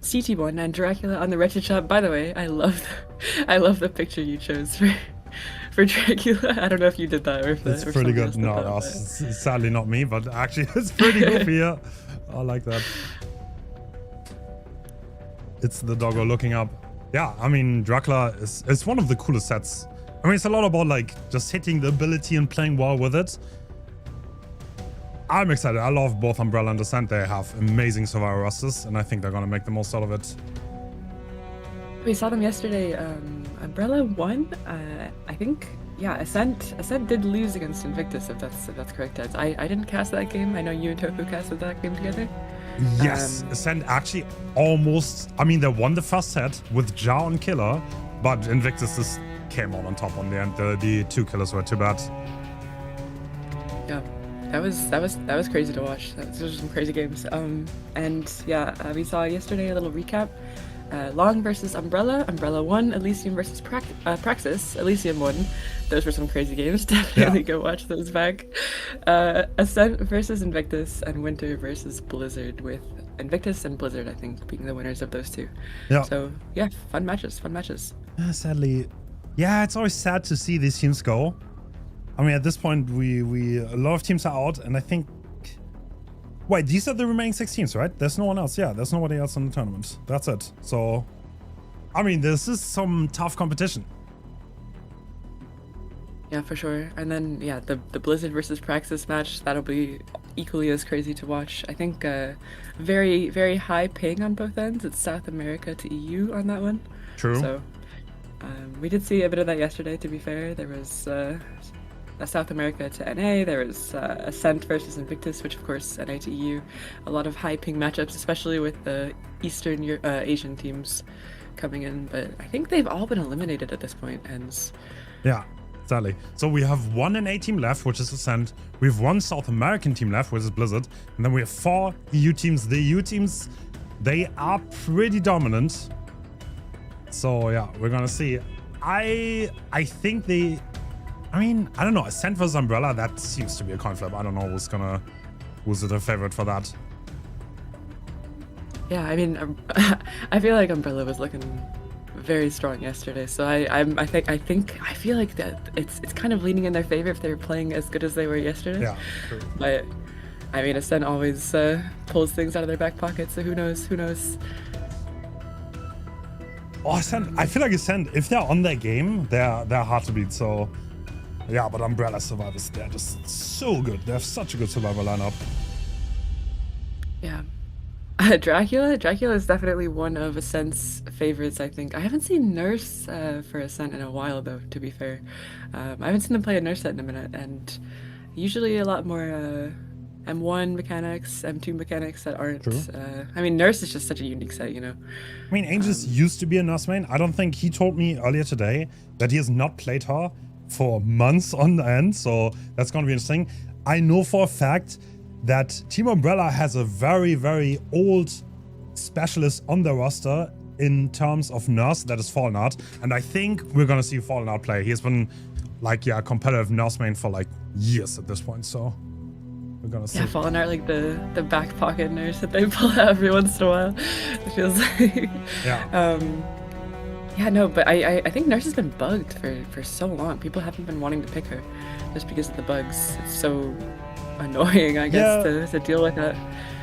CT1 and Dracula on the Wretched Shop. By the way, I love the picture you chose for Dracula. I don't know if you did that or if It's or pretty somebody else good. did No, that, no, but- sadly not me, but actually it's pretty goofy. Yeah, I like that. It's the doggo looking up. Yeah, I mean, Dracula is one of the coolest sets. I mean, it's a lot about like just hitting the ability and playing well with it. I'm excited. I love both Umbrella and Ascent. They have amazing survivor rosters, and I think they're gonna make the most out of it. We saw them yesterday. Umbrella won. I think. Yeah, Ascent did lose against Invictus. If that's correct, Eds. I didn't cast that game. I know you and Tofu casted that game together. Yes, Ascent actually almost. I mean, they won the first set with Jar and Killer, but Invictus just came on top on the end. The two killers were too bad. Yeah, that was crazy to watch. Those were some crazy games. And yeah, we saw yesterday a little recap. Long versus Umbrella. Umbrella won. Elisium versus Praxis. Elisium won. Those were some crazy games. Definitely go watch those back. Ascent versus Invictus and Winter versus Blizzard, with Invictus and Blizzard, I think, being the winners of those two. Yeah. So yeah, fun matches. Sadly, yeah, it's always sad to see these teams go. I mean, at this point, we a lot of teams are out, and I think. Wait, these are the remaining 6 teams, right? There's no one else. Yeah, there's nobody else in the tournament. That's it. So, I mean, this is some tough competition. Yeah, for sure. And then yeah, the Blizzard versus Praxis match, that'll be equally as crazy to watch. I think very, very high ping on both ends. It's South America to EU on that one. True. So we did see a bit of that yesterday, to be fair. There was a South America to NA, there was Ascent versus Invictus, which of course NA to EU. A lot of high ping matchups, especially with the Eastern Asian teams coming in, but I think they've all been eliminated at this point, Hens. Yeah, sadly. So we have one NA team left, which is Ascent. We have one South American team left, which is Blizzard. And then we have 4 EU teams. The EU teams, they are pretty dominant. So yeah, we're gonna see. I think they... I mean, I don't know. Ascent vs Umbrella, that seems to be a coin flip. I don't know who's the favorite for that. Yeah, I mean, I feel like Umbrella was looking very strong yesterday, so I feel like that it's kind of leaning in their favor if they were playing as good as they were yesterday. Yeah, true. But I mean, Ascent always pulls things out of their back pocket, so who knows? Oh, Ascent! I feel like Ascent, if they're on their game, they're hard to beat. So. Yeah, but Umbrella survivors, they're just so good. They have such a good survivor lineup. Yeah. Dracula is definitely one of Ascent's favorites, I think. I haven't seen Nurse for Ascent in a while, though, to be fair. I haven't seen them play a Nurse set in a minute, and usually a lot more M1 mechanics, M2 mechanics that aren't... True. I mean, Nurse is just such a unique set, you know? I mean, Angels used to be a Nurse main. I don't think he told me earlier today that he has not played her for months on end, so that's going to be interesting. I know for a fact that Team Umbrella has a very, very old specialist on their roster in terms of Nurse, that is Fallen Art, and I think we're going to see Fallen Art play. He's been like, yeah, competitive Nurse main for like years at this point, so we're going to see. Yeah, Fallen Art, like the back pocket Nurse that they pull out every once in a while, it feels like. Yeah. Yeah, no, but I think Nurse has been bugged for so long. People haven't been wanting to pick her just because of the bugs. It's so annoying, I guess, to deal with that.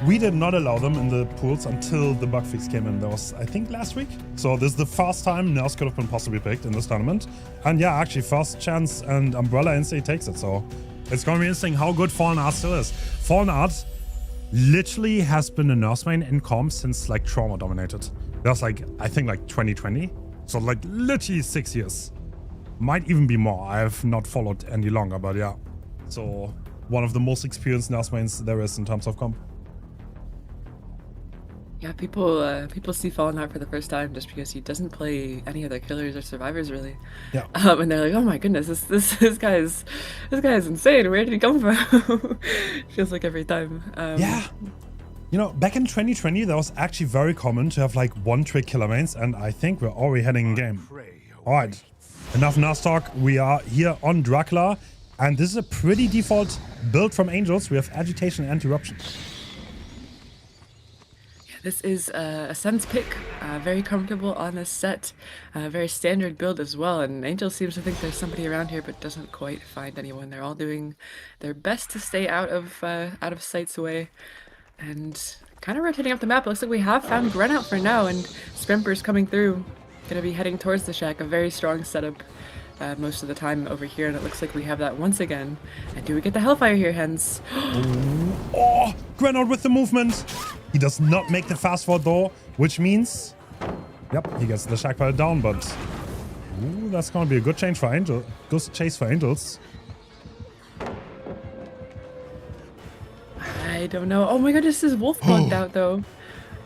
We did not allow them in the pools until the bug fix came in. That was, I think, last week. So this is the first time Nurse could have been possibly picked in this tournament. And yeah, actually, first chance, and Umbrella instantly takes it. So it's going to be interesting how good Fallen Art still is. Fallen Art literally has been a Nurse main in comp since like Trauma dominated. That was like, I think like 2020. So like literally 6 years. Might even be more. I have not followed any longer, but yeah. So one of the most experienced Nurse mains there is in terms of comp. Yeah, people see Fallen Art for the first time just because he doesn't play any other killers or survivors really. Yeah. And they're like, oh my goodness, this guy is insane. Where did he come from? Feels like every time. Yeah. You know, back in 2020, that was actually very common to have like one-trick killer mains, and I think we're already heading in game. All right, enough Nurse talk. We are here on Dracula, and this is a pretty default build from Angels. We have Agitation and Eruption. This is Ascent's pick, very comfortable on this set, very standard build as well, and Angel seems to think there's somebody around here but doesn't quite find anyone. They're all doing their best to stay out of sight's way, and kind of rotating up the map. It looks like we have found Grenout for now, and Scrimper's coming through, gonna be heading towards the shack, a very strong setup most of the time over here, and it looks like we have that once again. And do we get the Hellfire here, Hens? Oh, Grenout with the movement. He does not make the fast forward though, which means, yep, he gets the shack pile down, but ooh, that's going to be a good change for Angel. Good chase for Angels. I don't know. Oh my goodness, his wolf bugged out though.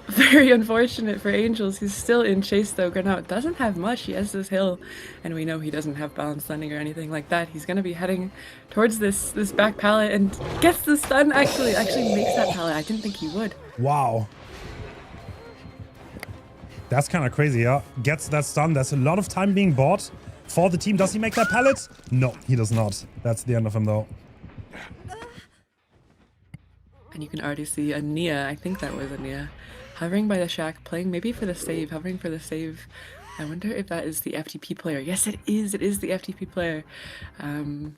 Very unfortunate for Angels. He's still in chase though. Grenout doesn't have much. He has this hill, and we know he doesn't have balanced landing or anything like that. He's gonna be heading towards this back pallet and gets the stun. Actually makes that pallet. I didn't think he would. Wow. That's kind of crazy, yeah. Gets that stun. There's a lot of time being bought for the team. Does he make that pallet? No, he does not. That's the end of him though. And you can already see a Nia. I think that was a Nia. Hovering by the shack, playing maybe for the save, hovering for the save. I wonder if that is the FTP player. Yes, it is. It is the FTP player.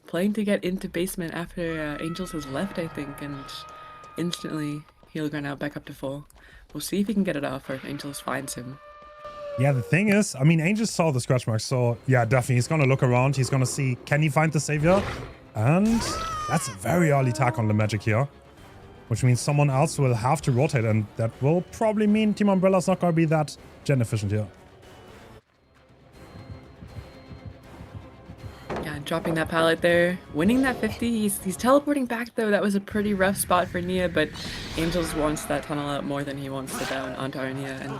Playing to get into basement after Angels has left, I think, and instantly he'll run out back up to full. We'll see if he can get it off or if Angels finds him. Yeah, the thing is, I mean, Angels saw the scratch marks, so yeah, definitely he's going to look around. He's going to see, can he find the savior? And that's a very early attack on the magic here. Which means someone else will have to rotate, and that will probably mean Team Umbrella's not going to be that gen efficient here. Yeah, dropping that pallet there, winning that 50. He's teleporting back though. That was a pretty rough spot for Nia, but Angels wants that tunnel out more than he wants to down onto our Nia, and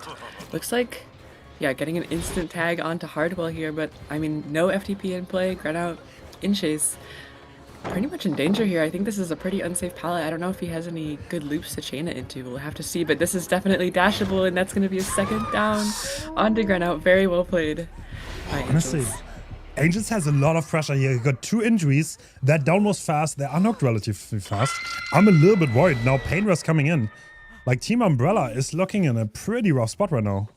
looks like, yeah, getting an instant tag onto Hardwell here, but I mean, no FTP in play, Grenout in chase. Pretty much in danger here. I think this is a pretty unsafe pallet. I don't know if he has any good loops to chain it into. We'll have to see, but this is definitely dashable, and that's going to be a second down onto Grenout. Very well played by Angels. Honestly, Angels has a lot of pressure here. He got 2 injuries. That down was fast. They unhooked relatively fast. I'm a little bit worried. Now Painrush coming in. Like, Team Umbrella is looking in a pretty rough spot right now.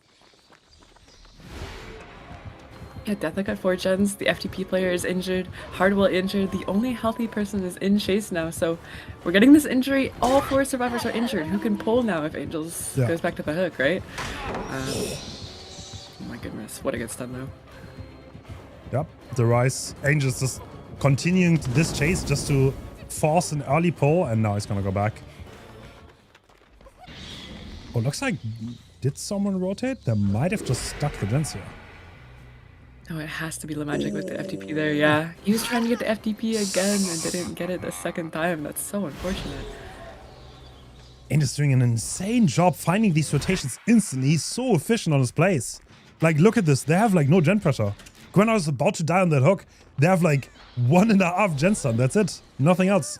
Yeah, Deathlock got 4 gens. The FTP player is injured. Hardwell injured. The only healthy person is in chase now. So we're getting this injury. All 4 survivors are injured. Who can pull now if Angels goes back to the hook, right? Oh my goodness. What a good stun though. Yep, the Rise. Angels just continuing this chase just to force an early pull, and now he's going to go back. Oh, looks like, did someone rotate? They might have just stuck the gens here. Oh, it has to be Lemagic with the FTP there, yeah. He was trying to get the FTP again and didn't get it the second time. That's so unfortunate. Angels doing an insane job finding these rotations instantly. He's so efficient on his plays. Like, look at this. They have, like, no gen pressure. Grenout is about to die on that hook. They have, like, 1.5 gen stun. That's it. Nothing else.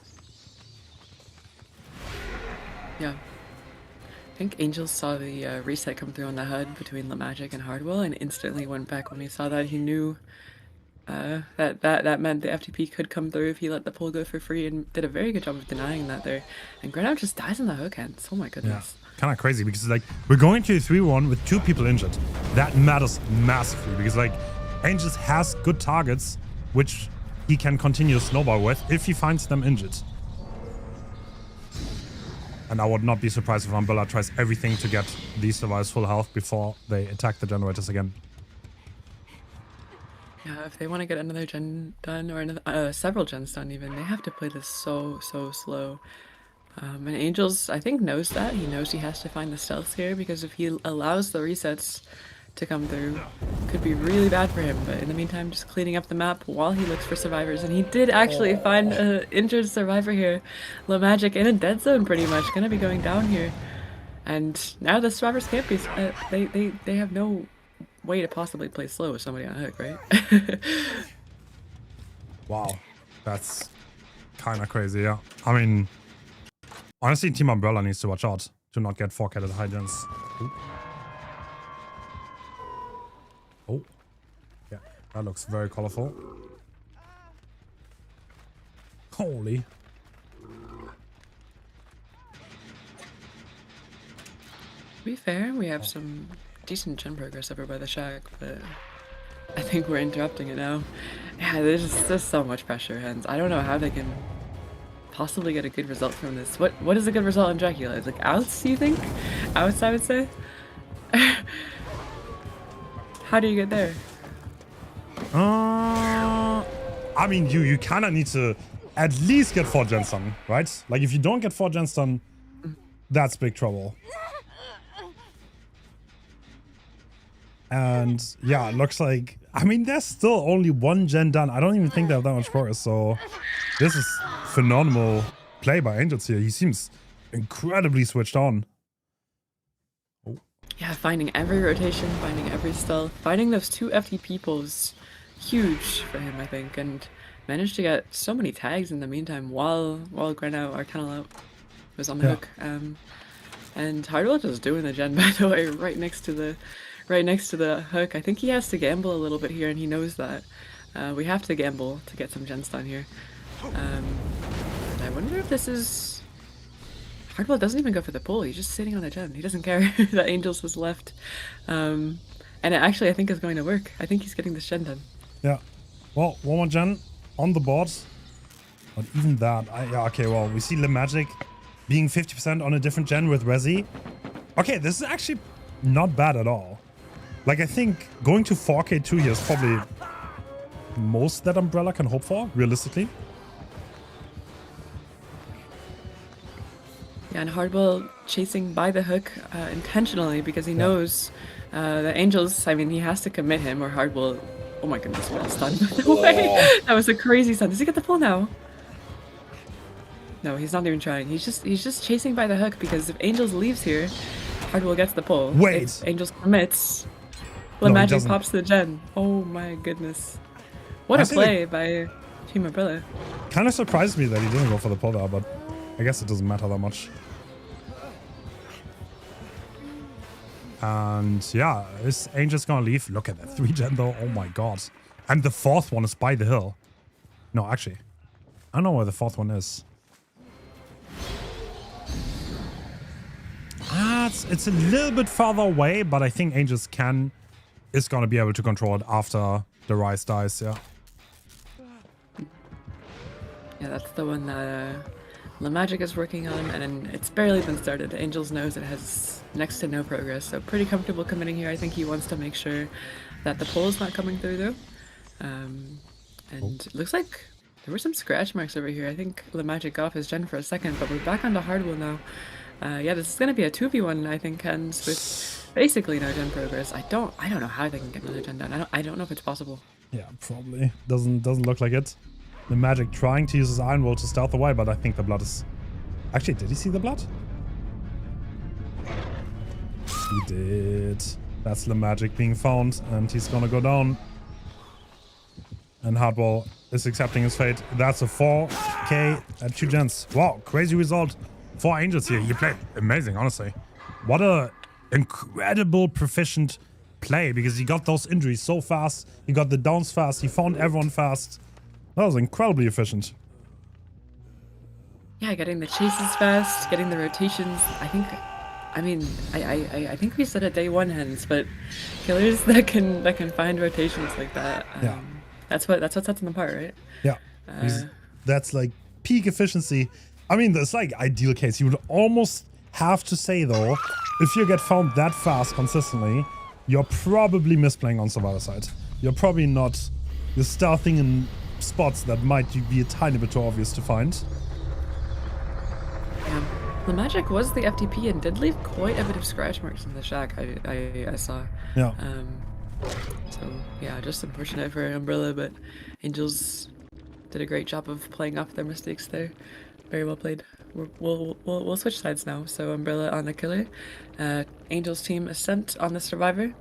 Yeah. I think Angels saw the reset come through on the HUD between Lemagic and Hardwell and instantly went back when he saw that. He knew that meant the FTP could come through if he let the pull go for free, and did a very good job of denying that there. And Grenout just dies on the hook Hens. Oh my goodness. Yeah. Kind of crazy because, like, we're going to a 3-1 with 2 people injured. That matters massively because, like, Angels has good targets which he can continue to snowball with if he finds them injured. And I would not be surprised if Umbrella tries everything to get these survivors full health before they attack the generators again. Yeah, if they want to get another gen done, or another, several gens done even, they have to play this so slow. And Angels, I think, knows that. He knows he has to find the stealth here, because if he allows the resets to come through, it could be really bad for him. But in the meantime, just cleaning up the map while he looks for survivors. And he did actually find an injured survivor here. Lemagic in a dead zone pretty much, gonna be going down here. And now the survivors can't be, they have no way to possibly play slow with somebody on hook, right? Wow, that's kind of crazy, yeah. I mean, honestly, Team Umbrella needs to watch out to not get 4-catted high gens. Oh, yeah, that looks very colorful. Holy. To be fair, we have some decent gen progress over by the shack, but I think we're interrupting it now. Yeah, there's just so much pressure, Hens. I don't know how they can possibly get a good result from this. What is a good result in Dracula? Is like outs, do you think? Outs, I would say? How do you get there? I mean, you kind of need to at least get 4 gens done, right? Like, if you don't get 4 gens done, that's big trouble. And yeah, it looks like, I mean, there's still only 1 gen done. I don't even think they have that much progress. So this is phenomenal play by Angels here. He seems incredibly switched on. Oh. Yeah, finding every rotation, finding every stealth, finding those 2 FTP pulls, huge for him, I think, and managed to get so many tags in the meantime while Grenow or Tunnel Out was on the hook. And Hardwell just doing the gen, by the way, right next to the hook. I think he has to gamble a little bit here, and he knows that. We have to gamble to get some gens done here. I wonder if this is... Hardwell doesn't even go for the pull, he's just sitting on the gen. He doesn't care that Angels was left. And it actually, I think, is going to work. I think he's getting this gen done. Yeah. Well, 1 more gen on the board. But even that, yeah, okay, well, we see Le Magic being 50% on a different gen with Resi. Okay, this is actually not bad at all. Like, I think going to 4K2 here is probably most that Umbrella can hope for, realistically. Yeah, and Hardwell chasing by the hook intentionally because he knows that Angels, I mean, he has to commit him or Hardwell... Oh my goodness, what a stun, by the way. That was a crazy stun. Does he get the pull now? No, he's not even trying. He's just chasing by the hook because if Angels leaves here, Hardwell gets the pull. Wait. If Angels commits, Le Magic pops the gen. Oh my goodness. What a play by Team Umbrella. Kind of surprised me that he didn't go for the pull there, but I guess it doesn't matter that much. And yeah, is Angel's gonna leave? Look at that 3 gen though. Oh my god. And the 4th one is by the hill. No, actually, I don't know where the 4th one is. It's a little bit farther away, but I think Angels is gonna be able to control it after the Rise dies, yeah. Yeah, that's the one that Le Magic is working on, and it's barely been started. Angels knows it has next to no progress, so pretty comfortable committing here. I think he wants to make sure that the pull is not coming through, though. And it looks like there were some scratch marks over here. I think Le Magic got off his gen for a second, but we're back onto Hardwell now. Yeah, this is going to be a 2v1, I think, Hens, with basically no gen progress. I don't know how they can get another gen done. I don't know if it's possible. Yeah, probably. Doesn't look like it. The Magic trying to use his Iron Wall to stealth away, but I think the blood is... Actually, did he see the blood? He did. That's the Magic being found, and he's gonna go down. And Hardwell is accepting his fate. That's a 4K at 2 gens. Wow, crazy result. 4 Angels here. He played amazing, honestly. What a incredible proficient play, because he got those injuries so fast. He got the downs fast. He found everyone fast. That was incredibly efficient. Yeah, getting the chases fast, getting the rotations. I think we said it day 1, Hens, but killers that can find rotations like that. That's what sets them apart, right? Yeah, that's like peak efficiency. I mean, that's like ideal case. You would almost have to say though, if you get found that fast consistently, you're probably misplaying on Survivor side. You're probably not. You're stealthing in spots that might be a tiny bit too obvious to find. Yeah. The Magic was the FTP and did leave quite a bit of scratch marks in the shack, I saw. Yeah. So, yeah, just unfortunate for Umbrella, but Angels did a great job of playing off their mistakes there. Very well played. We'll switch sides now. So Umbrella on the killer. Angels team Ascent on the survivor.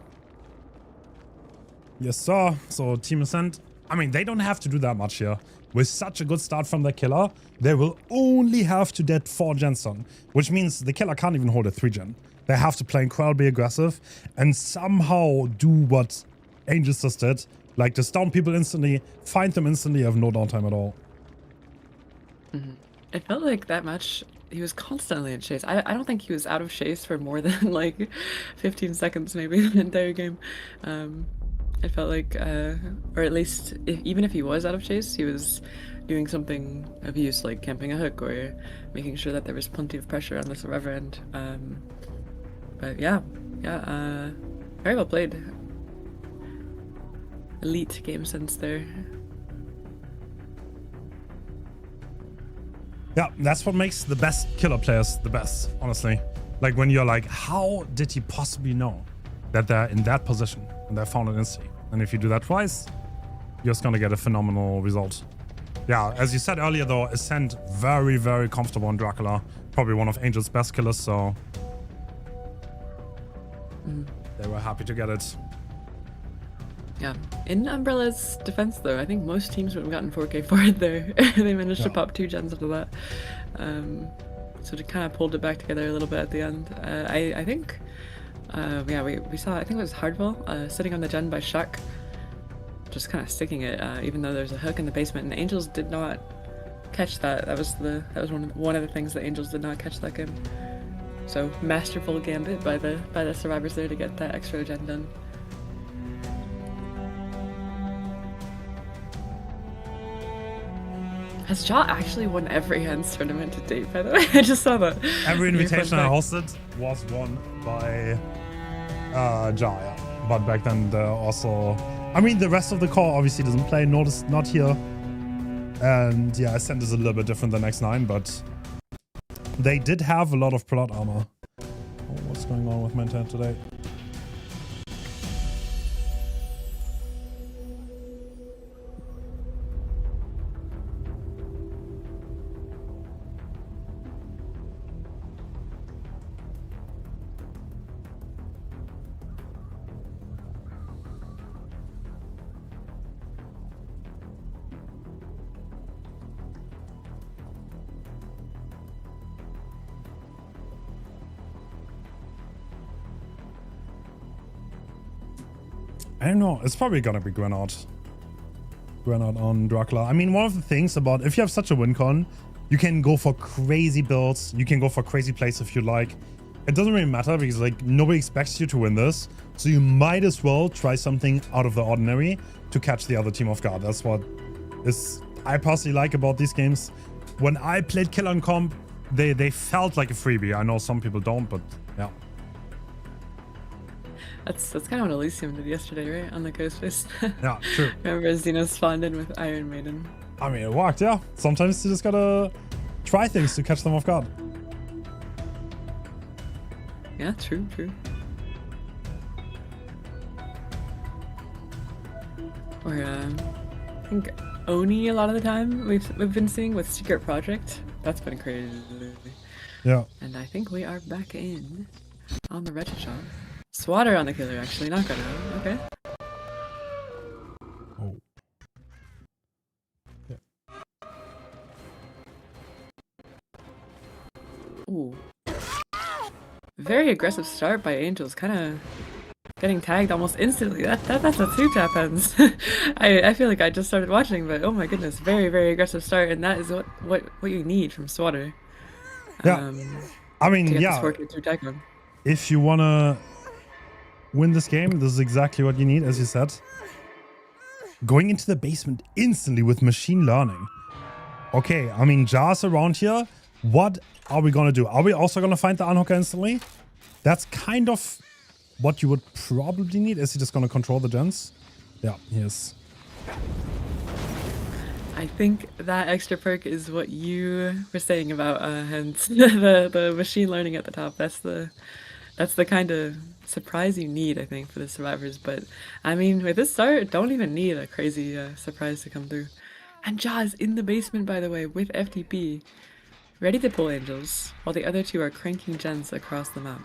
Yes, sir. So Team Ascent, I mean, they don't have to do that much here. With such a good start from the killer, they will only have to get 4 gens on, which means the killer can't even hold a 3 gen. They have to play incredibly aggressive and somehow do what Angels just did. Like, just down people instantly, find them instantly, have no downtime at all. It felt like that match he was constantly in chase. I don't think he was out of chase for more than like 15 seconds maybe the entire game. It felt like, or at least even if he was out of chase, he was doing something of use, like camping a hook or making sure that there was plenty of pressure on the survivor end. But yeah, very well played. Elite game sense there. Yeah, that's what makes the best killer players the best, honestly. Like when you're like, how did he possibly know that they're in that position and they found it instantly? And if you do that twice, you're just gonna get a phenomenal result. Yeah, as you said earlier though, Ascent very, very comfortable on Dracula. Probably one of Angel's best killers, so they were happy to get it. Yeah, in Umbrella's defense though, I think most teams would have gotten 4K for it there. They managed to pop 2 gens after that. So they kind of pulled it back together a little bit at the end. I think, yeah, we saw, I think it was Hardwell sitting on the gen by Shaq, just kind of sticking it, even though there's a hook in the basement, and Angels did not catch that. That was one of the things that Angels did not catch that game. So masterful gambit by the survivors there to get that extra gen done. Has Jaw actually won every Hens tournament to date, by the way? I just saw that. Every invitation I hosted was won by Jaw, yeah. But back then, also... I mean, the rest of the core obviously doesn't play, not here. And yeah, Ascent is a little bit different than X9, but they did have a lot of plot armor. Oh, what's going on with my internet today? I don't know. It's probably gonna be Grenade. Grenade on Dracula. I mean, one of the things about if you have such a win con, you can go for crazy builds. You can go for crazy plays if you like. It doesn't really matter because like nobody expects you to win this. So you might as well try something out of the ordinary to catch the other team off guard. That's what I personally like about these games. When I played Killer and Comp, they felt like a freebie. I know some people don't, but yeah. That's kind of what Elisium did yesterday, right? On the Ghost Fist. Yeah, true. Remember Xeno spawned in with Iron Maiden. I mean, it worked, yeah. Sometimes you just gotta try things to catch them off guard. Yeah, true. Or I think Oni a lot of the time we've been seeing with Secret Project. That's been crazy. Yeah. And I think we are back in on the Wretched Shot. Swatter on the killer, actually, not gonna. Okay. Oh. Yeah. Ooh. Very aggressive start by Angels, kind of getting tagged almost instantly. That's a 2-tap Hens. I feel like I just started watching, but oh my goodness, very, very aggressive start, and that is what you need from Swatter. Yeah. I mean, yeah. If you wanna win this game, this is exactly what you need, as you said. Going into the basement instantly with machine learning. Okay, I mean, Jar's around here. What are we gonna do? Are we also gonna find the unhooker instantly? That's kind of what you would probably need. Is he just gonna control the gens? Yeah, he is. I think that extra perk is what you were saying about Hens. the machine learning at the top. That's the kind of surprise you need, I think, for the survivors. But I mean, with this start, don't even need a crazy surprise to come through. And Jaw is in the basement, by the way, with FTP, ready to pull Angels, while the other two are cranking gens across the map.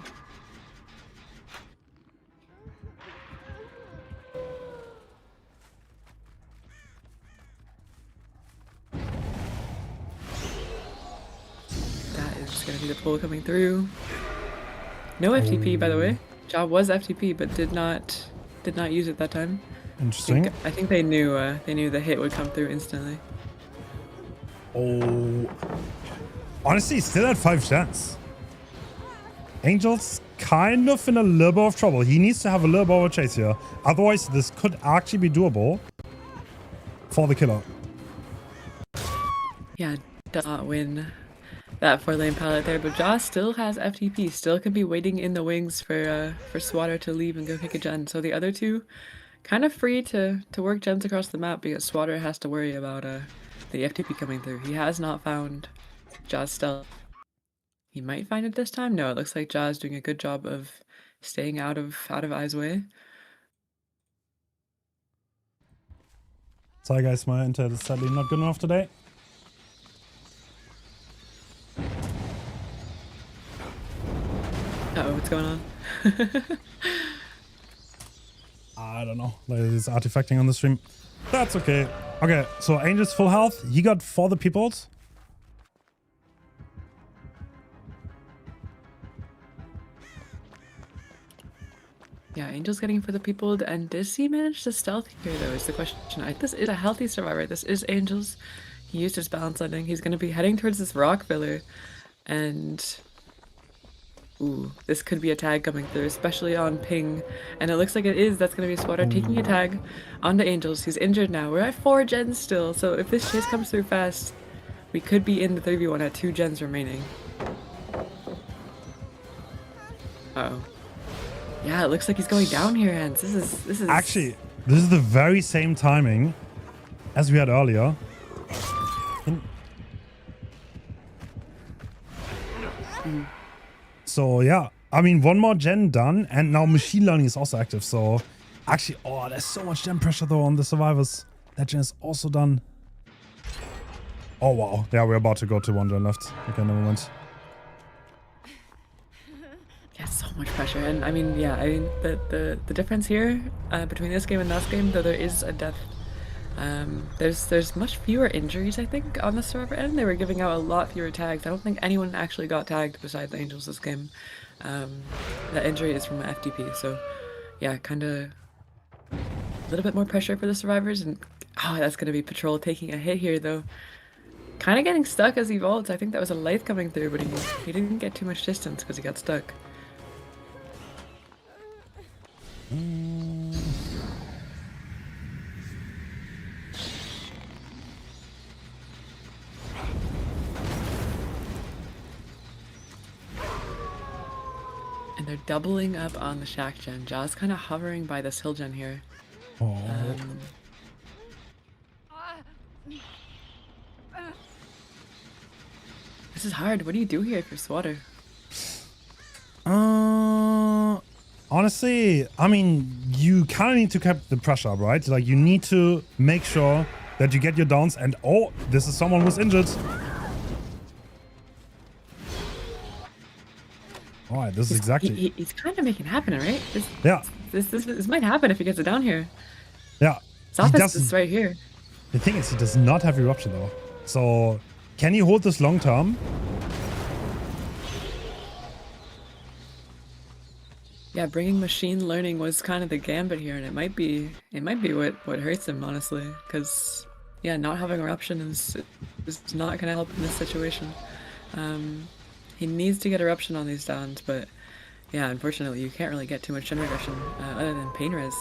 That is going to be the pull coming through. No FTP, by the way. Jaw was FTP, but did not use it that time. Interesting. I think they knew the hit would come through instantly. Oh. Honestly, still at 5 chance. Angel's kind of in a little bit of trouble. He needs to have a little bit of a chase here. Otherwise, this could actually be doable for the killer. Yeah, does not win that 4-lane pallet there, but Jaw still has FTP, still could be waiting in the wings for Swatter to leave and go pick a gen. So the other two kind of free to work gens across the map because Swatter has to worry about the FTP coming through. He has not found Jaw's stealth. He might find it this time. No, it looks like Jaw's doing a good job of staying out of Eye's way. Sorry guys, my internet is sadly not good enough today. Uh-oh, what's going on? I don't know. Like, it's artifacting on the stream. That's okay. Okay, so Angel's full health. He got for the peoples. Yeah, Angel's getting for the people, and does he manage to stealth here, though, is the question. This is a healthy survivor. This is Angel's. He used his balance landing. He's going to be heading towards this rock filler, and... Ooh, this could be a tag coming through, especially on ping. And it looks like it is. That's going to be Swatter taking a tag onto Angels. He's injured now. We're at 4 gens still, so if this chase comes through fast, we could be in the 3v1 at 2 gens remaining. Uh-oh. Yeah, it looks like he's going down here, Hens. This is... Actually, this is the very same timing as we had earlier. So yeah, I mean, one more gen done, and now machine learning is also active. So actually, oh, there's so much gen pressure though on the survivors. That gen is also done. Oh wow, yeah, we're about to go to 1 gen left. Okay, never mind. Yeah, so much pressure, and I mean, yeah, I mean, the difference here between this game and last game, though there is a death, there's much fewer injuries, I think, on the survivor end. They were giving out a lot fewer tags. I don't think anyone actually got tagged besides the Angels this game. That injury is from FTP, so yeah, kind of a little bit more pressure for the survivors, and oh, that's gonna be Patrol taking a hit here, though. Kind of getting stuck as he vaults. I think that was a light coming through, but he didn't get too much distance because he got stuck. And they're doubling up on the Shack gen. Jaw's kind of hovering by this hill gen here. Oh. This is hard. What do you do here for Swatter? Honestly, I mean, you kind of need to keep the pressure up, right? Like, you need to make sure that you get your downs, and oh, this is someone who's injured. Alright, this is exactly... He's kind of making it happen, right? Yeah. This might happen if he gets it down here. Yeah. Sophist is right here. The thing is, he does not have eruption, though. So, can he hold this long term? Yeah, bringing machine learning was kind of the gambit here, and it might be what hurts him, honestly, because yeah, not having eruption is not going to help in this situation. He needs to get eruption on these downs, but yeah, unfortunately, you can't really get too much generation other than pain res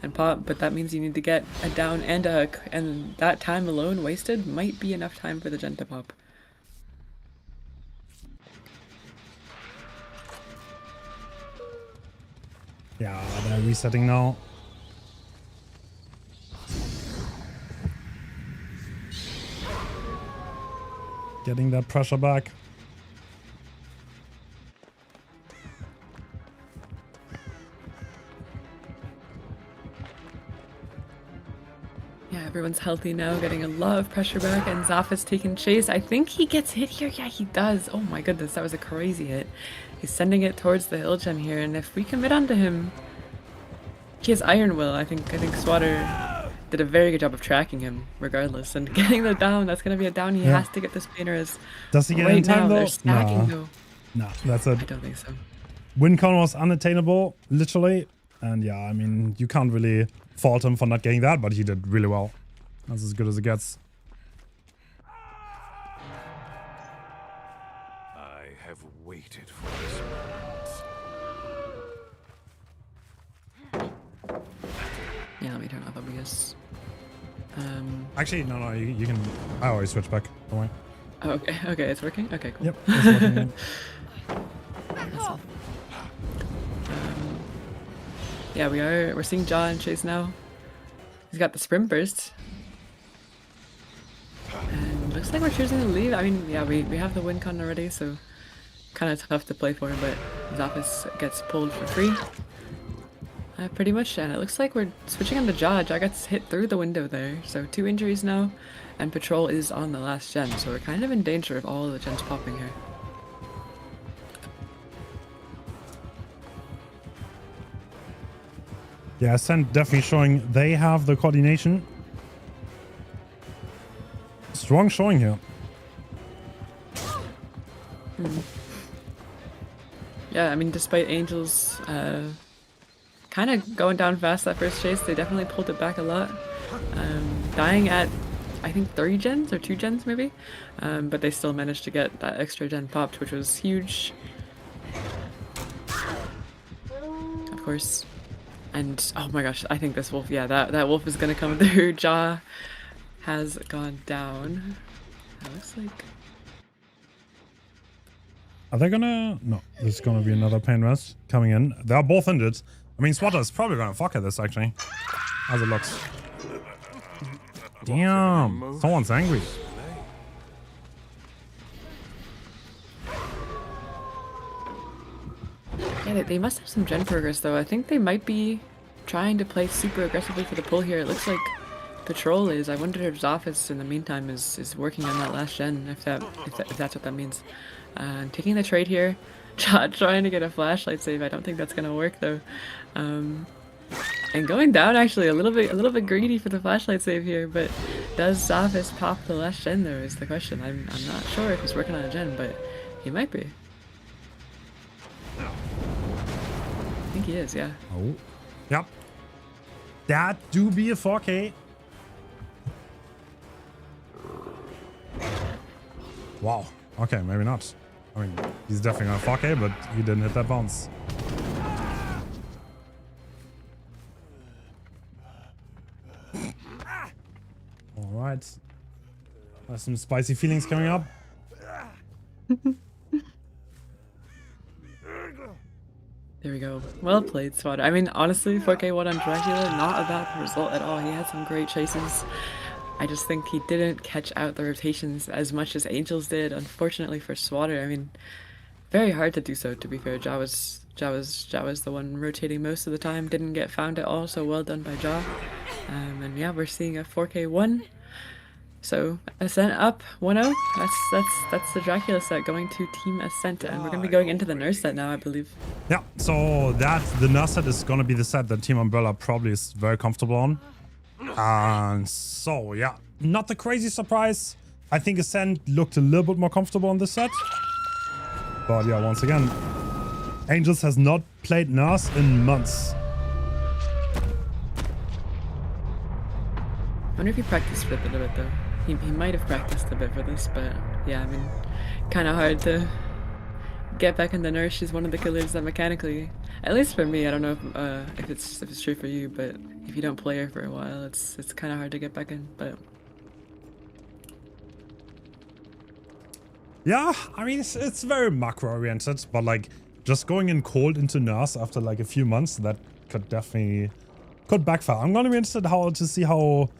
and pop. But that means you need to get a down and a hook, and that time alone wasted might be enough time for the gen to pop. Yeah, they're resetting now. Getting that pressure back. Yeah, everyone's healthy now, getting a lot of pressure back, and Zaf is taking chase. I think he gets hit here. Yeah, he does. Oh my goodness, that was a crazy hit. He's sending it towards the hill gen here, and if we commit onto him, he has Iron Will. I think Swatter did a very good job of tracking him, regardless, and getting the down. That's gonna be a down. He has to get this painter. Does he get right in time now, though? they're stacking though. Nah, that's it. I don't think so. Win con was unattainable, literally, and yeah, I mean, you can't really fault him for not getting that, but he did really well. That's as good as it gets. don't know what is. Actually, no, you can. I always switch back. Don't worry. Oh, okay, it's working. Okay, cool. Yep, it's working. Yeah, we're seeing Jaw and Chase now. He's got the sprint burst. And looks like we're choosing to leave. I mean, yeah, we have the win con already, so kind of tough to play for, but Zappis gets pulled for free. Pretty much, and it looks like we're switching on to Jaw. Jaw gets hit through the window there, so 2 injuries now, and Patrol is on the last gen, so we're kind of in danger of all the gens popping here. Yeah, Ascent definitely showing they have the coordination. Strong showing here. Yeah, I mean, despite Angels kind of going down fast that first chase, they definitely pulled it back a lot. Dying at, I think, 3 gens or 2 gens maybe, but they still managed to get that extra gen popped, which was huge. Of course. And oh my gosh, I think this wolf, yeah, that wolf is gonna come through. Jaw has gone down. That looks like... Are they gonna... No, there's gonna be another pain rest coming in. They are both injured. I mean, Swatter is probably gonna fuck at this, actually. As it looks. Damn, someone's angry. Yeah, they must have some gen progress though. I think they might be trying to play super aggressively for the pull here. It looks like Patrol is. I wonder if Zophis in the meantime is working on that last gen, if that's what that means. Taking the trade here, trying to get a flashlight save. I don't think that's gonna work though. And going down actually a little bit greedy for the flashlight save here, but does Zophis pop the last gen though is the question. I'm not sure if he's working on a gen, but he might be. I think he is, yeah. Oh. Yep. That do be a 4K. Wow. Okay, maybe not. I mean, he's definitely on 4K, but he didn't hit that bounce. Alright. There's some spicy feelings coming up. There we go. Well played, Swatter. I mean, honestly, 4K1 on Dracula, not a bad result at all. He had some great chases. I just think he didn't catch out the rotations as much as Angels did, unfortunately for Swatter. I mean, very hard to do so, to be fair. Jaw was the one rotating most of the time, didn't get found at all, so well done by Jaw. And yeah, we're seeing a 4K1. So Ascent up 1-0. That's the Dracula set going to Team Ascent, and we're gonna be going into the Nurse set now, I believe. Yeah, so the Nurse set is gonna be the set that Team Umbrella probably is very comfortable on. And so yeah, not the crazy surprise. I think Ascent looked a little bit more comfortable on this set. But yeah, once again, Angels has not played Nurse in months. I wonder if he practiced for a bit of it though. He might have practiced a bit for this, but yeah, I mean, kind of hard to get back in the Nurse. She's one of the killers that mechanically, at least for me, I don't know if it's true for you, but if you don't play her for a while, it's kind of hard to get back in. But yeah, I mean, it's very macro oriented, but like just going in cold into Nurse after like a few months, that could backfire. I'm gonna be interested to see how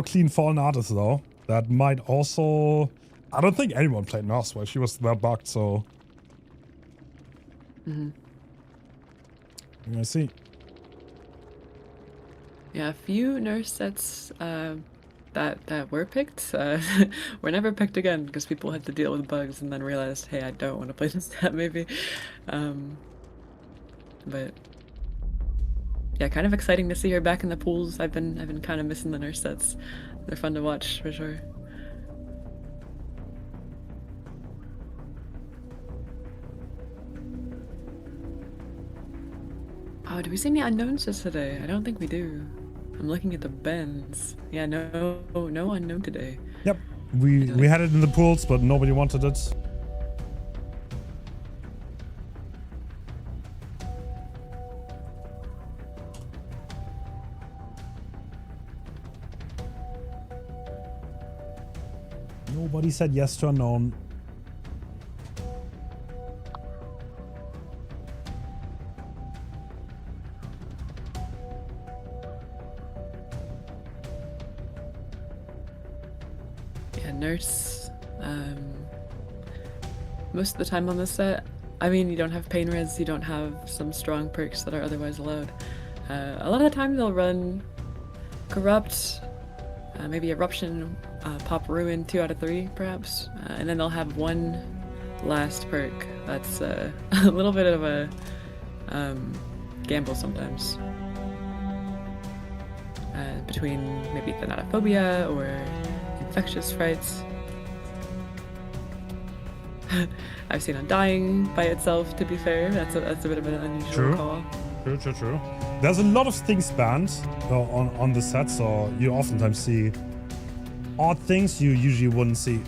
clean Fallen Art is though. That might also... I don't think anyone played Nurse while she was that bugged, so... We're gonna see. yeah, a few Nurse sets that were picked were never picked again because people had to deal with bugs and then realized, hey, I don't want to play this set maybe. But yeah, kind of exciting to see her back in the pools. I've been kind of missing the Nurse sets. They're fun to watch for sure. Oh, do we see any unknowns just today? I don't think we do. I'm looking at the bends. Yeah, no unknown today. Yep, we had it in the pools, but nobody wanted it. Nobody said yes to unknown. Yeah, Nurse. Most of the time on this set, I mean, you don't have pain res, you don't have some strong perks that are otherwise allowed. A lot of the time they'll run Corrupt, maybe Eruption, Pop Ruin 2 out of 3 perhaps, and then they'll have one last perk that's a little bit of a gamble sometimes. Between maybe Thanatophobia or Infectious Frights. I've seen Undying by itself, to be fair. That's a bit of an unusual call. True. There's a lot of things banned on the set, so you oftentimes see odd things you usually wouldn't see.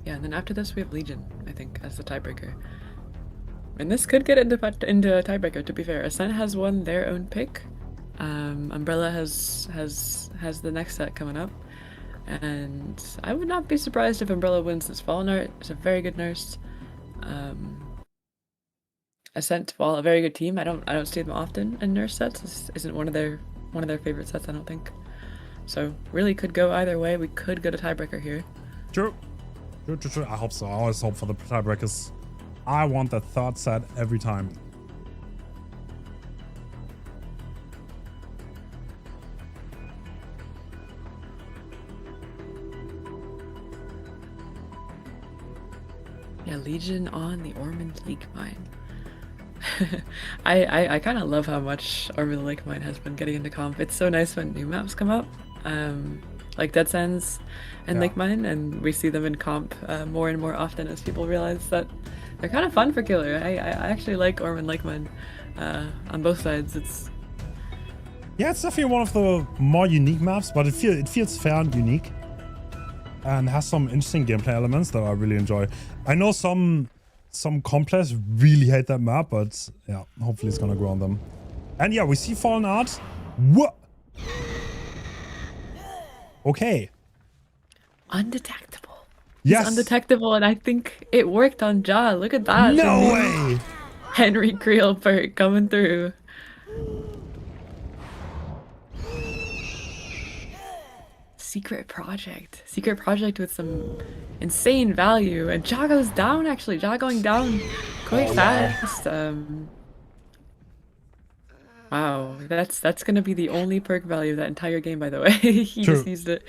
Yeah, and then after this we have Legion, I think, as the tiebreaker. And this could get into a tiebreaker, to be fair. Ascent has won their own pick. Umbrella has the next set coming up. And I would not be surprised if Umbrella wins this Fallen Art. It's a very good nurse. Ascent, while a very good team, I don't see them often in nurse sets. This isn't one of their favorite sets, I don't think. So really could go either way. We could get a tiebreaker here. True. I hope so. I always hope for the tiebreakers. I want the third set every time. Yeah, Legion on the Ormond Lake Mine. I kind of love how much Ormond Lake Mine has been getting into comp. It's so nice when new maps come up, like Dead Sands and Lake Mine, and we see them in comp more and more often as people realize that they're kind of fun for killer. I actually like Ormond Lake Mine on both sides. It's definitely one of the more unique maps, but it feels fair and unique, and has some interesting gameplay elements that I really enjoy. I know some comp players really hate that map, but yeah, hopefully it's gonna grow on them. And yeah, we see Fallen Art. What? Okay. Undetectable. Yes. He's undetectable, and I think it worked on Ja. Look at that. No way. Henry Creel perk coming through. Secret project with some insane value, and Ja goes down. Actually, Ja going down quite fast. Wow, that's gonna be the only perk value of that entire game, by the way. He just used it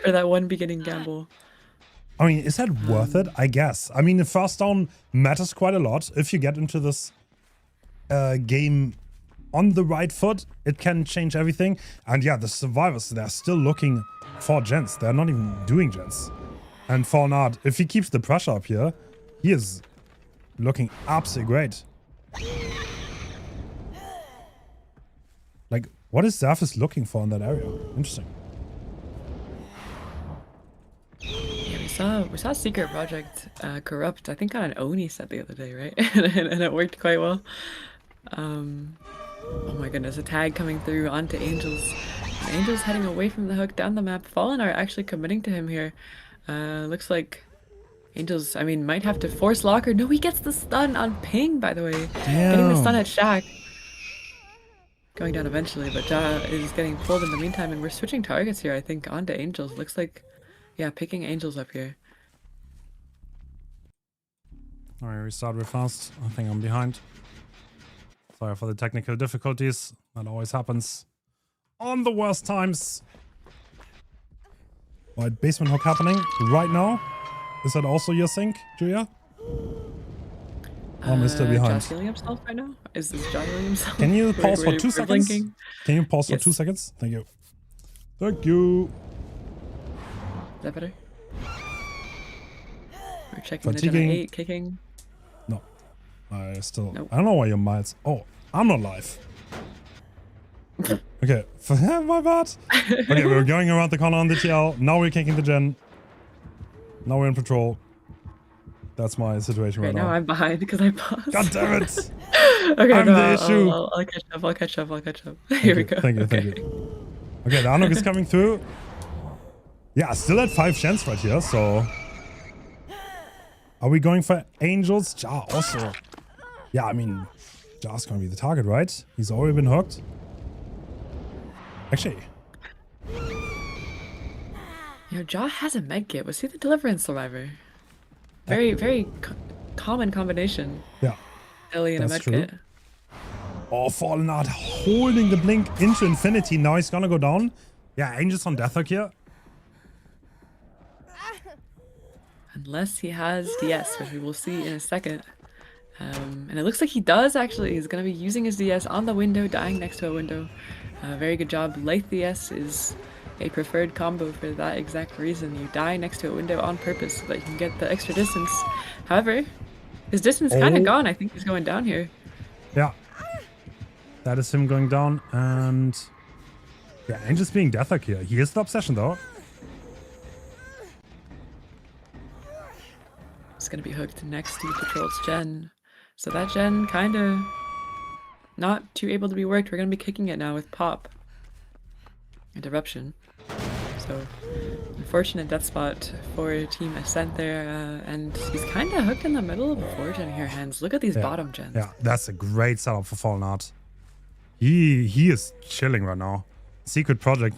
for that one beginning gamble. I mean, is that worth it? I guess. I mean, the first down matters quite a lot. If you get into this game on the right foot, it can change everything. And yeah, the survivors, they're still looking for gens. They're not even doing gens. And Fallen Art, if he keeps the pressure up here, he is looking absolutely great. Like, what is Zafis looking for in that area? Interesting. Yeah, we saw Secret Project Corrupt, I think on an Oni set the other day, right? and it worked quite well. Oh my goodness, a tag coming through onto Angels. Angels heading away from the hook down the map. Fallen are actually committing to him here. Looks like Angels, I mean, might have to force locker. No, he gets the stun on Ping, by the way. Damn. Getting the stun at Shaq. Going down eventually, but Ja is getting pulled in the meantime, and we're switching targets here, I think, onto Angels. Looks like, yeah, picking Angels up here. Alright, restart real fast. I think I'm behind. Sorry for the technical difficulties. That always happens on the worst times. Right, basement hook happening right now. Is that also your sync, Julia? Or am I still behind? Josh healing himself right now? Is this Josh healing himself? Can you pause for 2 seconds? Blinking? Can you pause for 2 seconds? Thank you. Thank you. Is that better? We're checking Fatiguing. the Gen 8 kicking. No. I still... Nope. I don't know why you're miles... Oh, I'm not live. Okay, my bad. Okay, we're going around the corner on the TL. Now we're kicking the gen. Now we're in patrol. That's my situation right now now. I'm behind because I paused. God damn it! Okay, I'm no, the issue. I'll catch up. I'll catch up. I'll catch up. Here we go. Thank you. Okay, the Anok is coming through. Yeah, still at 5 gens right here, so... Are we going for Angels? Ja, also. Yeah, I mean, Ja's gonna be the target, right? He's already been hooked. Actually. Ja has a med kit. Was he the Deliverance survivor? Very common combination. Yeah. Ellie and a med kit. Oh, Fallen Art holding the blink into infinity. Now he's gonna go down. Yeah, Angel's on death hook here. Unless he has DS, which we will see in a second. And it looks like he does actually. He's going to be using his DS on the window, dying next to a window. Very good job. Light DS is a preferred combo for that exact reason. You die next to a window on purpose so that you can get the extra distance. However, his distance kind of gone. I think he's going down here. Yeah. That is him going down. And yeah, Angel's being death hook here. He is the obsession though. It's going to be hooked next to Patrol's gen. So that gen kind of not too able to be worked. We're going to be kicking it now with Pop and Eruption. So unfortunate death spot for Team Ascent there. And he's kind of hooked in the middle of a 4-gen here, Hens. Look at these bottom gens. Yeah, that's a great setup for Fallen Art. He is chilling right now. Secret Project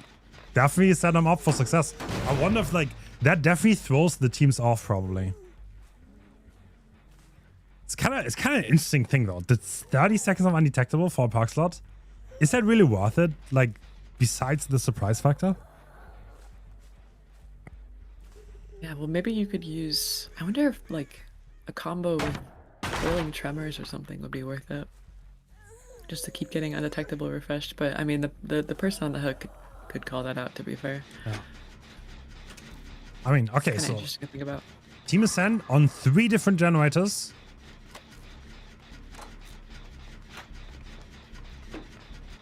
definitely set him up for success. I wonder if like that definitely throws the teams off probably. It's kind of an interesting thing though. The 30 seconds of undetectable for a park slot, is that really worth it? Like, besides the surprise factor? Yeah, well, maybe you could use. I wonder if like a combo with Whirling Tremors or something would be worth it, just to keep getting undetectable refreshed. But I mean, the person on the hook could call that out. To be fair. Yeah. I mean, okay, so interesting to think about. Team Ascent on 3 different generators.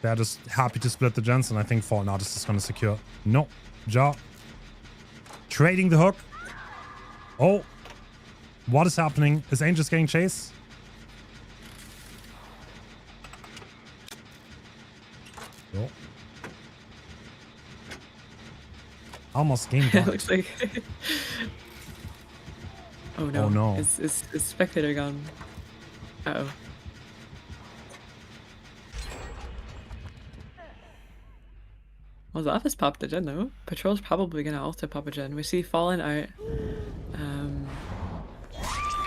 They're just happy to split the gens, and I think Fallen Artist is going to secure. No. Ja. Trading the hook. Oh. What is happening? Is Angels getting chased? No. Almost game It looks like... Oh no. Oh no. Is Spectator gone? Uh-oh. Well, the office popped a gen though. Patrol's probably gonna also pop a gen. We see Fallen Art.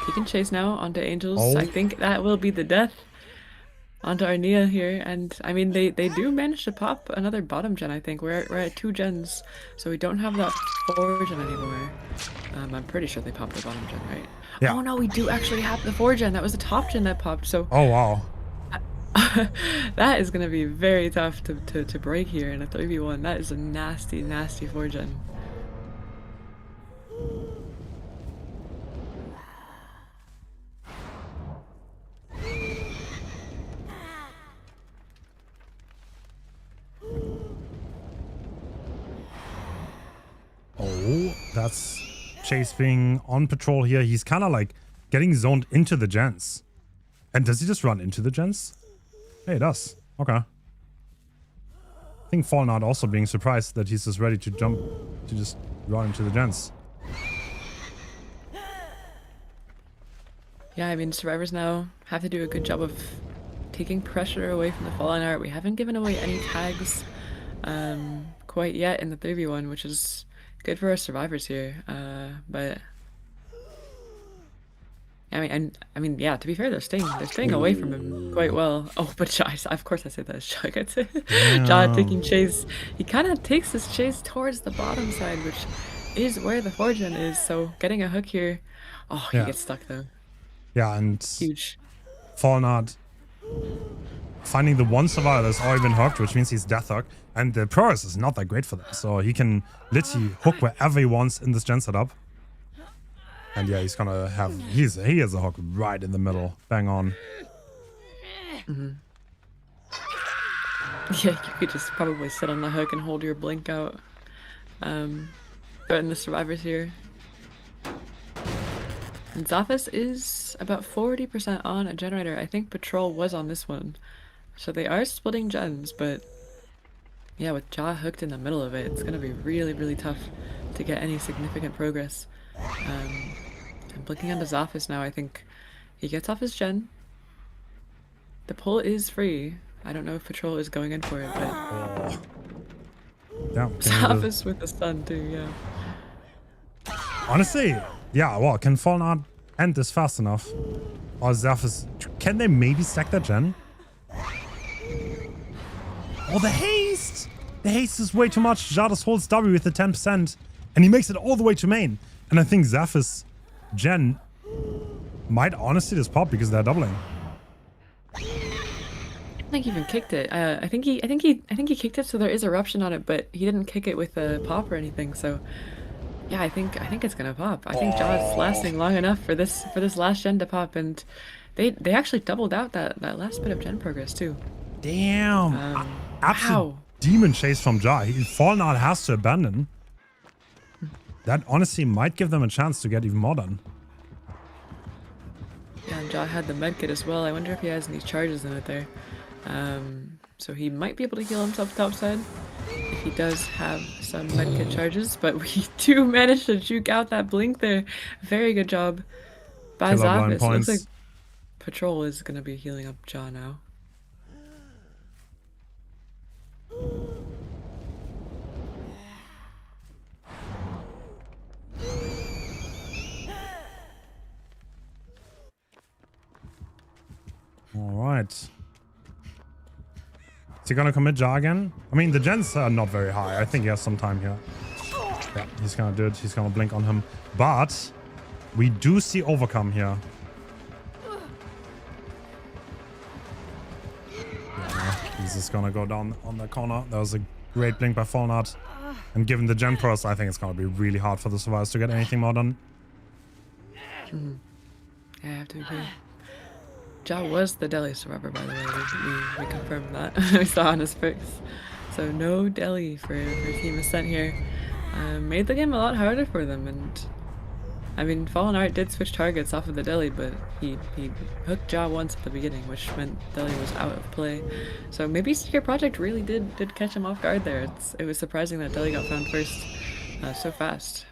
He can chase now onto Angels. Oh. I think that will be the death onto Arnia here. And I mean, they do manage to pop another bottom gen. I think we're at 2 gens, so we don't have that 4 gen anymore. I'm pretty sure they popped the bottom gen, right? Yeah. Oh no, we do actually have the 4 gen. That was the top gen that popped. So. Oh wow. That is going to be very tough to break here in a 3v1. That is a nasty 4-gen. Oh, that's Chase being on patrol here. He's kind of like getting zoned into the gens. And does he just run into the gens? Hey, it does. Okay. I think Fallen Art also being surprised that he's just ready to jump, to just run into the gens. Yeah, I mean, survivors now have to do a good job of taking pressure away from the Fallen Art. We haven't given away any tags quite yet in the 3v1, which is good for our survivors here. But I mean, yeah. To be fair, they're staying away from him quite well. Oh, but Ja, of course I say that as Ja gets it. Ja taking chase. He kind of takes his chase towards the bottom side, which is where the 4-gen is. So getting a hook here. Oh, he gets stuck though. Yeah, and Huge. Fallen Art finding the one survivor that's already been hooked, which means he's death hook, and the progress is not that great for them. So he can literally hook wherever he wants in this gen setup. And yeah, he's gonna have he has a hook right in the middle, bang on. Yeah, you could just probably sit on the hook and hold your blink out. But in the survivors here. And Zathis is about 40% on a generator. I think Patrol was on this one. So they are splitting gens, but yeah, with Jaw hooked in the middle of it, it's gonna be really, really tough to get any significant progress. I'm blinking onto Zathis now. I think he gets off his gen. The pull is free. I don't know if Patrol is going in for it, but Oh. Yeah, Zathis with the stun too, yeah. honestly, yeah, well, can Fall not end this fast enough? Or Zathis, can they maybe stack that gen? Oh, the haste! The haste is way too much. Jardas holds W with the 10%, and he makes it all the way to main. And I think Zathis gen might honestly just pop because they're doubling. I don't think he even kicked it. I think he kicked it, so there is eruption on it, but he didn't kick it with a pop or anything. So yeah, I think it's gonna pop. I think Jaw's lasting long enough for this last gen to pop, and they actually doubled out that last bit of gen progress too. Damn. Absolute Wow. demon chase from Jaw. Fallout has to abandon. That honestly might give them a chance to get even more done. Yeah, and Jaw had the medkit as well. I wonder if he has any charges in it there. So he might be able to heal himself topside if he does have some medkit charges, but we do manage to juke out that blink there. Very good job by Killer blind Zathis. Looks points. like Patrol is gonna be healing up Jaw now. Alright. Is he gonna commit Jaw again? I mean, the gens are not very high. I think he has some time here. Yeah, he's gonna do it. He's gonna blink on him. But we do see overcome here. Yeah, he's just gonna go down on the corner. That was a great blink by Falnut. And given the gen pros, I think it's gonna be really hard for the survivors to get anything more done. Yeah, I have to agree. Jaw was the Delhi survivor, by the way. We confirmed that. We saw on his picks. So no Delhi for Team Ascent here. Made the game a lot harder for them, and I mean, Fallen Art did switch targets off of the Delhi, but he hooked Jaw once at the beginning, which meant Delhi was out of play. So maybe Secret Project really did catch him off guard there. It was surprising that Delhi got found first so fast.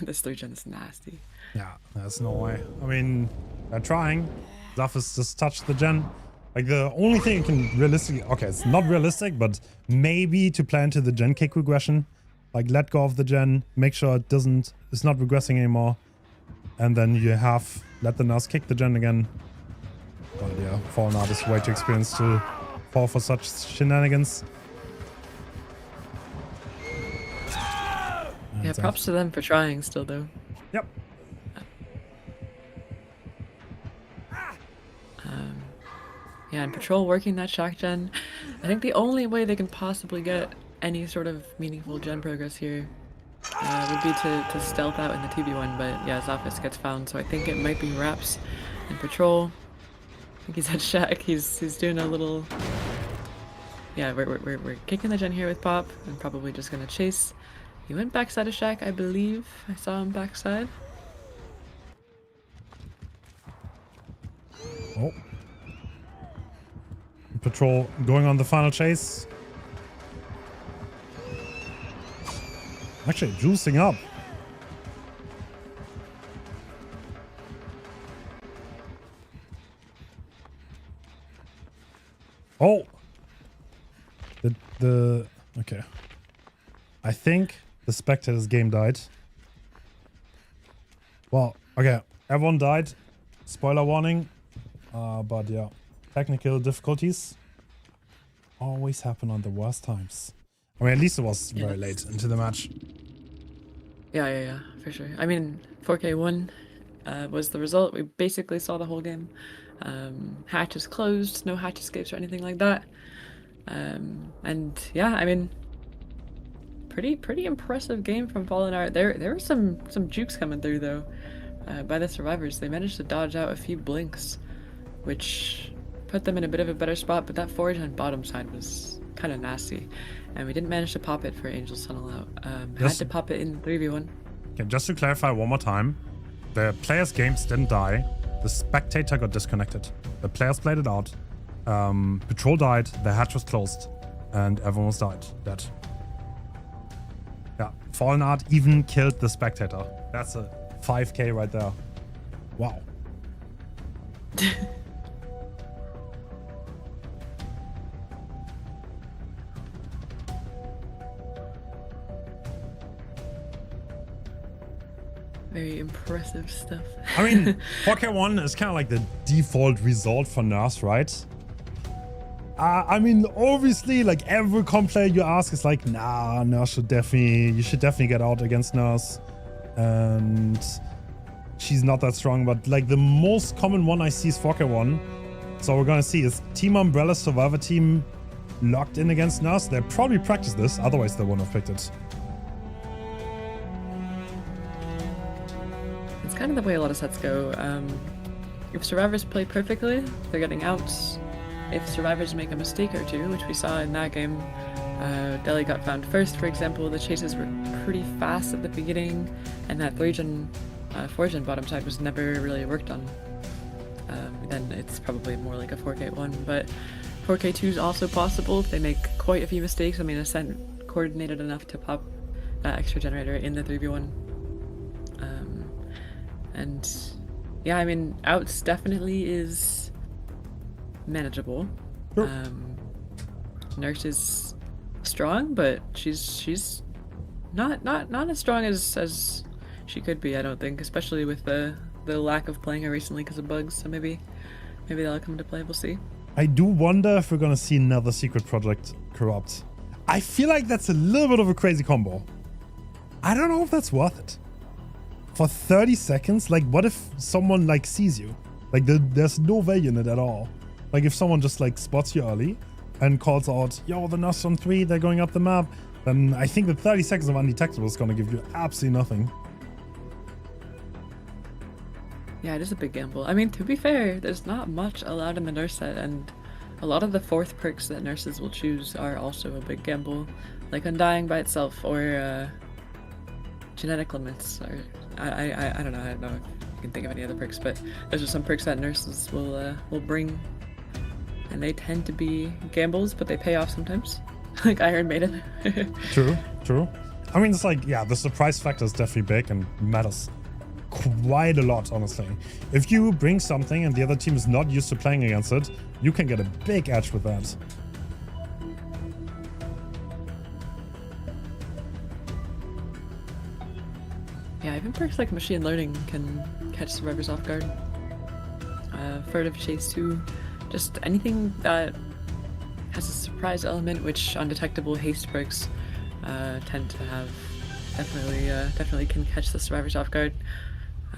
This 3-gen is nasty. Yeah, there's no way. I mean, they're trying. Zathis just touched the gen. Like, the only thing you can realistically... Okay, it's not realistic, but maybe to play into the gen kick regression. Like, let go of the gen, make sure it's not regressing anymore. And then you have... Let the nurse kick the gen again. But yeah, Fallen Art is way too experienced to fall for such shenanigans. Yeah, props to them for trying still, though. Yep. Yeah, and Patrol working that shock gen. I think the only way they can possibly get any sort of meaningful gen progress here would be to stealth out in the 2v1, but yeah, Zathis gets found, so I think it might be Raps and Patrol. I think he's at Shack. He's doing a little... Yeah, we're kicking the gen here with Pop, and probably just gonna chase. He went backside of Shack, I believe. I saw him backside. Oh. Patrol going on the final chase. Actually, juicing up. Oh. Okay. I think the spectators game died. Well, okay. Everyone died. Spoiler warning. But yeah. Technical difficulties always happen on the worst times. I mean, at least it was very late into the match. Yeah, for sure. I mean, 4K1 was the result. We basically saw the whole game. Hatch is closed, no hatch escapes or anything like that. And yeah, I mean, pretty impressive game from Fallen Art. There were some jukes coming through though by the survivors. They managed to dodge out a few blinks which put them in a bit of a better spot, but that forage on bottom side was kind of nasty, and we didn't manage to pop it for Angel's Tunnel out. Had to pop it in 3v1. Okay, just to clarify one more time, the players' games didn't die. The spectator got disconnected. The players played it out. Patrol died, the hatch was closed, and everyone was dead. Yeah, Fallen Art even killed the spectator. That's a 5k right there. Wow. Very impressive stuff. I mean, 4k1 is kind of like the default result for Nurse, right? I mean, obviously, like every comp player you ask is like, nah, Nurse you should definitely get out against Nurse. And she's not that strong, but like the most common one I see is 4k1. So we're gonna see, is Team Umbrella Survivor Team locked in against Nurse? They probably practiced this, otherwise they wouldn't have picked it. It's kind of the way a lot of sets go. If survivors play perfectly, they're getting outs. If survivors make a mistake or two, which we saw in that game, Delhi got found first, for example. The chases were pretty fast at the beginning, and that 4gen bottom side was never really worked on. Then it's probably more like a 4k1, but 4k2 is also possible if they make quite a few mistakes. I mean, Ascent coordinated enough to pop that extra generator in the 3v1. And yeah, I mean, outs definitely is manageable. Sure. Nurse is strong, but she's not as strong as she could be, I don't think, especially with the lack of playing her recently because of bugs. So maybe that'll come into play. We'll see. I do wonder if we're gonna see another secret project corrupt. I feel like that's a little bit of a crazy combo. I don't know if that's worth it. For 30 seconds, like what if someone like sees you? Like there's no value in it at all. Like if someone just like spots you early and calls out, yo, the Nurse on 3, they're going up the map, then I think the 30 seconds of undetectable is gonna give you absolutely nothing. Yeah, it is a big gamble. I mean, to be fair, there's not much allowed in the Nurse set, and a lot of the fourth perks that nurses will choose are also a big gamble, like Undying by itself, or genetic limits, or I don't know if you can think of any other perks, but those are some perks that nurses will bring, and they tend to be gambles, but they pay off sometimes, like Iron Maiden. True. I mean, it's like, yeah, the surprise factor is definitely big and matters quite a lot, honestly. If you bring something and the other team is not used to playing against it, you can get a big edge with that. Yeah, even perks like machine learning can catch survivors off guard. Furtive chase too. Just anything that has a surprise element, which undetectable haste perks tend to have, definitely can catch the survivors off guard.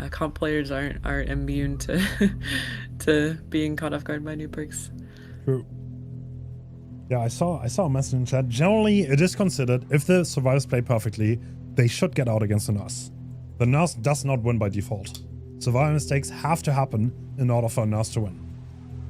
Comp players aren't immune to to being caught off guard by new perks. True. Yeah, I saw a message in chat. Generally, it is considered if the survivors play perfectly, they should get out against the Nurse. The Nurse does not win by default. Survival mistakes have to happen in order for a Nurse to win.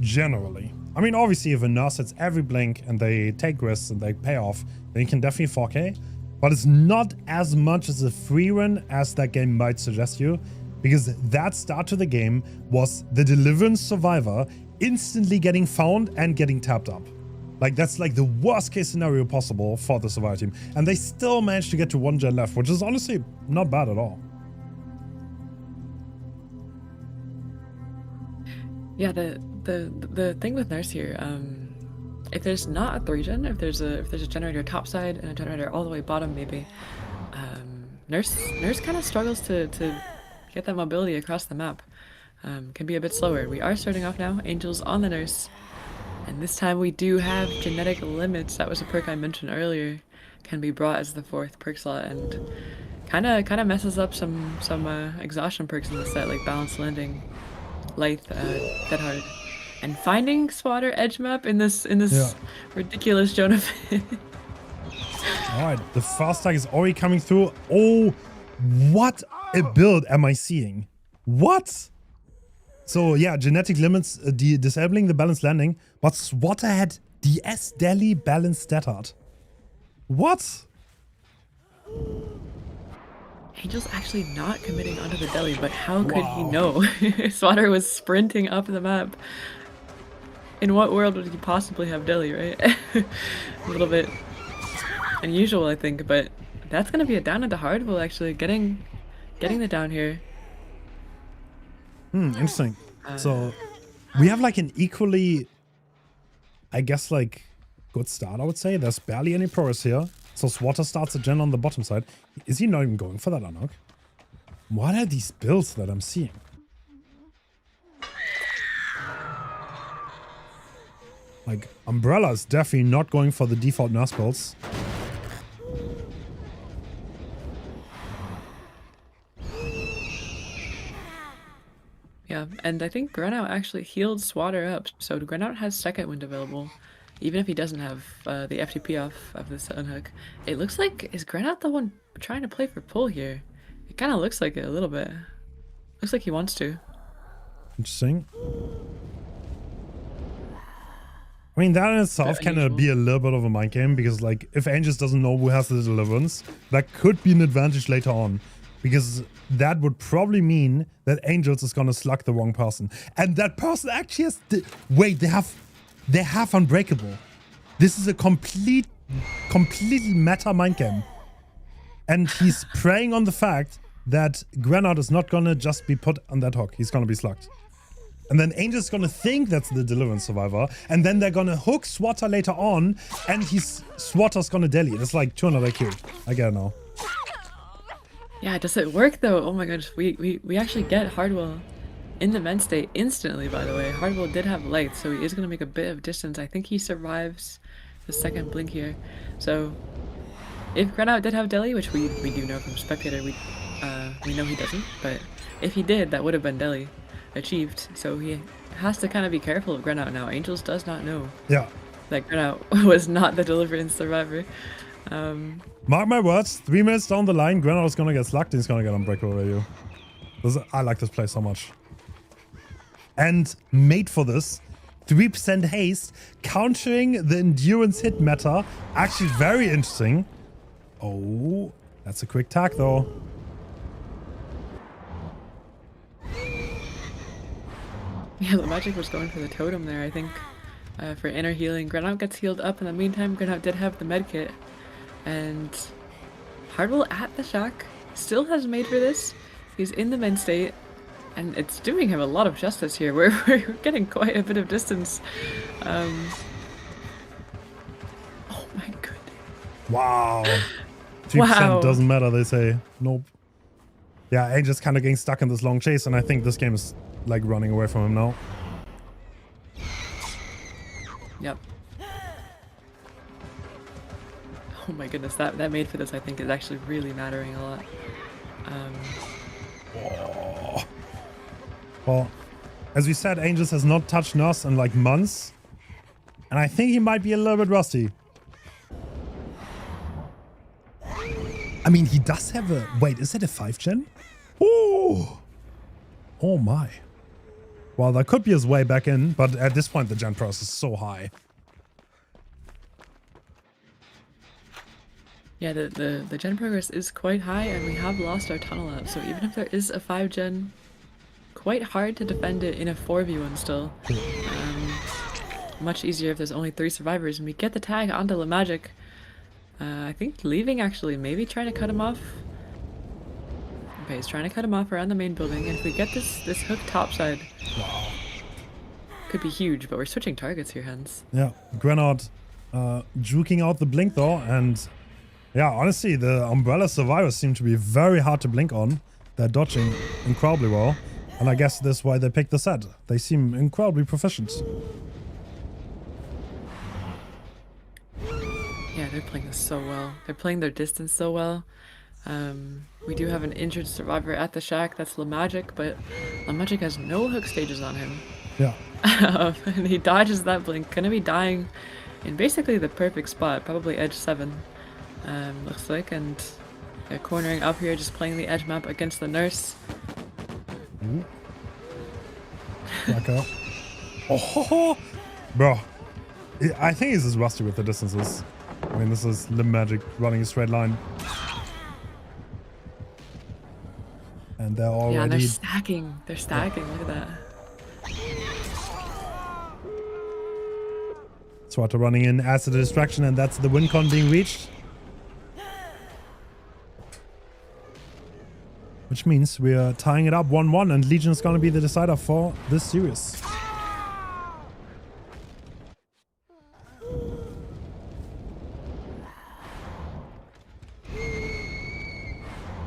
Generally. I mean, obviously, if a Nurse hits every blink and they take risks and they pay off, then you can definitely 4K. But it's not as much as a free win as that game might suggest you, because that start to the game was the Deliverance Survivor instantly getting found and getting tapped up. Like, that's like the worst case scenario possible for the Survivor team. And they still managed to get to 1 gen left, which is honestly not bad at all. Yeah, the thing with Nurse here, if there's not a 3gen, if there's a generator top side and a generator all the way bottom, maybe, Nurse kind of struggles to get that mobility across the map. Can be a bit slower. We are starting off now. Angel's on the Nurse, and this time we do have genetic limits. That was a perk I mentioned earlier. Can be brought as the 4th perk slot, and kind of messes up some exhaustion perks in the set, like Balanced Landing, Lithe, Dead Hard, and finding Spotter edge map in this ridiculous Jonah. All right, the fast tag is already coming through. Oh, what a build am I seeing? What? So yeah, genetic limits disabling the balanced landing, but Swatter had DS Delhi balanced stat art. What? Angel's actually not committing onto the deli, but how could he know? Swatter was sprinting up the map. In what world would he possibly have deli, right? A little bit unusual, I think, but that's gonna be a down into hardball actually, getting the down here. Interesting. So we have like an equally, I guess, like good start, I would say. There's barely any progress here. So Swatter starts a gen on the bottom side. Is he not even going for that unhook? What are these builds that I'm seeing? Like, Umbrella is definitely not going for the default nurse builds. Yeah, and I think Grenout actually healed Swatter up, so Grenout has second wind available, even if he doesn't have the FTP off of this unhook. It looks like, is Grenout the one trying to play for pull here? It kind of looks like it a little bit. Looks like he wants to. Interesting. I mean, that in itself can be a little bit of a mind game, because like, if Angels doesn't know who has the deliverance, that could be an advantage later on. Because that would probably mean that Angels is gonna slug the wrong person. And that person actually has wait, they have Unbreakable. This is a completely meta mind game. And he's preying on the fact that Grenout is not gonna just be put on that hook. He's gonna be slugged. And then Angel's gonna think that's the Deliverance Survivor, and then they're gonna hook Swatter later on, and Swatter's gonna deli. That's like 200 IQ. I get it now. Yeah, does it work though? Oh my gosh, we actually get Hardwell in the men's state instantly, by the way. Hardwell did have light, so he is gonna make a bit of distance. I think he survives the second blink here. So if Grenout did have deli, which we do know from Spectator, we know he doesn't, but if he did, that would have been deli achieved. So he has to kind of be careful of Grenout now. Angels does not know that Grenout was not the Deliverance Survivor. Mark my words, 3 minutes down the line, Grenout is gonna get slugged and he's gonna get Unbreakable Radio. I like this play so much. And made for this, 3% haste, countering the endurance hit meta. Actually very interesting. Oh, that's a quick tack though. Yeah, the magic was going for the totem there, I think, for inner healing. Grenout gets healed up in the meantime. Grenout did have the medkit. And Hardwell at the shack still has made for this. He's in the mid state, and it's doing him a lot of justice here. We're getting quite a bit of distance. Oh my goodness. Wow. 3% doesn't matter, they say. Nope. Yeah, Angel's kind of getting stuck in this long chase, and I think this game is like running away from him now. Yep. Oh my goodness, that made for this I think is actually really mattering a lot. Oh. Well, as we said, Angels has not touched Nurse in like months, and I think he might be a little bit rusty. I mean, he does have a... Wait, is it a 5 gen? Oh! Oh my. Well, that could be his way back in, but at this point the gen price is so high. Yeah, the gen progress is quite high, and we have lost our tunnel up, so even if there is a 5 gen, quite hard to defend it in a 4v1 still. Much easier if there's only 3 survivors, and we get the tag onto La Magic. I think leaving actually, maybe trying to cut him off. Okay, he's trying to cut him off around the main building, and if we get this hook topside, wow, could be huge, but we're switching targets here, Hens. Yeah, Grenout juking out the blink though, and yeah, honestly, the Umbrella survivors seem to be very hard to blink on. They're dodging incredibly well, and I guess that's why they picked the set. They seem incredibly proficient. Yeah, they're playing this so well. They're playing their distance so well. We do have an injured survivor at the shack. That's La Magic, but La Magic has no hook stages on him. Yeah. And he dodges that blink. Gonna be dying in basically the perfect spot, probably edge 7. Looks like, and they're cornering up here, just playing the edge map against the nurse. Okay. Oh, bro. I think he's just rusty with the distances. I mean, this is limb magic running a straight line. And they're already... Yeah, and they're stacking. They're stacking. Look at that. Swata running in as a distraction, and that's the win con being reached. Which means we are tying it up 1-1, and Legion is going to be the decider for this series.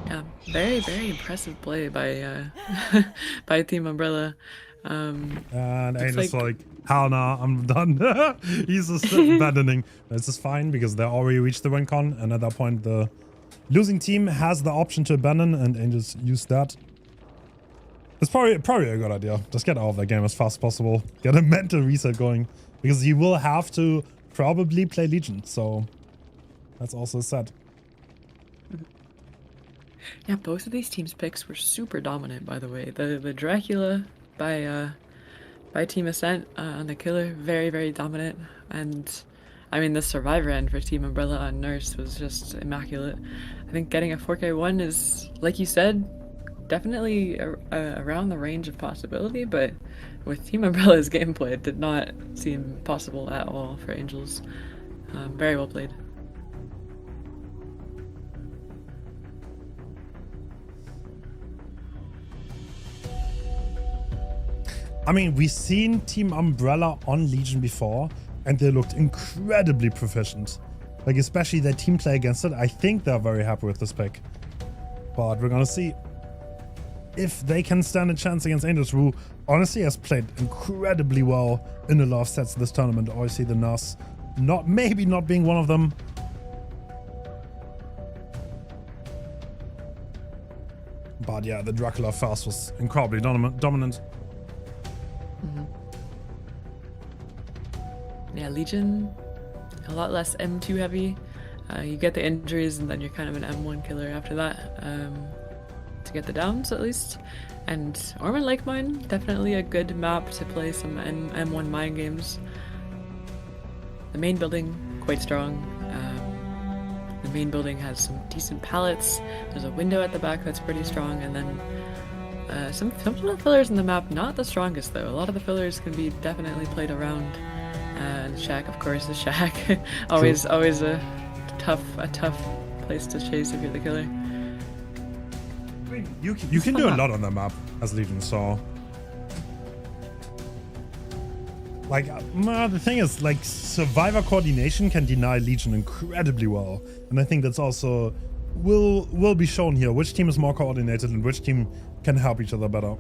Yeah, very, very impressive play by by Team Umbrella. And Angel's like, hell nah, I'm done. He's just abandoning. This is fine because they already reached the win con, and at that point the losing team has the option to abandon, and Angels use that. It's probably a good idea. Just get out of that game as fast as possible. Get a mental reset going, because you will have to probably play Legion, so that's also sad. Yeah, both of these teams' picks were super dominant, by the way. The Dracula by Team Ascent on the Killer, very, very dominant. And I mean, the Survivor end for Team Umbrella on Nurse was just immaculate. I think getting a 4K1 is, like you said, definitely around the range of possibility, but with Team Umbrella's gameplay, it did not seem possible at all for Angels. Very well played. I mean, we've seen Team Umbrella on Legion before, and they looked incredibly proficient. Like, especially their team play against it. I think they're very happy with this pick. But we're gonna see if they can stand a chance against Angels, who honestly has played incredibly well in a lot of sets this tournament. Obviously, the Nurse maybe not being one of them. But yeah, the Dracula first was incredibly dominant. Yeah, Legion, a lot less M2 heavy. You get the injuries and then you're kind of an M1 killer after that, to get the downs at least. And Ormond Lake Mine, definitely a good map to play some M1 mine games. The main building, quite strong. The main building has some decent pallets. There's a window at the back that's pretty strong, and then some of the fillers in the map, not the strongest though. A lot of the fillers can be definitely played around. And Shack, of course, the Shack. always a tough place to chase if you're the killer. I mean, you can do a lot on that map as Legion, so... Like, the thing is, like, Survivor coordination can deny Legion incredibly well. And I think that's also... will be shown here, which team is more coordinated and which team can help each other better.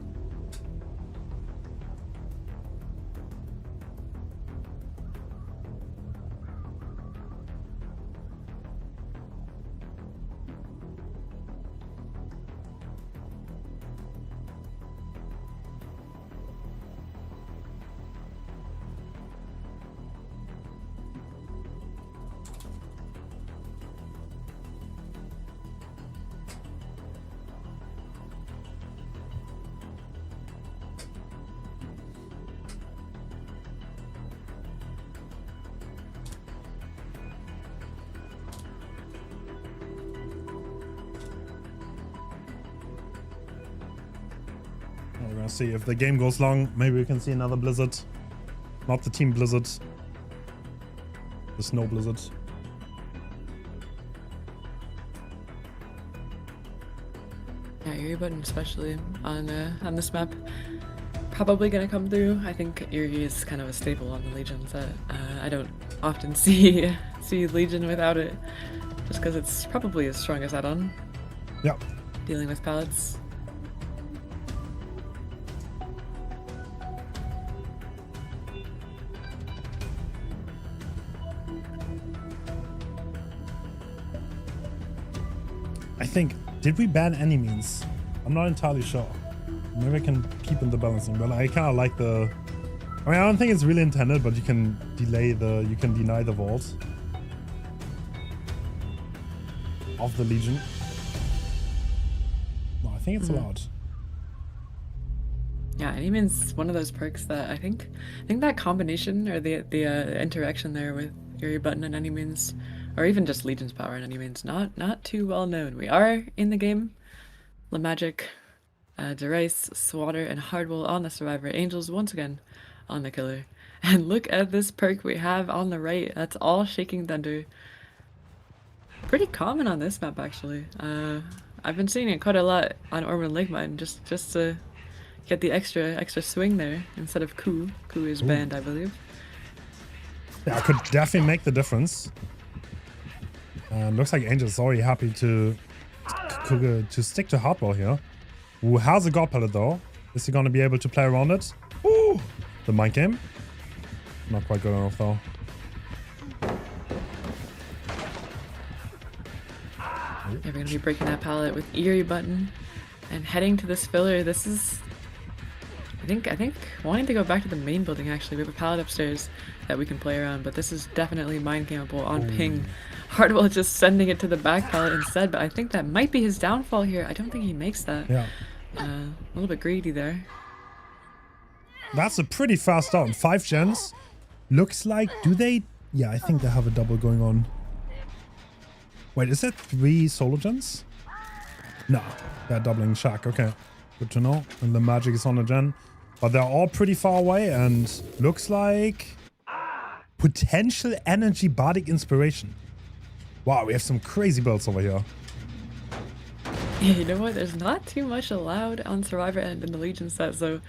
We're gonna see if the game goes long. Maybe we can see another Blizzard. Not the Team Blizzard. The Snow Blizzard. Yeah, Eerie button especially on this map, probably gonna come through. I think Eerie is kind of a staple on the Legion set. I don't often see Legion without it, just because it's probably his strongest add-on. Yeah. Dealing with pallets. I think, did we ban any means? I'm not entirely sure. Maybe I can keep in the balancing, but I kind of like the... I mean, I don't think it's really intended, but you can you can deny the vault of the Legion. No, I think it's allowed. Yeah, Anyman's one of those perks that I think that combination or the interaction there with Yuri Button and Anyman's, or even just Legion's power and Anyman's, not too well known. We are in the game. La Magic, Derice, Swatter, and Hardwell on the Survivor. Angels once again on the Killer. And look at this perk we have on the right. That's all Shaking Thunder. Pretty common on this map actually. I've been seeing it quite a lot on Ormond Lake Mine just to get the extra swing there instead of Coup. Coup is banned, I believe. Yeah, I could definitely make the difference. Looks like Angel is already happy to stick to Hardwell here. Who has a God Pellet though? Is he going to be able to play around it? Ooh, the mind game. Not quite good enough though. Yeah, we're going to be breaking that pallet with Eerie Button and heading to this filler. This is, I think wanting to go back to the main building actually. We have a pallet upstairs that we can play around, but this is definitely mind gameable on ping. Hardwell just sending it to the back pallet instead, but I think that might be his downfall here. I don't think he makes that. Yeah. A little bit greedy there. That's a pretty fast down. 5 gens. Looks like, do they? Yeah, I think they have a double going on. Wait, is that 3 solo gens? No, they're doubling Shack. Okay, good to know. And the magic is on a gen. But they're all pretty far away and looks like potential energy bardic inspiration. Wow, we have some crazy builds over here. Yeah, you know what? There's not too much allowed on Survivor and in the Legion set, so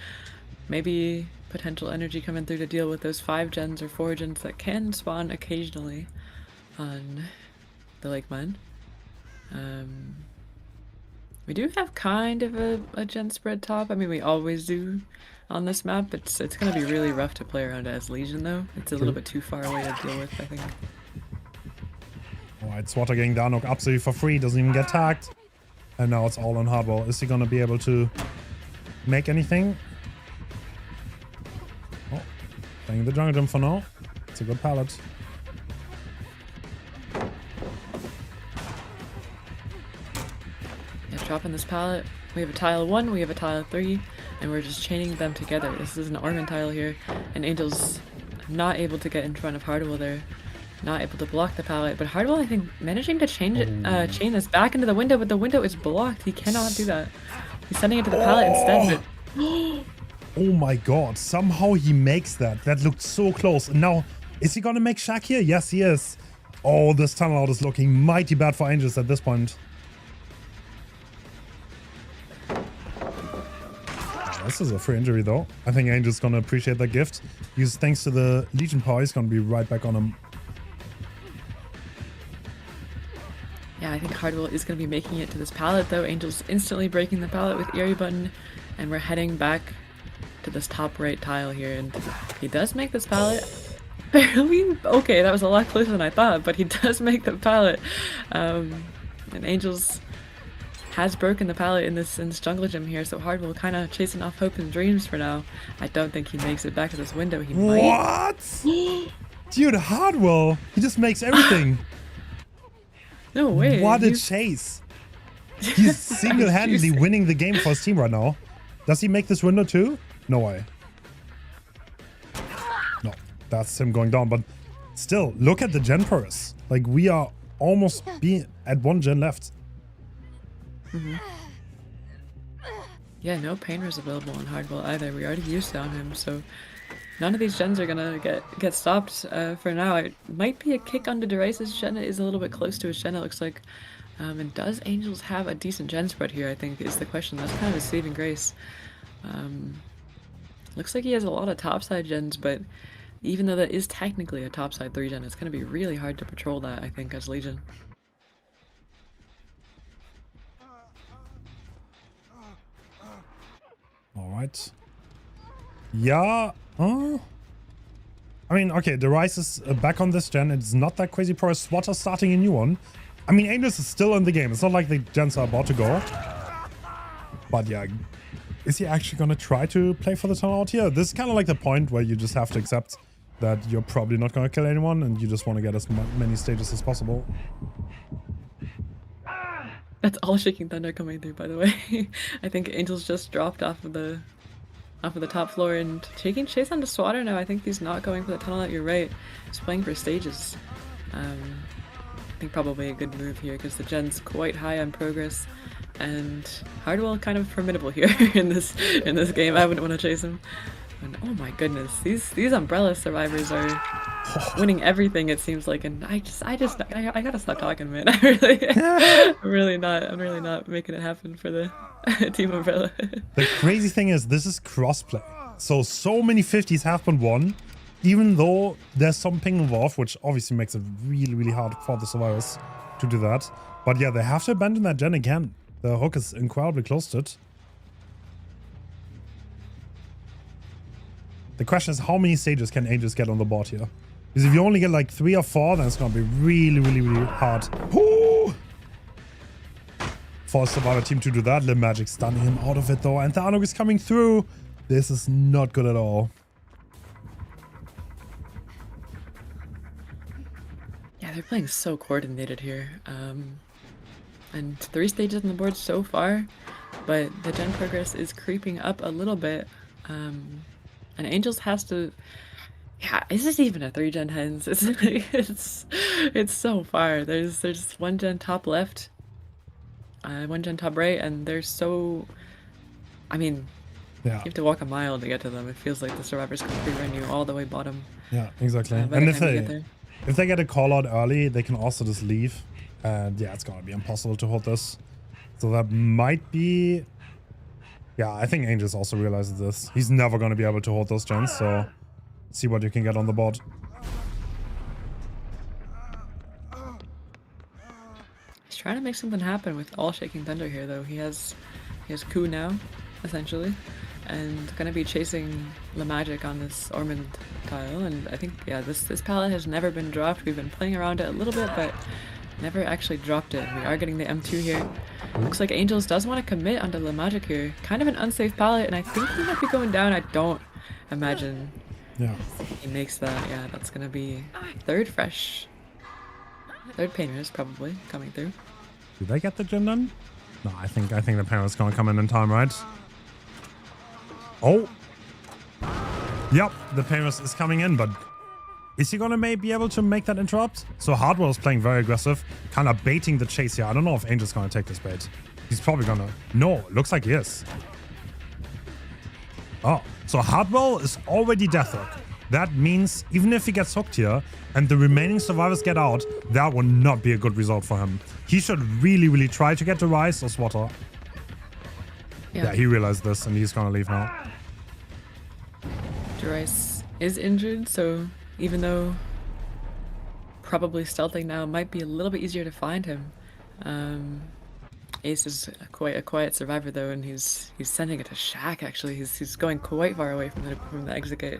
maybe potential energy coming through to deal with those 5 gens or 4 gens that can spawn occasionally on the Lake Mine. We do have kind of a gen spread top. I mean, we always do on this map. It's going to be really rough to play around as Legion, though. It's a little bit too far away to deal with, I think. Alright, Swatter getting down absolutely for free. Doesn't even get tagged. And now it's all on Hardwell. Is he going to be able to make anything? Oh, playing the jungle gym for now. It's a good pallet. Dropping this pallet. We have a tile 1, we have a tile 3, and we're just chaining them together. This is an Orman tile here, and Angel's not able to get in front of Hardwell there. Not able to block the pallet, but Hardwell, I think, managing to chain this back into the window, but the window is blocked. He cannot do that. He's sending it to the pallet instead. Oh my god, somehow he makes that. That looked so close. And now, is he gonna make Shack here? Yes, he is. Oh, this tunnel out is looking mighty bad for Angels at this point. This is a free injury though. I think Angel's gonna appreciate that gift. Because thanks to the Legion power, he's gonna be right back on him. Yeah, I think Hardwell is going to be making it to this pallet though. Angel's instantly breaking the pallet with Eerie Button, and we're heading back to this top right tile here, and he does make this pallet. Barely. Okay, that was a lot closer than I thought, but he does make the pallet. And Angels has broken the pallet in this jungle gym here, so Hardwell kind of chasing off hope and dreams for now. I don't think he makes it back to this window. He might. What? Dude, Hardwell, he just makes everything. No way. What a chase. He's single-handedly winning the game for his team right now. Does he make this window too? No way. No, that's him going down. But still, look at the gen purse. Like, we are almost being at 1 gen left. Yeah, no painters available on Hardwell either. We already used down him, so none of these gens are gonna get stopped for now. It might be a kick onto Derice's gen. It is a little bit close to his gen, it looks like. And does Angels have a decent gen spread here, I think, is the question. That's kind of a saving grace. Looks like he has a lot of topside gens, but even though that is technically a topside 3 gen, it's gonna be really hard to patrol that, I think, as Legion. Alright. Yeah. I mean, okay, the Rise is back on this gen. It's not that crazy for a Swatter starting a new one. I mean, Angels is still in the game. It's not like the gens are about to go. But yeah, is he actually going to try to play for the tunnel out here? This is kind of like the point where you just have to accept that you're probably not going to kill anyone and you just want to get as many stages as possible. That's all Shaking Thunder coming through, by the way. I think Angels just dropped off of off of the top floor and taking chase on the swatter now. I think he's not going for the tunnel at your right. He's playing for stages. I think probably a good move here because the gen's quite high on progress, and Hardwell kind of formidable here in this game. I wouldn't want to chase him. And oh my goodness, these Umbrella survivors are winning everything, it seems like, and I gotta stop talking, man. I'm really not making it happen for the Team Umbrella. The crazy thing is, this is crossplay. So many 50s have been won, even though there's some ping involved, which obviously makes it really hard for the survivors to do that. But yeah, they have to abandon that gen again. The hook is incredibly close to it. The question is, how many stages can Angels get on the board here? Because if you only get like 3 or 4, then it's going to be really hard. Ooh! For a survivor team to do that. Lim Magic stunning him out of it though. And the Anuk is coming through. This is not good at all. Yeah, they're playing so coordinated here. And 3 stages on the board so far, but the gen progress is creeping up a little bit. And Angels has to, yeah, is this even a 3-gen Hens? It's so far. There's 1 gen top left, 1 gen top right, and they're so, I mean, yeah, you have to walk a mile to get to them. It feels like the survivors can run you all the way bottom. Yeah, exactly. And if they get a call out early, they can also just leave. And yeah, it's gonna be impossible to hold this. So that might be. Yeah, I think Angels also realizes this. He's never going to be able to hold those gens, so see what you can get on the board. He's trying to make something happen with all Shaking Thunder here, though. He has Coup now, essentially, and going to be chasing the magic on this Ormond tile. And I think, yeah, this palette has never been dropped. We've been playing around it a little bit, but never actually dropped it. We are getting the M2 here. Looks like Angels does want to commit onto the magic here. Kind of an unsafe palette, and I think he might be going down. I don't imagine he makes that. Yeah, that's gonna be 3rd fresh. 3rd painters probably coming through. Did they get the gen done? No, I think the painters gonna come in time, right? Oh, yep, the painters is coming in, but is he gonna be able to make that interrupt? So Hardwell is playing very aggressive, kind of baiting the chase here. I don't know if Angel's gonna take this bait. He's probably gonna. No, looks like he is. Oh, so Hardwell is already death hook. That means even if he gets hooked here and the remaining survivors get out, that would not be a good result for him. He should really try to get the Rise or Swatter. Yeah, he realized this and he's gonna leave now. Rice is injured, so even though probably stealthing now might be a little bit easier to find him. Ace is quite a quiet survivor though, and he's sending it to Shaq actually. He's going quite far away from the exit gate.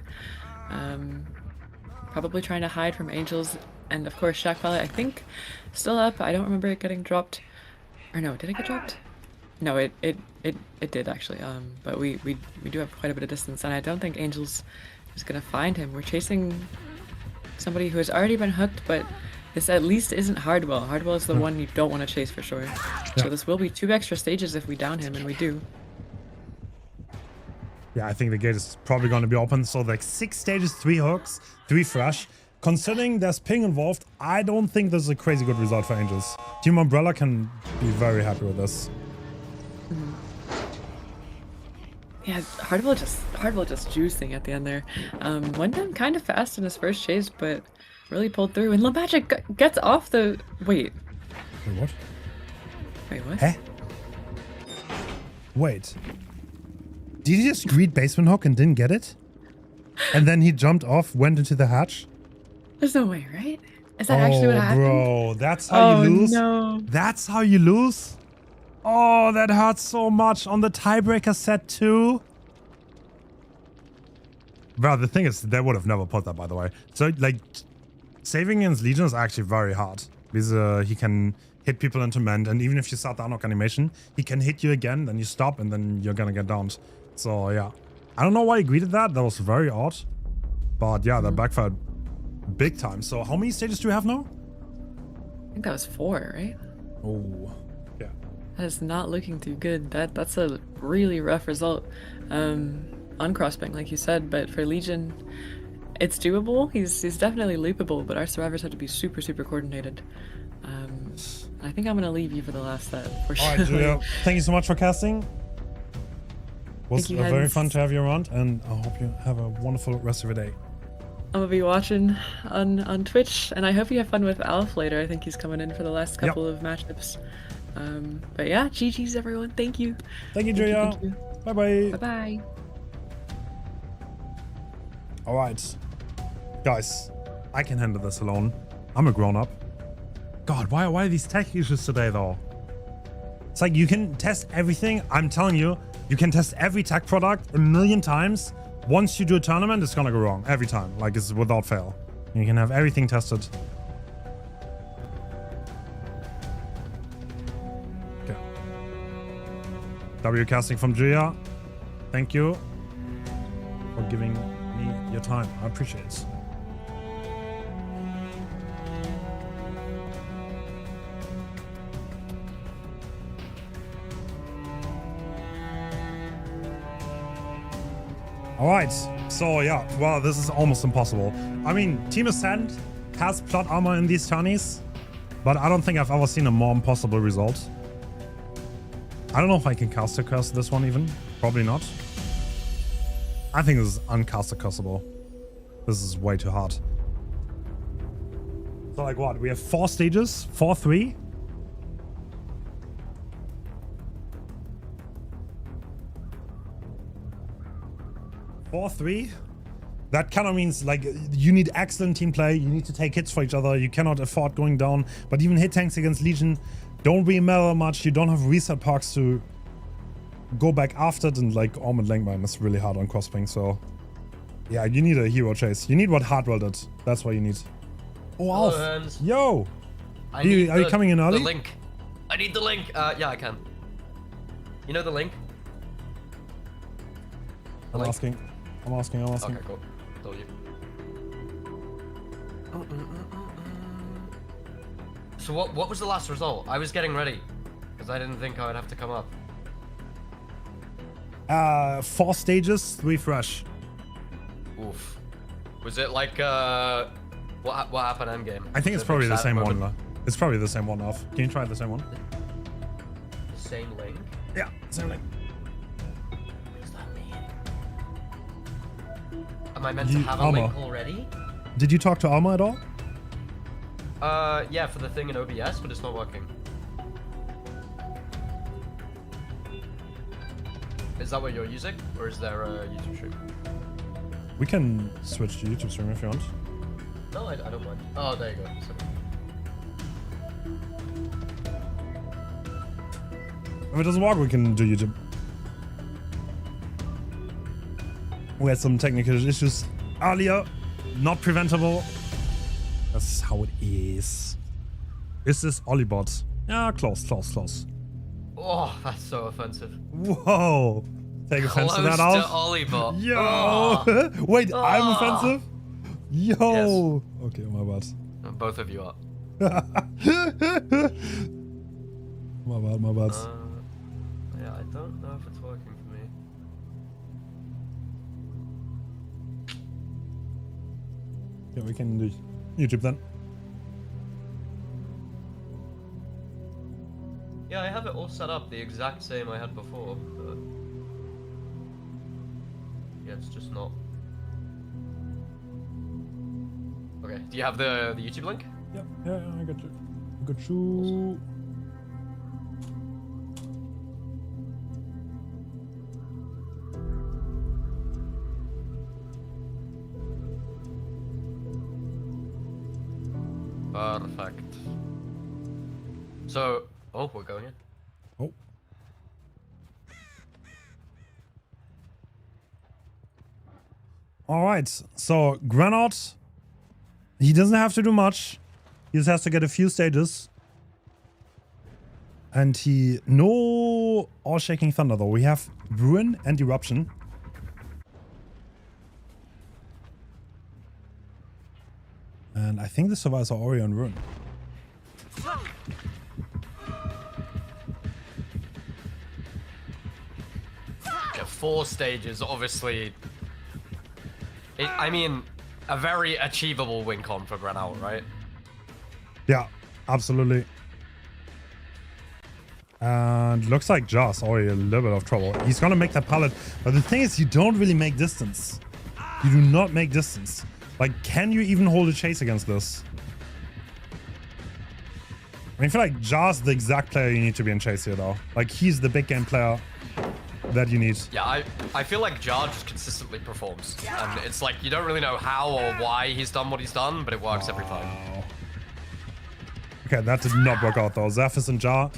Probably trying to hide from Angels, and of course Shaq palette I think still up. I don't remember it getting dropped. Or no, did it get dropped? No, it did actually. But we do have quite a bit of distance, and I don't think Angels is gonna find him. We're chasing somebody who has already been hooked, but this at least isn't Hardwell. Hardwell is the one you don't want to chase for sure. So this will be 2 extra stages if we down him, and we do. Yeah, I think the gate is probably going to be open. So like 6 stages, 3 hooks, 3 fresh. Considering there's ping involved, I don't think this is a crazy good result for Angels. Team Umbrella can be very happy with this. Yeah, Hardwell just juicing at the end there. Went down kind of fast in his first chase, but really pulled through. And Magic gets off the... Wait, what? Wait, what? Eh? Wait. Did he just greet basement hook and didn't get it? And then he jumped off, went into the hatch? There's no way, right? Is that actually what happened? Bro, that's how you lose? No. That's how you lose? Oh, that hurts so much on the tiebreaker set too. Well, the thing is, they would have never put that, by the way. So, like, saving against Legion is actually very hard. Because he can hit people into mend, and even if you start the unlock animation, he can hit you again, then you stop, and then you're gonna get downed. So, yeah. I don't know why he greeted that. That was very odd. But, yeah, that backfired big time. So, how many stages do we have now? I think that was 4, right? Oh, yeah. That is not looking too good. That's a really rough result. on Crossbang, like you said, but for Legion, it's doable. He's definitely loopable, but our survivors have to be super, super coordinated. I think I'm gonna leave you for the last set, for sure. All right, Julia, thank you so much for casting. It was you, very Hens. fun to have you around, and I hope you have a wonderful rest of your day. I'm gonna be watching on Twitch, and I hope you have fun with Alf later. I think he's coming in for the last couple of matchups. But yeah, GG's everyone. Thank you. Thank you, Julia. Thank you. Bye-bye. Bye-bye. All right. Guys, I can handle this alone. I'm a grown-up. God, why are these tech issues today, though? It's like you can test everything. I'm telling you, you can test every tech product a million times. Once you do a tournament, it's gonna go wrong every time. Like, it's without fail. You can have everything tested. Okay. W casting from Julia. Thank you for giving me your time. I appreciate it. All right, so yeah, well, this is almost impossible. I mean, Team Ascent has plot armor in these tourneys, but I don't think I've ever seen a more impossible result. I don't know if I can caster curse this one even. Probably not. I think this is uncaster cursable. This is way too hard. So like what? We have 4 stages, 4-3. That kind of means like you need excellent team play. You need to take hits for each other. You cannot afford going down. But even hit tanks against Legion don't remember much. You don't have reset parks to go back after it. And like Armored Langmine is really hard on Crossbang. So yeah, you need a hero chase. You need what Hardwell did. That's what you need. Oh, Alf. Hens. Yo. Are you coming in early? The link. I need the link. Yeah, I can. You know the link? I'm asking. Okay, cool. Told you. So what was the last result? I was getting ready because I didn't think I would have to come up. 4 stages, 3 fresh. Oof. Was it like what happened endgame? I think it's probably the same one. It's probably the same one, Alf. Can you try the same one? The same link? Yeah, same link. What does that mean? Am I meant to have a link already? Did you talk to Alma at all? Yeah, for the thing in OBS, but it's not working. Is that what you're using, or is there a YouTube stream? We can switch to YouTube stream if you want. No, I don't mind. Oh, there you go. Sorry. If it doesn't work, we can do YouTube. We had some technical issues earlier. Not preventable. That's how it is. Is this Olibot? Yeah, close. Oh, that's so offensive. Whoa. Take offense to that, Close Alf. to Olibot. Yo. Oh. Wait, I'm offensive? Yo. Yes. Okay, my bad. Both of you are. My bad. Yeah, I don't know if it's working for me. Yeah, we can do YouTube then. Yeah, I have it all set up the exact same I had before, but yeah, it's just not. Okay, do you have the YouTube link? Yeah, I got you. Awesome. Perfect. So, oh, we're going in. Oh. All right. So Granot, he doesn't have to do much. He just has to get a few stages. And no All Shaking Thunder though. We have Ruin and Eruption. And I think the survivors are Ori and Ruin. Yeah, 4 stages, obviously. I mean, a very achievable win con for Granal, right? Yeah, absolutely. And looks like Joss already a little bit of trouble. He's gonna make that pallet, but the thing is, you don't really make distance. You do not make distance. Like, can you even hold a chase against this? I mean, I feel like Joss the exact player you need to be in chase here, though. Like, he's the big game player that you need. Yeah, I feel like Jar just consistently performs. And it's like, you don't really know how or why he's done what he's done, but it works every time. Okay, that did not work out, though. Zephys and Jar,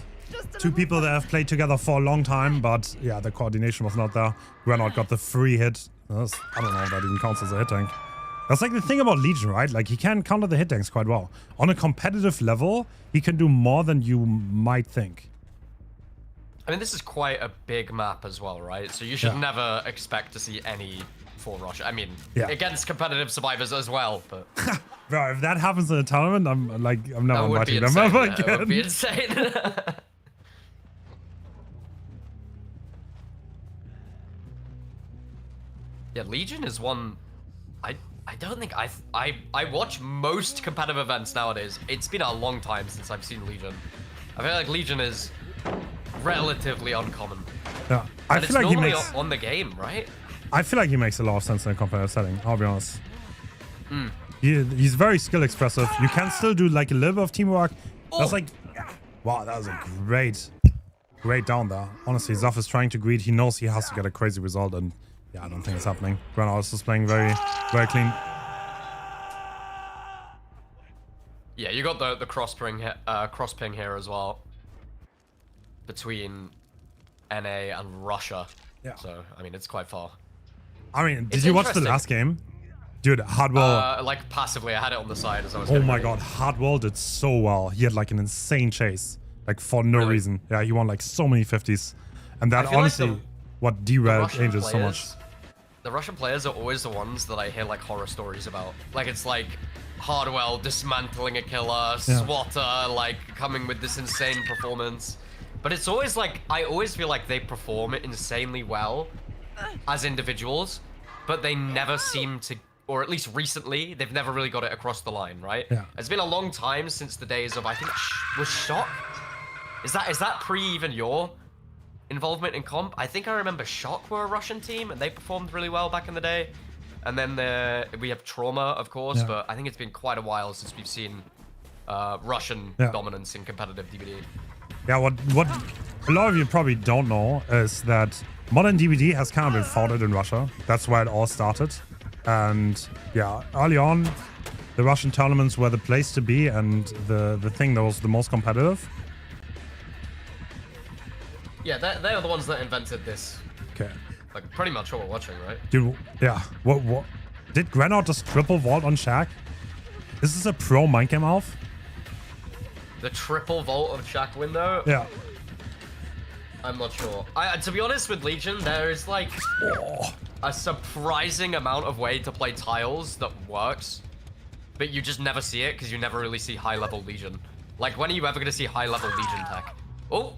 2 people that have played together for a long time, but yeah, the coordination was not there. Renault got the free hit. I don't know if that even counts as a hit tank. That's like the thing about Legion, right? Like, he can counter the hit tanks quite well. On a competitive level, he can do more than you might think. I mean, this is quite a big map as well, right? So you should never expect to see any full rush. I mean, against competitive survivors as well, but... Bro, if that happens in a tournament, I'm never inviting them ever again. That would be insane. Yeah, Legion is one... I don't think I watch most competitive events nowadays. It's been a long time since I've seen Legion. I feel like Legion is relatively uncommon. Yeah, I feel like he makes on the game, right? I feel like he makes a lot of sense in a competitive setting. I'll be honest. He's very skill expressive. You can still do like a little bit of teamwork. That's like, wow, that was a great down there. Honestly, Zaf is trying to greed. He knows he has to get a crazy result, and yeah, I don't think it's happening. Renault is playing very clean. Yeah, you got the cross ping here as well between NA and Russia. Yeah. So I mean, it's quite far. I mean, did you watch the last game? Dude, Hardwell... like passively, I had it on the side as I was... Oh my god, Hardwell did so well. He had like an insane chase. Like for no reason. Yeah, he won like so many 50s. And that honestly, like what derailed Angels so much. The Russian players are always the ones that I hear like horror stories about. Like it's like Hardwell dismantling a killer, Swatter like coming with this insane performance. But it's always like, I always feel like they perform insanely well as individuals, but they never seem to, or at least recently, they've never really got it across the line, right? Yeah. It's been a long time since the days of, I think, was Shock? Is that pre even your involvement in comp? I think I remember Shock were a Russian team, and they performed really well back in the day. And then we have Trauma, of course, but I think it's been quite a while since we've seen Russian dominance in competitive DBD. Yeah, what a lot of you probably don't know is that modern DBD has kind of been founded in Russia. That's where it all started. And yeah, early on, the Russian tournaments were the place to be and the thing that was the most competitive. Yeah, they're the ones that invented this. Okay. Like pretty much what we're watching, right? Dude, yeah. What? Did Granot just triple vault on Shaq? Is this a pro mind game Alf? The triple vault of Shaq window? Yeah. I'm not sure. To be honest with Legion, there is like a surprising amount of way to play tiles that works, but you just never see it because you never really see high-level Legion. Like, when are you ever going to see high-level Legion tech? Oh!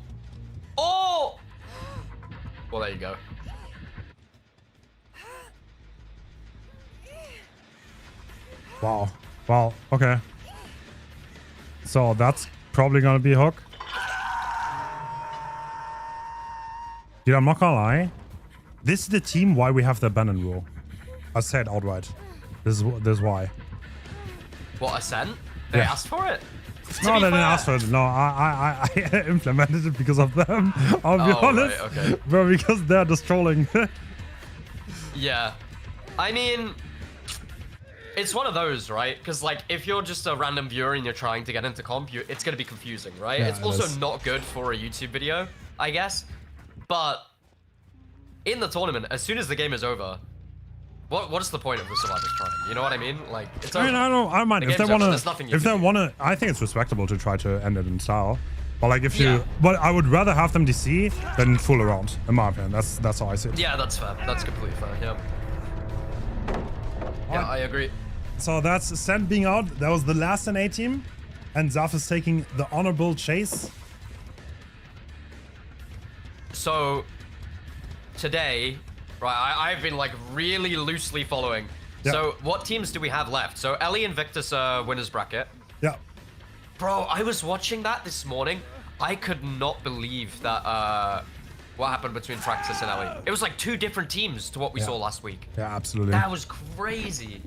Oh! Well, there you go. Wow. Wow. Okay. So that's probably gonna be a hook. Dude, I'm not gonna lie. This is the team why we have the abandon rule. I said outright. This is why. What, Ascent? They asked for it? No, they didn't ask for it. No, I implemented it because of them. I'll be honest. Right, okay. But because they're just trolling. Yeah. I mean, it's one of those, right? Because, like, if you're just a random viewer and you're trying to get into comp, it's going to be confusing, right? Yeah, it's also not good for a YouTube video, I guess. But in the tournament, as soon as the game is over, what's the point of the survivors trying? You know what I mean? Like, it's over. I mean, I don't mind if they wanna. I think it's respectable to try to end it in style. But like, but I would rather have them DC than fool around. In my opinion, that's how I see it. Yeah, that's fair. That's completely fair. Yeah. Yeah, I agree. So that's Ascent being out. That was the last NA team, and Zaf is taking the honorable chase. So today, Right, I've been like really loosely following. Yeah. So what teams do we have left? So Ellie and Invictus winners bracket. Yeah. Bro, I was watching that this morning. I could not believe that what happened between Praxis and Ellie. It was like 2 different teams to what we saw last week. Yeah, absolutely. That was crazy.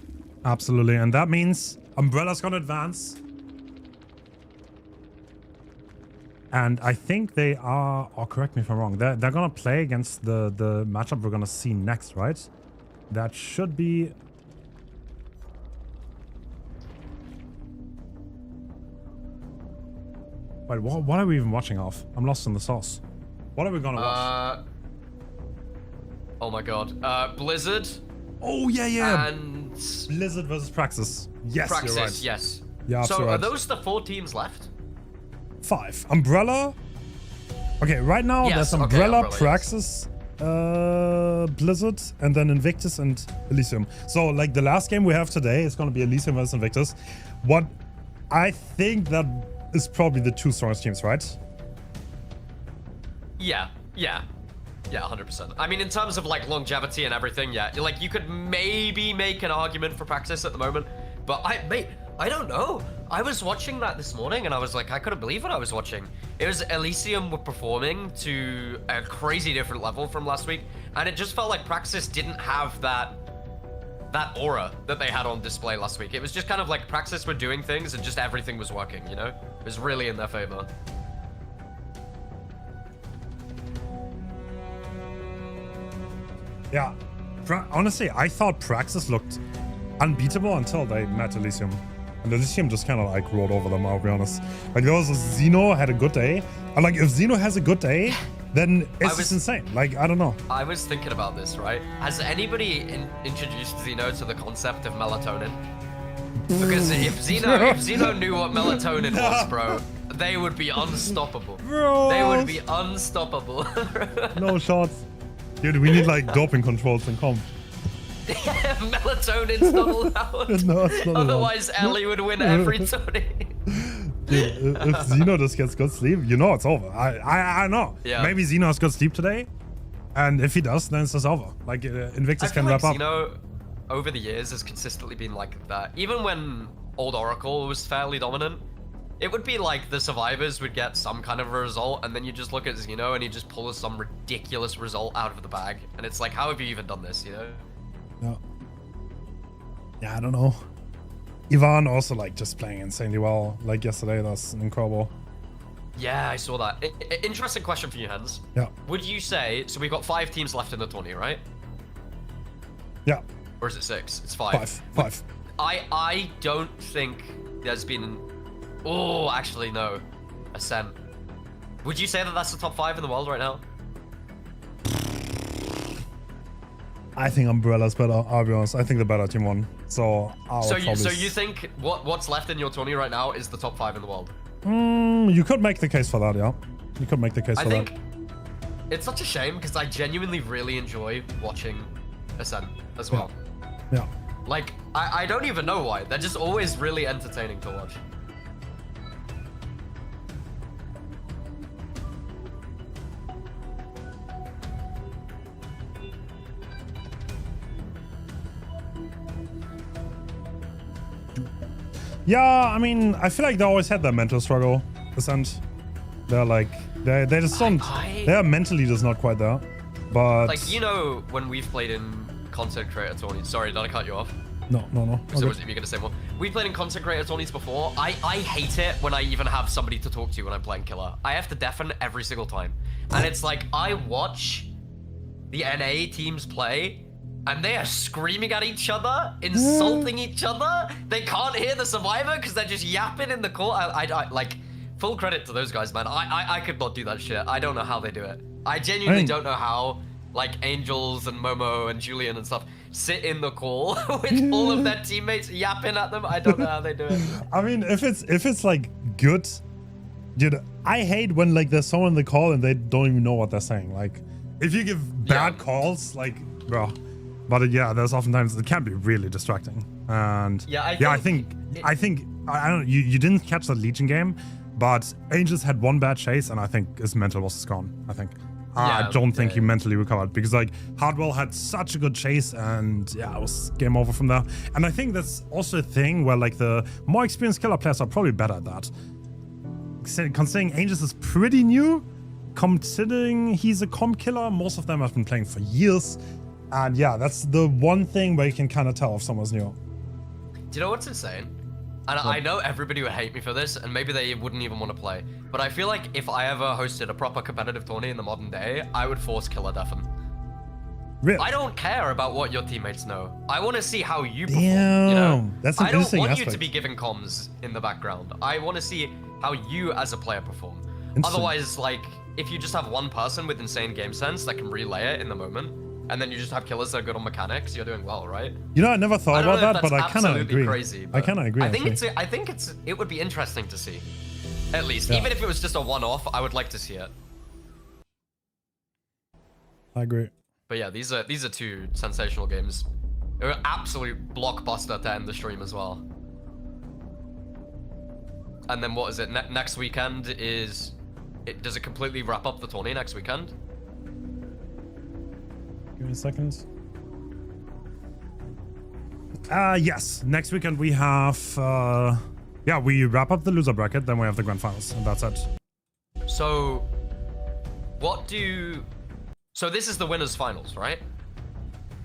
Absolutely, and that means Umbrella's gonna advance. And I think they are, or correct me if I'm wrong, they're gonna play against the matchup we're gonna see next, right? That should be... Wait, what are we even watching off? I'm lost in the sauce. What are we gonna watch? Oh my god. Blizzard. Oh, yeah. And Blizzard versus Praxis. Yes, Praxis, you're right. yes. Yeah, so right. are those the 4 teams left? 5. Umbrella. Okay, right now Yes, there's okay, Umbrella, Umbrella, Praxis, Blizzard, and then Invictus and Elisium. So like the last game we have today is going to be Elisium versus Invictus. What I think that is probably the 2 strongest teams, right? Yeah, 100%. I mean, in terms of like longevity and everything, yeah, like you could maybe make an argument for Praxis at the moment, but I don't know. I was watching that this morning and I was like, I couldn't believe what I was watching. It was Elisium were performing to a crazy different level from last week, and it just felt like Praxis didn't have that aura that they had on display last week. It was just kind of like Praxis were doing things and just everything was working, you know? It was really in their favor. Yeah. Honestly, I thought Praxis looked unbeatable until they met Elisium. And Elisium just kind of like rolled over them, I'll be honest. Like there was Xeno had a good day. And like if Xeno has a good day, then it's just insane. Like, I don't know. I was thinking about this, right? Has anybody introduced Xeno to the concept of melatonin? Because if Xeno knew what melatonin was, bro, they would be unstoppable. Bro. They would be unstoppable. No shots. Dude, we need like doping controls and comp. Melatonin's not allowed. No, it's not Otherwise, Ellie would win every tourney. Dude, if Xeno just gets good sleep, you know it's over. I know. Yeah. Maybe Xeno has good sleep today, and if he does, then it's just over. Like Invictus can wrap up. Xeno, over the years, has consistently been like that. Even when old Oracle was fairly dominant, it would be like the survivors would get some kind of a result, and then you just look at Xeno and he just pulls some ridiculous result out of the bag, and it's like, how have you even done this? You know? Yeah, I don't know. Ivan also like just playing insanely well. Like yesterday, that's incredible. Yeah, I saw that. Interesting question for you, Hens. Yeah. Would you say, so we've got 5 teams left in the tourney, right? Yeah. Or is it 6? It's 5. 5. I don't think there's been... Oh, actually, no. Ascent. Would you say that that's the top 5 in the world right now? I think Umbrella's better, I'll be honest. I think the better team won. So you think what's left in your tourney right now is the top 5 in the world? You could make the case for that, yeah. You could make the case for that. I think it's such a shame because I genuinely really enjoy watching Ascent as well. Yeah. Like, I don't even know why. They're just always really entertaining to watch. Yeah, I mean, I feel like they always had that mental struggle. Ascent. They're like, they just don't. They're mentally just not quite there. But like, you know, when we've played in content creator tourneys. Sorry, did I cut you off? No. So was you gonna say more? We played in content creator tourneys before. I hate it when I even have somebody to talk to when I'm playing killer. I have to deafen every single time, and it's like I watch the NA teams play. And they are screaming at each other, insulting each other. They can't hear the survivor because they're just yapping in the court. I like, full credit to those guys, man. I could not do that shit. I don't know how they do it. I genuinely don't know how, like, Angels and Momo and Julian and stuff sit in the call with all of their teammates yapping at them. I don't know how they do it. I mean, if it's like good, dude, I hate when like there's someone in the call and they don't even know what they're saying. Like, if you give bad calls, like, bro. But yeah, there's oftentimes it can be really distracting. And I think I don't know, you didn't catch the Legion game, but Angels had one bad chase, and I think his mental was gone. I think. I don't think he mentally recovered because like Hardwell had such a good chase and yeah, it was game over from there. And I think that's also a thing where like the more experienced killer players are probably better at that. Considering Angels is pretty new, considering he's a comp killer, most of them have been playing for years. And yeah, that's the one thing where you can kind of tell if someone's new. Do you know what's insane? And I know everybody would hate me for this, and maybe they wouldn't even want to play. But I feel like if I ever hosted a proper competitive tourney in the modern day, I would force killer deafen. Really? I don't care about what your teammates know. I want to see how you perform. Damn, you know? that's an interesting I don't want aspect. you to be giving comms in the background. I want to see how you as a player perform. Otherwise, like, if you just have one person with insane game sense that can relay it in the moment, and then you just have killers that are good on mechanics, you're doing well, right? You know, I never thought about that, but I kind of agree. Crazy, I kind of agree. I think it would be interesting to see, at least, even if it was just a one-off. I would like to see it. I agree. But yeah, these are two sensational games. They were absolute blockbuster to end the stream as well. And then what is it? Next weekend is does it completely wrap up the tourney next weekend? Give me a second. Yes. Next weekend we have, yeah, we wrap up the loser bracket, then we have the grand finals, and that's it. So, so this is the winners finals, right?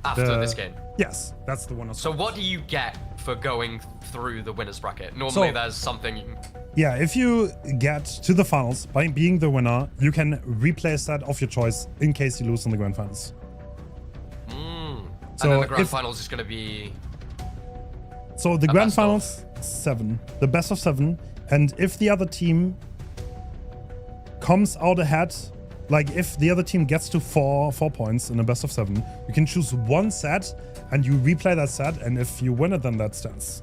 After this game. Yes, that's the winner's So finals. what do you get for going through the winners bracket? Normally there's something you can... Yeah, if you get to the finals by being the winner, you can replay set of your choice in case you lose in the grand finals. So and then the grand finals is going to be... So the grand finals, 7. The best of 7. And if the other team comes out ahead, like if the other team gets to 4 points in a best of 7, you can choose one set and you replay that set. And if you win it, then that stands.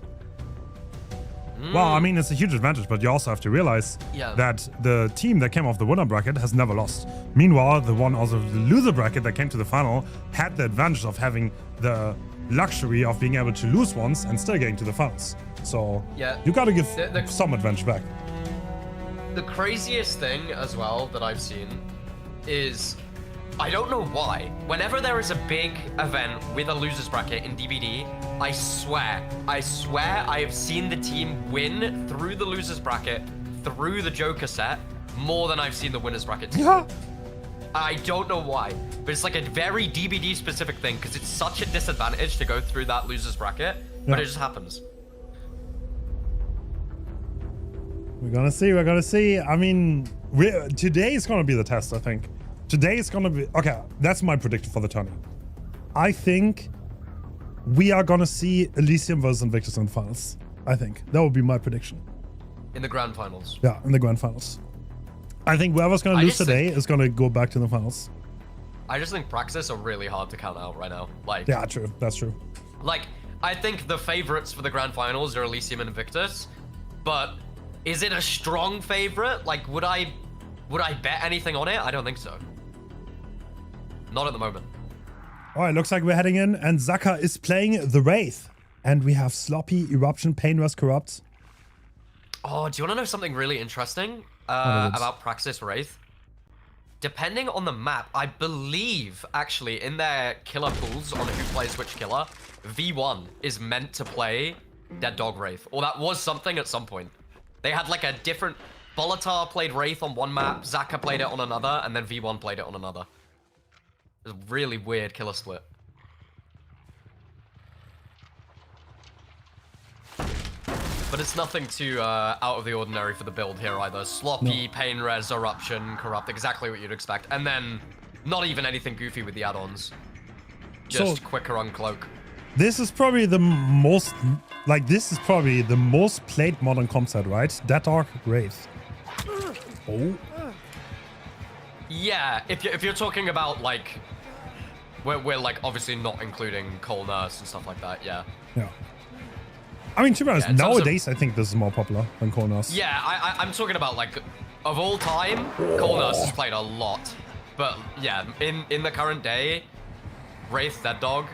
Well, I mean, it's a huge advantage, but you also have to realize that the team that came off the winner bracket has never lost. Meanwhile, the one out of the loser bracket that came to the final had the advantage of having the luxury of being able to lose once and still getting to the finals. So you got to give some advantage back. The craziest thing as well that I've seen is, I don't know why, whenever there is a big event with a losers bracket in DBD, I swear I have seen the team win through the losers bracket, through the Joker set, more than I've seen the winners bracket team. Yeah. I don't know why, but it's like a very DBD specific thing because it's such a disadvantage to go through that losers bracket, but it just happens. We're gonna see. I mean, today is gonna be the test, I think. Today is gonna be... Okay, that's my prediction for the tournament. I think we are gonna see Elisium versus Invictus in the finals. I think. That would be my prediction. In the grand finals? Yeah, in the grand finals. I think whoever's gonna lose today is gonna go back to the finals. I just think Praxis are really hard to count out right now. Like, yeah, true. That's true. Like, I think the favorites for the grand finals are Elisium and Invictus, but is it a strong favorite? Like, would I bet anything on it? I don't think so. Not at the moment. All right, looks like we're heading in, and Zaka is playing the Wraith. And we have Sloppy, Eruption, Painrest, Corrupt. Oh, do you want to know something really interesting about Praxis Wraith? Depending on the map, I believe, actually, in their killer pools on who plays which killer, V1 is meant to play Dead Dog Wraith. Or that was something at some point. They had like a different... Bolitar played Wraith on one map, Zaka played it on another, and then V1 played it on another. It was a really weird killer split. But it's nothing too out of the ordinary for the build here either. Sloppy, Pain Res, Eruption, Corrupt, exactly what you'd expect. And then not even anything goofy with the add-ons. Just quicker Uncloak. This is probably the most... Like, this is probably the most played modern comp set, right? Dead Dog Wraith. Oh. Yeah, if you're talking about, like... We're like, obviously not including Cole Nurse and stuff like that, yeah. Yeah. I mean, to be honest, nowadays I think this is more popular than Cole Nurse. Yeah, I'm talking about, like, of all time, Cole Nurse has played a lot. But, yeah, in the current day, Wraith, Dead Dog...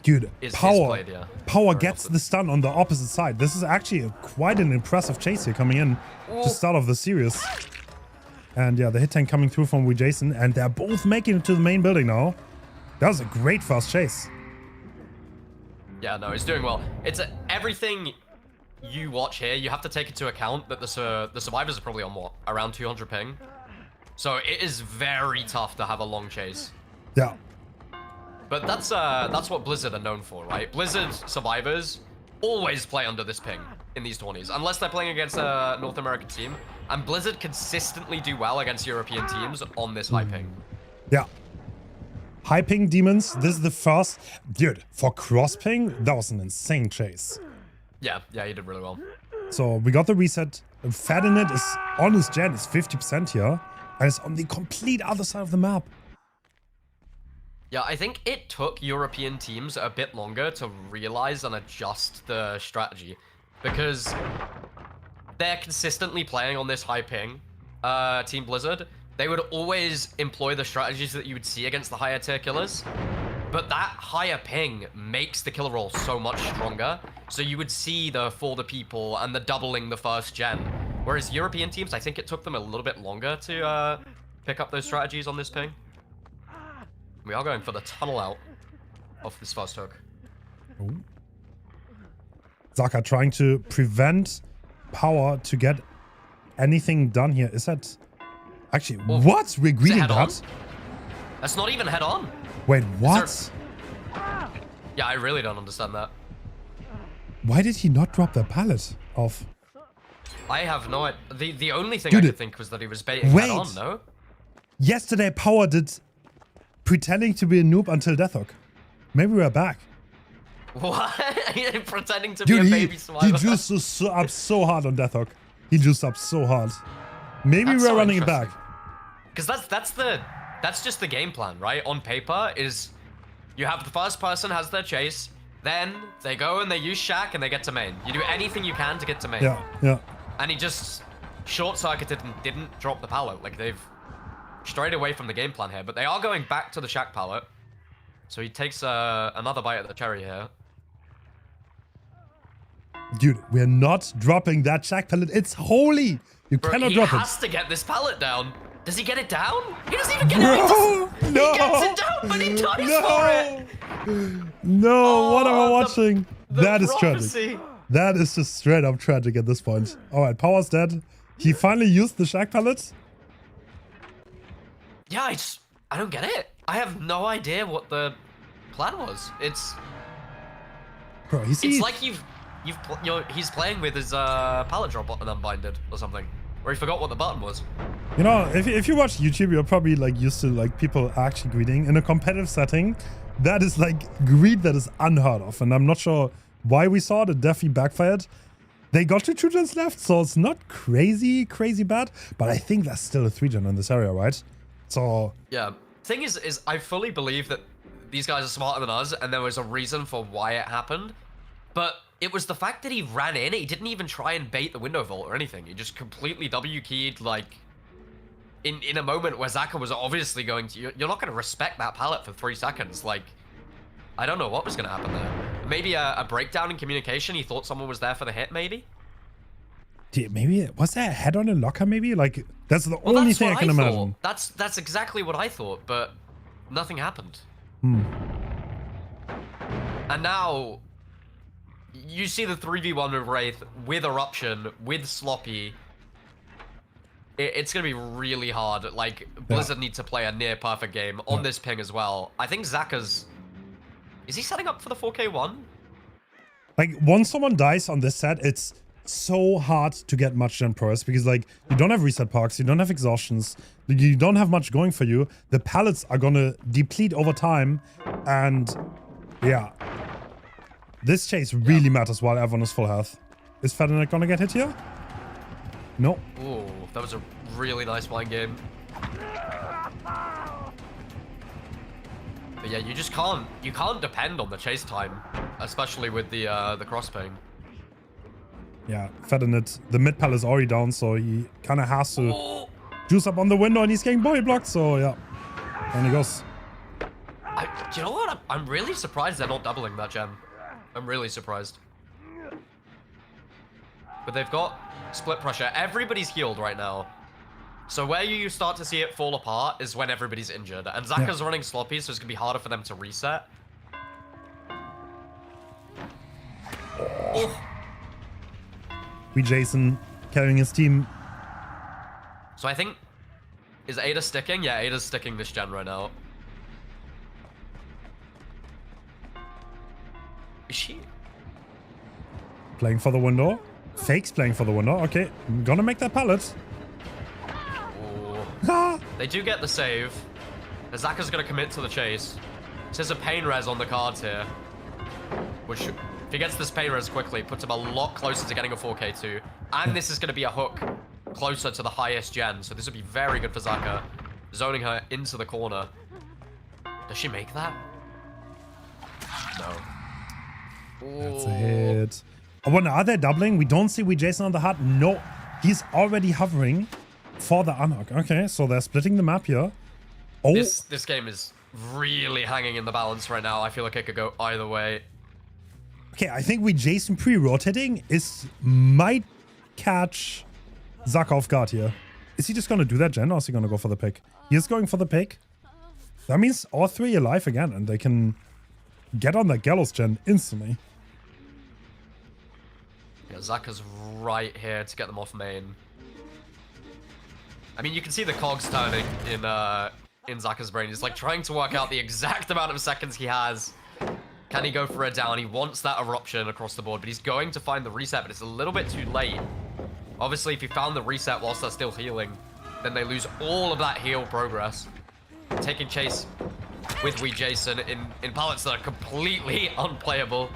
Dude, Power played, yeah. Power gets the stun on the opposite side. This is actually quite an impressive chase here coming in to start off the series. And yeah, the hit tank coming through from Jason, and they're both making it to the main building now. That was a great first chase. Yeah, no, he's doing well. It's everything you watch here, you have to take into account that the survivors are probably on what, around 200 ping. So it is very tough to have a long chase. Yeah. But that's what Blizzard are known for, right? Blizzard survivors always play under this ping in these tourneys, unless they're playing against a North American team. And Blizzard consistently do well against European teams on this high ping. Yeah. High ping demons, this is the first. Dude, for cross ping, that was an insane chase. Yeah, he did really well. So we got the reset. Fadinit is on his gen, is 50% here. And it's on the complete other side of the map. Yeah, I think it took European teams a bit longer to realize and adjust the strategy. Because they're consistently playing on this high ping, Team Blizzard. They would always employ the strategies that you would see against the higher tier killers. But that higher ping makes the kill roll so much stronger. So you would see the for the people and the doubling the first gen. Whereas European teams, I think it took them a little bit longer to pick up those strategies on this ping. We are going for the tunnel out of this first hook. Ooh. Zaka trying to prevent power to get anything done here. Is that actually what? We're greeting that? On? That's not even head on. Wait, what? Yeah, I really don't understand that. Why did he not drop that pallet off? I have no idea. The only thing I could think was that he was baiting head on, no? Yesterday, Power did pretending to be a noob until Deathhook. Maybe we're back. What? Pretending to be a baby survivor? He juiced up so hard on Deathhook. He juiced up so hard. Maybe we're so running it back. Because that's just the game plan, right? On paper is you have the first person has their chase, then they go and they use Shack and they get to main. You do anything you can to get to main. Yeah. And he just short-circuited and didn't drop the pallet. Like, they've strayed away from the game plan here. But they are going back to the Shack pallet. So he takes another bite at the cherry here. Dude, we're not dropping that Shack pallet. It's holy. You cannot drop it. He has to get this pallet down. Does he get it down? He doesn't even get it. No. He gets it down, but he dies for it. No, what am I watching? That is prophecy. tragic. That is just straight up tragic at this point. All right, Power's dead. He finally used the Shack pallet. Yeah, I don't get it. I have no idea what the plan was. Bro, it's like he's playing with his pallet drop button unbinded or something, or he forgot what the button was. You know, if you watch YouTube, you're probably like used to like people actually greeting in a competitive setting. That is like greed that is unheard of, and I'm not sure why we saw it. It definitely backfired. They got 2 gens left, so it's not crazy bad, but I think that's still a 3-gen in this area, right? So yeah, thing is I fully believe that these guys are smarter than us, and there was a reason for why it happened, but it was the fact that he ran in. He didn't even try and bait the window vault or anything. He just completely W-keyed, like, in a moment where Zaka was obviously going to... You're not going to respect that pallet for 3 seconds. Like, I don't know what was going to happen there. Maybe a breakdown in communication. He thought someone was there for the hit, maybe? Dude, maybe... Was there a head on a locker, maybe? Like, that's the only thing I can imagine. That's exactly what I thought, but nothing happened. And now... You see the 3v1 with Wraith, with Eruption, with Sloppy. It's going to be really hard. Like, Blizzard need to play a near-perfect game on this ping as well. I think Zaka's... Is he setting up for the 4K1? Like, once someone dies on this set, it's so hard to get much gen progress because, like, you don't have reset parks, you don't have exhaustions, you don't have much going for you. The pallets are going to deplete over time, and yeah. This chase really matters while everyone is full health. Is Ferdinand gonna get hit here? No. Ooh, that was a really nice blind game. But yeah, you just can't depend on the chase time, especially with the cross ping. Yeah, Ferdinand, the mid pal is already down, so he kind of has to juice up on the window, and he's getting body blocked. So yeah, and he goes. You know what? I'm really surprised they're not doubling that gem. I'm really surprised. But they've got split pressure. Everybody's healed right now. So where you start to see it fall apart is when everybody's injured. And Zaka's running sloppy, so it's going to be harder for them to reset. Oh. Jason carrying his team. So I think... Is Ada sticking? Yeah, Ada's sticking this gen right now. Is she? Playing for the window. Fake's playing for the window. Okay, I'm gonna make that pallet. Oh. They do get the save. Zaka's gonna commit to the chase. There's a pain res on the cards here. Which, if he gets this pain res quickly, puts him a lot closer to getting a 4K2. And this is gonna be a hook closer to the highest gen, so this would be very good for Zaka. Zoning her into the corner. Does she make that? No. That's a hit. I wonder, are they doubling? We don't see Jason on the hut. No, he's already hovering for the unhook. Okay, so they're splitting the map here. Oh, this game is really hanging in the balance right now. I feel like it could go either way. Okay, I think Jason pre-rotating might catch Zaka off guard here. Is he just gonna do that gen, or is he gonna go for the pick? He is going for the pick. That means all three alive again, and they can get on that Gallows gen instantly. Yeah, Zaka's right here to get them off main. I mean, you can see the cogs turning in Zaka's brain. He's like trying to work out the exact amount of seconds he has. Can he go for a down? He wants that eruption across the board, but he's going to find the reset, but it's a little bit too late. Obviously, if he found the reset whilst they're still healing, then they lose all of that heal progress. Taking chase with Jason in pallets that are completely unplayable.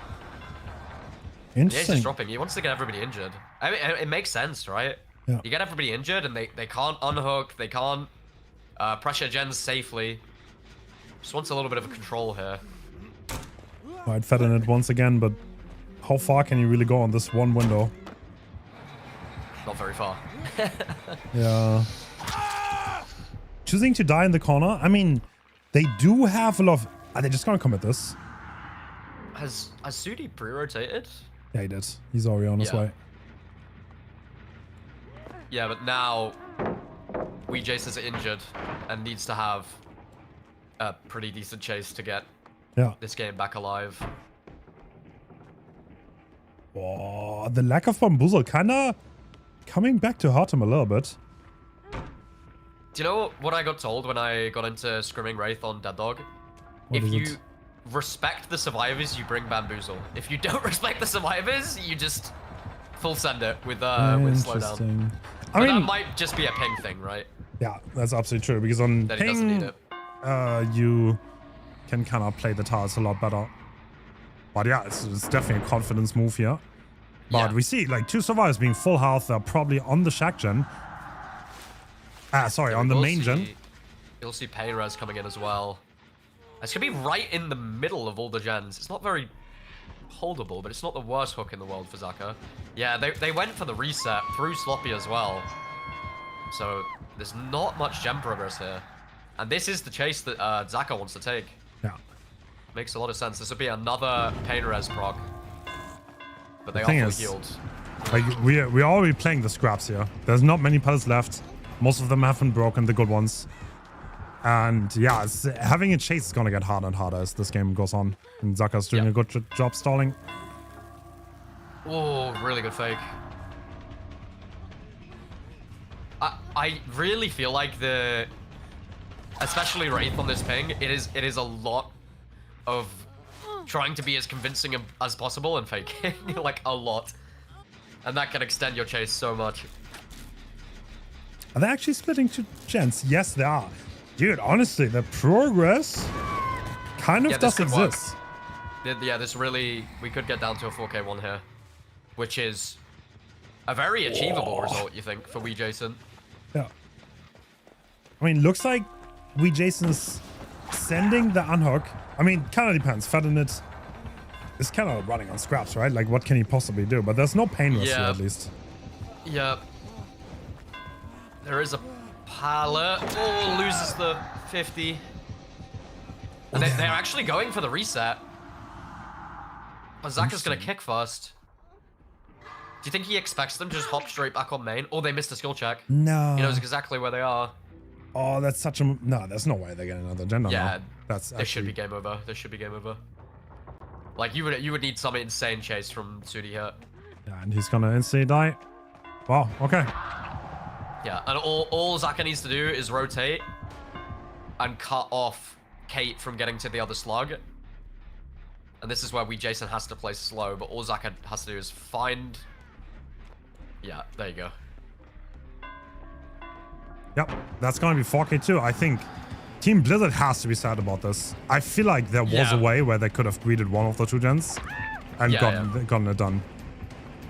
Interesting. Yeah, he's just dropping. He wants to get everybody injured. I mean, it makes sense, right? Yeah. You get everybody injured, and they can't unhook, they can't pressure gens safely. Just wants a little bit of a control here. Might fed in it once again, but how far can you really go on this one window? Not very far. Yeah. Choosing to die in the corner. I mean, they do have a lot of... Are they just gonna commit this? Has Sudi pre-rotated? Yeah, he did. He's already on his way. Yeah, but now Jason's injured and needs to have a pretty decent chase to get this game back alive. Oh, the lack of bamboozle kinda coming back to hurt him a little bit. Do you know what I got told when I got into scrimming Wraith on Dead Dog? What if you respect the survivors, you bring bamboozle. If you don't respect the survivors, you just full send it with slowdown. I mean, that might just be a ping thing, right? Yeah, that's absolutely true, because on then ping, he doesn't need it. You can kind of play the towers a lot better. But yeah, it's definitely a confidence move here. But we see like two survivors being full health. They're probably on the shack gen. Sorry, on the main gen. You'll see pain res coming in as well. It's gonna be right in the middle of all the gens. It's not very holdable, but it's not the worst hook in the world for Zaka. Yeah, they went for the reset through sloppy as well. So there's not much gen progress here. And this is the chase that Zaka wants to take. Yeah. Makes a lot of sense. This would be another pain res proc. But they are fully healed. Like, we're already playing the scraps here. There's not many pellets left. Most of them haven't broken, the good ones. And yeah, having a chase is gonna get harder and harder as this game goes on. And Zaka's doing a good job stalling. Oh, really good fake. I really feel like especially Wraith on this ping, it is a lot of trying to be as convincing as possible and faking, like a lot. And that can extend your chase so much. Are they actually splitting two gens? Yes, they are. Dude, honestly, the progress kind of does exist. Yeah, this really... We could get down to a 4K1 here. Which is a very achievable result, you think, for Jason. Yeah. I mean, looks like Jason's sending the unhook. I mean, kind of depends. Fedinit is kind of running on scraps, right? Like, what can he possibly do? But there's no pain risk here, at least. Yeah. There is a pallet. Oh, loses the 50. And they're actually going for the reset. But Zaka's going to kick first. you think he expects them to just hop straight back on main? Or they missed a skill check? No. He knows exactly where they are. Oh, that's such a... No, there's no way they're getting another gender Yeah, now. That's this should be game over. This should be game over. Like, you would need some insane chase from Sudi here. Yeah, and he's gonna instantly die. Wow, okay. Yeah, and all Zaka needs to do is rotate and cut off Kate from getting to the other slug. And this is where Jason has to play slow, but all Zaka has to do is find... Yeah, there you go. Yep, that's gonna be 4K too. I think Team Blizzard has to be sad about this. I feel like there was a way where they could have greeted one of the 2 gens and gotten it done.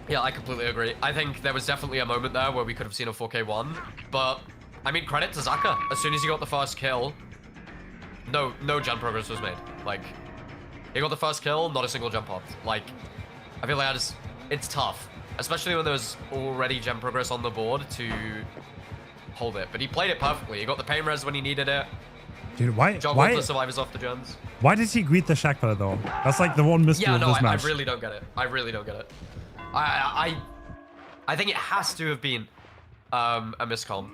Yeah, I completely agree. I think there was definitely a moment there where we could have seen a 4K1, but I mean, credit to Zaka. As soon as he got the first kill, no gen progress was made. Like, he got the first kill, not a single jump up. Like, I feel like it's tough, especially when there's already gen progress on the board to hold it. But he played it perfectly. He got the pain res when he needed it. Dude, why the survivors off the gens. Why did he greet the Shack Pellet though? That's like the one mystery of this match. I really don't get it. I really don't get it. I think it has to have been a miscom.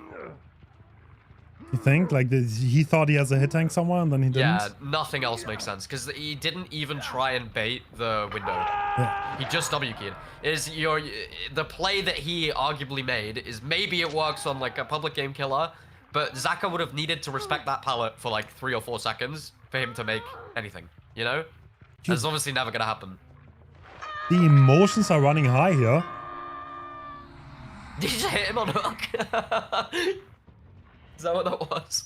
You think? Like, he thought he has a hit tank somewhere and then he didn't? Yeah, nothing else makes sense because he didn't even try and bait the window. Yeah. He just W keyed. The play that he arguably made is maybe it works on like a public game killer, but Zaka would have needed to respect that pallet for like 3 or 4 seconds for him to make anything, you know? That's obviously never gonna happen. The emotions are running high here. Did you just hit him on hook? Is that what that was?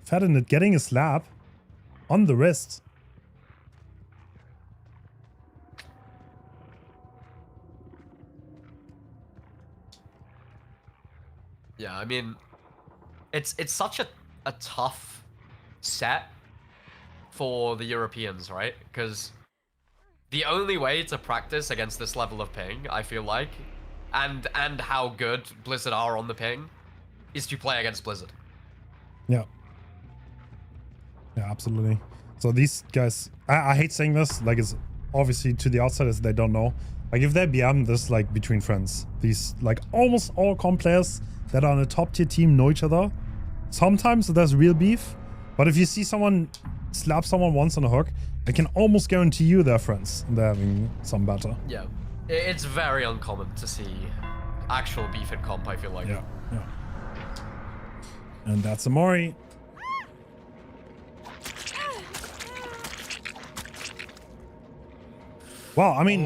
Fadinit getting a slap on the wrist. Yeah, I mean, it's such a tough set for the Europeans, right? Because the only way to practice against this level of ping, I feel like, and how good Blizzard are on the ping, is to play against Blizzard. Yeah. Yeah, absolutely. So these guys, I hate saying this, like it's obviously to the outsiders, they don't know. Like if they're BM this like between friends, these like almost all comp players that are on a top tier team know each other. Sometimes there's real beef, but if you see someone slap someone once on a hook, I can almost guarantee you they're friends and they're having some battle. Yeah, it's very uncommon to see actual beef in comp, I feel like. Yeah, yeah. And that's Amori. Well, I mean,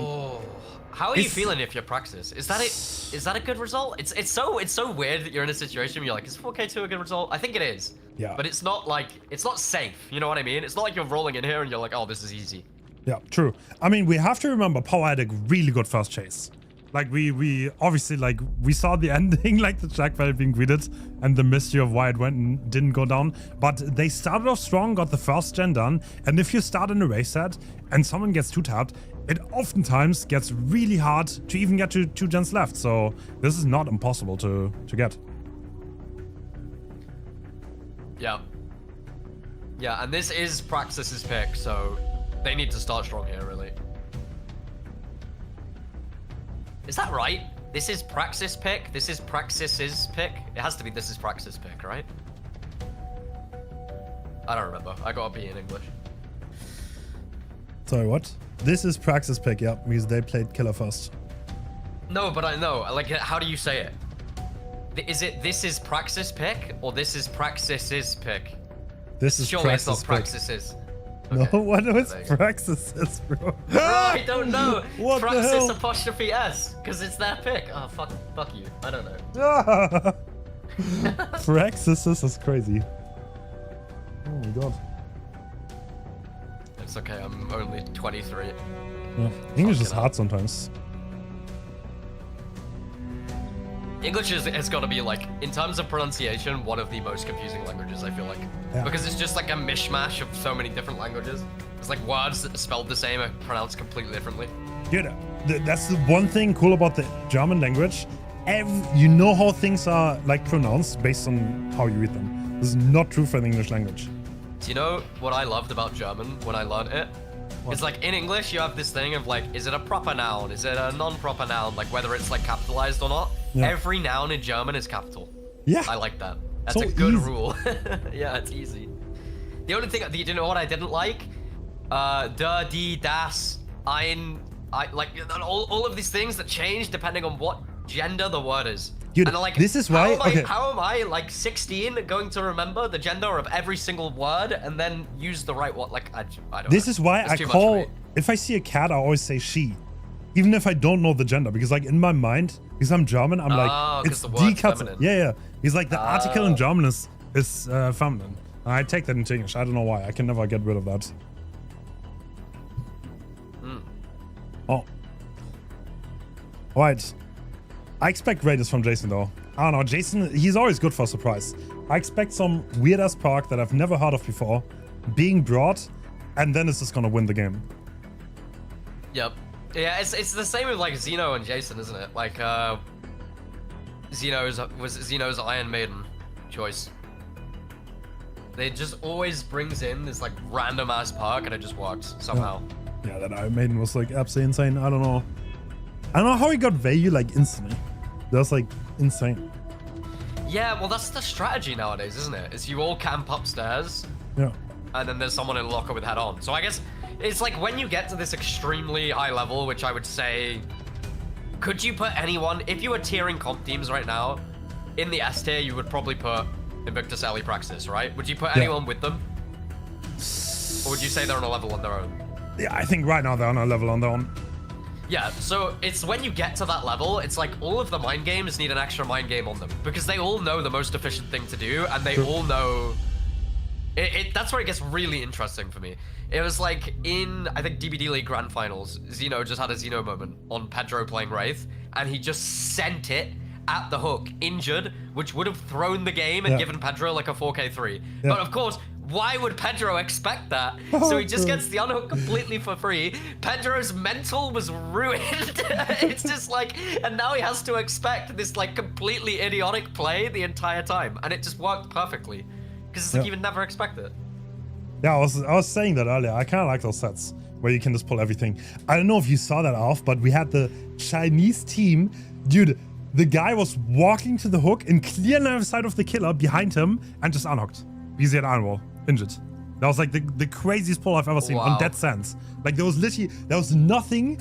how are you feeling if you're Praxis? Is that it? Is that a good result? It's so weird that you're in a situation where you're like, is 4K2 a good result? I think it is. Yeah. But it's not like, it's not safe. You know what I mean? It's not like you're rolling in here and you're like, oh, this is easy. Yeah, true. I mean, we have to remember Power had a really good first chase. Like we obviously like we saw the ending, like the Jack Valley being greeted and the mystery of why it went and didn't go down. But they started off strong, got the first gen done. And if you start in a race set and someone gets 2-tapped, it oftentimes gets really hard to even get to 2 gens left. So this is not impossible to get. Yeah. Yeah, and this is Praxis's pick, so they need to start strong here, really. Is that right? This is Praxis pick? This is Praxis's pick? It has to be this is Praxis pick, right? I don't remember. I got a B in English. Sorry, what? This is Praxis pick, yeah, because they played killer first. No, but I know. Like, how do you say it? Is it this is Praxis pick or this is Praxis's pick? This is surely Praxis it's not pick. Praxis's. No, Okay. what was Praxis is, bro? Bro, I don't know. What the Praxis hell? apostrophe S, because it's their pick. Oh, fuck you. I don't know. Praxis is crazy. Oh my god. It's okay, I'm only 23. Yeah. English is hard sometimes. English has got to be, like, in terms of pronunciation, one of the most confusing languages, I feel like. Yeah. Because it's just like a mishmash of so many different languages. It's like words that are spelled the same are pronounced completely differently. Dude, that's the one thing cool about the German language. You know how things are, like, pronounced based on how you read them. This is not true for the English language. Do you know what I loved about German when I learned it? It's like in English, you have this thing of like, is it a proper noun? Is it a non-proper noun? Like whether it's like capitalized or not. Yeah. Every noun in German is capital. Yeah. I like that. That's So a good easy. rule. Yeah, it's easy. The only thing, you know what I didn't like? Der, die, das, ein, like all of these things that change depending on what gender the word is. Dude, and like, this is why. how am I like 16 going to remember the gender of every single word and then use the right one? Like I don't. This know. is why It's I too much for me. if I see a cat, I always say she, even if I don't know the gender, because like in my mind, because I'm German, I'm like it's the word's die Katze. feminine. Yeah. He's like the article in German is feminine. And I take that into English. I don't know why. I can never get rid of that. Oh. Alright. I expect greatness from Jason though. I don't know, Jason, he's always good for a surprise. I expect some weird ass perk that I've never heard of before being brought, and then it's just gonna win the game. Yep. Yeah, it's the same with like Zeno and Jason, isn't it? Like Zeno's Iron Maiden choice. It just always brings in this like random ass perk and it just works somehow. Yeah, that Iron Maiden was like absolutely insane. I don't know how he got value like instantly. That's like insane. Yeah, well that's the strategy nowadays, isn't it? Is you all camp upstairs Yeah. and then there's someone in a locker with head on. So I guess it's like when you get to this extremely high level, which I would say, could you put anyone, if you were tiering comp teams right now, in the S tier, you would probably put Invictus, Ellie, Praxis, right? Would you put anyone with them? Or would you say they're on a level on their own? Yeah, I think right now they're on a level on their own. Yeah, so it's when you get to that level, it's like all of the mind games need an extra mind game on them because they all know the most efficient thing to do and they all know that's where it gets really interesting for me. It was like in, I think, DBD League Grand Finals, Zeno just had a Zeno moment on Pedro playing Wraith, and he just sent it at the hook, injured, which would have thrown the game and given Pedro like a 4k3. But of course, why would Pedro expect that? So he just gets the unhook completely for free. Pedro's mental was ruined. It's just like, and now he has to expect this like completely idiotic play the entire time, and it just worked perfectly. Because it's like you would never expect it. Yeah, I was saying that earlier. I kind of like those sets where you can just pull everything. I don't know if you saw that off, but we had the Chinese team. Dude, the guy was walking to the hook in clear line of sight of the killer behind him and just unhooked. Because he had iron wall, injured. That was like the craziest pull I've ever seen on Dead Sands. Like there was nothing.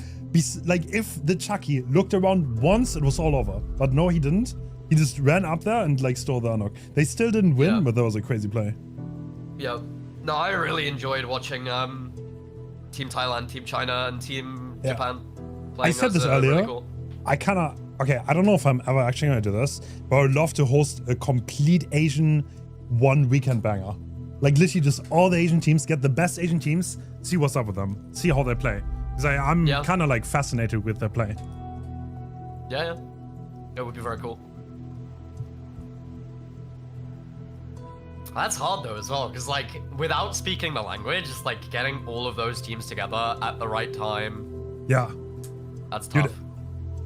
Like if the Chucky looked around once, it was all over. But no, he didn't. He just ran up there and like stole the unhook. They still didn't win, but that was a crazy play. Yeah. No, I really enjoyed watching Team Thailand, Team China, and Team Japan playing. I said this earlier. Really cool. I don't know if I'm ever actually gonna do this, but I would love to host a complete Asian one weekend banger. Like literally just all the Asian teams, get the best Asian teams, see what's up with them, see how they play. Because I'm kind of like fascinated with their play. Yeah. It would be very cool. That's hard though as well, because like without speaking the language, it's like getting all of those teams together at the right time. Yeah. That's tough.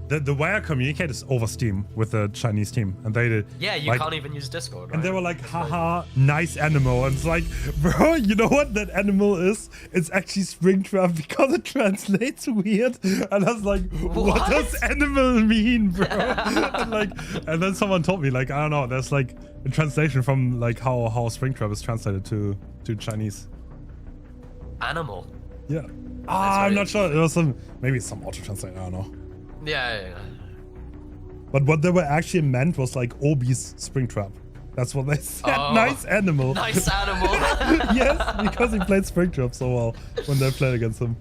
Dude, the way I communicate is over Steam with the Chinese team, and they did. Yeah, you can't even use Discord. Right? And they were like, haha, nice animal. And it's like, bro, you know what that animal is? It's actually Springtrap because it translates weird. And I was like, what does animal mean, bro? and then someone told me, like, I don't know, there's like a translation from like how Springtrap is translated to Chinese. Animal. Yeah. I'm not sure. It was maybe some auto translate. I don't know. Yeah. But what they were actually meant was like Obi's Springtrap. That's what they said. Oh, nice animal. Nice animal. Yes, because he played Springtrap so well when they played against him.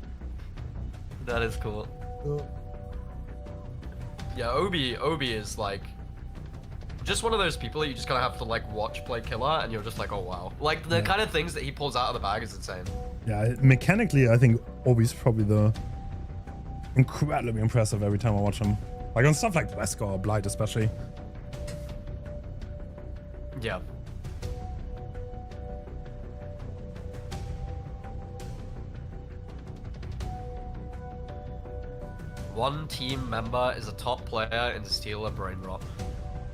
That is cool. Yeah, Obi is like just one of those people that you just kind of have to like watch play killer, and you're just like, oh wow. Like the kind of things that he pulls out of the bag is insane. Yeah, mechanically, I think Obi's probably the incredibly impressive every time I watch him. Like on stuff like Wesker or Blight especially. Yeah. One team member is a top player in Steal a Brain Rot.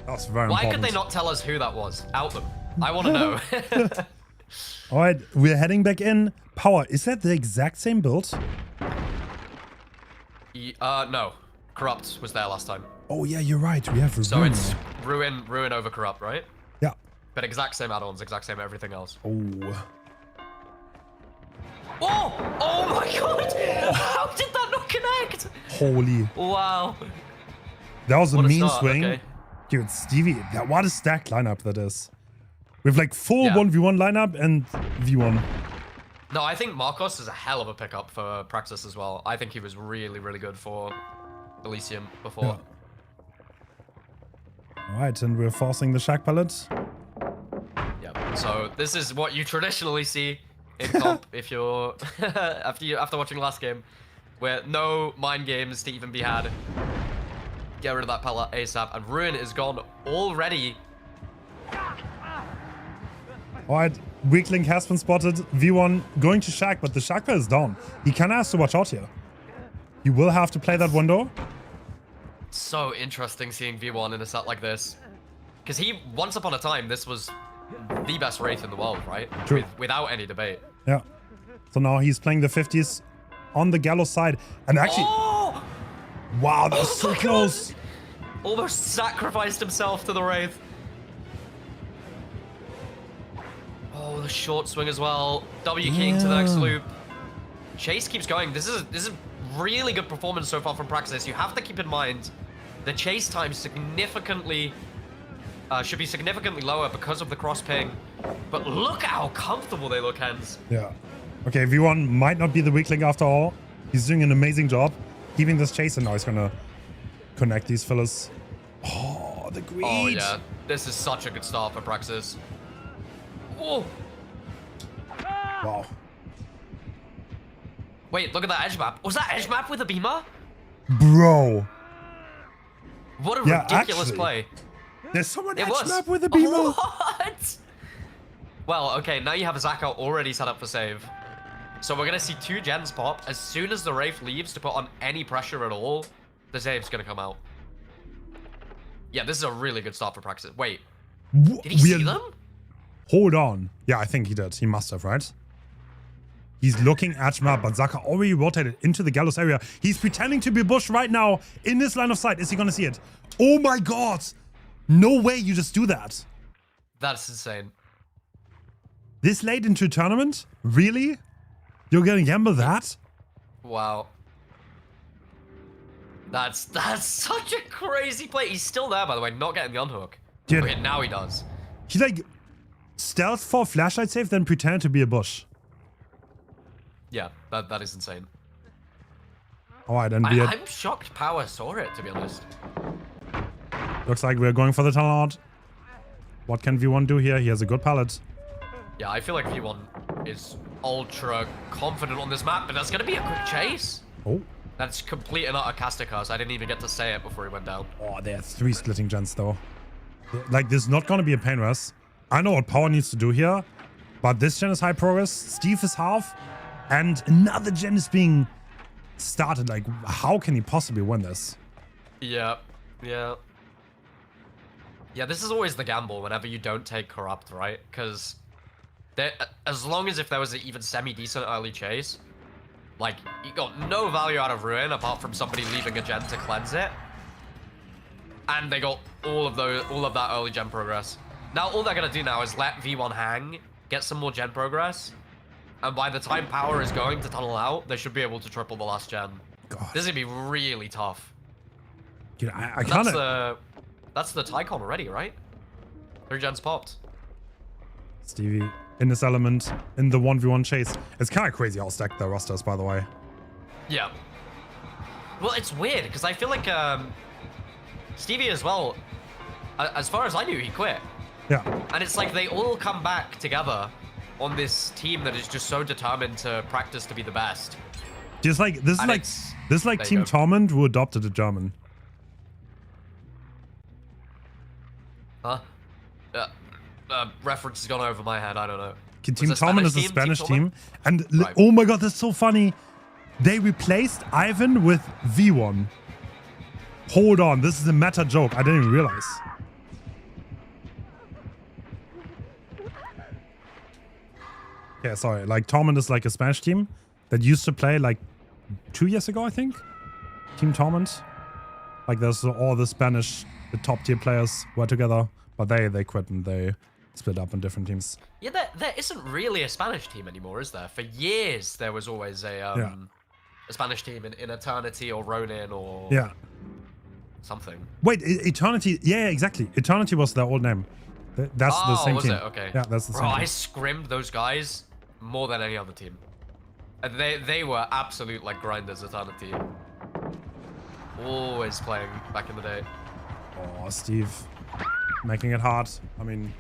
That's very Why important. could they not tell us who that was? Out them. I want to know. All right, we're heading back in. Power, is that the exact same build? No. Corrupt was there last time. Oh yeah, you're right. We have So Ruin it's now. ruin over corrupt, right? Yeah. But exact same add-ons, exact same everything else. Oh. Oh! Oh my god! How did that not connect? Holy. Wow. That was a What a mean start, swing. okay. Dude, Stevie, what a stacked lineup that is. With like full Yeah. 1v1 lineup and V1. No, I think Marcos is a hell of a pickup for Praxis as well. I think he was really, really good for Elisium before. Yeah. Alright, and we're forcing the Shack Pallet. Yeah. So this is what you traditionally see in comp if you're after watching last game, where no mind games to even be had. Get rid of that pallet ASAP, and Ruin is gone already. Alright, weak link has been spotted. V1 going to Shack, but the Shack Pallet is down. He kind of has to watch out here. You will have to play that window. So interesting seeing V1 in a set like this. Because he, once upon a time, this was the best Wraith in the world, right? True. Without any debate. Yeah. So now he's playing the 50s on the Gallows side. And actually... Oh! Wow, that was so my close. God! Almost sacrificed himself to the Wraith. Oh, the short swing as well. W keying to the next loop. Chase keeps going. This is really good performance so far from Praxis. You have to keep in mind the chase time significantly should be significantly lower because of the cross ping. But look at how comfortable they look, Hens. Yeah. Okay, V1 might not be the weak link after all. He's doing an amazing job keeping this chase, and now he's gonna connect these fellas. Oh, the greed. Oh yeah, this is such a good start for Praxis. Oh. Wow. Wait, look at that edge map. Was that edge map with a beamer? Bro. What a ridiculous actually. play. There's someone It edge was. map with a beamer. What? Well, okay, now you have a Zaka already set up for save. So we're going to see 2 gens pop. As soon as the Wraith leaves to put on any pressure at all, the save's going to come out. Yeah, this is a really good start for Praxis. Wait, did he see them? Hold on. Yeah, I think he did. He must have, right? He's looking at map, but Zaka already rotated into the Gallows area. He's pretending to be Bush right now in this line of sight. Is he going to see it? Oh my god. No way you just do that. That's insane. This late into a tournament? Really? You're going to gamble that? Wow. That's such a crazy play. He's still there, by the way, not getting the unhook. Dude. Okay, now he does. He like stealth for flashlight save, then pretend to be a Bush. Yeah, that is insane. Alright, and we I'm shocked Power saw it, to be honest. looks like we're going for the tunnel out. What can V1 do here? He has a good pallet. Yeah, I feel like V1 is ultra confident on this map, but that's going to be a quick chase. Oh. That's complete and utter caster curse. I didn't even get to say it before he went down. Oh, there are 3 splitting gens though. Like, this is not going to be a pain rush. I know what Power needs to do here, but this gen is high progress. Steve is half, and another gen is being started. Like, how can he possibly win this? Yeah, yeah. Yeah, this is always the gamble whenever you don't take Corrupt, right? Because as long as if there was an even semi-decent early chase, like, you got no value out of Ruin apart from somebody leaving a gen to cleanse it. And they got all of that early gen progress. Now all they're gonna do now is let V1 hang, get some more gen progress, and by the time Power is going to tunnel out, they should be able to triple the last gen. God. This is gonna be really tough. Dude, I can't. That's the Tycon already, right? 3 gens popped. Stevie in this element, in the 1v1 chase. It's kind of crazy how stacked their roster is, by the way. Yeah. Well, it's weird, because I feel like Stevie as well, as far as I knew, he quit. Yeah. And it's like they all come back together on this team that is just so determined to practice to be the best. Just like, this is like Team Torment who adopted a German. Huh? Reference has gone over my head. I don't know. Team Torment is a Spanish team. And Right. oh my god, that's so funny. They replaced Ivan with V1. Hold on, this is a meta joke. I didn't even realize. Yeah, sorry. Like Torment is like a Spanish team that used to play like 2 years ago, I think. Team Torment. Like there's all the Spanish, the top tier players were together, but they quit and they split up in different teams. Yeah, there isn't really a Spanish team anymore, is there? For years, there was always a Spanish team in Eternity or Ronin or something. Wait, Eternity? Yeah, exactly. Eternity was their old name. That's the same was team. It? Okay. Yeah, that's the same. I scrimmed those guys more than any other team. And they were absolute like grinders. Eternity. Always playing back in the day. Oh, Steve, making it hard. I mean.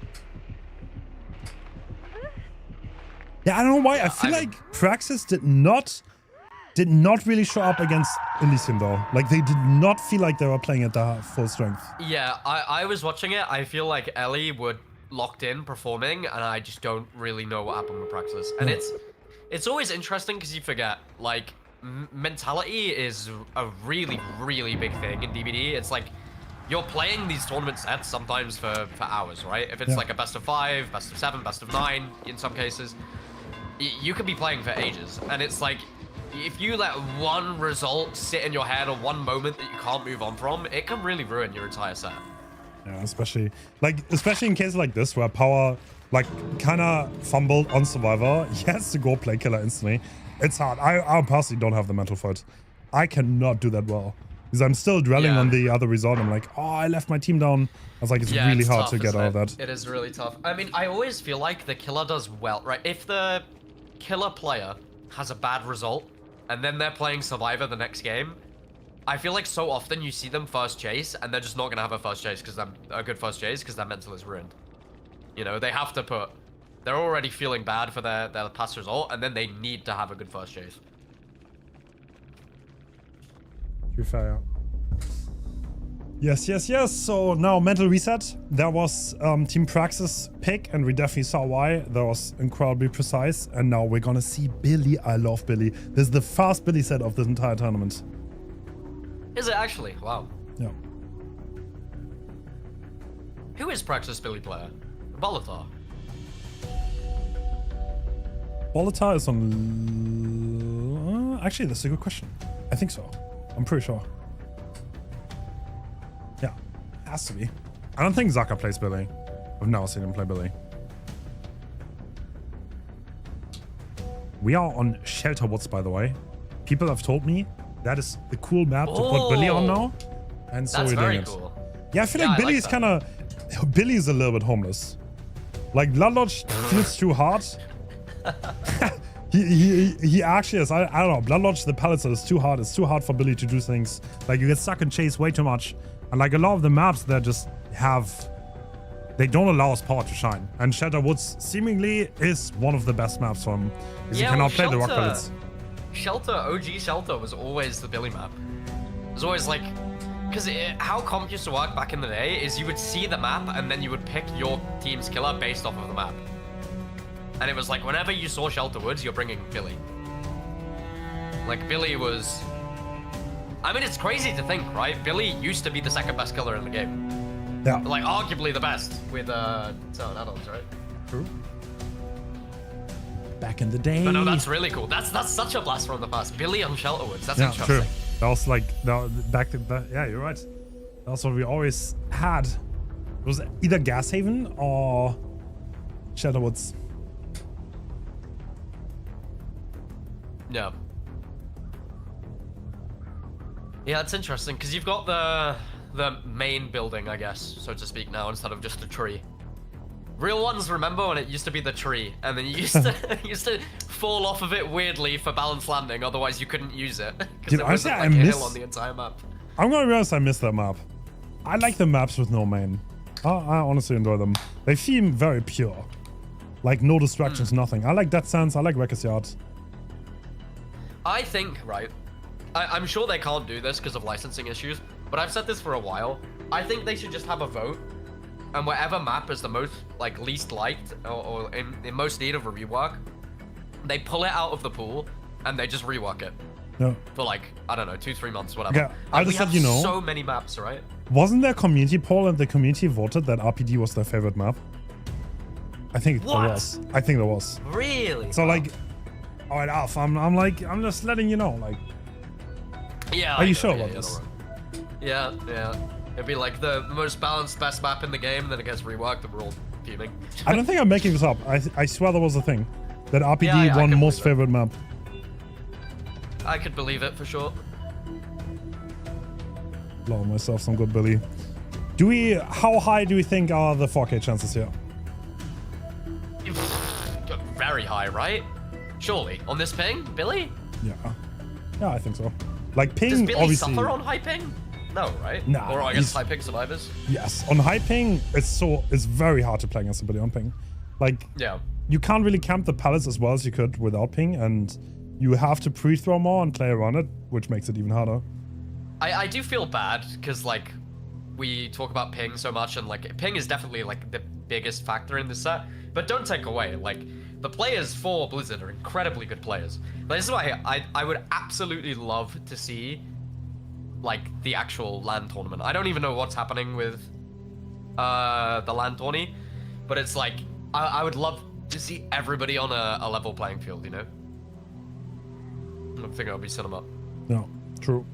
Yeah, I don't know why. I feel like Praxis did not really show up against Elisium though. Like they did not feel like they were playing at their full strength. Yeah, I was watching it. I feel like Ellie would locked in performing, and I just don't really know what happened with Praxis. And it's always interesting because you forget like mentality is a really big thing in DBD. It's like you're playing these tournament sets sometimes for hours, right? If it's like a best of 5, best of 7, best of 9 in some cases, you could be playing for ages. And it's like if you let one result sit in your head or one moment that you can't move on from, it can really ruin your entire set. Yeah, especially in cases like this where Power like kind of fumbled on Survivor. He has to go play Killer instantly. It's hard. I personally don't have the mental for it. I cannot do that well because I'm still dwelling on the other result. I'm like, oh, I left my team down. I was like, it's really hard to get out of that. It is really tough. I mean, I always feel like the Killer does well, right? If the Killer player has a bad result and then they're playing Survivor the next game, I feel like so often you see them first chase and they're just not going to have a first chase because a good first chase because their mental is ruined. You know, they have to put... They're already feeling bad for their past result, and then they need to have a good first chase. To be fair, yeah. Yes. So now mental reset. That was Team Praxis pick, and we definitely saw why. That was incredibly precise. And now we're gonna see Billy. I love Billy. This is the fast Billy set of this entire tournament. Is it actually? Wow. Yeah. Who is Praxis Billy player? Bolitar. Bolitar is on... actually, that's a good question. I think so. I'm pretty sure. Yeah, has to be. I don't think Zaka plays Billy. I've never seen him play Billy. We are on Shelter Woods, by the way. People have told me that is the cool map to put Billy on now. And so we're doing it. Cool. Yeah, I feel like Billy is kind of... Billy is a little bit homeless. Like, Blood Lodge feels too hard. he actually is. I don't know. Blood Lodge, the palette set is too hard. It's too hard for Billy to do things. Like you get stuck in chase way too much, and like a lot of the maps that just have, they don't allow us power to shine. And Shelter Woods seemingly is one of the best maps for him because you cannot play the rock pellets. OG Shelter was always the Billy map. It was always like, because how comp used to work back in the day is you would see the map and then you would pick your team's killer based off of the map. And it was like, whenever you saw Shelter Woods, you're bringing Billy. Like, Billy was... I mean, it's crazy to think, right? Billy used to be the second best killer in the game. Yeah. Like, arguably the best with certain add-ons, right? True. Back in the day. But no, that's really cool. That's such a blast from the past. Billy on Shelter Woods. That's interesting. True. That was like... back to the... Yeah, you're right. That's what we always had. It was either Gas Haven or Shelter Woods. Yeah. Yeah, it's interesting because you've got the main building, I guess, so to speak, now instead of just a tree. Real ones, remember when it used to be the tree, and then you used to fall off of it weirdly for balanced landing, otherwise you couldn't use it because there wasn't like a hill on the entire map. I'm gonna be honest, I miss that map. I like the maps with no main. I honestly enjoy them. They seem very pure, like no distractions, nothing. I like Dead Sands. I like Wreckers Yard. I think, right, I'm sure they can't do this because of licensing issues, but I've said this for a while. I think they should just have a vote, and whatever map is the most, like, least liked or in most need of a rework, they pull it out of the pool and they just rework it. Yeah. For like, I don't know, 2-3 months, whatever. Yeah, I just said, you know, so many maps, right? Wasn't there a community poll and the community voted that RPD was their favorite map? I think What? there was. I think there was. Really? So like, all right, Alf, I'm just letting you know. Like, Yeah. are you sure about this? Yeah, yeah. It'd be like the most balanced best map in the game, and then it gets reworked, and we're all fuming. I don't think I'm making this up. I swear there was a thing that RPD Yeah, I won can most believe favorite map. I could believe it for sure. Love myself some good Billy. How high do we think are the 4K chances here? Very high, right? Surely. On this ping, Billy? Yeah. Yeah, I think so. Like ping, Does Billy obviously. suffer on high ping? No, right? Nah, Or against he's- high ping survivors? Yes, on high ping, it's very hard to play against somebody on ping. Like, Yeah. you can't really camp the pallets as well as you could without ping, and you have to pre-throw more and play around it, which makes it even harder. I do feel bad because like we talk about ping so much, and like ping is definitely like the biggest factor in this set. But don't take away, like the players for Blizzard are incredibly good players. But this is why I would absolutely love to see like the actual LAN tournament. I don't even know what's happening with the LAN tourney, but it's like I would love to see everybody on a level playing field, you know? I think I'll be cinema. No, true.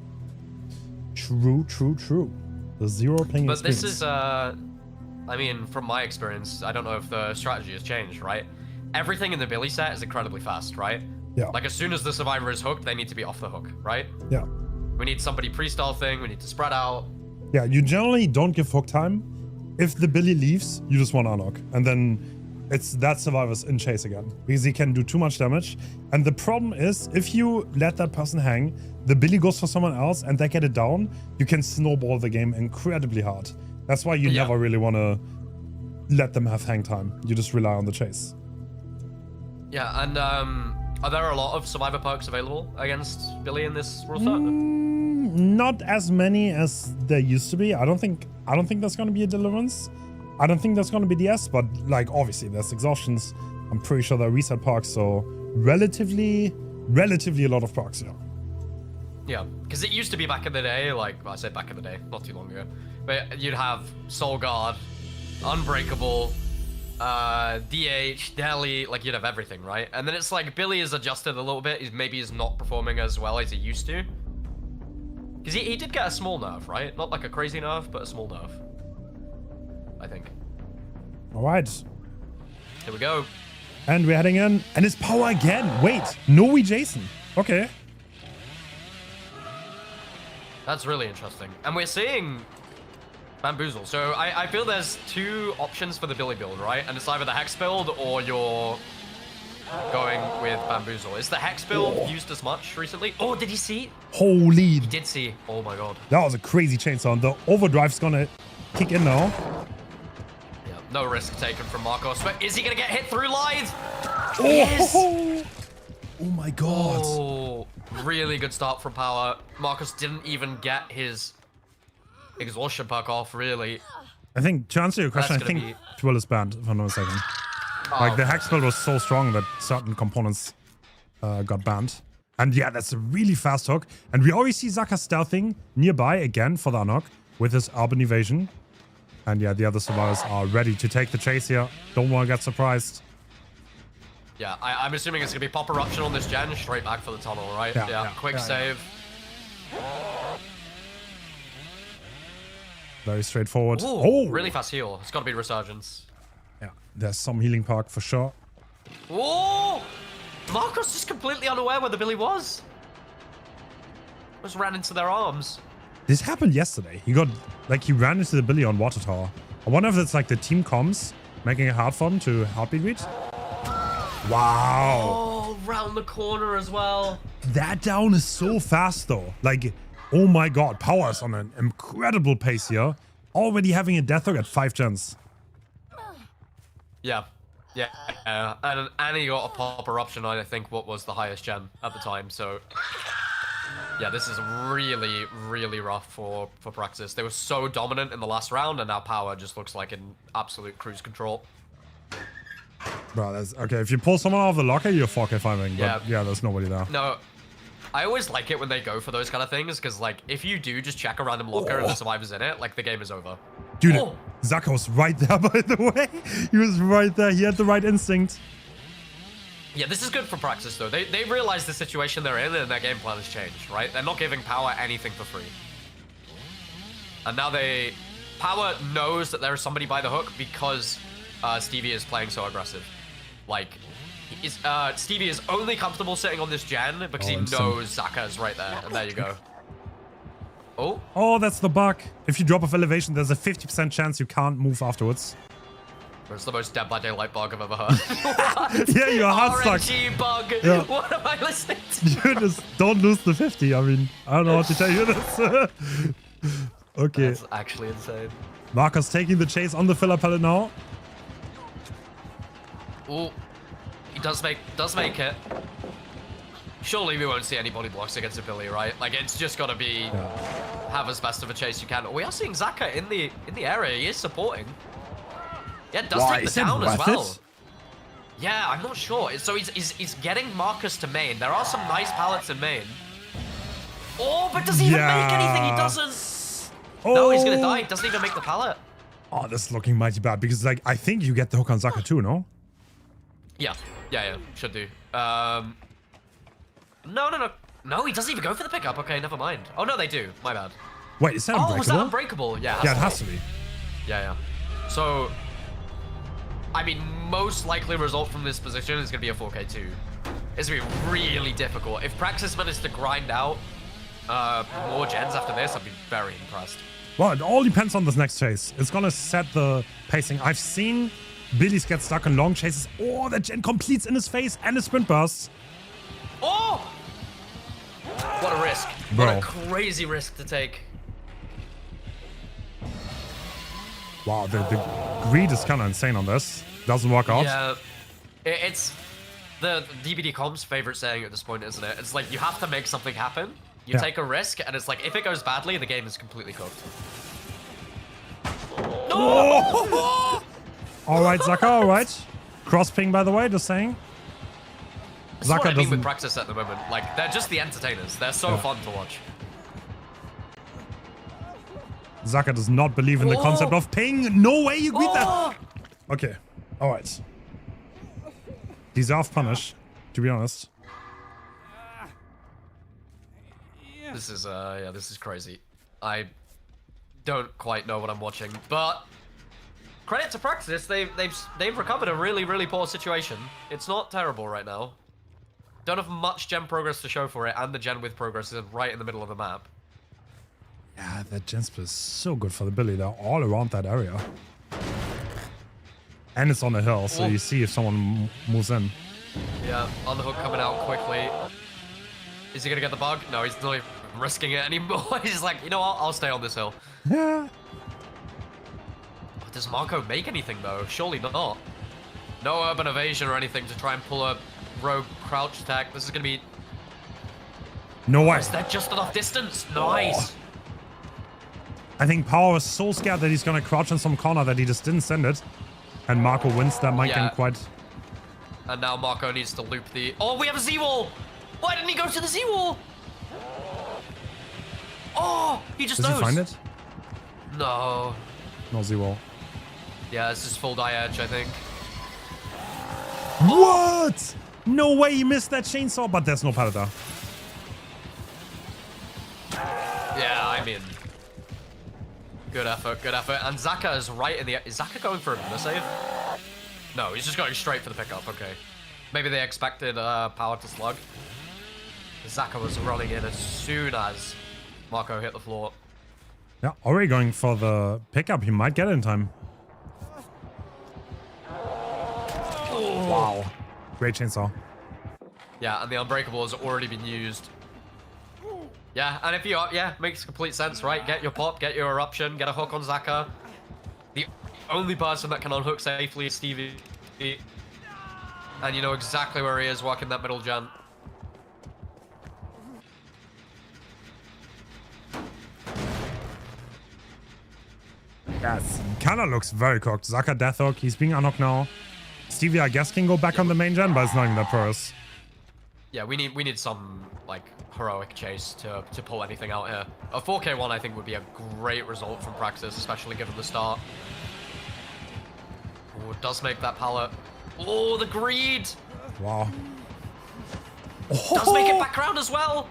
True. The zero ping But experience. this is, I mean, from my experience, I don't know if the strategy has changed, right? Everything in the Billy set is incredibly fast, right? Yeah. Like, as soon as the survivor is hooked, they need to be off the hook, right? Yeah. We need somebody pre-stealthing, we need to spread out. Yeah, you generally don't give hook time. If the Billy leaves, you just want to unhook. And then it's that survivor's in chase again. Because he can do too much damage. And the problem is, if you let that person hang, the Billy goes for someone else and they get it down, you can snowball the game incredibly hard. That's why you Yeah. never really want to let them have hang time. You just rely on the chase. Yeah, and are there a lot of survivor perks available against Billy in this rule set? Not as many as there used to be. I don't think there's going to be a deliverance. I don't think there's going to be DS, but like obviously there's exhaustions. I'm pretty sure there are reset parks, so relatively a lot of parks, yeah. Yeah, because it used to be back in the day, like, well, I said back in the day, not too long ago, but you'd have Soul Guard, Unbreakable, DH, Deli, like you'd have everything, right? And then it's like Billy is adjusted a little bit. He's not performing as well as he used to. Because he did get a small nerf, right? Not like a crazy nerf, but a small nerf. I think. All right. Here we go. And we're heading in. And it's power again. Wait, no Jason. Okay. That's really interesting. And we're seeing Bamboozle. So I feel there's two options for the Billy build, right? And it's either the Hex build or you're going with Bamboozle. Is the Hex build used as much recently? Oh, did you see? Holy. He did see. Oh my god. That was a crazy chainsaw. And the overdrive's going to kick in now. Yeah, no risk taken from Marcos. But is he going to get hit through live? Oh, Yes! oh my god. Oh, really good start from Power. Marcos didn't even get his exhaustion perk off, really. I think, to answer your question, I That's gonna think Twill is banned, if I'm not mistaken. Oh, Like, the Hex build was so strong that certain components got banned. And yeah, that's a really fast hook. And we always see Zaka stealthing nearby again for the unhook with his urban evasion. And yeah, the other survivors are ready to take the chase here. Don't want to get surprised. Yeah, I'm assuming it's going to be Pop Eruption on this gen, straight back for the tunnel, right? Yeah, Quick yeah. save. Very straightforward. Ooh, Oh! really fast heal. It's got to be Resurgence. Yeah, there's some healing park for sure. Oh! Marcos just completely unaware where the Billy was. Just ran into their arms. This happened yesterday. He ran into the Billy on Water Tower. I wonder if it's like the team comms making it hard for him to heartbeat reach. Wow. Oh, round the corner as well. That down is so fast though. Like, oh my god, Power's on an incredible pace here. Already having a death hook at 5 gens. Yeah. Yeah. And he got a Pop Eruption, I think, what was the highest gen at the time, so... Yeah, this is really, really rough for Praxis. They were so dominant in the last round, and now Power just looks like in absolute cruise control. Bro, that's okay. If you pull someone out of the locker, you're 4K farming. Yeah. But yeah, there's nobody there. No, I always like it when they go for those kind of things, because, like, if you do just check a random locker and the survivor's in it, like, the game is over. Dude, Oh. Zaka was right there, by the way. He was right there. He had the right instinct. Yeah, this is good for Praxis, though. They realize the situation they're in and their game plan has changed, right? They're not giving Power anything for free. And now Power knows that there is somebody by the hook because Stevie is playing so aggressive. Like, Stevie is only comfortable sitting on this gen because he knows Zaka is right there. And there you go. Oh. Oh, that's the bug. If you drop off elevation, there's a 50% chance you can't move afterwards. It's the most Dead by Daylight bug I've ever heard. Yeah, you're hard stuck. RNG bug. Yeah. What am I listening to? You just don't lose the 50. I mean, I don't know what to tell you this. Okay. That's actually insane. Marco's taking the chase on the filler pallet now. Oh, he does make it. Surely we won't see any body blocks against a Billy, right? Like, it's just got to be have as best of a chase you can. We are seeing Zaka in the area. He is supporting. Yeah, does take the down as well. Yeah, I'm not sure. So he's getting Marcus to main. There are some nice pallets in main. Oh, but does he even make anything? He doesn't. Oh. No, he's gonna die. He doesn't even make the pallet. Oh, this is looking mighty bad because, like, I think you get the hook on Zaka too, no? Yeah, should do. No, he doesn't even go for the pickup. Okay, never mind. Oh no, they do. My bad. Wait, is that unbreakable? Oh, was that unbreakable? Yeah. Yeah, it has to be. Yeah. So, I mean, most likely result from this position is going to be a 4K2. It's going to be really difficult. If Praxis managed to grind out more gens after this, I'd be very impressed. Well, it all depends on this next chase. It's going to set the pacing. I've seen Billy's get stuck in long chases. Oh, that gen completes in his face and his sprint bursts. Oh! What a risk. Bro. What a crazy risk to take. Wow, the greed is kind of insane on this. Doesn't work out. Yeah, it's the DBD Comp's favorite saying at this point, isn't it? It's like, you have to make something happen. You take a risk, and it's like, if it goes badly, the game is completely cooked. Oh! All right, Zaka, all right. Cross ping, by the way, just saying. That's what I mean with Praxis at the moment. Like, they're just the entertainers. They're so fun to watch. Zaka does not believe in the concept of ping. No way you greet that. Okay, all right. Deserve punish, to be honest. This is crazy. I don't quite know what I'm watching, but credit to Praxis. They've recovered a really, really poor situation. It's not terrible right now. Don't have much gen progress to show for it, and the gen with progress is right in the middle of the map. Yeah, that gen split is so good for the Billy. They're all around that area. And it's on a hill, so you see if someone moves in. Yeah, on the hook coming out quickly. Is he gonna get the bug? No, he's not even risking it anymore. He's like, you know what? I'll stay on this hill. Yeah. Does Marco make anything though? Surely not. No urban evasion or anything to try and pull a rogue crouch attack. This is gonna be. No way. Is that just enough distance? Nice. I think Power was so scared that he's gonna crouch in some corner that he just didn't send it. And Marco wins that might game quite. And now Marco needs to loop the. Oh, we have a Z-wall! Why didn't he go to the Z-wall? Oh, he just knows. Does he find it? No. No Z-wall. Yeah, this is full die edge, I think. What? No way he missed that chainsaw, but there's no Predator. Yeah, I mean. Good effort, good effort. And Zaka is right in the. Is Zaka going for a save? No, he's just going straight for the pickup. Okay. Maybe they expected Power to slug. Zaka was running in as soon as Marco hit the floor. Yeah, already going for the pickup. He might get it in time. Oh. Wow. Great chainsaw. Yeah, and the Unbreakable has already been used. Yeah, and if you are, yeah, makes complete sense, right? Get your pop, get your eruption, get a hook on Zaka. The only person that can unhook safely is Stevie. And you know exactly where he is, walking that middle gen. Yes, kind of looks very cooked. Zaka death hook, he's being unhooked now. Stevie, I guess, can go back on the main gen, but it's not even that porous. Yeah, we need some like heroic chase to pull anything out here. A 4K1 I think would be a great result from Praxis, especially given the start. Oh, it does make that pallet. Oh, the greed! Wow. Does make it back around as well!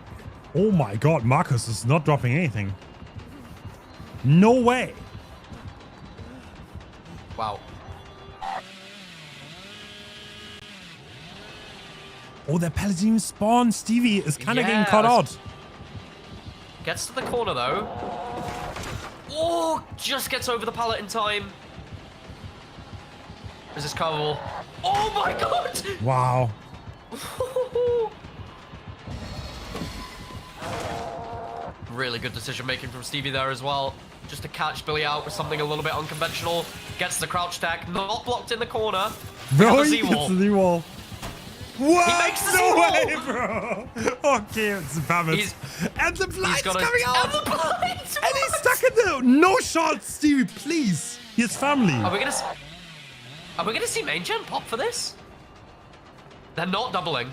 Oh my god, Marcus is not dropping anything. No way. Wow. Oh, the Paladin spawn. Stevie is kind of getting caught out. Gets to the corner though. Oh, just gets over the pallet in time. Is this coverable? Oh my god! Wow. Really good decision making from Stevie there as well. Just to catch Billy out with something a little bit unconventional. Gets the crouch attack, not blocked in the corner. Bro, he he gets the Z-wall. What? He makes the no Z-wall. way, bro. Okay, it's Bammit. And the blind's coming out. And the blind! And he's stuck in there. No shots, Stevie, please. His family. Are we gonna see main gen pop for this? They're not doubling.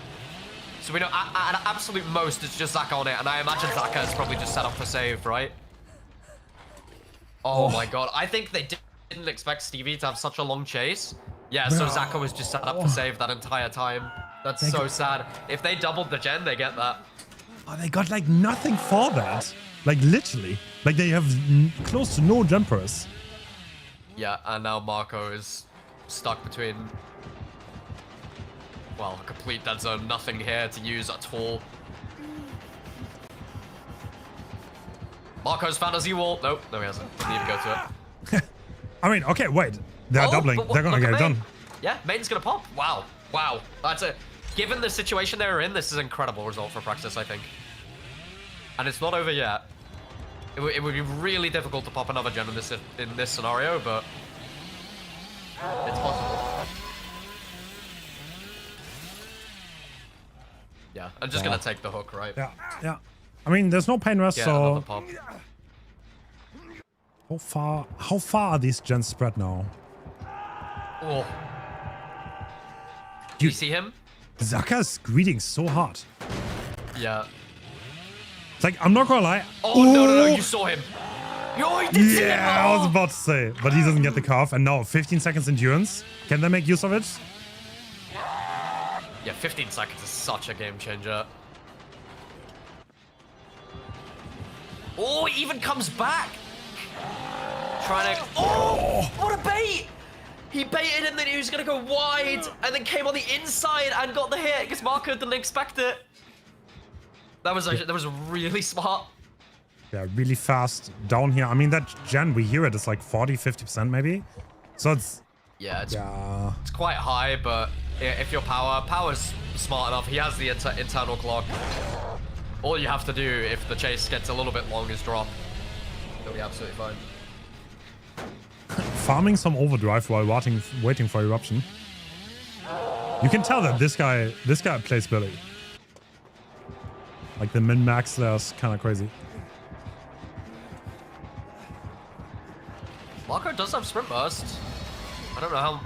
So we know at absolute most it's just Zaka on it, and I imagine Zaka is probably just set up for save, right? Oh my god, I think they didn't expect Stevie to have such a long chase. Yeah, so Zaka was just set up for save that entire time. That's so sad. If they doubled the gen, they get that. Oh, they got like nothing for that. Like literally. Like they have close to no jumpers. Yeah, and now Marco is stuck between, well, a complete dead zone. Nothing here to use at all. Marco's found a Z-wall. Nope, no he hasn't. Didn't even go to it. I mean, okay, wait. They're doubling. They're gonna get it done. Yeah, main's gonna pop. Wow. Wow. That's it. Given the situation they were in, this is an incredible result for Praxis, I think. And it's not over yet. It would be really difficult to pop another gem in this scenario, but it's possible. Yeah, I'm just gonna take the hook, right? Yeah, yeah. I mean, there's no pain rest, Get so another pop. how far are these gens spread now? Oh. Do you see him? Zaka's greeting so hard. Yeah. It's like, I'm not gonna lie. Oh, no, you saw him. Yo, he did see him. Yeah, I was about to say, but he doesn't get the carve. And now 15 seconds endurance. Can they make use of it? Yeah, 15 seconds is such a game changer. Oh, he even comes back. Trying to... Oh, what a bait. He baited him, then he was going to go wide, and then came on the inside and got the hit because Marco didn't expect it. That was really smart. Yeah, really fast down here. I mean, that gen, we hear it, it's like 40-50% maybe. So it's... Yeah, it's quite high, but if your power's smart enough, he has the internal clock. All you have to do if the chase gets a little bit long is drop. It'll be absolutely fine. Farming some overdrive while waiting for eruption. You can tell that this guy plays Billy. Like the min-max there's kind of crazy. Marco does have sprint burst. I don't know how.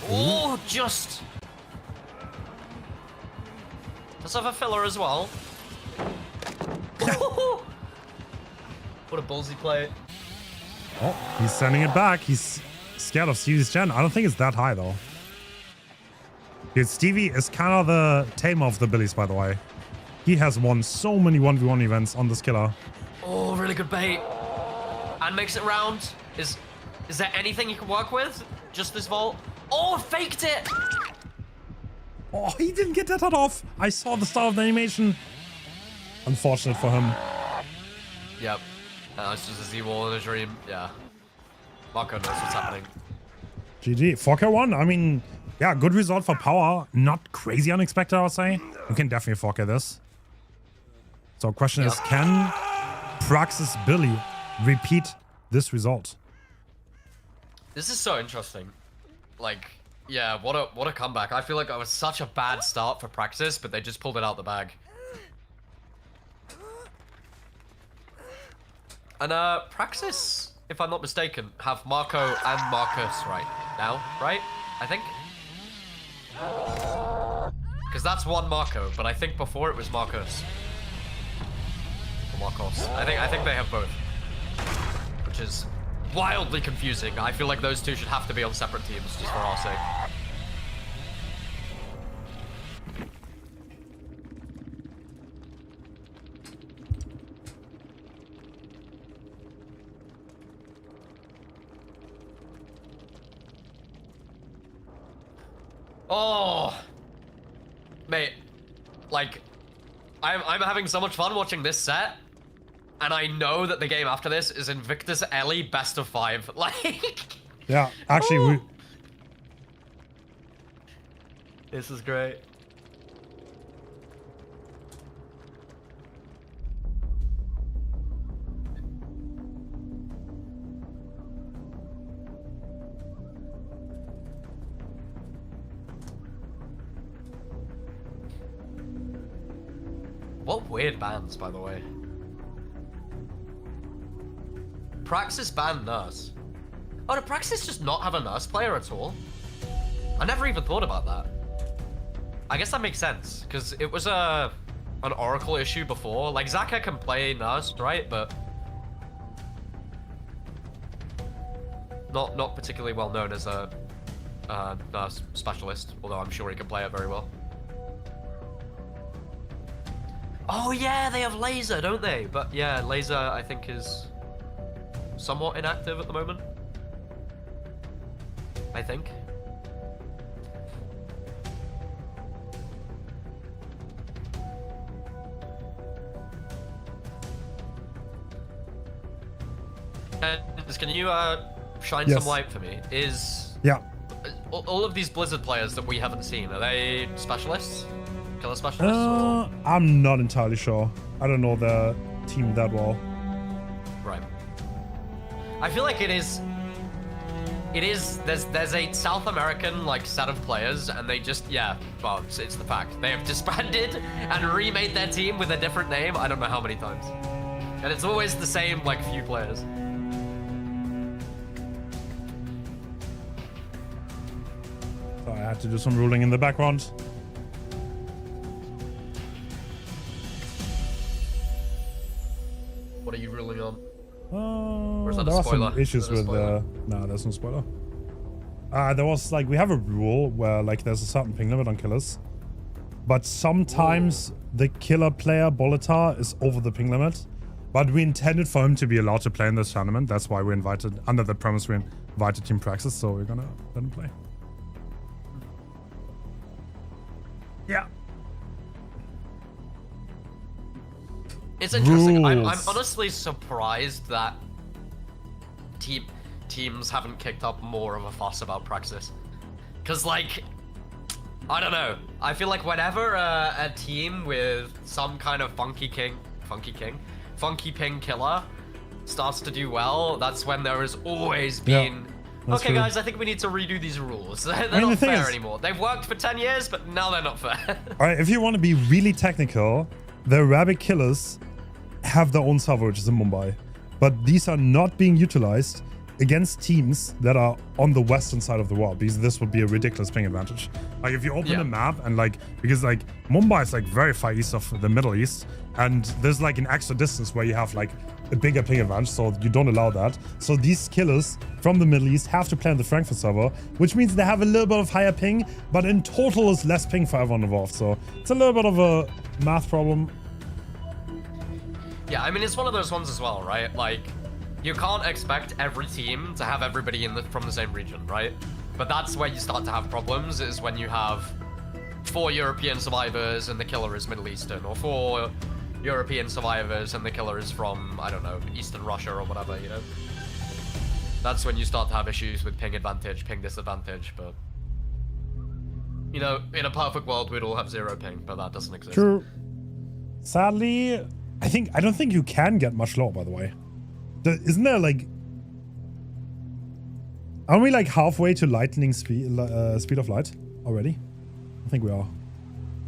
Oh, just. Does have a filler as well. What a ballsy play. Oh, he's sending it back. He's scared of Stevie's gen. I don't think it's that high though. Dude, Stevie is kind of the tamer of the Billies, by the way. He has won so many 1v1 events on this killer. Oh, really good bait. And makes it round. Is there anything you can work with? Just this vault? Oh, faked it! Oh, he didn't get that off. I saw the start of the animation. Unfortunate for him. Yep. It's just a Z-wall in a dream. Yeah. Marco knows what's happening. GG. 4K1. I mean, yeah, good result for power. Not crazy unexpected, I would say. You can definitely 4K this. So question is, can Praxis Billy repeat this result? This is so interesting. Like, yeah, what a comeback. I feel like it was such a bad start for Praxis, but they just pulled it out the bag. And Praxis, if I'm not mistaken, have Marco and Marcus right now, right? I think. Because that's one Marco, but I think before it was Marcus. Marcos. I think they have both, which is wildly confusing. I feel like those two should have to be on separate teams just for our sake. Oh, mate, like, I'm having so much fun watching this set, and I know that the game after this is Invictus Ellie best of 5. Like, yeah, actually, this is great. What weird bans, by the way. Praxis banned Nurse. Oh, did Praxis just not have a Nurse player at all? I never even thought about that. I guess that makes sense, because it was an Oracle issue before. Like, Zaka can play Nurse, right? But not particularly well known as a Nurse specialist, although I'm sure he can play it very well. Oh yeah, they have Laser, don't they? But yeah, Laser I think is somewhat inactive at the moment. I think. Can you shine some light for me? Yeah. All of these Blizzard players that we haven't seen, are they specialists? Killer specialists? I'm not entirely sure. I don't know the team that well. Right. I feel like it is. There's a South American like set of players, and they just well, it's the fact they have disbanded and remade their team with a different name. I don't know how many times, and it's always the same like few players. So I had to do some ruling in the background. What are you ruling on? There a were spoiler? some issues with no, there's no spoiler. There was like, we have a rule where like there's a certain ping limit on killers, but sometimes the killer player Bolitar is over the ping limit, but we intended for him to be allowed to play in this tournament. That's why we invited, under the premise we invited Team Praxis, so we're gonna let him play. Yeah. It's interesting. I'm Rules. honestly surprised that teams haven't kicked up more of a fuss about Praxis. Because, like, I don't know. I feel like whenever a team with some kind of funky ping killer starts to do well, that's when there has always been, okay, true. guys, I think we need to redo these rules. They're the not thing fair is- anymore. They've worked for 10 years, but now they're not fair. All right, if you want to be really technical, the Arabic killers have their own server, which is in Mumbai. But these are not being utilized against teams that are on the western side of the world, because this would be a ridiculous ping advantage. Like if you open the map and like, because like Mumbai is like very far east of the Middle East, and there's like an extra distance where you have like a bigger ping advantage, so you don't allow that. So these killers from the Middle East have to play on the Frankfurt server, which means they have a little bit of higher ping, but in total is less ping for everyone involved. So it's a little bit of a math problem. Yeah, I mean, it's one of those ones as well, right? Like, you can't expect every team to have everybody from the same region, right? But that's where you start to have problems, is when you have 4 European survivors and the killer is Middle Eastern, or 4 European survivors and the killer is from, I don't know, Eastern Russia or whatever, you know? That's when you start to have issues with ping advantage, ping disadvantage, but... You know, in a perfect world, we'd all have 0 ping, but that doesn't exist. True. Sadly, I don't think you can get much lower, by the way. Isn't there like... Aren't we like halfway to lightning speed of light already? I think we are.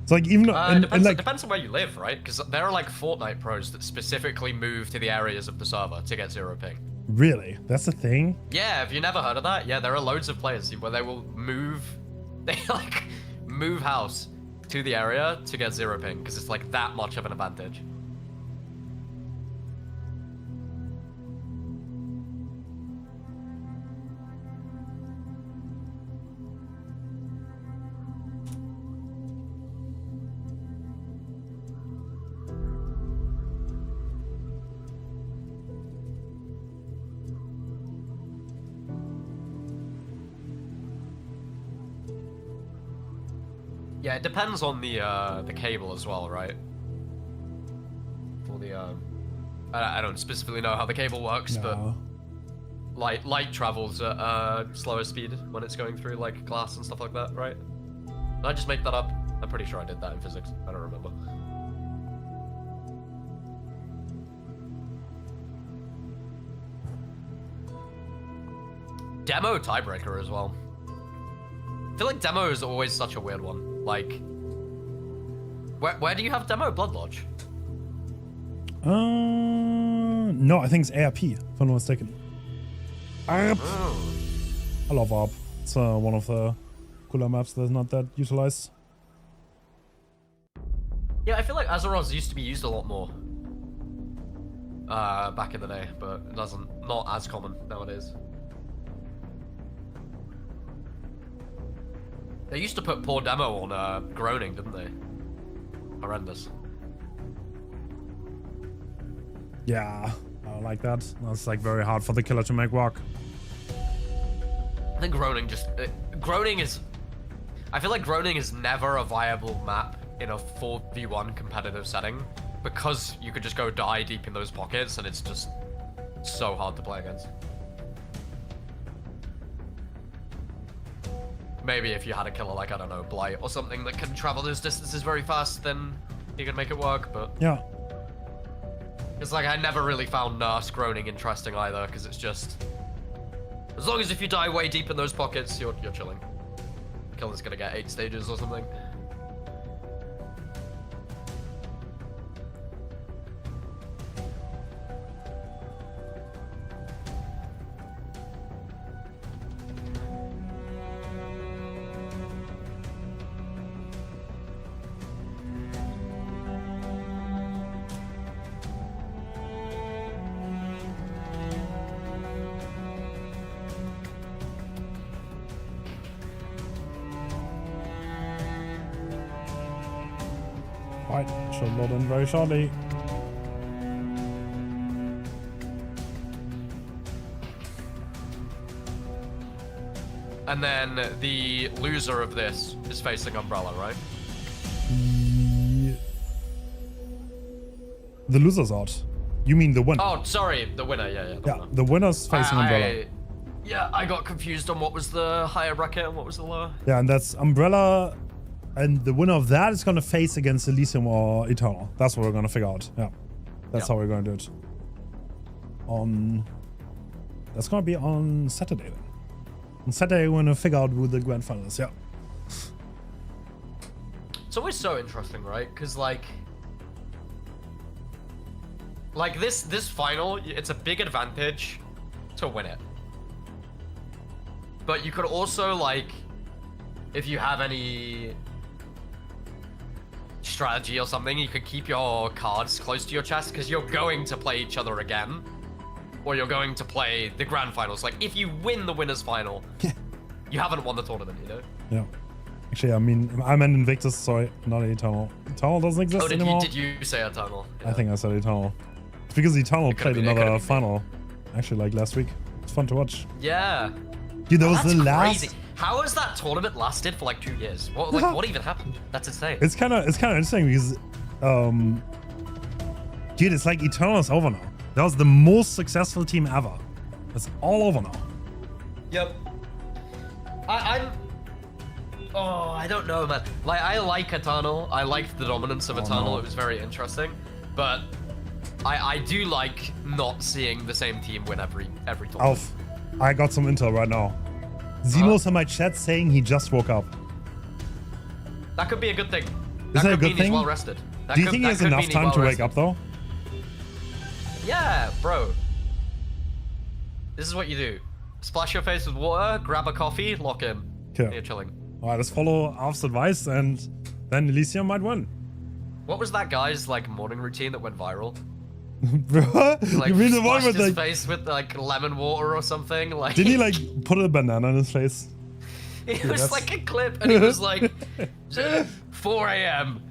It's like even it depends on where you live, right? Because there are like Fortnite pros that specifically move to the areas of the server to get 0 ping. Really? That's a thing? Yeah, have you never heard of that? Yeah, there are loads of players where they will move, they like move house to the area to get 0 ping because it's like that much of an advantage. Yeah, it depends on the cable as well, right? For the I don't specifically know how the cable works, but light travels at slower speed when it's going through like glass and stuff like that, right? Did I just make that up? I'm pretty sure I did that in physics. I don't remember. Demo tiebreaker as well. I feel like demo is always such a weird one. Like, where do you have demo? Blood Lodge? No, I think it's ARP, if I'm not mistaken. ARP! Oh. I love ARP. It's one of the cooler maps that's not that utilized. Yeah, I feel like Azeroth used to be used a lot more back in the day, but it not as common nowadays. They used to put poor demo on groaning, didn't they? Horrendous. Yeah, I don't like that. That's like very hard for the killer to make work. I think groaning just groaning is. I feel like groaning is never a viable map in a 4v1 competitive setting because you could just go die deep in those pockets and it's just so hard to play against. Maybe if you had a killer like, I don't know, Blight or something that can travel those distances very fast, then you could make it work, but... Yeah. It's like, I never really found Nurse groaning interesting either, because it's just... As long as if you die way deep in those pockets, you're chilling. Killer's gonna get 8 stages or something. Right, should load in very shortly. And then the loser of this is facing Umbrella, right? The loser's out. You mean the winner? Oh, sorry, the winner, yeah. Yeah, the winner's facing Umbrella. Yeah, I got confused on what was the higher bracket and what was the lower. Yeah, and that's Umbrella, and the winner of that is going to face against Elisium or Eternal. That's what we're going to figure out. Yeah, that's how we're going to do it. That's going to be on Saturday then. On Saturday, we're going to figure out who the grand final is. Yeah. It's always so interesting, right? Because like this final, it's a big advantage to win it. But you could also, like, if you have any strategy or something, you could keep your cards close to your chest because you're going to play each other again. Or you're going to play the grand finals. Like, if you win the winner's final, you haven't won the tournament, you know? Yeah. Actually, I mean, I meant Invictus, sorry, not Eternal. Eternal doesn't exist anymore. Did you say Eternal? Yeah. I think I said Eternal. It's because Eternal played another final, actually, like last week. It's fun to watch. Yeah. Dude, that was the crazy. last. How has that tournament lasted for like 2 years? What even happened? That's insane. It's kind of interesting because, dude, it's like Eternal's over now. That was the most successful team ever. It's all over now. Yep. I don't know, man. Like, I like Eternal. I liked the dominance of Eternal. No. It was very interesting. But I do like not seeing the same team win every tournament. Alf, I got some intel right now. Xeno's in my chat saying he just woke up. That could be a good thing. Is that a good thing? He's well rested. Do you think he has enough time to wake up though? Yeah, bro. This is what you do. Splash your face with water, grab a coffee, lock in. Okay. You're chilling. Alright, let's follow Alf's advice and then Elisium might win. What was that guy's like morning routine that went viral? Bro, Like, you mean the one with his like... face with like lemon water or something? Like, Didn't he like put a banana in his face? It was like a clip, and he was like, 4 a.m.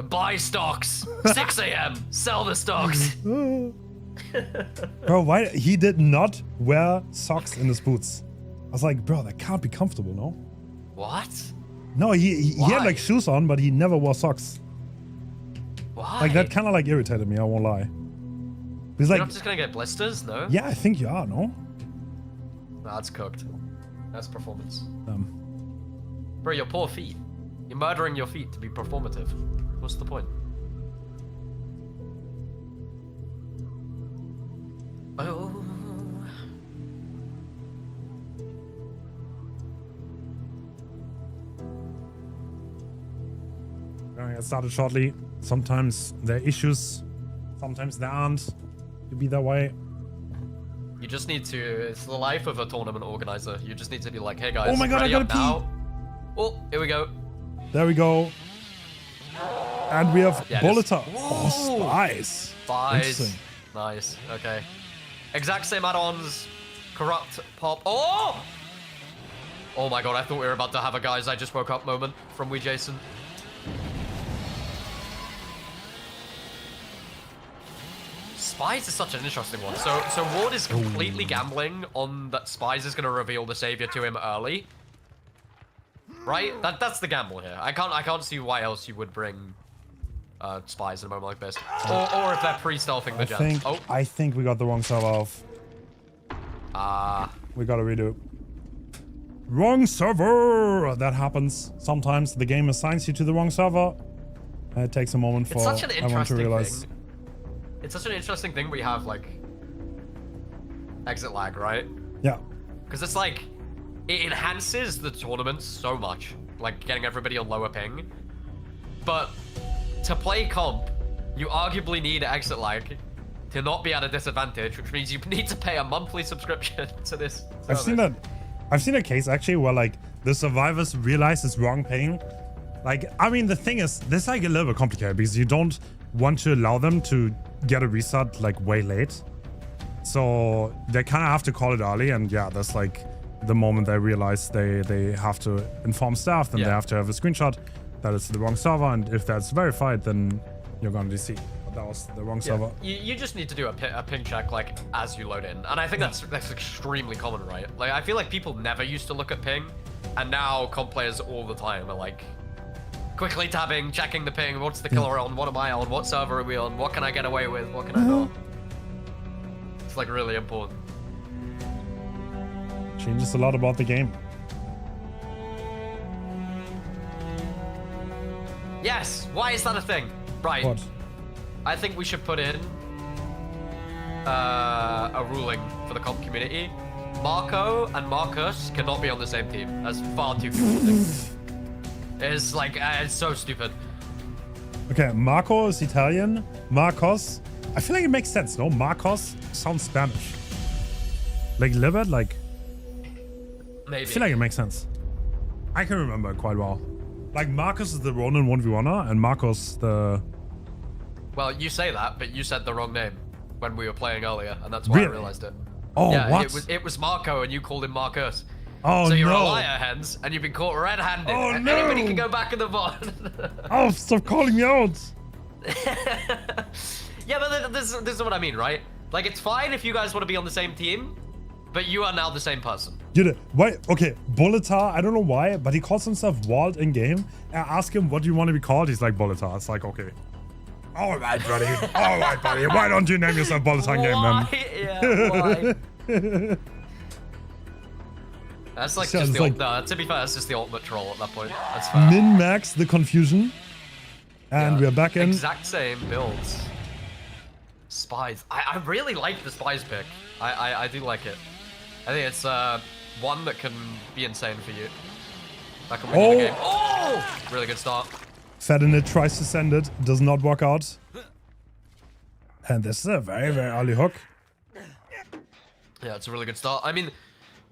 buy stocks, 6 a.m. sell the stocks. Bro, why he did not wear socks in his boots? I was like, bro, that can't be comfortable, no? What? No, he had like shoes on, but he never wore socks. Why? Like that kind of like irritated me. I won't lie. He's You're like, not just gonna get blisters, no? yeah, I think you are. No. Nah, that's cooked. That's performance. Um, Bro, your poor feet. You're murdering your feet to be performative. What's the point? Oh. I started shortly. Sometimes there are issues. Sometimes there aren't. To be that way. You just need to. It's the life of a tournament organizer. You just need to be like, hey guys, Oh my God, ready I up gotta now. Oh, here we go. There we go. And we have Yeah, it is. Bulleter. Oh, spies. Spies. Interesting. Nice. Okay. Exact same add-ons. Corrupt pop. Oh! Oh my god, I thought we were about to have a guys I just woke up moment from Wee Jason. Spies is such an interesting one. So Ward is completely gambling on that Spies is going to reveal the savior to him early. Right? That's the gamble here. I can't see why else you would bring Spies in a moment like this. Or if they're pre-stealthing the gens. I think we got the wrong server off. We gotta redo. Wrong server! That happens. Sometimes the game assigns you to the wrong server. And it takes a moment for everyone to realize. Thing. It's such an interesting thing we have, like, exit lag, right? Yeah. Because it's like, it enhances the tournament so much, like getting everybody on lower ping. But to play comp, you arguably need exit lag to not be at a disadvantage, which means you need to pay a monthly subscription to this service. I've seen a case actually where like the survivors realize it's wrong ping. Like, I mean, the thing is, this is like a little bit complicated because you don't want to allow them to get a restart like way late. So they kind of have to call it early, and yeah, that's like the moment they realize they have to inform staff, then they have to have a screenshot that it's the wrong server, and if that's verified, then you're gonna DC. But that was the wrong server. You just need to do a ping check like as you load in, and I think that's extremely common, right? Like I feel like people never used to look at ping, and now comp players all the time are like quickly tabbing, checking the ping. What's the killer on? What am I on? What server are we on? What can I get away with? What can I not? It's like really important. Changes a lot about the game. Yes! Why is that a thing? Right. What? I think we should put in a ruling for the comp community. Marco and Marcus cannot be on the same team. That's far too confusing. It's like, it's so stupid. Okay, Marco is Italian. Marcos. I feel like it makes sense, no? Marcos sounds Spanish. Like, live it? Like, Maybe. I feel like it makes sense. I can remember it quite well. Like, Marcus is the Ronin 1v1er, and Marcos the... Well, you say that, but you said the wrong name when we were playing earlier, and that's why I realized it. Oh, yeah, what? It was Marco, and you called him Marcus. Oh, so you're no. a liar, Hens, and you've been caught red-handed. Oh, and no. Anybody can go back in the VOD. Oh, stop calling me out. Yeah, but this is what I mean, right? Like, it's fine if you guys want to be on the same team, but you are now the same person. Dude, why? Okay, Bulletar, I don't know why, but he calls himself Walt in game. I ask him, what do you want to be called? He's like, Bulletar. It's like, okay. All right, buddy. All right, buddy. Why don't you name yourself Bulletar in game, then? Yeah, why? That's like So just it's the like- no, to be fair, that's just the ultimate troll at that point. That's fair. Min-max the confusion. And Yeah, we're back in. Exact same builds. Spies. I really like the Spies pick. I do like it. I think it's one that can be insane for you. That can win you the game. Oh! Really good start. Fedinit tries to send it. Does not work out. And this is a very, very early hook. Yeah, it's a really good start. I mean,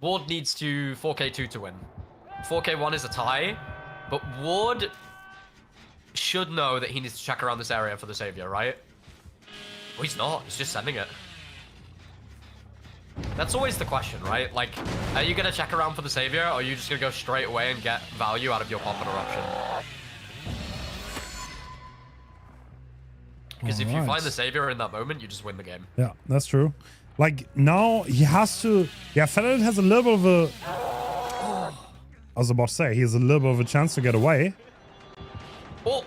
Ward needs to 4k2 to win. 4k1 is a tie, but Ward should know that he needs to check around this area for the savior, right? Well, he's not. He's just sending it. That's always the question, right? Like, are you going to check around for the savior, or are you just going to go straight away and get value out of your pop interruption? Because if you find the savior in that moment, you just win the game. Yeah, that's true. Like, now he has to... Yeah, Fedinit has a little bit of a... I was about to say, he has a little bit of a chance to get away. Oh!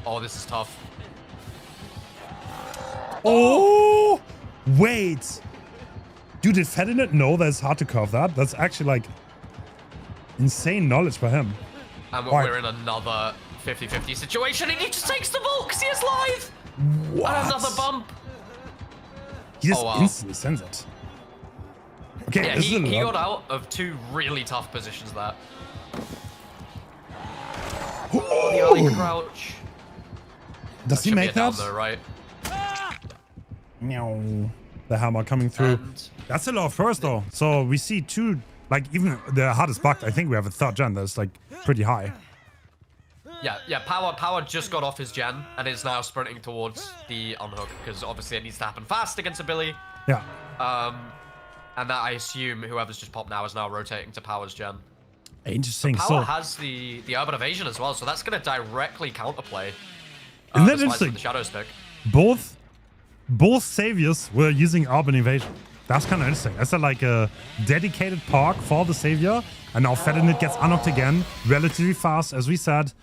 Oh, this is tough. Oh! Wait! Dude, did Ferdinand know that it's hard to curve that? That's actually, like, insane knowledge by him. And we're in another 50-50 situation, and he just takes the ball because he is live! What? And another bump! He just instantly sends it. Okay, Yeah, this he is a lot. got out of 2 really tough positions there. Oh, The early crouch. Does he Should be make a down that? though, right? Meow. The hammer coming through. And That's a lot first though. So we see 2, like even the hardest buck, I think we have a 3rd gen that's like pretty high. yeah, Power just got off his gen and is now sprinting towards the unhook because obviously it needs to happen fast against a Billy. Yeah. And that I assume whoever's just popped now is now rotating to Power's gen. Interesting. Power So has the urban evasion as well, so that's going to directly counterplay. Isn't that the interesting? The shadow stick. both saviors were using urban evasion. That's kind of interesting. That's like a dedicated park for the savior, and now Ferdinand gets unhooked again, relatively fast, as we said,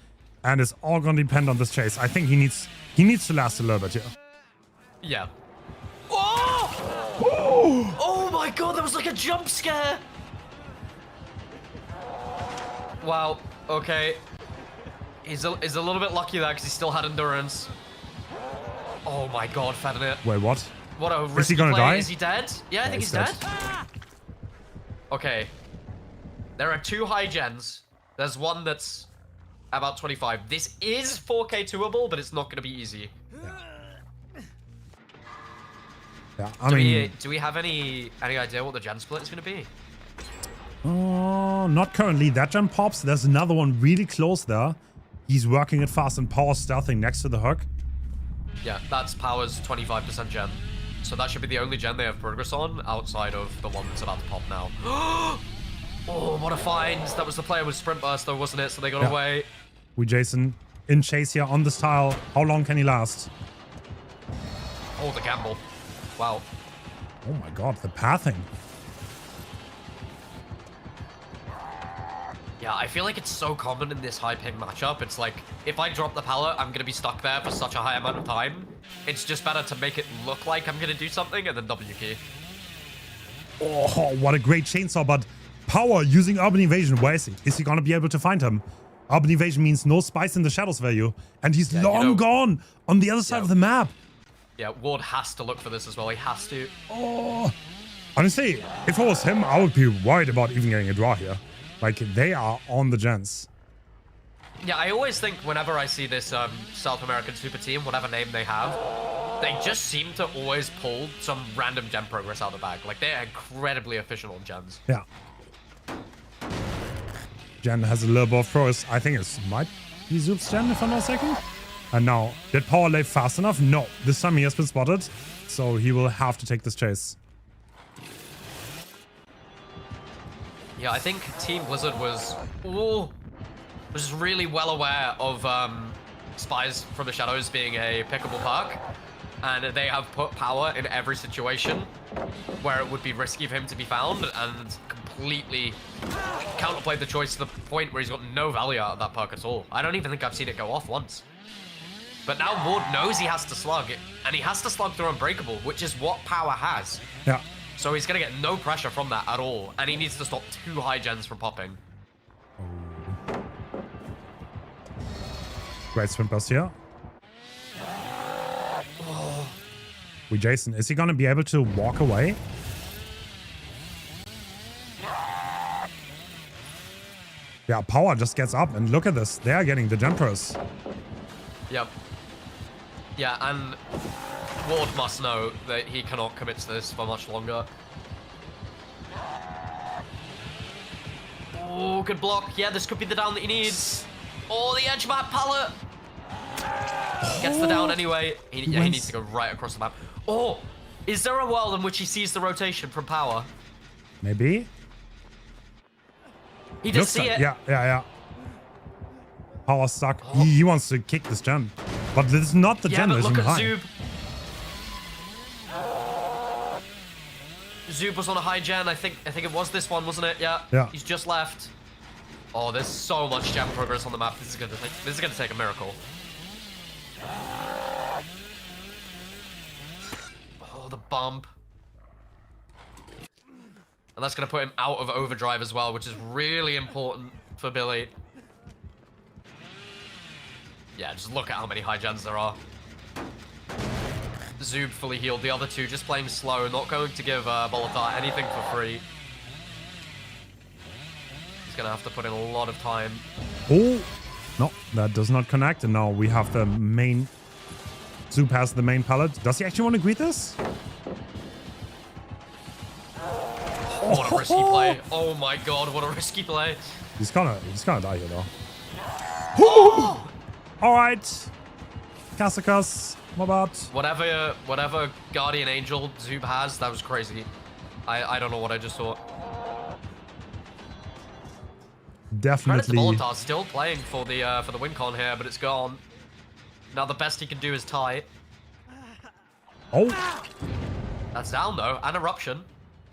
and it's all going to depend on this chase. I think he needs to last a little bit here. Yeah. Oh! Oh my god, that was like a jump scare! Wow, okay. He's a little bit lucky there because he still had endurance. Oh my god, Ferdinand. Wait, what? What a risky Is he gonna play. die? Is he dead? Yeah, I think he's dead. Okay. There are 2 high gens. There's one that's about 25. This is 4K doable, but it's not going to be easy. Yeah, I mean, Do we have any idea what the gen split is going to be? oh, not currently. That gen pops. There's another one really close there. He's working it fast and Power stealthing next to the hook. Yeah, that's Power's 25% gen. So that should be the only gen they have progress on outside of the one that's about to pop now. Oh, what a find. That was the player with Sprint Burst though, wasn't it? So they got away. We Jason in chase here on this tile. How long can he last? Oh, the gamble. Wow. Oh my god, the pathing. Yeah, I feel like it's so common in this high ping matchup. It's like, if I drop the pallet, I'm going to be stuck there for such a high amount of time. It's just better to make it look like I'm going to do something and then W key. Oh, what a great chainsaw, but Power using Urban Evasion. Where is he? Is he going to be able to find him? Urban Evasion means no spice in the shadows value. And he's long gone on the other side of the map. Yeah, Ward has to look for this as well. He has to. Oh. Honestly, if I was him, I would be worried about even getting a draw here. Like, they are on the gens. Yeah, I always think whenever I see this South American super team, whatever name they have, they just seem to always pull some random gen progress out of the bag. Like, they're incredibly efficient on gens. Yeah. Gen has a little bit of progress. I think it might be Zoop's gen, if I'm not mistaken. And now, did Power lay fast enough? No. This time he has been spotted, so he will have to take this chase. Yeah, I think Team Blizzard was really well aware of Spies from the Shadows being a pickable perk, and they have put Power in every situation where it would be risky for him to be found, and completely counterplayed the choice to the point where he's got no value out of that perk at all. I don't even think I've seen it go off once. But now Ward knows he has to slug, and he has to slug through Unbreakable, which is what Power has. Yeah. So he's going to get no pressure from that at all, and he needs to stop 2 high gens from popping. Great sprint burst here. We Jason, is he going to be able to walk away? Yeah, Power just gets up, and look at this. They are getting the jumpers. Yep. Yeah, and Ward must know that he cannot commit to this for much longer. Oh, good block. Yeah, this could be the down that he needs. Oh, the edge map pallet. Gets the down anyway. He needs to go right across the map. Oh, is there a world in which he sees the rotation from Power? Maybe. He does see it. Yeah. Power stuck. Oh. He wants to kick this gen. But this is not the gen but that's look at behind. Zoob. Zub was on a high gen. I think it was this one, wasn't it? Yeah. Yeah. He's just left. Oh, there's so much gen progress on the map. This is gonna take a miracle. Oh, the bump. And that's gonna put him out of overdrive as well, which is really important for Billy. Yeah, just look at how many high gens there are. Zub fully healed. The other two just playing slow, not going to give Bolotar anything for free. He's gonna have to put in a lot of time. Oh, no, that does not connect. And now we have the main. Zub has the main pallet. Does he actually want to greet this? What a risky play. Oh my god, what a risky play. He's gonna die here though. Oh! All right, Kasakas, what about? Whatever Guardian Angel Zub has, that was crazy. I don't know what I just saw. Definitely. Credit to Bolotar, still playing for the win con here, but it's gone. Now the best he can do is tie. Oh. That's down though, and Eruption.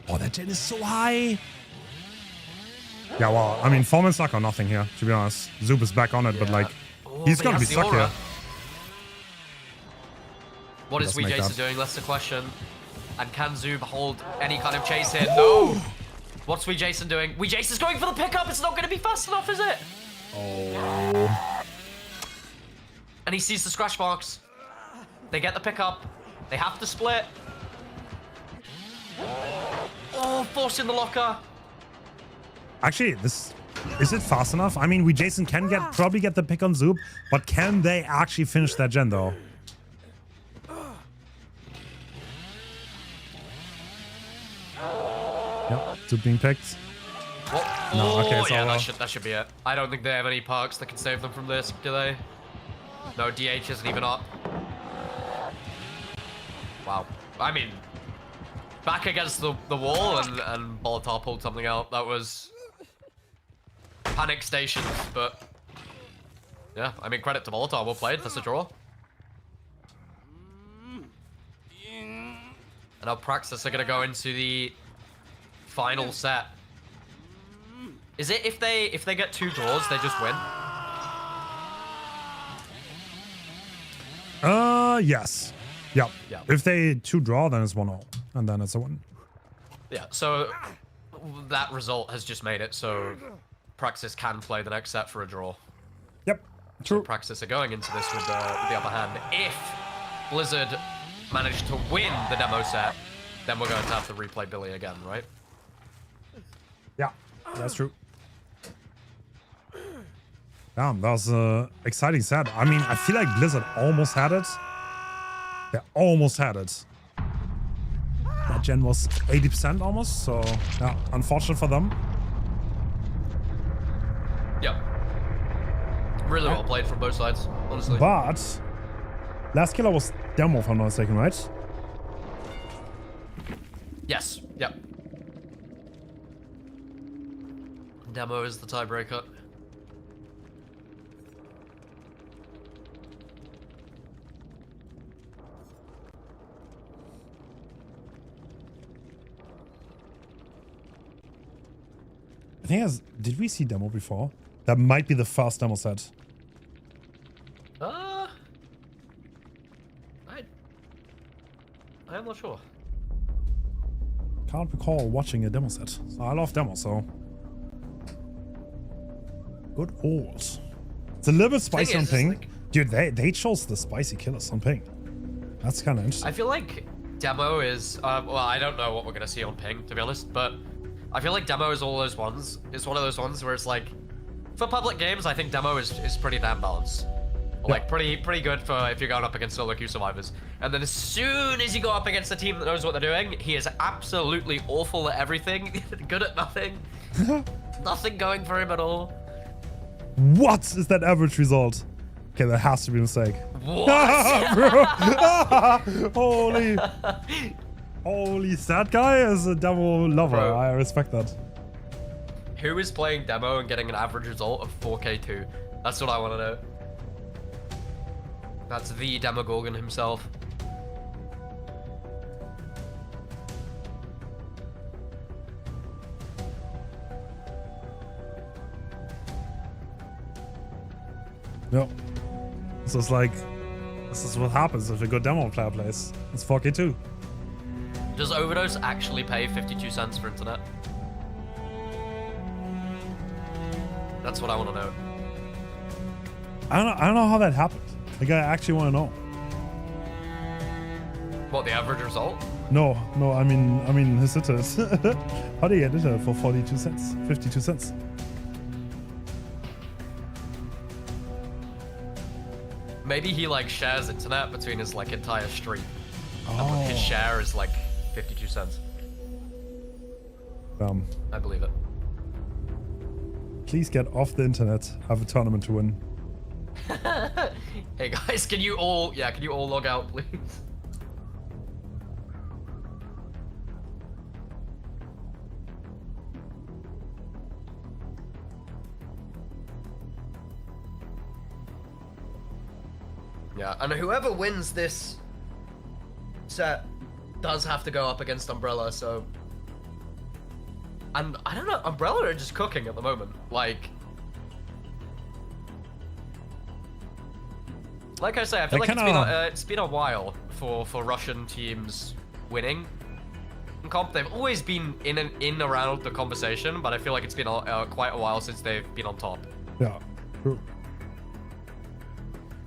Oh, that gen is so high. Yeah, well, I mean, Foreman's stuck on nothing here, to be honest. Zub is back on it, but like, he's gonna be stuck here. What is Jason doing? That's the question. And can Zub hold any kind of chase here? No! What's Jason doing? Jason's going for the pickup! It's not gonna be fast enough, is it? Oh. And he sees the scratch marks. They get the pickup. They have to split. Oh, forcing the locker. Actually, is it fast enough? I mean, Jason can probably get the pick on Zub, but can they actually finish that gen though? Yep, Zub being picked. Oh, no, okay, it's yeah, over. that should be it. I don't think they have any perks that can save them from this, do they? No, DH isn't even up. Wow. I mean, back against the wall and Bolotar pulled something out. That was panic stations, but yeah, I mean, credit to Bolotar. Well played. That's a draw. And now Praxis are going to go into the final set. Is it if they get 2 draws, they just win? Yes. Yep. Yeah. If they 2 draw, then it's 1-0. And then it's a win. Yeah, so that result has just made it so Praxis can play the next set for a draw. Yep. True. So Praxis are going into this with the upper hand. If Blizzard manage to win the demo set, then we're going to have to replay Billy again, right? Yeah, that's true. Yeah, that was an exciting set. I mean, I feel like Blizzard almost had it. They almost had it. That gen was 80% almost, so yeah, unfortunate for them. Yep. Really well played from both sides, honestly. But last killer was demo, if I'm not mistaken, right? Yes. Yep. Demo is the tiebreaker. I think did we see demo before? That might be the first demo set. I am not sure. Can't recall watching a demo set. So I love demo, so good old. It's a little bit spicy on ping. Like, dude, they chose the spicy killers on ping. That's kind of interesting. I feel like demo is well, I don't know what we're gonna see on ping, to be honest, but I feel like demo is all those ones. It's one of those ones where it's like, for public games, I think demo is pretty damn balanced. Like pretty good for if you're going up against solo queue survivors. And then as soon as you go up against a team that knows what they're doing, he is absolutely awful at everything, good at nothing, nothing going for him at all. What is that average result? Okay, that has to be a mistake. What? Bro. Holy, that guy is a demo lover. Bro. I respect that. Who is playing demo and getting an average result of 4K2? That's what I want to know. That's the Demogorgon himself. No. So it's like, this is what happens if a good demo player plays. It's 4K2. Does Overdose actually pay 52 cents for internet? That's what I want to know. I don't know how that happened. Like, I actually want to know. What, the average result? No, I mean his hitters. How do you get it for 42 cents? 52 cents? Maybe he like shares internet between his like entire street. Oh. And his share is like 52 cents. I believe it. Please get off the internet. Have a tournament to win. Hey guys, can you all log out, please? Yeah, and whoever wins this set does have to go up against Umbrella, so... And I don't know, Umbrella are just cooking at the moment. Like I say, I feel like it's been a while for Russian teams winning in comp. They've always been in around the conversation, but I feel like it's been quite a while since they've been on top. Yeah, true.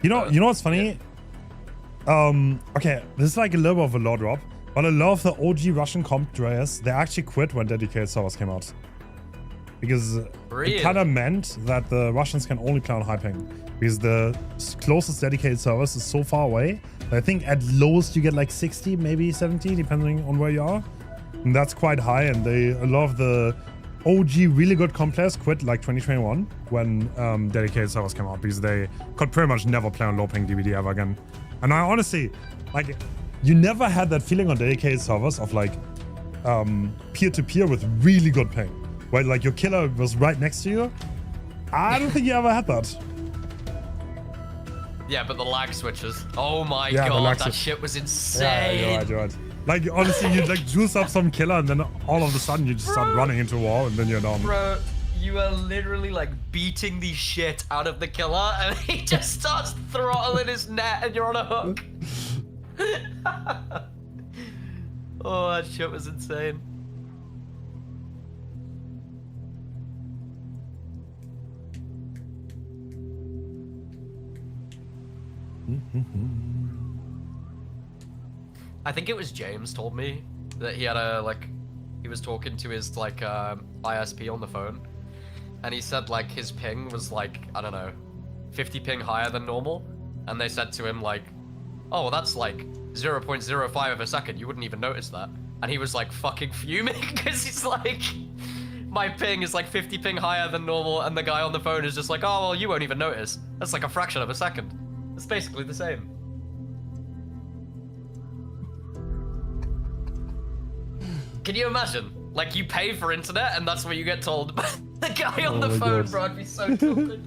You know what's funny? Yeah. Okay, this is like a little bit of a law drop, but a lot of the OG Russian comp players, they actually quit when dedicated servers came out. Because really? It kind of meant that the Russians can only play on high ping. Because the closest dedicated servers is so far away. I think at lowest you get like 60, maybe 70, depending on where you are. And that's quite high, and a lot of the OG really good comp players quit like 2021 when dedicated servers came out, because they could pretty much never play on low ping DVD ever again. And I honestly, like, you never had that feeling on dedicated servers of like peer-to-peer with really good ping, where like your killer was right next to you. I don't think you ever had that. Yeah, but the lag switches. Oh my god, that shit was insane. Yeah, you're right. Like, honestly, you like juice up some killer and then all of a sudden you just start running into a wall and then you're down. Bro, you are literally like beating the shit out of the killer and he just starts throttling his net and you're on a hook. Oh, that shit was insane. I think it was James told me that he had he was talking to his ISP on the phone, and he said like his ping was like, I don't know, 50 ping higher than normal, and they said to him like, oh, well, that's like 0.05 of a second, you wouldn't even notice that. And he was like fucking fuming because he's like, my ping is like 50 ping higher than normal, and the guy on the phone is just like, oh, well, you won't even notice. That's like a fraction of a second. It's basically the same. Can you imagine? Like, you pay for internet and that's what you get told. The guy on the phone, bro, I'd be so tilted.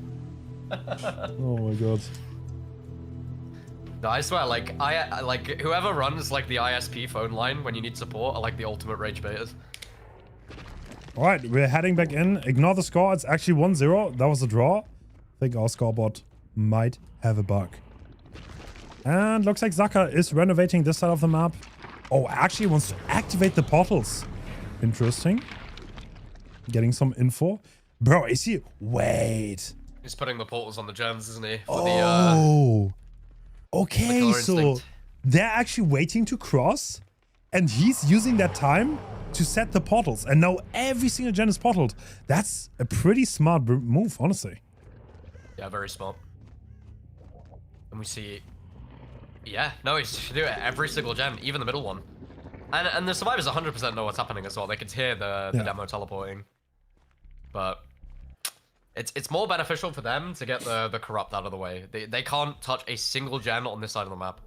Oh my god. No, I swear, like whoever runs like the ISP phone line when you need support are like the ultimate rage baiters. Alright, we're heading back in. Ignore the score, it's actually 1-0. That was a draw. I think our scoreboard might have a bug. And looks like Zaka is renovating this side of the map. Oh, actually wants to activate the portals. Interesting. Getting some info. Bro, is he... Wait. He's putting the portals on the gens, isn't he? For okay, the so instinct. they're actually waiting to cross, and he's using that time to set the portals. And now every single gen is portaled. That's a pretty smart move, honestly. Yeah, very smart. And we see... Yeah, no, he should do it every single gen, even the middle one. And the survivors 100% know what's happening as well. They could hear the demo teleporting. But it's more beneficial for them to get the corrupt out of the way. They can't touch a single gen on this side of the map.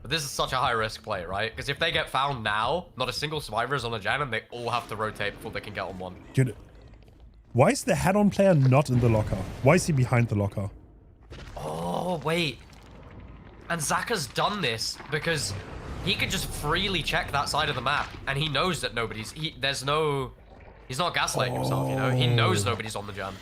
But this is such a high risk play, right? Because if they get found now, not a single survivor is on a gen and they all have to rotate before they can get on one. Dude, why is the head-on player not in the locker? Why is he behind the locker? Oh, wait. And Zaka's done this because he could just freely check that side of the map, and he knows that he's not gaslighting himself, you know? He knows nobody's on the gen.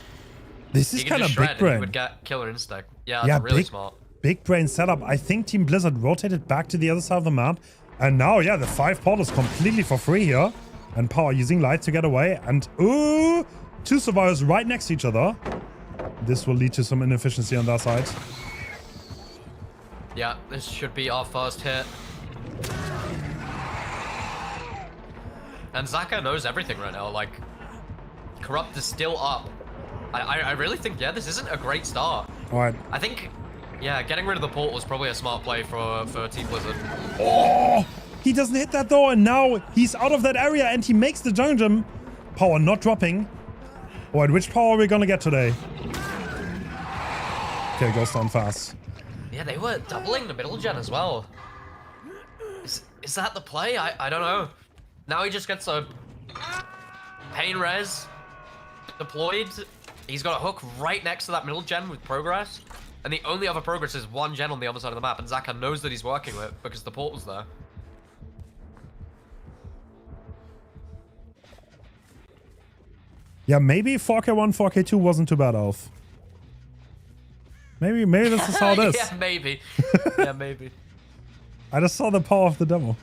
This is kind of big He brain. would get killer instinct. Yeah, that's really smart. Big brain setup. I think Team Blizzard rotated back to the other side of the map. And now, yeah, the 5 portals completely for free here. And Power using light to get away. And, ooh, 2 survivors right next to each other. This will lead to some inefficiency on their side. Yeah, this should be our first hit. And Zaka knows everything right now. Like, Corrupt is still up. I really think, yeah, this isn't a great start. All right. I think, yeah, getting rid of the portal was probably a smart play for Team Blizzard. Oh, he doesn't hit that though, and now he's out of that area, and he makes the jungle gym. Power not dropping. All right, which power are we gonna get today? Okay, goes down fast. Yeah, they were doubling the middle gen as well. Is that the play? I don't know. Now he just gets a pain res deployed. He's got a hook right next to that middle gen with progress. And the only other progress is 1 gen on the other side of the map. And Zaka knows that he's working with it because the portal's there. Yeah, maybe 4K1, 4K2 wasn't too bad, Alf. Maybe this is how it is. Yeah, maybe. Yeah, maybe. I just saw the power of the demo.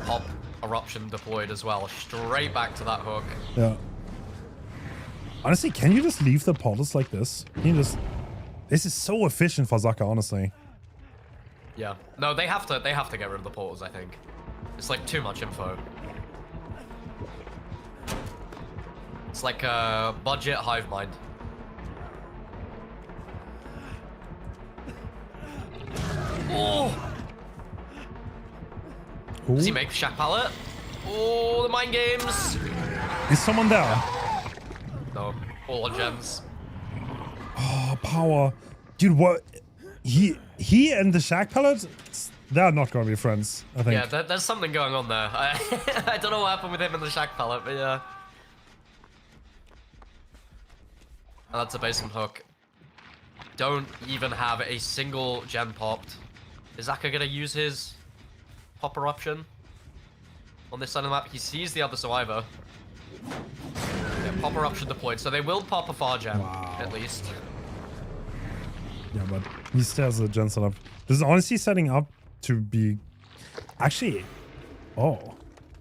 Pop eruption deployed as well. Straight back to that hook. Yeah. Honestly, can you just leave the portals like this? Can you just... This is so efficient for Zaka, honestly. Yeah. No, they have to get rid of the portals, I think. It's like too much info. It's like a budget hive mind. Oh! Ooh. Does he make Shack Pallet? Oh, the mind games! Is someone there? No, all on gens. Oh, Power. Dude, what? He and the Shack Pallet, they're not gonna be friends, I think. Yeah, there's something going on there. I don't know what happened with him and the Shack Pallet, but yeah. And that's a basement hook. Don't even have a single gen popped. Is Zaka gonna use his pop eruption on this side of the map? He sees the other survivor. Yeah, pop eruption deployed, so they will pop a far gen, at least. Yeah, but he still has a gen setup. This is honestly setting up to be... Actually... Oh.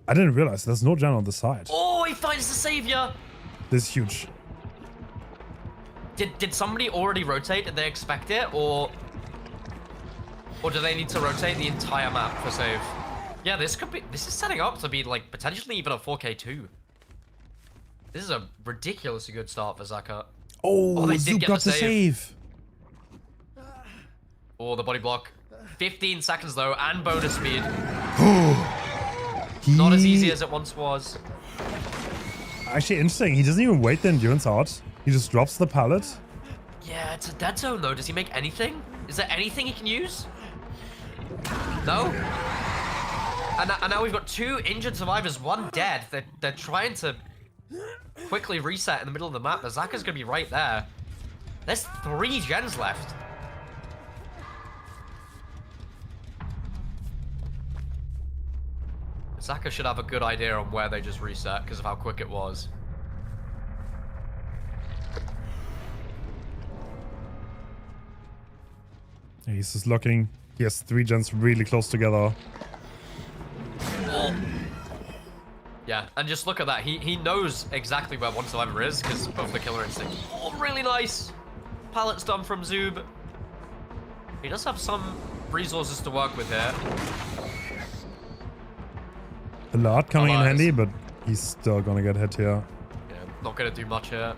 I didn't realize there's no gen on the side. Oh, he finds the savior! This is huge. Did somebody already rotate? Did they expect it, or do they need to rotate the entire map for save? Yeah, this is setting up to be like potentially even a 4K2. This is a ridiculously good start for Zaka. Oh, they Zook did get got the the save. save. Oh, the body block. 15 seconds though, and bonus speed. Not as easy as it once was. Actually, interesting. He doesn't even wait the endurance out. He just drops the pallet. Yeah, it's a dead zone though. Does he make anything? Is there anything he can use? No? And now we've got 2 injured survivors, 1 dead. They're trying to quickly reset in the middle of the map. The Zaka's gonna be right there. There's 3 gens left. Zaka should have a good idea on where they just reset because of how quick it was. He's just looking. He has 3 gens really close together. Oh. Yeah, and just look at that. He knows exactly where one survivor is because of the killer instinct. Oh, really nice. Pallet stun from Zoob. He does have some resources to work with here. A lot coming in handy, but he's still gonna get hit here. Yeah, not gonna do much here.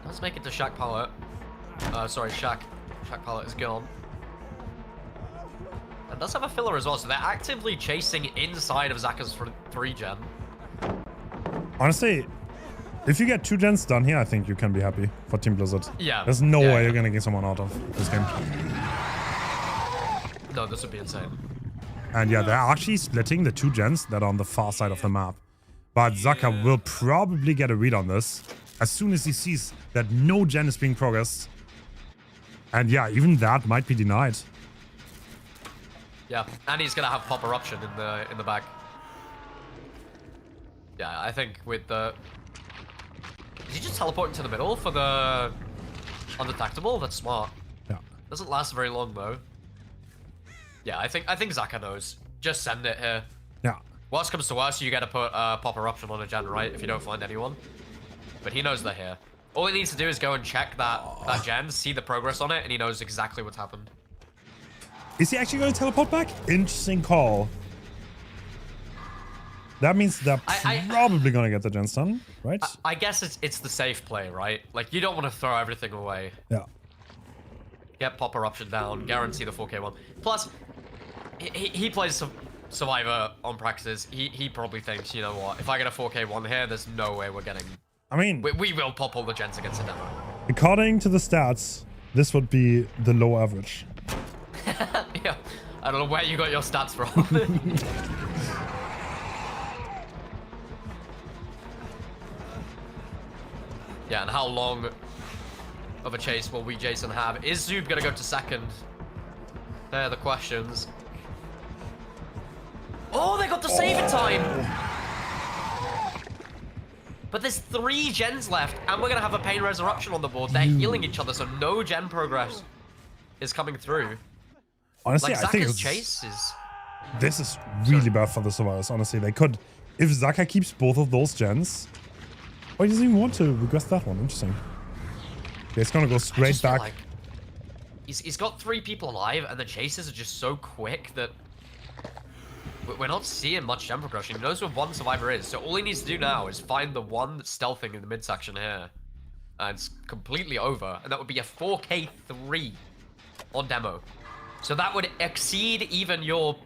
Let's make it to Shack Pallet. Sorry, Shack Pallet is gone. And does have a filler as well, so they're actively chasing inside of Zaka's 3 gen. Honestly, if you get 2 gens done here, I think you can be happy for Team Blizzard. Yeah. There's no way you're gonna get someone out of this game. No, this would be insane. And yeah, they're actually splitting the 2 gens that are on the far side of the map. But Zaka will probably get a read on this as soon as he sees that no gen is being progressed. And yeah, even that might be denied. Yeah, and he's gonna have pop eruption in the back. Yeah, I think with the... Is he just teleporting to the middle for the undetectable? That's smart. Yeah. Doesn't last very long though. Yeah, I think Zaka knows. Just send it here. Yeah. Worst comes to worst, you gotta put pop eruption on a gen, right? If you don't find anyone. But he knows they're here. All he needs to do is go and check that gen, see the progress on it, and he knows exactly what's happened. Is he actually going to teleport back? Interesting call. That means they're probably going to get the gens done, right? I guess it's the safe play, right? Like, you don't want to throw everything away. Yeah. Get pop eruption down, guarantee the 4K one. Plus, he plays Survivor on Praxis. He probably thinks, you know what, if I get a 4K one here, there's no way we're getting... I mean... We will pop all the gens against a demo. According to the stats, this would be the low average. Yeah, I don't know where you got your stats from. Yeah, and how long of a chase will we Jason have? Is Zoob gonna go to second? They're the questions. Oh, they got the save in time! But there's 3 gens left, and we're gonna have a Pain Resurrection on the board. They're healing each other, so no gen progress is coming through. Honestly, like, I think Zaka's chase is... This is really bad for the Survivors, honestly. They could... If Zaka keeps both of those gens... Oh, he doesn't even want to regress that one. Interesting. Okay, it's gonna go straight back. Like he's got 3 people alive, and the chases are just so quick that we're not seeing much gen progression. He knows where one survivor is, so all he needs to do now is find the one that's stealthing in the midsection here. And it's completely over, and that would be a 4K3 on demo. So that would exceed even your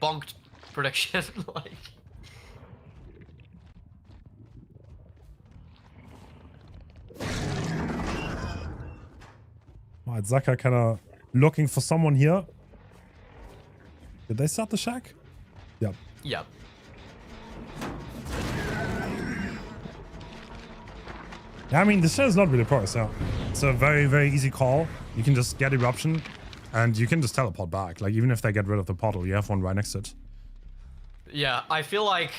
bonked prediction. Like... Alright, Zaka kind of looking for someone here. Did they start the shack? Yep. Yep. Yeah, I mean, this shit is not really porous, yeah. It's a very, very easy call. You can just get eruption, and you can just teleport back. Like, even if they get rid of the portal, you have one right next to it. Yeah, I feel like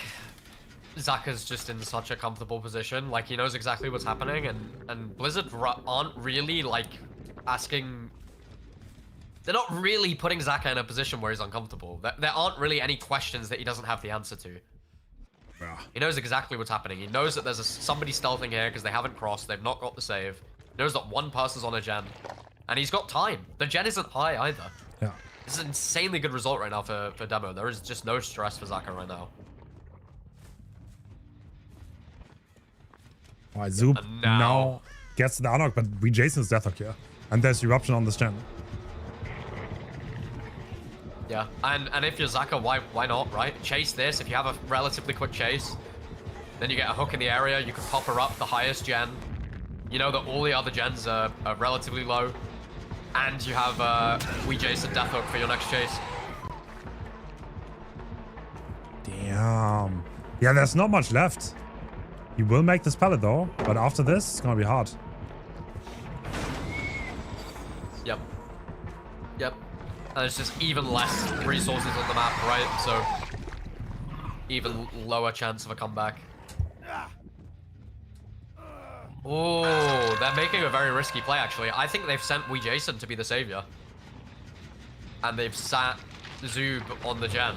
Zaka's just in such a comfortable position. Like, he knows exactly what's happening, and Blizzard aren't really, like, asking... They're not really putting Zaka in a position where he's uncomfortable. There aren't really any questions that he doesn't have the answer to. Yeah. He knows exactly what's happening. He knows that there's somebody stealthing here because they haven't crossed. They've not got the save. He knows that one person's on a gen. And he's got time. The gen isn't high either. Yeah. This is an insanely good result right now for demo. There is just no stress for Zaka right now. Alright, Zoop now gets the unlock, but we Jason's Death Hook here. And there's eruption on this gen. Yeah, and if you're Zaka, why not, right? Chase this. If you have a relatively quick chase, then you get a hook in the area. You can pop her up the highest gen. You know that all the other gens are relatively low. And you have we Jason Death Hook for your next chase. Damn. Yeah, there's not much left. He will make this pallet though, but after this, it's gonna be hard. Yep. Yep. And there's just even less resources on the map, right? So even lower chance of a comeback. Oh, they're making a very risky play, actually. I think they've sent Wee Jason to be the savior. And they've sat Zoob on the gen.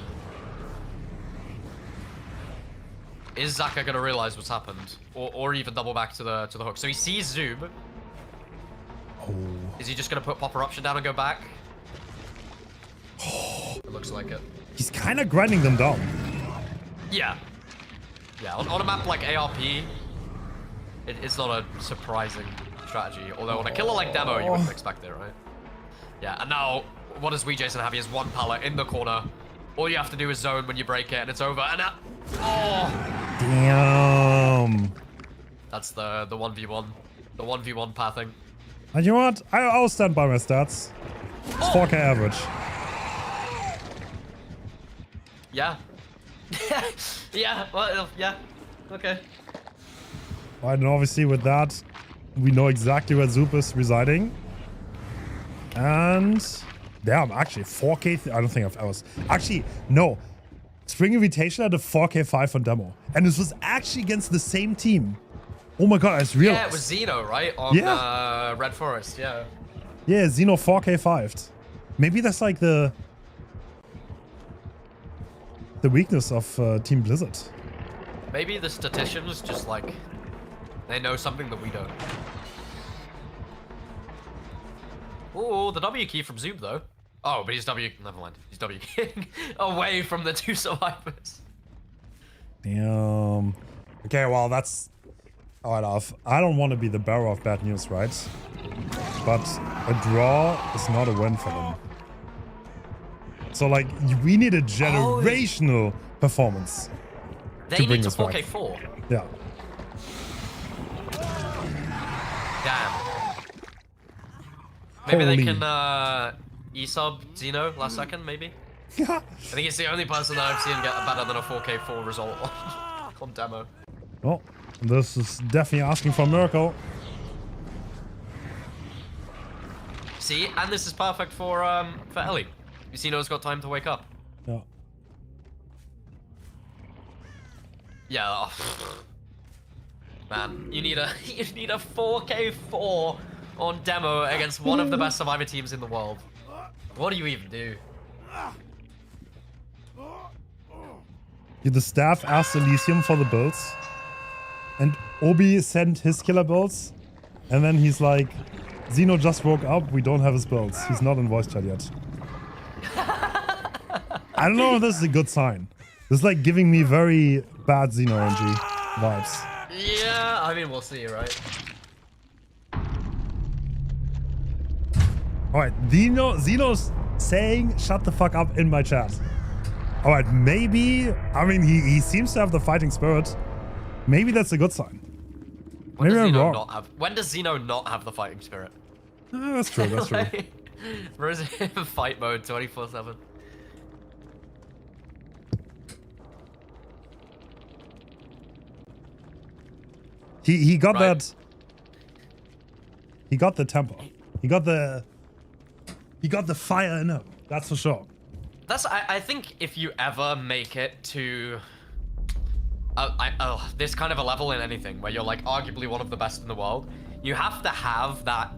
Is Zaka gonna realize what's happened? Or even double back to the hook? So he sees Zoob. Oh. Is he just gonna put Pop Eruption down and go back? It looks like it. He's kind of grinding them down. Yeah. Yeah, on a map like ARP, it's not a surprising strategy. Although on a killer like demo, you wouldn't expect it, right? Yeah, and now, what does Wee Jason have? He has one pallet in the corner. All you have to do is zone when you break it, and it's over. And now, oh! Damn. That's the 1v1. The 1v1 pathing. And you know what? I'll stand by my stats. It's 4K average. Yeah. Yeah, well, yeah. Okay. Right, and obviously with that, we know exactly where Zoop is residing. And... yeah, actually, 4K... I don't think I've ever... Actually, no. Spring Invitational had a 4K5 on demo. And this was actually against the same team. Oh my god, I just realized. Yeah, it was Zeno, right? On Red Forest, yeah. Yeah, Xeno 4K5'd. Maybe that's like the weakness of Team Blizzard. Maybe the statisticians just like, they know something that we don't. Ooh, the W key from Zoom though. Oh, but he's never mind. He's W keying away from the two survivors. Damn. Okay, well that's all right. I don't want to be the bearer of bad news, right? But a draw is not a win for them. So like, we need a generational performance. They to bring need to this back. 4K4. Yeah. Damn. Maybe they Holy. can E-sub Xeno last second, maybe? I think he's the only person that I've seen get better than a 4K4 result on demo. Well, this is definitely asking for a miracle. See, and this is perfect for Ellie. Xeno's got time to wake up. Yeah. Yeah. Oh. Man, you need a 4K4 on demo against one of the best survivor teams in the world. What do you even do? The staff asked Elisium for the builds, and Obi sent his killer builds, and then he's like, Xeno just woke up, we don't have his builds. He's not in voice chat yet. I don't know if this is a good sign. This is like giving me very bad Xeno RNG vibes. Yeah, I mean, we'll see, right? Alright, Xeno's saying shut the fuck up in my chat. Alright, maybe, I mean, he seems to have the fighting spirit. Maybe that's a good sign. When Maybe does I'm Xeno wrong. not have? When does Xeno not have the fighting spirit? That's true, that's true. Where is it in fight mode 24/7? He got Right. that. He got the tempo. He got the fire in him. That's for sure. I think if you ever make it to this kind of a level in anything where you're like arguably one of the best in the world, you have to have that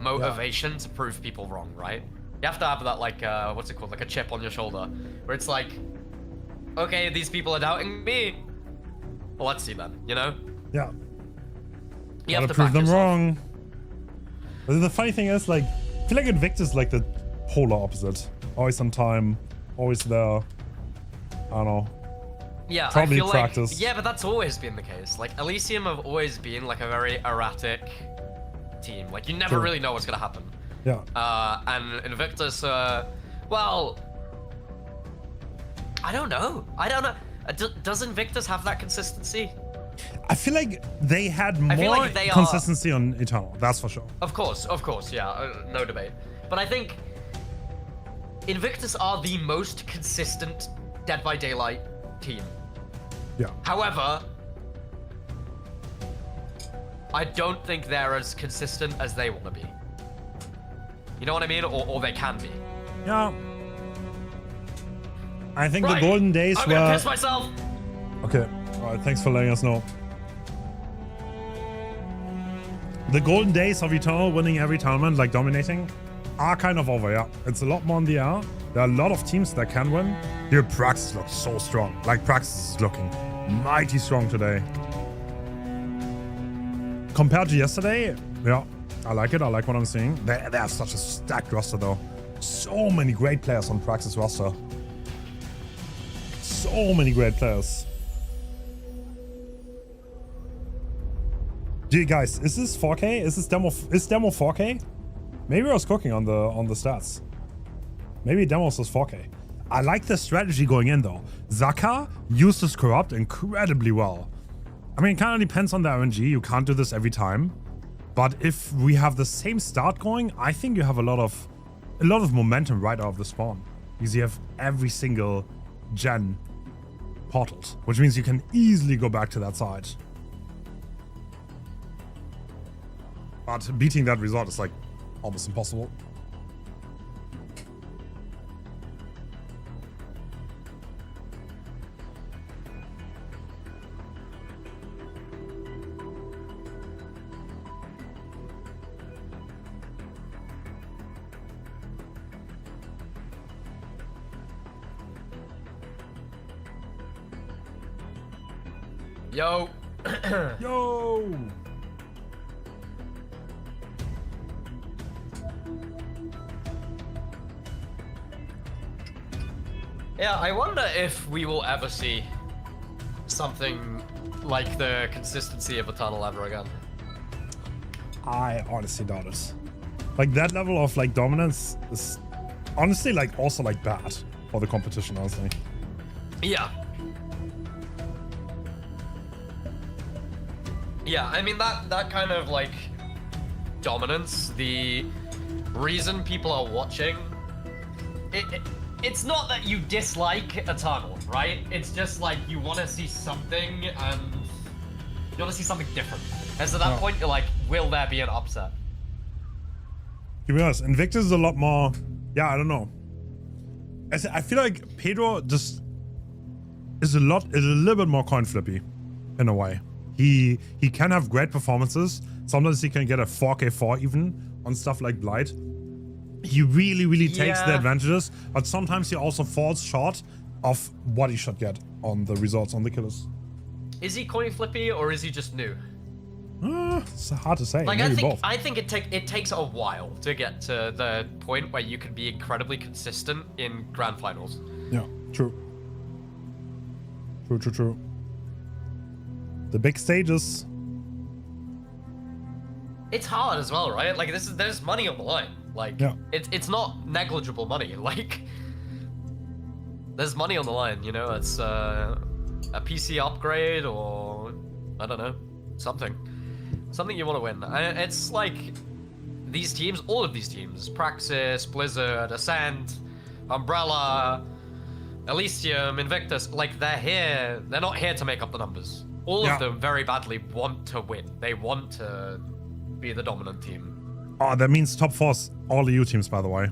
motivation to prove people wrong, right? You have to have that like what's it called, like a chip on your shoulder, where it's like, okay, these people are doubting me. Well, let's see then, you know? Yeah. You have Gotta to prove back them yourself. wrong. But the funny thing is, like, I feel like Invictus is like the polar opposite. Always on time, always there. I don't know. Yeah, Probably I feel practice. like, yeah, but that's always been the case. Like, Elisium have always been like a very erratic team. Like, you never True. really know what's gonna happen. Yeah. And Invictus, well, I don't know. Does Invictus have that consistency? I feel like they had more feel like they are- consistency on Eternal. That's for sure. Of course, yeah, no debate. But I think Invictus are the most consistent Dead by Daylight team. Yeah. However, I don't think they're as consistent as they want to be. You know what I mean? Or they can be. Yeah. I think Right. the golden days I'm were. gonna piss myself. Okay. Alright, thanks for letting us know. The golden days of Eternal winning every tournament, like dominating, are kind of over, yeah. It's a lot more in the air. There are a lot of teams that can win. Here, Praxis looks so strong. Like, Praxis is looking mighty strong today. Compared to yesterday, yeah, I like it. I like what I'm seeing. They have such a stacked roster, though. So many great players on Praxis roster. So many great players. Gee, guys, is this 4K? Is demo 4K? Maybe I was cooking on the stats. Maybe demos was 4K. I like the strategy going in though. Zaka uses Corrupt incredibly well. I mean, it kind of depends on the RNG. You can't do this every time. But if we have the same start going, I think you have a lot of momentum right out of the spawn. Because you have every single gen portaled, which means you can easily go back to that side. But beating that result is like almost impossible. Yo. Yo! Yeah, I wonder if we will ever see something like the consistency of Eternal ever again. I honestly doubt it. Like, that level of, like, dominance is honestly, like, also, like, bad for the competition, honestly. Yeah. Yeah, I mean, that kind of, like, dominance, the reason people are watching, it's not that you dislike Eternal, right? It's just, like, you want to see something, and you want to see something different. And so at that point, you're like, will there be an upset? To be honest, Invictus is a lot more... Yeah, I don't know. I feel like Pedro just is a little bit more coin flippy in a way. He can have great performances. Sometimes he can get a 4k4 even on stuff like Blight. He really takes the advantages, but sometimes he also falls short of what he should get on the results on the killers. Is he coin flippy or is he just new? It's hard to say. Like, Maybe both. I think it takes a while to get to the point where you can be incredibly consistent in grand finals. Yeah, true. True. The big stages. It's hard as well, right? Like, there's money on the line. Like, it's not negligible money. Like, there's money on the line, you know? It's a PC upgrade or, I don't know, something you want to win. It's like these teams, all of these teams, Praxis, Blizzard, Ascent, Umbrella, Elisium, Invictus, like, they're not here to make up the numbers. All of them very badly want to win. They want to be the dominant team. Oh, that means top 4's all EU teams, by the way.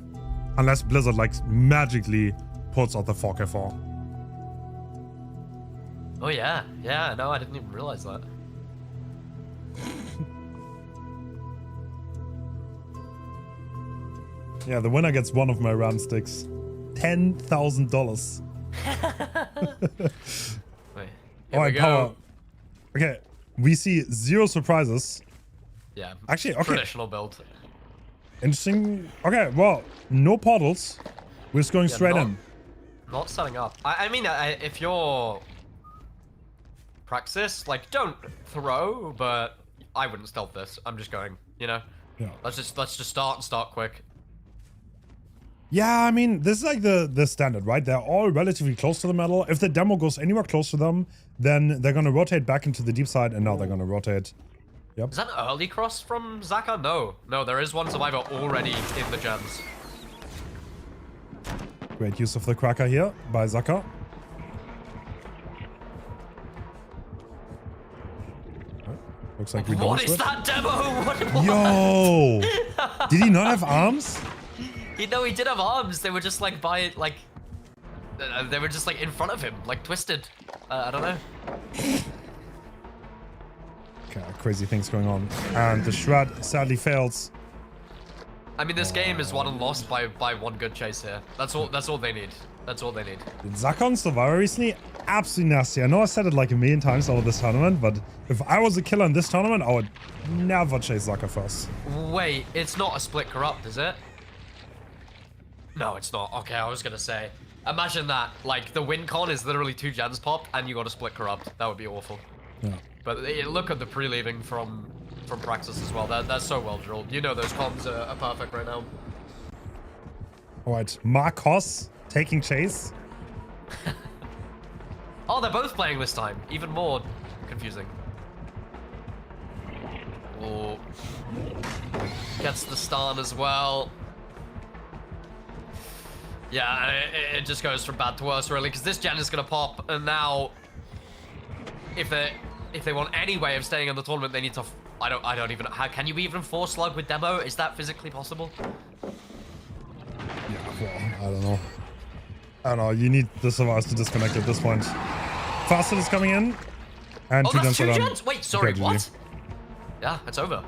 Unless Blizzard, like, magically puts out the 4k4. Oh, yeah. Yeah, no, I didn't even realize that. Yeah, the winner gets one of my round sticks. $10,000. Wait, All right, Power. Okay, we see 0 surprises. Yeah. Actually, okay. Traditional build. Interesting. Okay, well, no portals. We're just going straight in. Not setting up. I mean, if you're Praxis, like, don't throw, but I wouldn't stealth this. I'm just going, you know? Yeah. Let's just start quick. Yeah, I mean, this is like the standard, right? They're all relatively close to the metal. If the demo goes anywhere close to them, then they're going to rotate back into the deep side, and now they're going to rotate. Yep. Is that an early cross from Zaka? No, there is one survivor already in the gems. Great use of the cracker here by Zaka. Looks like we don't. What is that demo? What? Yo! Did he not have arms? No, he did have arms. They were just like they were just like in front of him, like twisted. I don't know. Okay, crazy things going on. And the shred sadly fails. I mean, this game is won and lost by one good chase here. That's all they need. That's all they need. Zaka on Survivor recently, absolutely nasty. I know I said it like a million times over this tournament, but if I was a killer in this tournament, I would never chase Zaka first. Wait, it's not a split corrupt, is it? No, it's not. Okay, I was gonna say. Imagine that. Like, the win con is literally 2 gens popped, and you got a split corrupt. That would be awful. Yeah. But look at the pre-leaving from Praxis as well. That's so well drilled. You know those comms are perfect right now. All right, Marcos taking chase. Oh, they're both playing this time. Even more confusing. Oh. Gets the stun as well. Yeah, it just goes from bad to worse, really, because this gen is going to pop, and now, if they want any way of staying in the tournament, they need to... I don't even... How can you even 4-slug with demo? Is that physically possible? Yeah, well, I don't know. You need the survivors to disconnect at this point. Fastest is coming in, and 2 gens are done. Wait, sorry, Okay, what? Yeah, it's over.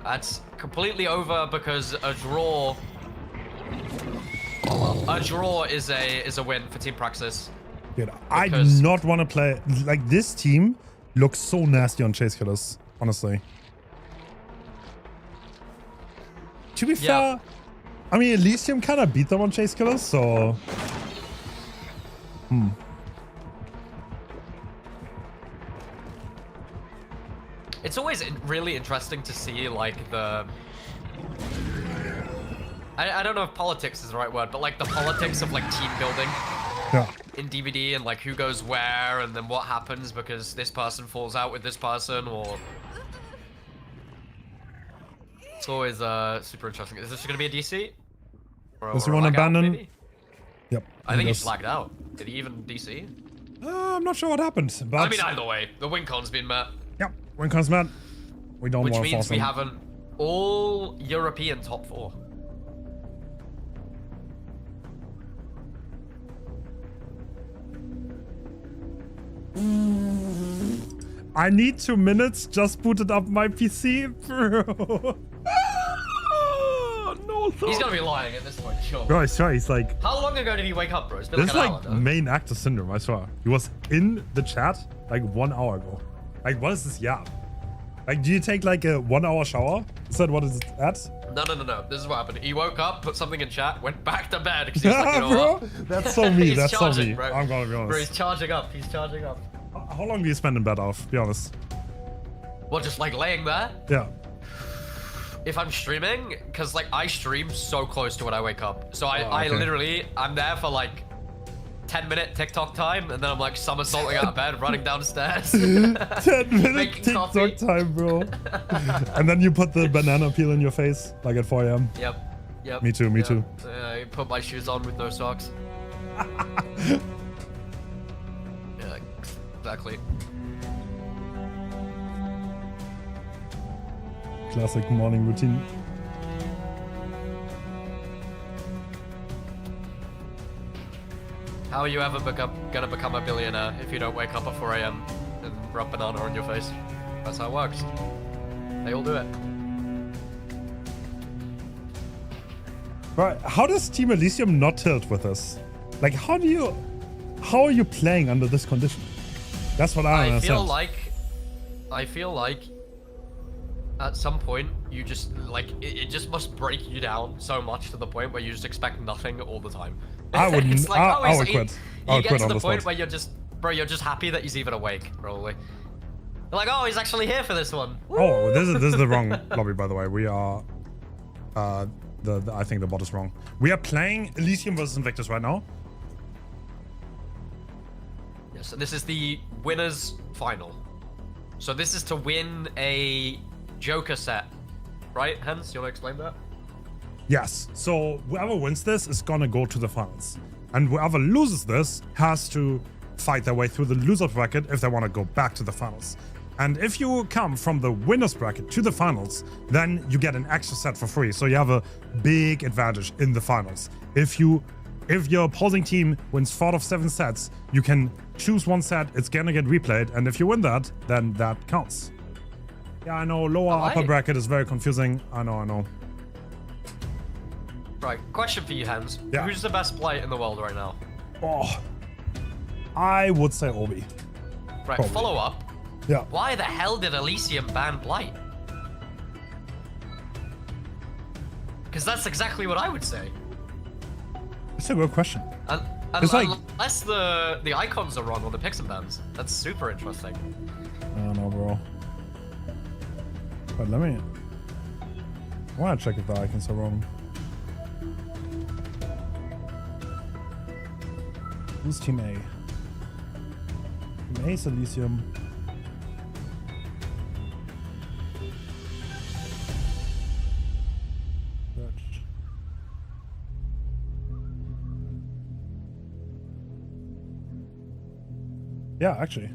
That's completely over because a draw... A draw is a win for Team Praxis. Dude, I do Because- not want to play... Like, this team looks so nasty on Chase Killers, honestly. To be fair, I mean, Elisium kind of beat them on Chase Killers, so... It's always really interesting to see, like, the... I don't know if politics is the right word, but, like, the politics of, like, team building Yeah. in DVD and, like, who goes where and then what happens because this person falls out with this person, or... It's always super interesting. Is this going to be a DC? Does he want to abandon? Maybe? Yep. I think he does. flagged out. Did he even DC? I'm not sure what happened, but... I mean, either way, the win con's been met. Yep, win comes Matt. We don't Which want to means force we him. have an all-European top 4. I need 2 minutes, just booted up my PC, bro. No, He's gonna be lying at this point, sure. Bro, I swear, he's like... How long ago did he wake up, bro? It's been This like is an like hour, no? main actor syndrome, I swear. He was in the chat like 1 hour ago. Like, what is this yap? Like, do you take like a 1 hour shower? Is that what it's at? No. This is what happened. He woke up, put something in chat, went back to bed because he was like, you know Bro, what? that's so me, He's that's so charging, me. bro. I'm gonna be Bro, he's honest. charging up. He's charging up. How long do you spend in bed, Alf? Be honest. Well, just like laying there. Yeah. If I'm streaming, because like I stream so close to when I wake up. So I okay. literally, I'm there for like 10-minute TikTok time, and then I'm like somersaulting out of bed, running downstairs. 10-minute Making TikTok coffee. time, bro. And then you put the banana peel in your face, like at 4 a.m. Yep. Me too, me too. I put my shoes on with no socks. Yeah, exactly. Classic morning routine. How are you ever gonna become a billionaire if you don't wake up at 4 a.m. and rub banana on your face? That's how it works. They all do it. Right, how does Team Elisium not tilt with this? Like, how are you playing under this condition? That's what I don't I understand. feel like at some point you just like it just must break you down so much to the point where you just expect nothing all the time. I wouldn't. It's like, I would he's- quit. I You would get quit to on the the point spot. where you're just happy that he's even awake, probably. You're like, oh, he's actually here for this one. Oh, this is the wrong lobby, by the way. We are. I think the bot is wrong. We are playing Elisium versus Invictus right now. Yes, and this is the winners final. So this is to win a Joker set, right? Hens, you want to explain that? Yes. So whoever wins this is gonna go to the finals, and whoever loses this has to fight their way through the loser bracket if they want to go back to the finals. And if you come from the winners bracket to the finals, then you get an extra set for free. So you have a big advantage in the finals. If your opposing team wins 4 of 7 sets, you can choose one set, it's gonna get replayed, and if you win that, then that counts. Yeah, I know, lower upper bracket is very confusing. I know. Right, question for you, Hens. Yeah. Who's the best player in the world right now? Oh, I would say Obi. Right, Probably. follow up. Yeah. Why the hell did Elisium ban Blight? Because that's exactly what I would say. It's a good question. And, It's like- unless the icons are wrong on the picks and bans. That's super interesting. I don't know, bro. But let me... I want to check if the icons are wrong. Who's Team A? Team A is Elisium. Search. Yeah, actually.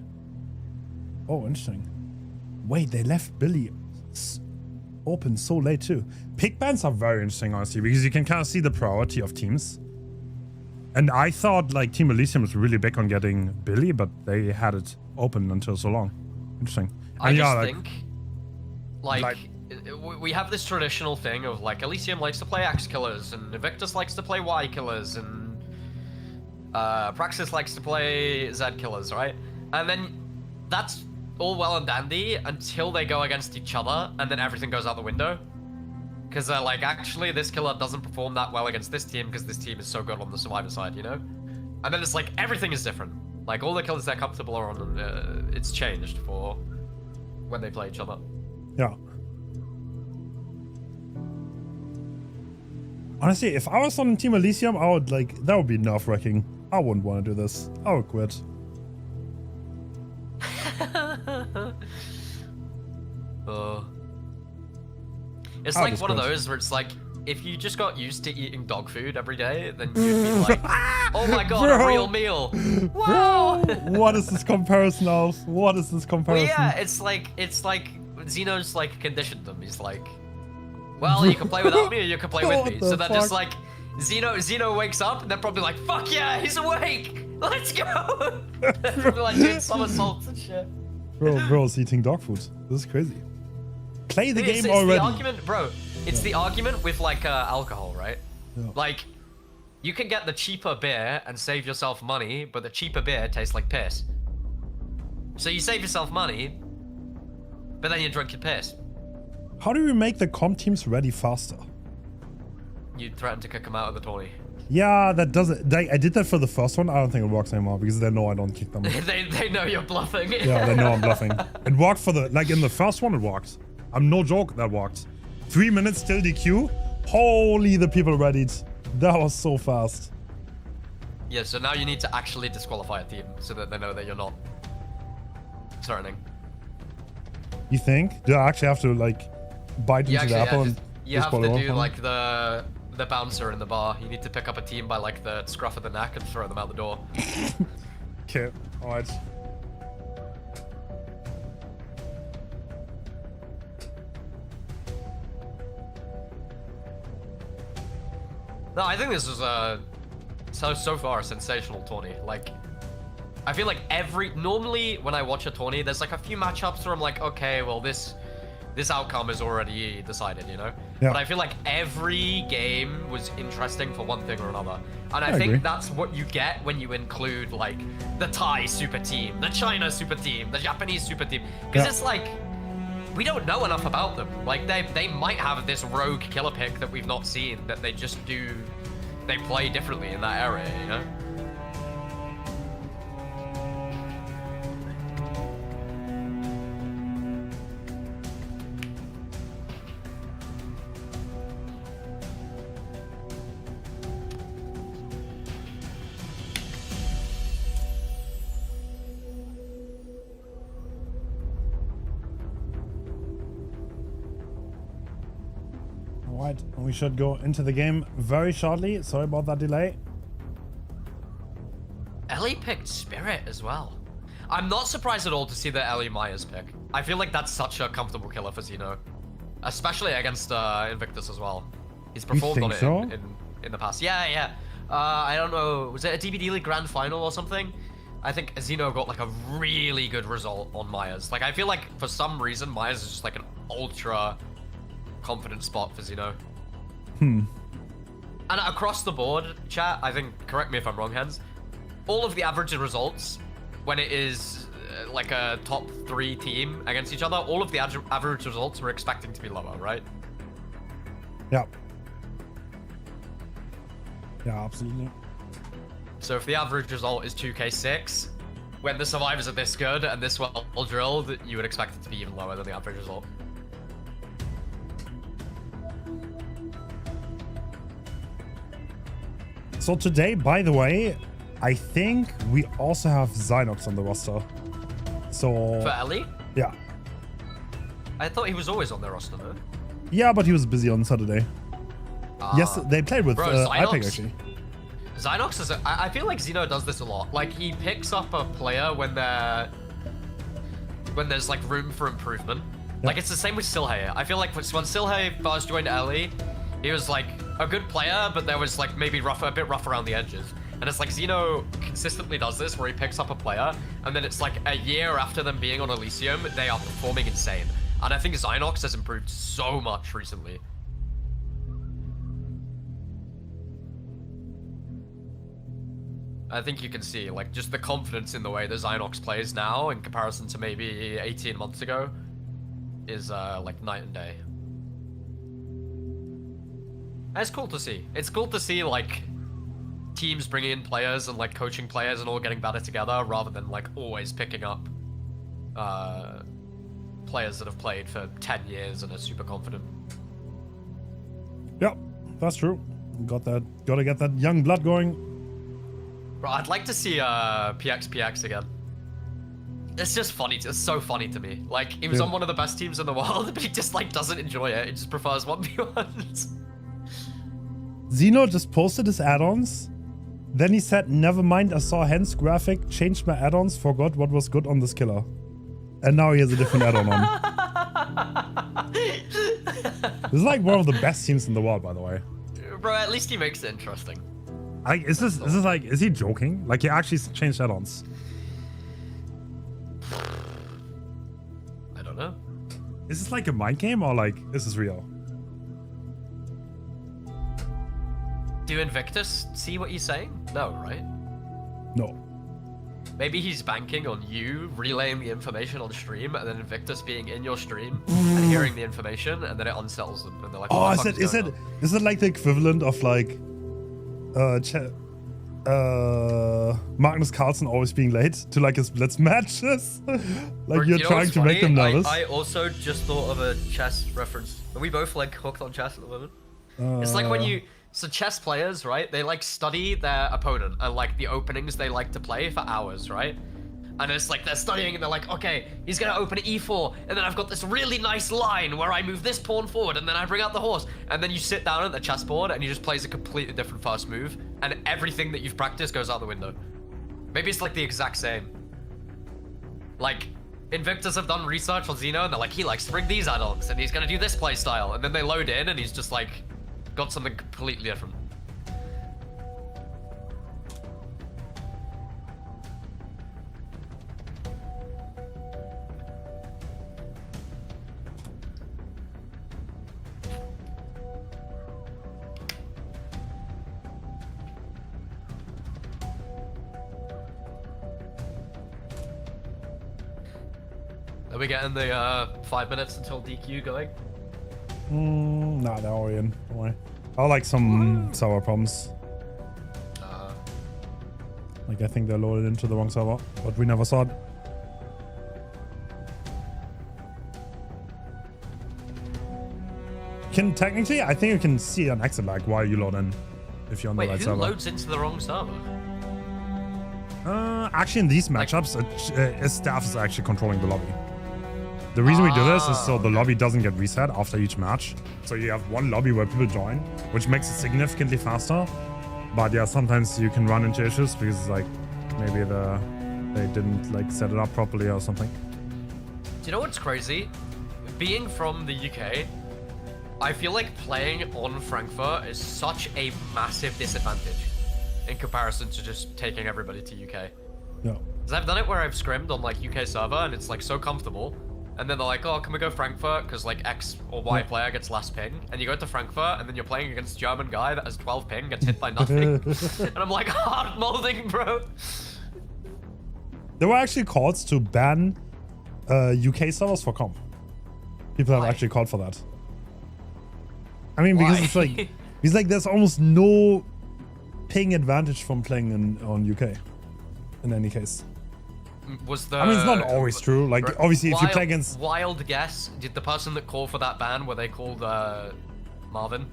Oh, interesting. Wait, they left Billy open so late too. Pick bans are very interesting, honestly, because you can kind of see the priority of teams. And I thought like Team Elisium was really big on getting Billy, but they had it open until so long. Interesting. I And just yeah, think, we have this traditional thing of like Elisium likes to play X killers and Invictus likes to play Y killers, and Praxis likes to play Zed killers, right? And then that's all well and dandy until they go against each other, and then everything goes out the window. Because they're like, actually, this killer doesn't perform that well against this team because this team is so good on the survivor side, you know? And then it's like, everything is different. Like, all the killers they're comfortable are on, it's changed for when they play each other. Yeah. Honestly, if I was on Team Elisium, I would like, that would be nerve-wracking. I wouldn't want to do this. I would quit. It's like one of those where it's like, if you just got used to eating dog food every day, then you'd be like, oh my god, Bro. a real meal. Wow. What is this comparison of? What is this comparison? Well, yeah, it's like Xeno's like conditioned them. He's like, well, you can play without me or you can play with What me. the So they're fuck? just like, Xeno wakes up and they're probably like, fuck yeah, he's awake. Let's go. They're probably like doing somersaults and shit. Bro's eating dog food. This is crazy. Play the game It's already. the argument, bro. It's the argument with like alcohol, right? Yeah. Like, you can get the cheaper beer and save yourself money, but the cheaper beer tastes like piss. So you save yourself money, but then you drink your piss. How do we make the comp teams ready faster? You threaten to kick them out of the tourney. Yeah, that doesn't. I did that for the first one. I don't think it works anymore because they know I don't kick them. they know you're bluffing. Yeah, they know I'm bluffing. It worked for the, like in the first one, it worked. I'm no joke, that worked. 3 minutes till DQ. Holy, the people readied. That was so fast. Yeah, so now you need to actually disqualify a team so that they know that you're not threatening. You think? Do I actually have to like bite into the apple and you have to disqualify do them? like the bouncer in the bar. You need to pick up a team by like the scruff of the neck and throw them out the door. Okay, alright. No, I think this was so far a sensational tourney. Like, I feel like normally when I watch a tourney, there's like a few matchups where I'm like, okay, well this outcome is already decided, you know? Yeah. But I feel like every game was interesting for one thing or another. And I think agree. that's what you get when you include like the Thai super team, the China super team, the Japanese super team. Because Yeah. it's like, we don't know enough about them. Like they might have this rogue killer pick that we've not seen, that they just they play differently in that area, you know? Alright, we should go into the game very shortly. Sorry about that delay. Ellie picked Spirit as well. I'm not surprised at all to see the Ellie Myers pick. I feel like that's such a comfortable killer for Xeno. Especially against Invictus as well. He's performed on it so? in the past. Yeah. I don't know, was it a DBD League Grand Final or something? I think Xeno got like a really good result on Myers. Like I feel like for some reason Myers is just like an ultra confident spot for Xeno. And across the board, chat, I think, correct me if I'm wrong, Hens, all of the average results, when it is like a top 3 team against each other, all of the average results we're expecting to be lower, right? Yeah. Yeah, absolutely. So if the average result is 2k6, when the survivors are this good and this well drilled, you would expect it to be even lower than the average result. So today, by the way, I think we also have Zynox on the roster. So For Ellie? yeah. I thought he was always on their roster, though. Yeah, but he was busy on Saturday. Yes, they played with Bro, iPick Zynox- actually. Zynox is I feel like Xeno does this a lot. Like, he picks up a player when there's, like, room for improvement. Yeah. Like, it's the same with Silhei. I feel like when Silhei first joined Ellie, he was, like, a good player, but there was, like, maybe a bit rough around the edges. And it's like Xeno consistently does this, where he picks up a player, and then it's, like, a year after them being on Elisium, they are performing insane. And I think Zynox has improved so much recently. I think you can see, like, just the confidence in the way the Xynox plays now in comparison to maybe 18 months ago is, like, night and day. And it's cool to see. It's cool to see, like, teams bringing in players and, like, coaching players and all getting better together rather than, like, always picking up, players that have played for 10 years and are super confident. Yep, that's true. Gotta get that young blood going. Bro, I'd like to see PXPX again. It's just funny. It's so funny to me. Like, he was on one of the best teams in the world, but he just, like, doesn't enjoy it. He just prefers 1v1s. Zeno just posted his add-ons. Then he said, never mind, I saw Hens graphic, changed my add-ons, forgot what was good on this killer. And now he has a different add-on on. This is like one of the best teams in the world, by the way. Bro, at least he makes it interesting. Is this like, is he joking? Like, he actually changed add-ons? I don't know. Is this like a mind game or like, is this real? Do Invictus see what he's saying? No, right? No. Maybe he's banking on you relaying the information on stream and then Invictus being in your stream and hearing the information and then it unsettles them and they're like, oh, is it like the equivalent of like Magnus Carlsen always being late to like his blitz matches? Like you're trying to make them nervous. I also just thought of a chess reference. Are we both like hooked on chess at the moment? It's like when you... So chess players, right? They like study their opponent and like the openings they like to play for hours, right? And it's like they're studying and they're like, okay, he's gonna open at e4, and then I've got this really nice line where I move this pawn forward and then I bring out the horse. And then you sit down at the chessboard and you just plays a completely different first move, and everything that you've practiced goes out the window. Maybe it's like the exact same. Like, Invictus have done research on Xeno and they're like, he likes to bring these add-ons and he's gonna do this play style, and then they load in and he's just like, got something completely different. Are we getting the 5 minutes until DQ going? Nah, they're already in. Don't worry. I like some server problems. Like I think they're loaded into the wrong server, but we never saw it. Technically, I think you can see an exit lag while you load in, if you're on the right server. Wait, who loads into the wrong server? Actually, in these matchups, staff is actually controlling the lobby. The reason we do this is so the lobby doesn't get reset after each match. So you have one lobby where people join, which makes it significantly faster. But yeah, sometimes you can run into issues because like maybe they didn't like set it up properly or something. Do you know what's crazy? Being from the UK, I feel like playing on Frankfurt is such a massive disadvantage in comparison to just taking everybody to UK. Yeah. Because I've done it where I've scrimmed on like UK server and it's like so comfortable. And then they're like, oh, can we go Frankfurt? Because like X or Y player gets last ping. And you go to Frankfurt and then you're playing against a German guy that has 12 ping, gets hit by nothing. And I'm like, hard molding, bro. There were actually calls to ban UK servers for comp. People have actually called for that. I mean, because it's like there's almost no ping advantage from playing on UK in any case. Was the... I mean, it's not always true. Like, obviously, if you play against... Wild guess, did the person that called for that ban, were they called Marvin?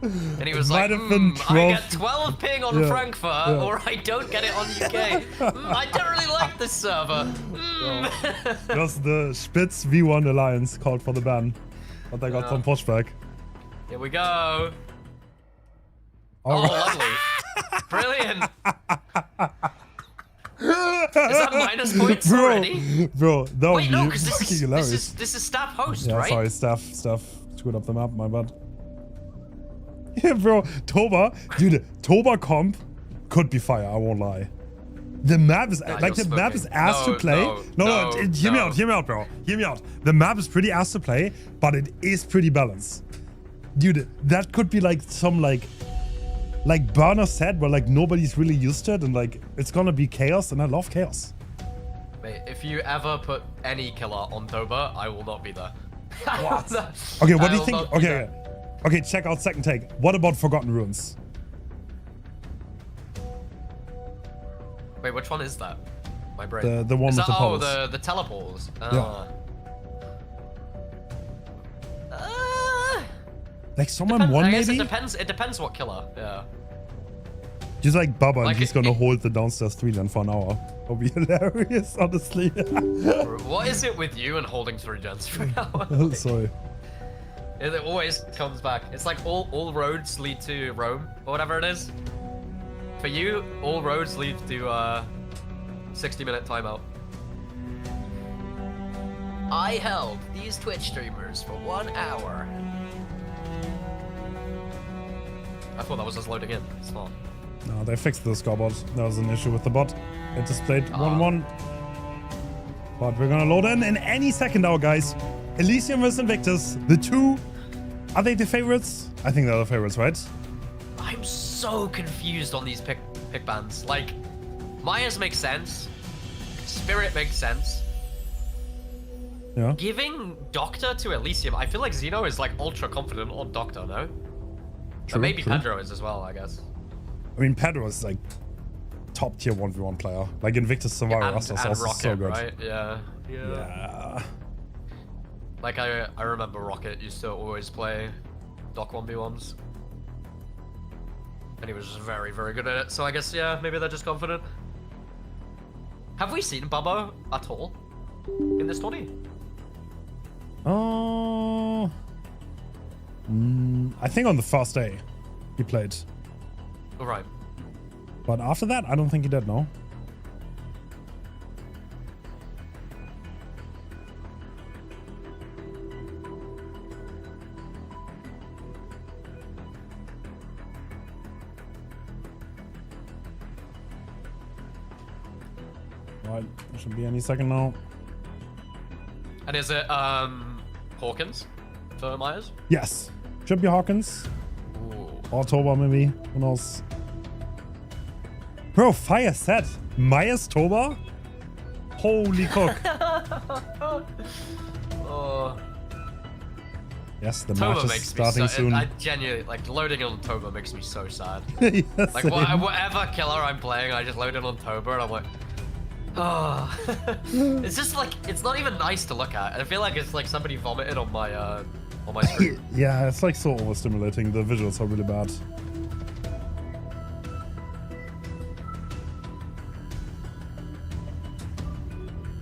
And he was like, I get 12 ping on Frankfurt, or I don't get it on UK. I don't really like this server. Just the Spitz V1 Alliance called for the ban. But they got some pushback. Here we go. Oh, lovely. Brilliant. Is that minus points already? Bro, that Wait, no, because this is staff host, right? Sorry, staff screwed up the map, my bad. Yeah, bro, Toba, dude, Toba comp could be fire, I won't lie. The map is map is ass to play. No, hear me out, bro. Hear me out. The map is pretty ass to play, but it is pretty balanced. Dude, that could be like some like like Burner said, where like nobody's really used to it, and like it's gonna be chaos, and I love chaos. Mate, if you ever put any killer on Toba, I will not be there. What? Okay, what do you think? Okay, check out second take. What about Forgotten Ruins? Wait, which one is that? My brain. The one is with that, the poles. Oh, the teleports. Yeah. Like someone won, I guess maybe? it depends what killer, yeah. Just like Bubba, Like and he's gonna hold the downstairs 3 then for an hour. That'll be hilarious, honestly. What is it with you and holding 3 gens for an hour? Sorry. It always comes back. It's like all roads lead to Rome, or whatever it is. For you, all roads lead to 60-minute timeout. I held these Twitch streamers for 1 hour. I thought that was just loading in. It's not. No, they fixed the scoreboard. There was an issue with the bot. It displayed 1-1. But we're gonna load in any second now, guys. Elisium vs Invictus. The two. Are they the favorites? I think they're the favorites, right? I'm so confused on these pick bands. Like, Myers makes sense. Spirit makes sense. Yeah. Giving Doctor to Elisium, I feel like Xeno is like ultra confident on Doctor, no? But maybe Pedro is as well, I guess. I mean, Pedro is like top tier 1v1 player. Like Invictus Survivor is also Rocket, so good. right? Yeah. Yeah. Like I remember Rocket used to always play Doc 1v1s. And he was just very, very good at it. So I guess, yeah, maybe they're just confident. Have we seen Bubba at all in this tourney? Oh. I think on the first day he played. All right. But after that, I don't think he did, no. Right, there should be any second now. And is it Hawkins for Myers? Yes. Should be Hawkins. Ooh. Or Toba, maybe. Who knows? Bro, fire set. Myers Toba? Holy cook. Oh. Yes, the Toba match is makes starting me so, soon. I genuinely, like, loading on Toba makes me so sad. Yes, Like, same. whatever killer I'm playing, I just load in on Toba and I'm like, oh. It's just like, it's not even nice to look at. I feel like it's like somebody vomited on my screen. Yeah, it's like so overstimulating. The visuals are really bad.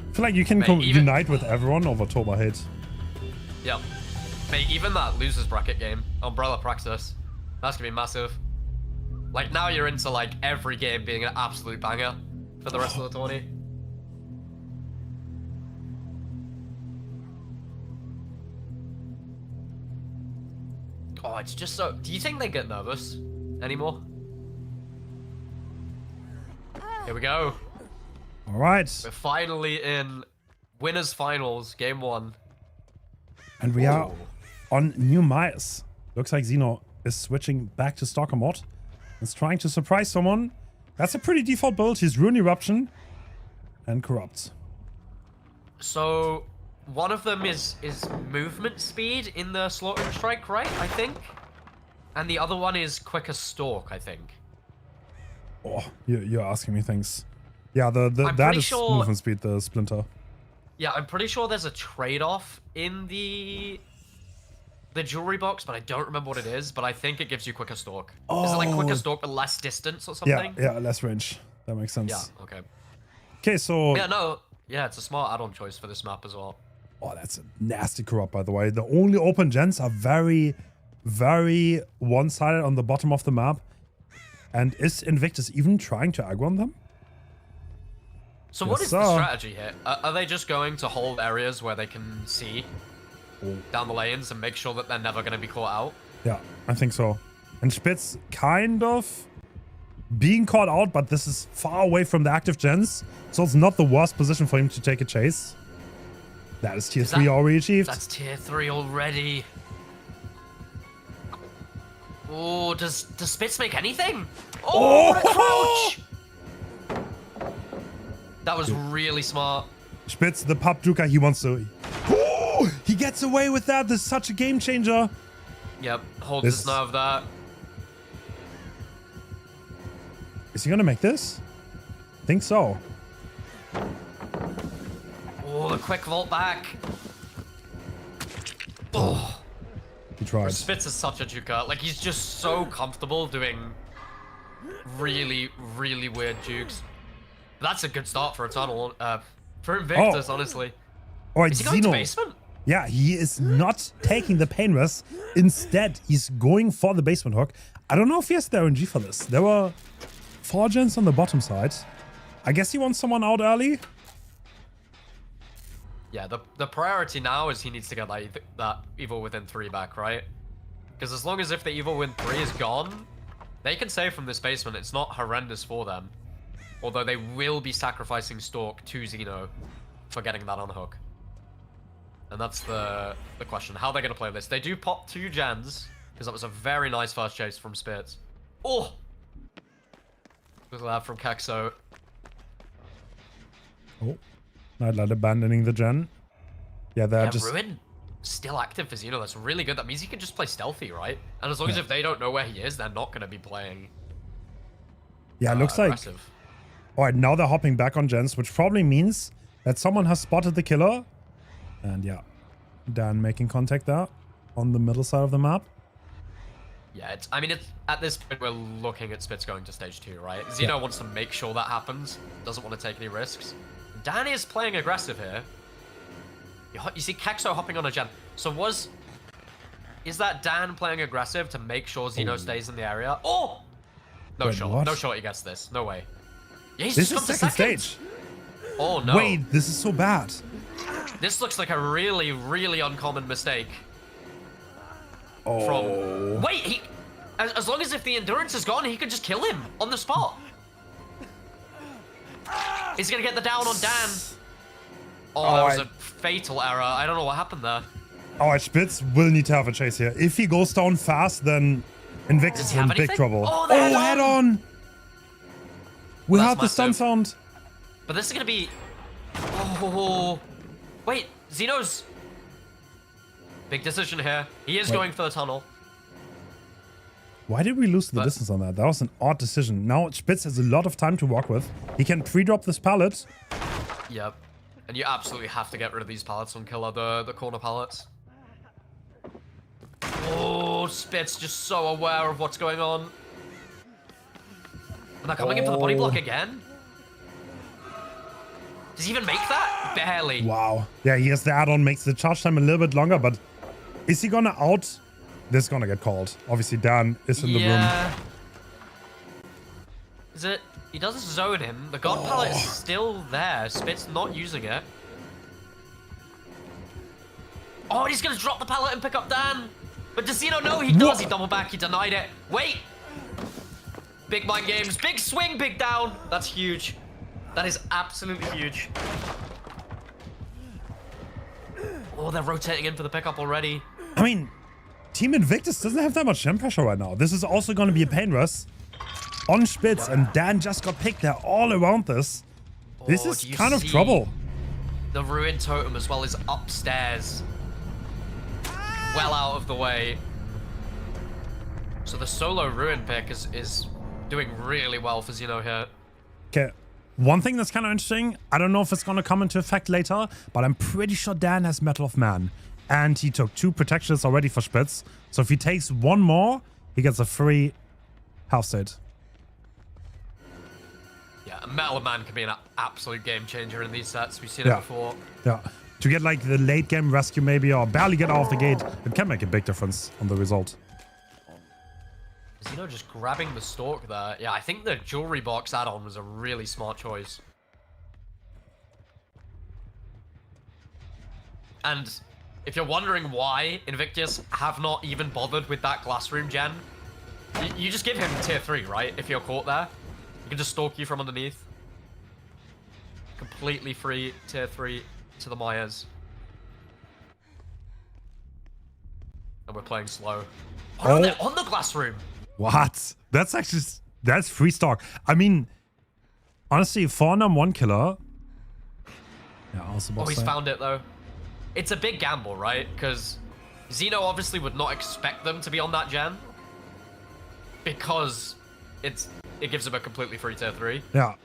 I feel like you can Mate, even- unite with everyone over Toba hate. Yep. Mate, even that losers bracket game, Umbrella Praxis, that's gonna be massive. Like, now you're into like every game being an absolute banger for the rest of the tourney. Oh, it's just so... Do you think they get nervous anymore? Here we go. All right. We're finally in winners finals, game 1. And we are on new Myers. Looks like Xeno is switching back to Stalker mod. Is trying to surprise someone. That's a pretty default build. He's Rune Eruption and Corrupt. So, one of them is movement speed in the Slaughtering Strike, right? I think. And the other one is quicker stalk, I think. Oh, you're asking me things. Yeah, that pretty is sure- movement speed, the Splinter. Yeah, I'm pretty sure there's a trade-off in the jewelry box, but I don't remember what it is. But I think it gives you quicker stalk. Is it like quicker stalk but less distance or something? Yeah, less range. That makes sense. Yeah, okay. Okay, so... Yeah, no. Yeah, it's a smart add-on choice for this map as well. Oh, that's a nasty Corrupt, by the way. The only open gens are very, very one-sided on the bottom of the map. And is Invictus even trying to aggro on them? So what Yes, is the sir. strategy here? Are they just going to hold areas where they can see down the lanes and make sure that they're never going to be caught out? Yeah, I think so. And Spitz kind of being caught out, but this is far away from the active gens. So it's not the worst position for him to take a chase. That is tier 3 already achieved. That's tier 3 already. Oh, does Spitz make anything? Oh, what a crouch! That was really smart. Spitz, the pop juker, he wants to... Oh, he gets away with that. This is such a game changer. Yep, holds his nerve there. Is he gonna make this? Think so. Oh, the quick vault back. Oh. He tried. Spitz is such a juker. Like, he's just so comfortable doing really, really weird jukes. That's a good start for a tunnel. For Invictus, honestly. Alright, Is he going to basement? Yeah, he is not taking the pain rest. Instead, he's going for the basement hook. I don't know if he has the RNG for this. There were 4 gens on the bottom side. I guess he wants someone out early. Yeah, the priority now is he needs to get that evil within 3 back, right? Because as long as if the evil within 3 is gone, they can save from this basement. It's not horrendous for them. Although they will be sacrificing Stalk to Xeno for getting that on hook. And that's the question. How they're going to play this. They do pop 2 gens, because that was a very nice first chase from Spitz. Oh! Look at that from Kexo. Oh. Nightlight abandoning the gen. Yeah, they're just... Ruin still active for Xeno. That's really good. That means he can just play stealthy, right? And as long as if they don't know where he is, they're not going to be playing yeah, it looks aggressive. like... Alright, now they're hopping back on gens, which probably means that someone has spotted the killer. And yeah, Dan making contact there on the middle side of the map. Yeah, I mean, at this point, we're looking at Spitz going to stage 2, right? Xeno wants to make sure that happens. Doesn't want to take any risks. Dan is playing aggressive here. You see Kexo hopping on a gen. So is that Dan playing aggressive to make sure Xeno stays in the area? Oh! No Wait, shot. what? No shot he gets this. No way. Yeah, he's This just is come to second stage. Oh, no. Wait, this is so bad. This looks like a really, really uncommon mistake. Oh. Wait, as long as if the endurance is gone, he could just kill him on the spot. He's gonna get the down on Dan. Oh, that was a fatal error. I don't know what happened there. Alright, Spitz will need to have a chase here. If he goes down fast, then Invictus is in big trouble. Oh, head on! We have the stun sound. But this is gonna be... Oh, wait, Xeno's... Big decision here. He is going for the tunnel. Why did we lose the distance on that? That was an odd decision. Now Spitz has a lot of time to work with. He can pre-drop this pallet. Yep. And you absolutely have to get rid of these pallets on killer, the corner pallets. Oh, Spitz just so aware of what's going on. And they're coming in for the body block again? Does he even make that? Barely. Wow. Yeah, he has the add-on, makes the charge time a little bit longer, but is he gonna out? This is gonna get called. Obviously, Dan is in the room. Is it? He doesn't zone him. The god pallet is still there. Spitz not using it. Oh, he's gonna drop the pallet and pick up Dan. But does Xeno know he does? He double back. He denied it. Wait. Big mind games. Big swing, big down. That's huge. That is absolutely huge. Oh, they're rotating in for the pickup already. I mean, Team Invictus doesn't have that much gem pressure right now. This is also going to be a pain rush on Spitz, and Dan just got picked there all around this. This is kind of trouble. The ruin totem as well is upstairs. Well out of the way. So the solo ruin pick is doing really well for Xeno here. Okay. One thing that's kind of interesting, I don't know if it's going to come into effect later, but I'm pretty sure Dan has Metal of Man. And he took 2 protections already for Spitz. So if he takes 1 more, he gets a free health state. Yeah, Metal of Man can be an absolute game changer in these sets. We've seen it before. Yeah. To get like the late game rescue maybe, or barely get out of the gate, it can make a big difference on the result. Xeno just grabbing the stalk there. Yeah, I think the jewelry box add-on was a really smart choice. And if you're wondering why Invictus have not even bothered with that glass room gen, you just give him tier 3, right? If you're caught there, he can just stalk you from underneath. Completely free tier 3 to the Myers. And we're playing slow. Oh, they're on the glass room. What? That's actually, that's free stock. I mean, honestly, for an M1 killer. Yeah, also Oh, he's found it though. It's a big gamble, right? Because Xeno obviously would not expect them to be on that gen. Because it gives him a completely free tier 3. Yeah.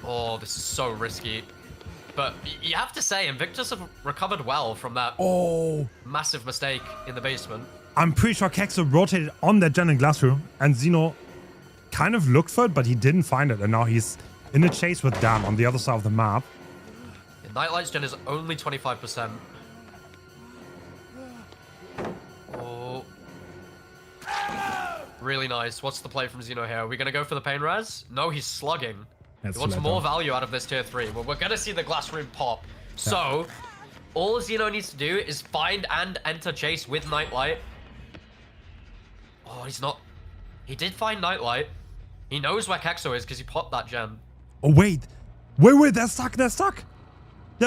Oh, this is so risky. But you have to say, Invictus have recovered well from that massive mistake in the basement. I'm pretty sure Kexo rotated on that gen in glass room, and Xeno kind of looked for it, but he didn't find it, and now he's in a chase with Dan on the other side of the map. Yeah, Nightlight's gen is only 25%. Oh. Really nice. What's the play from Xeno here? Are we going to go for the pain res? No, he's slugging. He wants more value out of this tier 3. Well, we're going to see the glass room pop. So, all Xeno needs to do is find and enter chase with Nightlight. Oh, he's not... He did find Nightlight. He knows where Kexo is because he popped that gen. Oh, wait. Wait, they're stuck. They're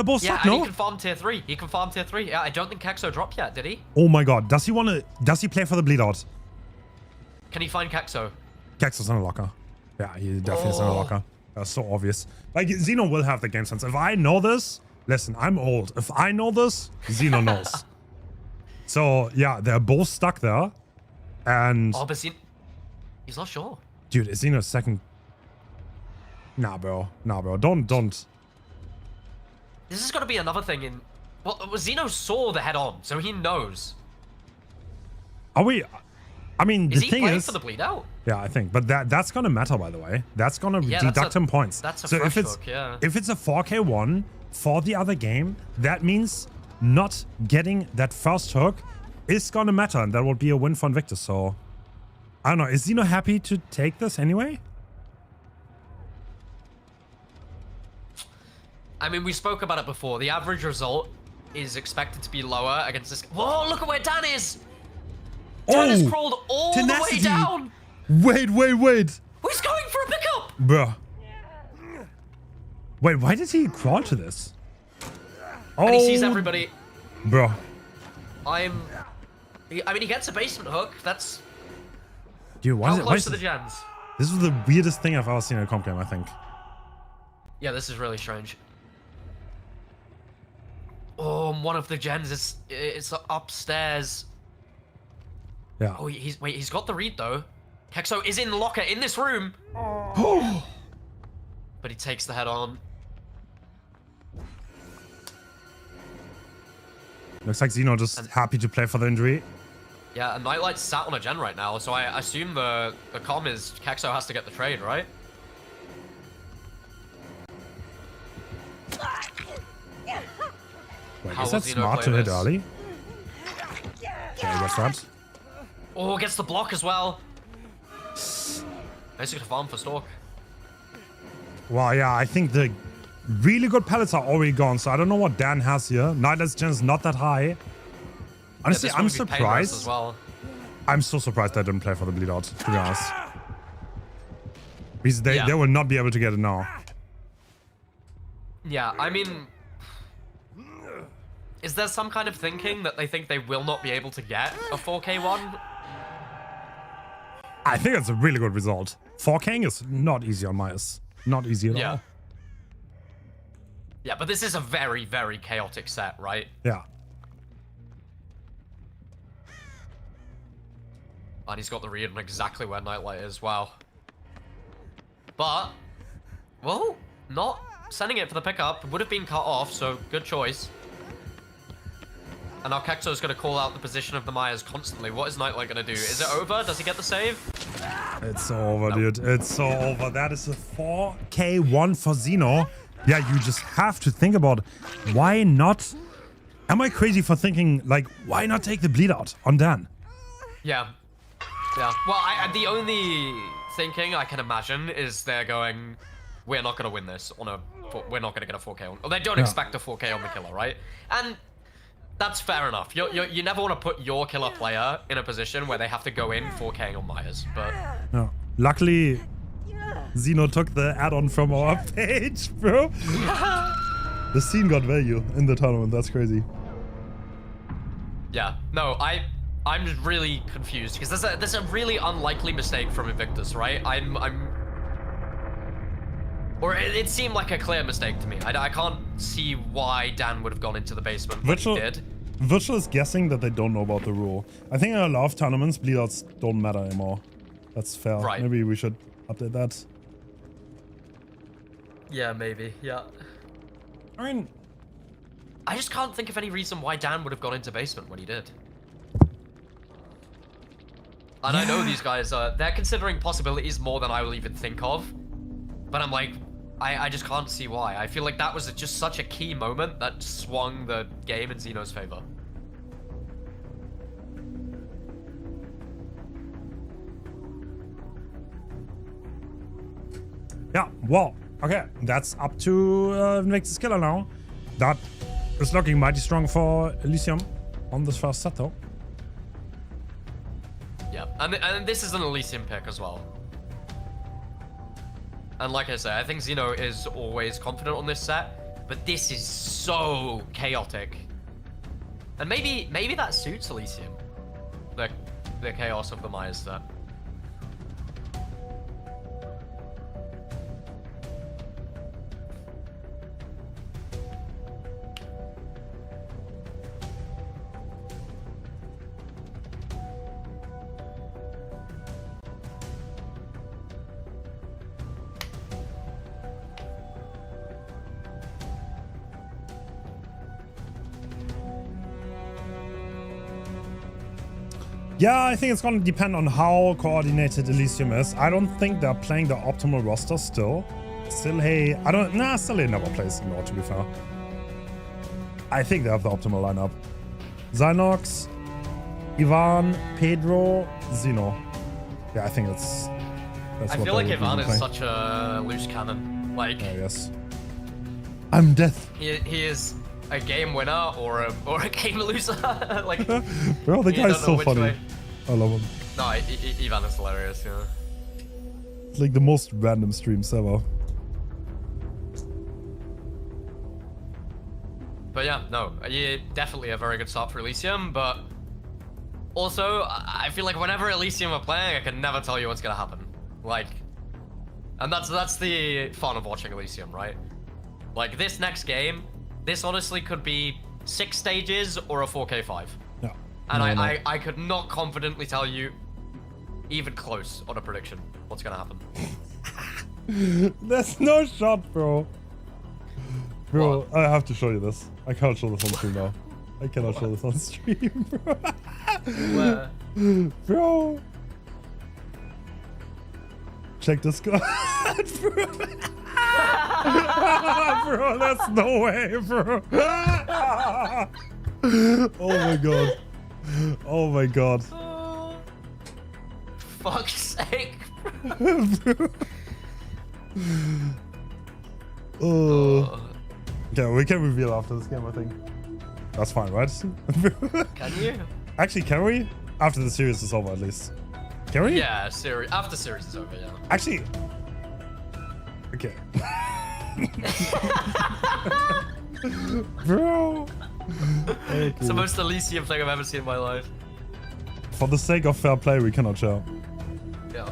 both stuck, and no? he can farm tier 3. He can farm tier 3. Yeah, I don't think Kexo dropped yet, did he? Oh my god. Does he play for the bleed out? Can he find Kexo? Kexo's in a locker. Yeah, he definitely is in a locker. That's so obvious. Like, Xeno will have the game sense. If I know this, listen, I'm old. If I know this, Xeno knows. So, yeah, they're both stuck there. And... Oh, but he's not sure. Dude, is Xeno's second... Nah, bro. Don't. This is going to be another thing in... Well, Xeno saw the head-on, so he knows. Are we... I mean, is the he thing playing is... for the bleed out? Yeah, I think. But that's going to matter, by the way. That's going to deduct him points. That's a so fresh if it's, hook, yeah. If it's a 4K1 for the other game, that means not getting that first hook is going to matter. And that will be a win for Invictus. So, I don't know. Is Xeno happy to take this anyway? I mean, we spoke about it before. The average result is expected to be lower against this... Whoa, look at where Dan is! Dan has crawled all tenacity. the way down! Wait. He's going for a pickup! Bruh. Wait, why did he crawl to this? And he sees everybody. Bro. I mean, he gets a basement hook. That's... Dude, how close to the gens? This is the weirdest thing I've ever seen in a comp game, I think. Yeah, this is really strange. Oh, one of the gens is upstairs. Yeah. Oh, he's got the read though. Kexo is in locker in this room. But he takes the head on. Looks like Xeno just happy to play for the injury. Yeah, and Nightlight's sat on a gen right now, so I assume the comm is Kexo has to get the trade, right? Wait, How is will that Xeno smart play to hit this? early? Okay, what's that? Oh, gets the block as well. Basically farm for Stork. Well, yeah, I think the really good pellets are already gone, so I don't know what Dan has here. Nightlight's gen is not that high. Honestly, I'm surprised. As well. I'm so surprised they didn't play for the bleed out, to be honest. Because they will not be able to get it now. Yeah, I mean... Is there some kind of thinking that they think they will not be able to get a 4K1? I think that's a really good result. 4King is not easy on Myers. Not easy at all. Yeah, but this is a very, very chaotic set, right? Yeah. And he's got the read on exactly where Nightlight is. Wow. But, well, not sending it for the pickup. Would have been cut off, so good choice. And now Kexo's going to call out the position of the Myers constantly. What is Nightlight going to do? Is it over? Does he get the save? It's so over, dude. It's so over. That is a 4K1 for Xeno. Yeah, you just have to think about why not... Am I crazy for thinking, like, why not take the bleed out on Dan? Yeah. Yeah. Well, the only thinking I can imagine is they're going, we're not going to win this on a... We're not going to get a 4K on... Or they don't expect a 4K on the killer, right? And... That's fair enough. You never want to put your killer player in a position where they have to go in 4K on Myers, but... No. Luckily, Xeno took the add-on from our page, bro. The scene got value in the tournament. That's crazy. Yeah, no, I'm just really confused because there's a really unlikely mistake from Invictus, right? Or it seemed like a clear mistake to me. I can't see why Dan would have gone into the basement when he did. Virtual is guessing that they don't know about the rule. I think in a lot of tournaments, bleedouts don't matter anymore. That's fair. Right. Maybe we should update that. Yeah, maybe. Yeah. I mean, I just can't think of any reason why Dan would have gone into basement when he did. And I know these guys, they're considering possibilities more than I will even think of. But I'm like, I just can't see why. I feel like that was just such a key moment that swung the game in Xeno's favor. yeah, well, okay. That's up to Invictus Killer now. That is looking mighty strong for Elisium on this first set, though. Yeah, and this is an Elisium pick as well. And like I say, I think Xeno is always confident on this set, but this is so chaotic. And maybe that suits Elisium. The chaos of the Myers set. Yeah, I think it's going to depend on how coordinated Elisium is. I don't think they're playing the optimal roster still. Still, hey, still he never plays Ignore, to be fair. I think they have the optimal lineup. Zynox, Ivan, Pedro, Xeno. Yeah, I think that's I feel like Ivan is such a loose cannon. Like, oh, yes. I'm death. He is a game winner or a game loser. Like, bro, the guy's so funny. Way. I love him. No, Ivan is hilarious. Yeah. It's like the most random streams ever. But yeah, no, definitely a very good start for Elisium. But also, I feel like whenever Elisium are playing, I can never tell you what's gonna happen. Like, and that's the fun of watching Elisium, right? Like this next game. This honestly could be 6 stages or a 4K5. Yeah. And I could not confidently tell you, even close, on a prediction, what's gonna happen. There's no shot, bro. Bro, what? I have to show you this. I can't show this on stream now. I cannot show this on stream, bro. Where? Bro. Check this guy. Bro. Bro, that's no way, bro. Oh my god. Oh my god. Fuck's sake. Okay, we can reveal after this game, I think. That's fine, right? Can you? Actually, can we? After the series is over, at least. Can we? Yeah, after series is over, yeah. Actually. Okay. Bro. Okay. It's the most Elisium thing I've ever seen in my life. For the sake of fair play, we cannot share. Yeah.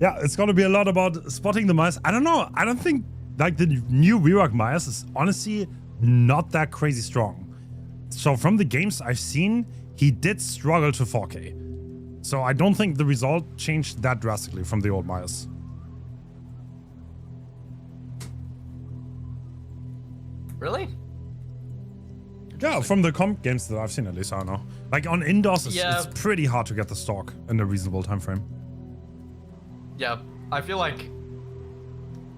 Yeah, it's gonna be a lot about spotting the Myers. I don't know. I don't think like the new Rework Myers is honestly not that crazy strong. So from the games I've seen, he did struggle to 4K. So I don't think the result changed that drastically from the old Myers. Really? Yeah, from the comp games that I've seen at least, I don't know. Like on indoors, it's pretty hard to get the stock in a reasonable time frame. Yeah, I feel like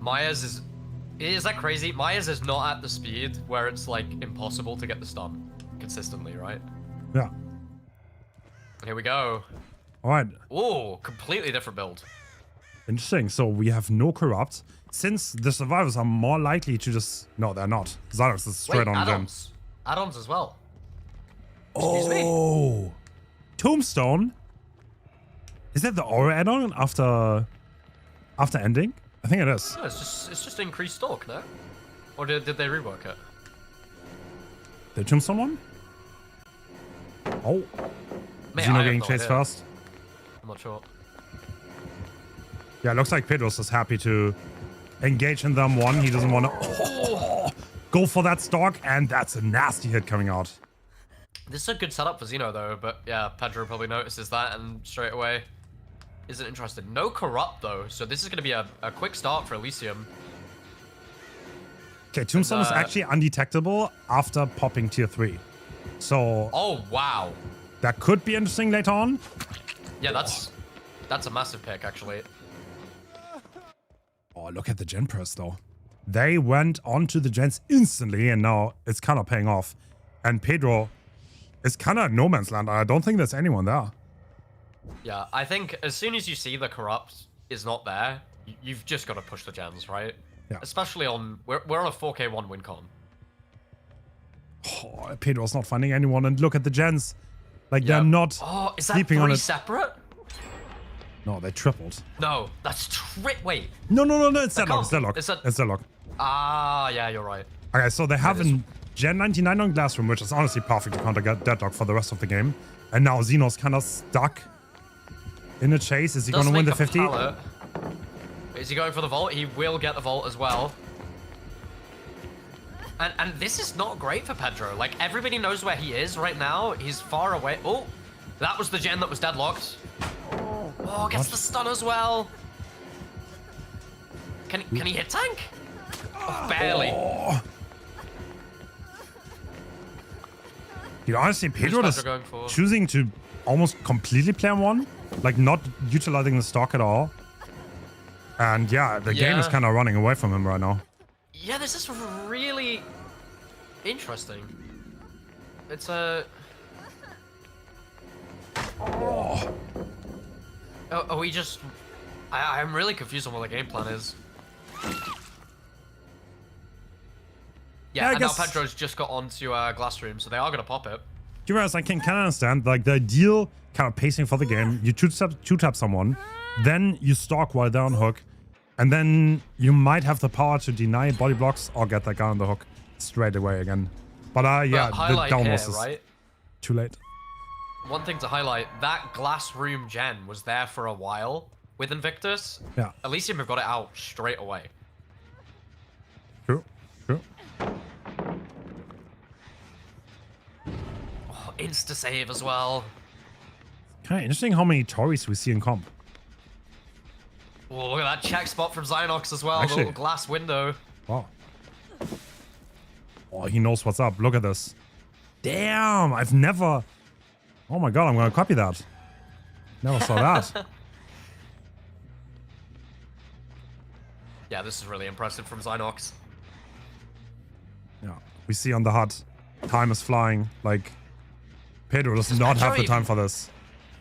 Myers is that crazy? Myers is not at the speed where it's like impossible to get the stun consistently, right? Yeah. Here we go. All right. Ooh, completely different build. Interesting. So we have no corrupt. Since the survivors are more likely to just... No, they're not. Xynox is straight on gem. Add-ons as well. Excuse me. Oh. Tombstone? Is that the aura add-on after ending? I think it is. No, it's just increased stalk, no? Or did they rework it? The Tombstone one? Oh. Mate, Xeno I have getting no chased idea. first. I'm not sure. Yeah, it looks like Pedro's is happy to engage in them one. He doesn't want to go for that stalk, and that's a nasty hit coming out. This is a good setup for Xeno, though, but yeah, Pedro probably notices that and straight away isn't interested. No corrupt, though, so this is going to be a quick start for Elisium. Okay, Tombstone is actually undetectable after popping tier 3. So... Oh, wow. That could be interesting later on. Yeah, that's a massive pick, actually. Oh, look at the gen press, though. They went onto the gens instantly, and now it's kind of paying off. And Pedro is kind of no man's land. I don't think there's anyone there. Yeah, I think as soon as you see the corrupt is not there, you've just got to push the gens, right? Yeah. Especially on... We're on a 4K1 win con. Oh, Pedro's not finding anyone, and look at the gens. Like, they're not is that sleeping on three it. separate? No, they tripled. No, that's wait. No, it's deadlock. It's deadlock. It's deadlock. Ah, yeah, you're right. Okay, so they have a Gen 99 on Glassroom, which is honestly perfect to counter deadlock for the rest of the game. And now Xeno's kind of stuck in a chase. Is he going to win the 50? Pallet. Is he going for the vault? He will get the vault as well. And this is not great for Pedro. Like, everybody knows where he is right now. He's far away. Oh, that was the gen that was deadlocked. Oh, gets the stun as well. Can he hit tank? Oh, barely. Oh. Dude, honestly, Pedro is choosing to almost completely play on one. Like, not utilizing the stock at all. And yeah, the game is kind of running away from him right now. Yeah, this is really interesting. It's a... Oh, we just... I'm really confused on what the game plan is. Yeah, and now Pedro's just got onto Glass Room, so they are going to pop it. Do you realize I can kind of understand, like, the ideal kind of pacing for the game, you two-tap someone, then you stalk while they're on hook, and then you might have the power to deny body blocks or get that guy on the hook straight away again. But yeah, the down was right? Too late. One thing to highlight, that Glass Room gen was there for a while with Invictus. Yeah. Elisium have got it out straight away. True. Oh, insta-save as well. Kind of interesting how many Tories we see in comp. Oh, look at that check spot from Xynox as well. Actually, the little glass window. Wow. Oh, he knows what's up. Look at this. Damn, I've never... Oh my god, I'm going to copy that. Never saw that. Yeah, this is really impressive from Xynox. Yeah, we see on the HUD, time is flying. Like, Pedro does not have the time for this.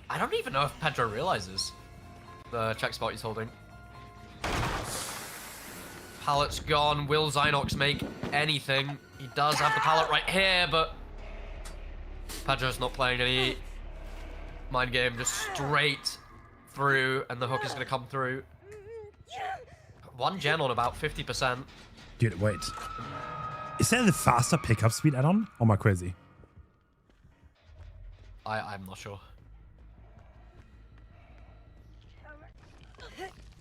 I don't even know if Pedro realizes the check spot he's holding. Pallet's gone. Will Xynox make anything? He does have the pallet right here, but Pedro's not playing any mind game, just straight through, and the hook is going to come through. One gen on about 50%. Dude, wait. Is that the faster pickup speed add-on? Or am I crazy? I'm not sure.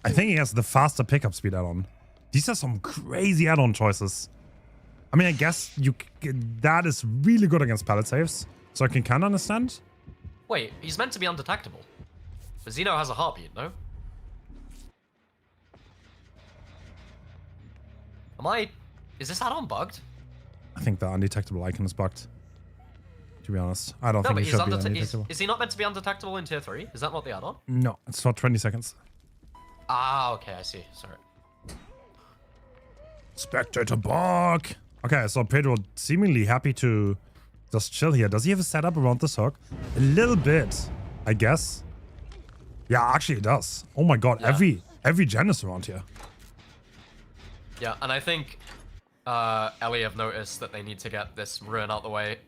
I think he has the faster pickup speed add-on. These are some crazy add-on choices. I mean, I guess that is really good against pallet saves, so I can kind of understand. Wait, he's meant to be undetectable. But Xeno has a heartbeat, no? Is this add-on bugged? I think the undetectable icon is bugged. To be honest, I don't think he should be undetectable. Is he not meant to be undetectable in tier 3? Is that not the add-on? No, it's for 20 seconds. Ah, okay, I see. Sorry. Spectator bug. Okay, so Pedro seemingly happy to just chill here. Does he have a setup around this hook? A little bit, I guess. Yeah, actually it does. Oh my god, Yeah. every gen is around here. Yeah, and I think Ellie have noticed that they need to get this ruin out the way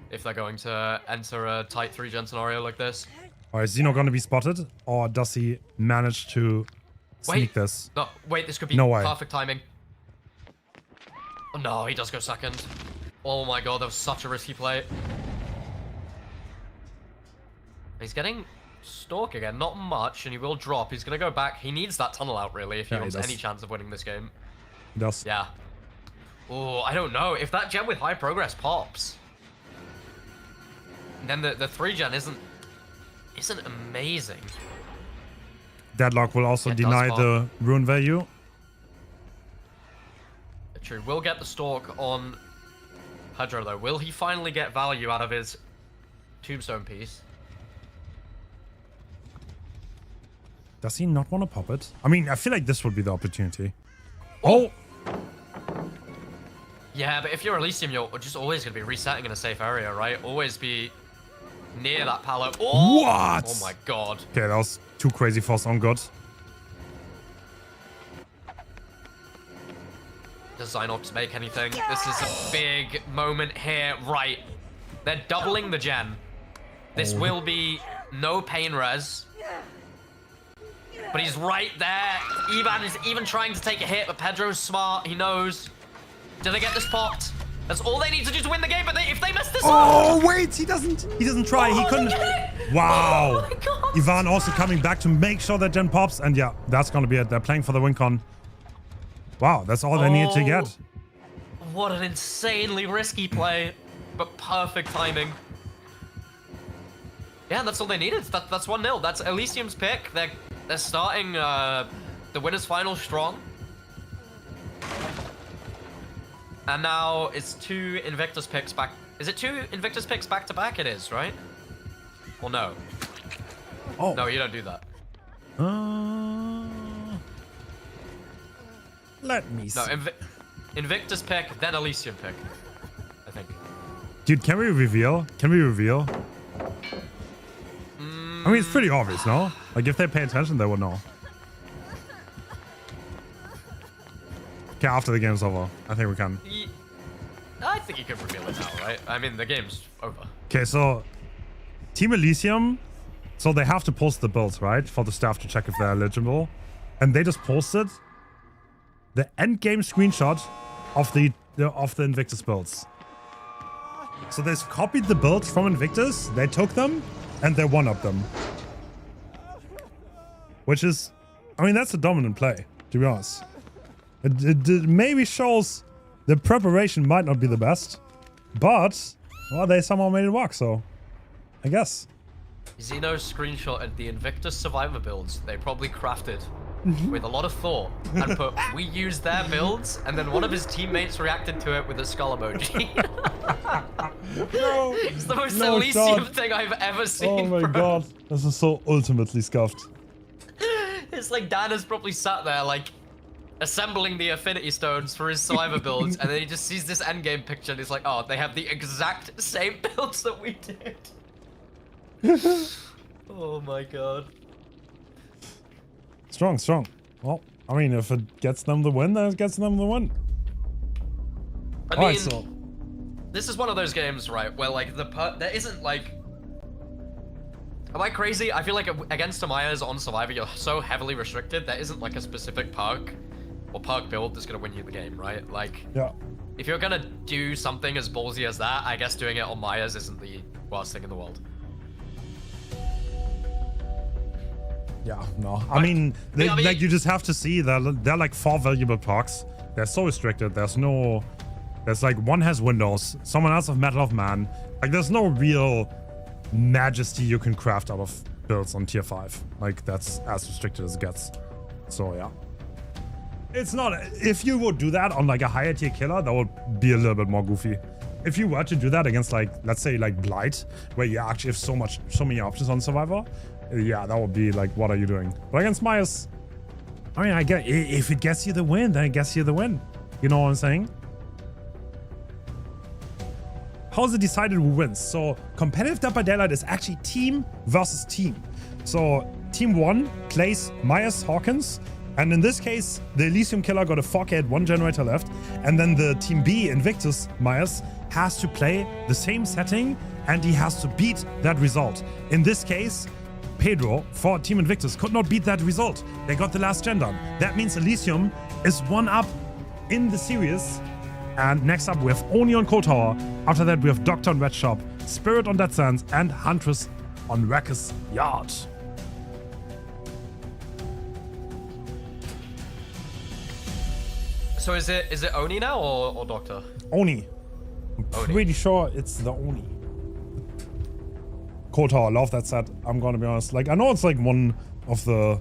if they're going to enter a tight 3-gen scenario like this. Or is Xeno gonna be spotted? Or does he manage to sneak this? No, wait, this could be No way. perfect timing. Oh, no, he does go second. Oh my god, that was such a risky play. He's getting Stalk again, not much, and he will drop. He's gonna go back. He needs that tunnel out, really, if he wants any chance of winning this game. He does. Yeah. Oh, I don't know. If that gen with high progress pops, then the 3-gen isn't amazing. Deadlock will also It deny does the rune value. True. We'll get the Stalk on Pedro, though. Will he finally get value out of his tombstone piece? Does he not want to pop it? I mean, I feel like this would be the opportunity. Oh! Yeah, but if you're Elisium, you're just always going to be resetting in a safe area, right? Always be near that palo. Oh! What? Oh my god. Okay, that was too crazy for some good. Does Zynox make anything? This is a big moment here. Right. They're doubling the gen. This will be no pain res. But he's right there. Ivan is even trying to take a hit, but Pedro's smart. He knows. Do they get this popped? That's all they need to do to win the game, but if they mess this up... Oh, wait! He doesn't try. He couldn't... Wow! Oh my god! Ivan also coming back to make sure that gen pops. And yeah, that's gonna be it. They're playing for the win con. Wow, that's all they needed to get. What an insanely risky play, but perfect timing. Yeah, that's all they needed. That's 1-0. That's Elisium's pick. They're starting the winners final strong. And now it's 2 Invictus picks back. Is it 2 Invictus picks back to back? It is, right? Or no? Oh. No, you don't do that. Let me see. No, Invictus pick, then Elisium pick. I think. Dude, can we reveal? Can we reveal? I mean, it's pretty obvious, no? Like, if they pay attention, they will know. Okay, after the game's over. I think we can. I think you can reveal it now, right? I mean, the game's over. Okay, so Team Elisium, so they have to post the builds, right? For the staff to check if they're eligible. And they just posted the end game screenshot of the Invictus builds. So they copied the builds from Invictus, they took them, and they one-upped them. Which is, I mean, that's a dominant play, to be honest. It maybe shows the preparation might not be the best, but, well, they somehow made it work, so I guess. Xeno screenshotted the Invictus Survivor builds they probably crafted with a lot of thought and put, we used their builds, and then one of his teammates reacted to it with a skull emoji. No, it's the most no, Elisium God. thing I've ever seen, Oh my bro. god, this is so ultimately scuffed. It's like Dan has probably sat there, like, assembling the Affinity Stones for his Survivor builds, and then he just sees this endgame picture, and he's like, oh, they have the exact same builds that we did. Oh my god. Strong, strong. Well, I mean, if it gets them the win, then it gets them the win. I mean, Alright, so this is one of those games, right, where, like, there isn't, like... Am I crazy? I feel like against Amaya's on Survivor, you're so heavily restricted, there isn't, like, a specific perk or perk build that's gonna win you the game, right? Like, yeah. if you're gonna do something as ballsy as that, I guess doing it on Maya's isn't the worst thing in the world. Yeah, no. I mean, like, you just have to see that they're like 4 valuable perks. They're so restricted. There's like, one has windows, someone else has Metal of Man. Like, there's no real majesty you can craft out of builds on tier 5. Like, that's as restricted as it gets. So, yeah. It's not... If you would do that on, like, a higher tier killer, that would be a little bit more goofy. If you were to do that against, like, let's say, like, Blight, where you actually have so many options on Survivor, yeah, that would be like, what are you doing? But against Myers, I mean, I get, if it gets you the win, then it gets you the win. You know what I'm saying? How is it decided who wins? So competitive Dead by Daylight is actually team versus team. So Team 1 plays Myers Hawkins, and in this case, the Elisium killer got a 4K, 1 generator left, and then the Team B, Invictus Myers, has to play the same setting, and he has to beat that result. In this case, Pedro for Team Invictus could not beat that result. They got the last gen done. That means Elisium is 1 up in the series. And next up, we have Oni on Cold Tower. After that, we have Doctor on Red Shop, Spirit on Dead Sands, and Huntress on Rakkus Yard. So is it Oni now or Doctor? Oni. I'm pretty sure it's the Oni. Cold Tower, love that set. I'm gonna be honest. Like, I know it's like one of the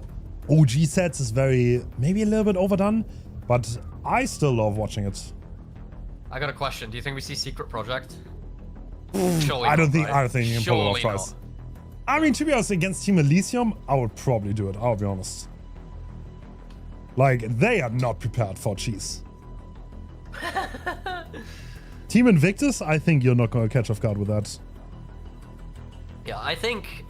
OG sets is maybe a little bit overdone, but I still love watching it. I got a question. Do you think we see Secret Project? I don't think you can pull it off twice. I mean, to be honest, against Team Elisium, I would probably do it. I'll be honest. Like, they are not prepared for cheese. Team Invictus, I think you're not going to catch off guard with that. Yeah, I think...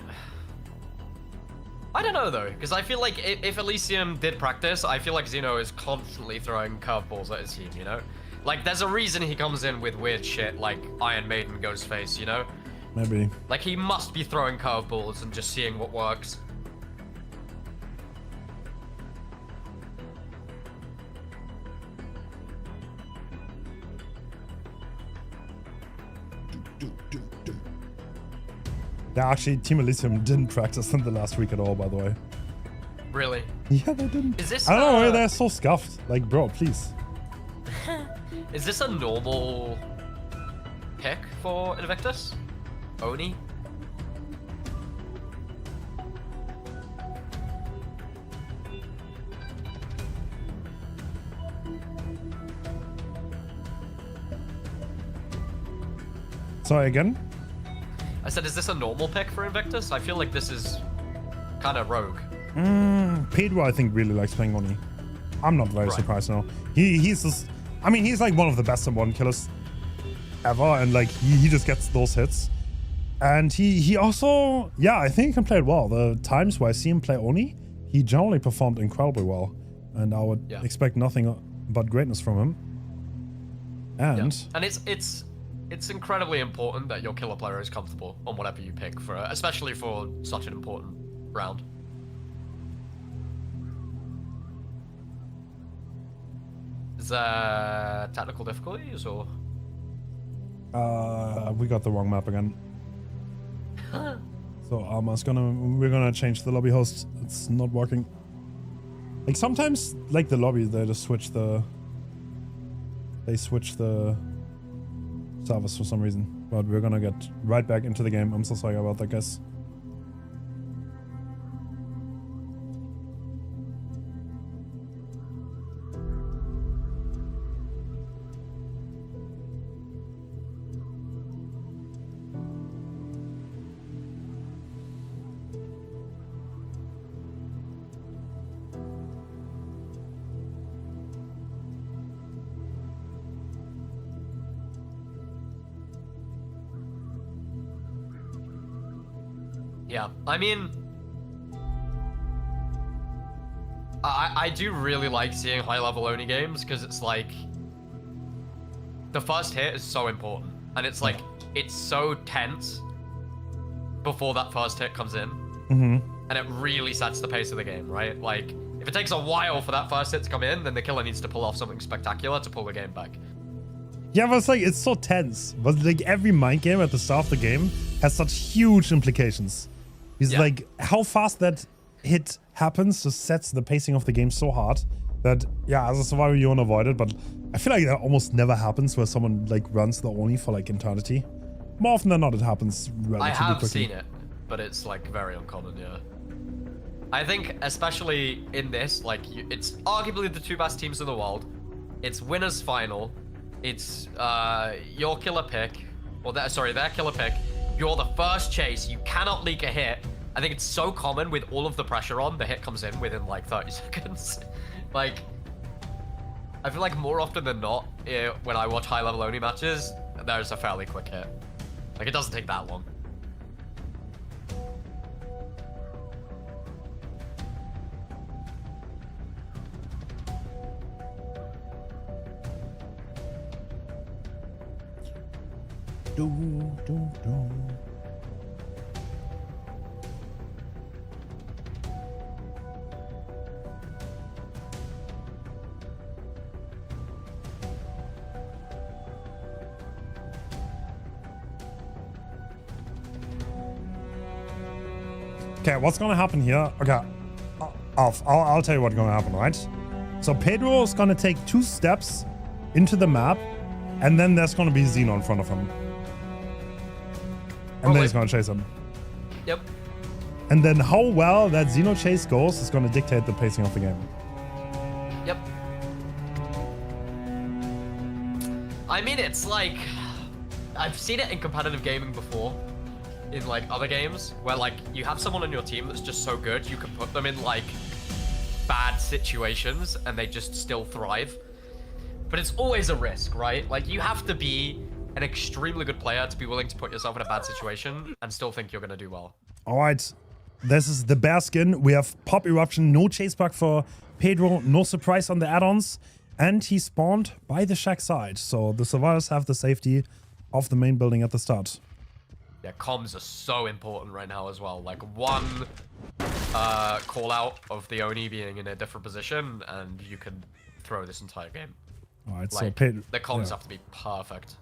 I don't know, though, because I feel like if Elisium did practice, I feel like Xeno is constantly throwing curveballs at his team, you know? Like, there's a reason he comes in with weird shit like Iron Maiden Ghostface, you know? Maybe. Like, he must be throwing curveballs and just seeing what works. Yeah, actually, Team Elisium didn't practice in the last week at all, by the way. Really? Yeah, they didn't. Is this I don't know why they're so scuffed. Like, bro, please. Is this a normal pick for Invictus? Oni? Sorry, again? I said, is this a normal pick for Invictus? I feel like this is kind of rogue. Pedro, I think, really likes playing Oni. I'm not very surprised now. He's just... I mean, he's like one of the best M1 killers ever, and like, he just gets those hits. And he also... Yeah, I think he can play it well. The times where I see him play Oni, he generally performed incredibly well. And I would expect nothing but greatness from him. And... Yeah. And it's incredibly important that your killer player is comfortable on whatever you pick, for, especially for such an important round. Is there technical difficulties or? We got the wrong map again. So we're gonna change the lobby host. It's not working. Like sometimes, like the lobby, they just switch the servers for some reason. But we're gonna get right back into the game. I'm so sorry about that, guys. Yeah, I mean, I do really like seeing high-level Oni games because it's like the first hit is so important, and it's like it's so tense before that first hit comes in, and it really sets the pace of the game, right? Like if it takes a while for that first hit to come in, then the killer needs to pull off something spectacular to pull the game back. Yeah, but it's like it's so tense. But like every mind game at the start of the game has such huge implications. It's like how fast that hit happens just sets the pacing of the game so hard that, yeah, as a survivor you want to avoid it, but I feel like that almost never happens where someone like runs the Oni for like eternity. More often than not, it happens relatively quickly. I have seen it, but it's like very uncommon, yeah. I think especially in this, like it's arguably the two best teams in the world. It's winners final. It's your killer pick, or their killer pick. You're the first chase. You cannot leak a hit. I think it's so common with all of the pressure on, the hit comes in within like 30 seconds. Like, I feel like more often than not, when I watch high-level Oni matches, there's a fairly quick hit. Like, it doesn't take that long. Do, do, do. Okay, what's gonna happen here? Okay, I'll tell you what's gonna happen, right? So Pedro is gonna take 2 steps into the map, and then there's gonna be Xeno in front of him. And then he's gonna chase him. Yep. And then how well that Xeno chase goes is gonna dictate the pacing of the game. Yep. I mean, it's like, I've seen it in competitive gaming before. In like other games where like you have someone on your team that's just so good you can put them in like bad situations and they just still thrive, but it's always a risk, right? Like you have to be an extremely good player to be willing to put yourself in a bad situation and still think you're gonna do well. All right, this is the bear skin. We have pop eruption, no chase bug for Pedro, no surprise on the add-ons, and he spawned by the shack side, so the survivors have the safety of the main building at the start. Yeah, comms are so important right now as well. Like one call out of the Oni being in a different position and you can throw this entire game. All right, like, so Pedro, the comms have to be perfect.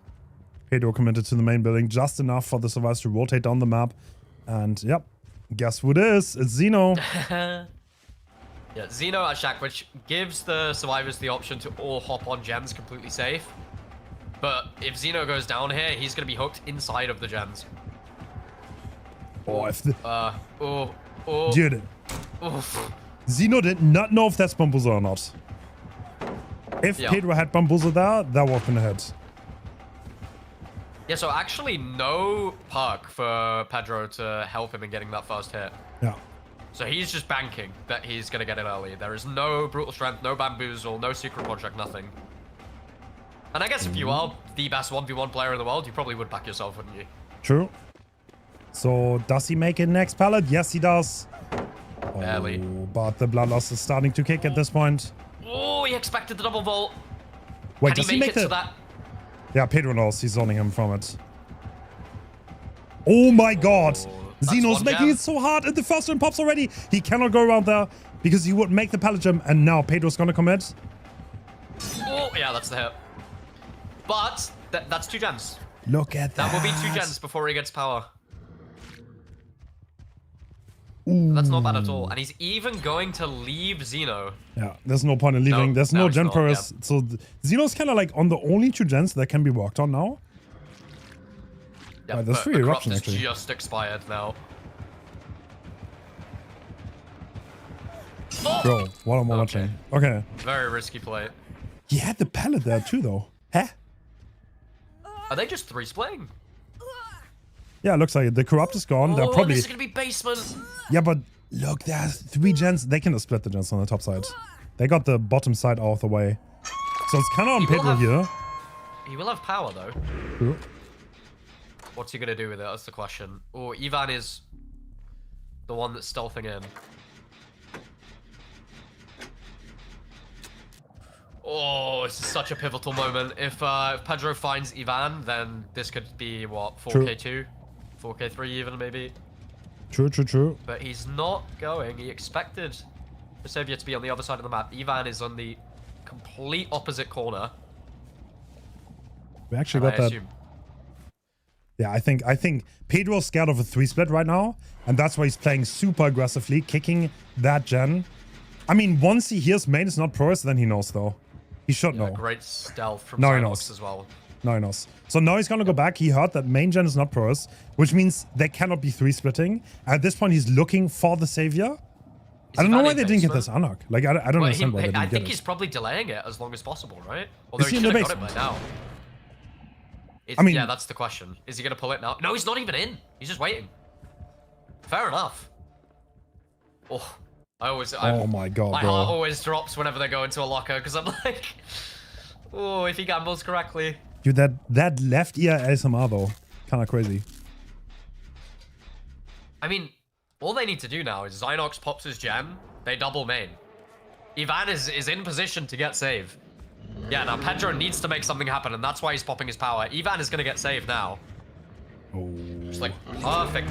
Pedro committed to the main building just enough for the survivors to rotate down the map. And yep, guess who it is? It's Xeno. Yeah, Xeno at Shack, which gives the survivors the option to all hop on gens completely safe. But if Xeno goes down here, he's going to be hooked inside of the gens. Oh, if the... Dude. Xeno did not know if that's Bambuza or not. If Pedro had Bambuza there, that would have been a hit. Yeah, so actually no perk for Pedro to help him in getting that first hit. Yeah. So he's just banking that he's going to get it early. There is no Brutal Strength, no Bamboozle, no Secret Project, nothing. And I guess if you are the best 1v1 player in the world, you probably would back yourself, wouldn't you? True. So, does he make it next pallet? Yes, he does. Barely. Oh, but the blood loss is starting to kick at this point. Oh, he expected the double vault. Wait, Can does he make it the... to that? Yeah, Pedro knows. He's zoning him from it. Oh my god. Xeno's making it so hard, and the first one pops already. He cannot go around there because he would make the pallet jump, and now Pedro's gonna commit. Oh, yeah, that's the hit. But that's 2 gens. Look at that. That will be 2 gens before he gets power. Ooh. That's not bad at all. And he's even going to leave Xeno. Yeah, there's no point in leaving. There's no gen progress. Yeah. So Xeno's kind of like on the only 2 gens that can be worked on now. Yeah, there's 3 eruption actually. Just expired now. Bro, what am I watching? Okay. Very risky play. He had the pallet there too, though. Huh? Are they just 3-splitting? Yeah, it looks like it. The corrupt is gone. They're probably... this is gonna be basement. Yeah, but look, there's 3 gens. They can just split the gens on the top side. They got the bottom side out of the way. So it's kind of on Pedro here. He will have power, though. True. What's he gonna do with it? That's the question. Oh, Ivan is the one that's stealthing in. Oh, this is such a pivotal moment. If Pedro finds Ivan, then this could be, what, 4k2? 4k3 even, maybe? True. But he's not going. He expected the Savior to be on the other side of the map. Ivan is on the complete opposite corner. We actually got that. Yeah, I think Pedro's scared of a 3-split right now, and that's why he's playing super aggressively, kicking that gen. I mean, once he hears main is not porous, then he knows, though. He should know. Great stealth from Xylox as well. No, he knows. So now he's gonna go back. He heard that main gen is not porous, which means they cannot be 3-splitting. At this point, he's looking for the Savior. I don't know why they didn't get this unlock. Like, I don't understand why they didn't get it. I think he's probably delaying it as long as possible, right? Although he should have got it by now. I mean, yeah, that's the question. Is he gonna pull it now? No, he's not even in. He's just waiting. Fair enough. Oh, oh my god, my bro. heart always drops whenever they go into a locker because I'm like, oh, if he gambles correctly. Dude, that left ear ASMR though, kind of crazy. I mean, all they need to do now is Zynox pops his gem, they double main. Ivan is in position to get save. Yeah, now Pedro needs to make something happen, and that's why he's popping his power. Ivan is going to get saved now. Just like perfect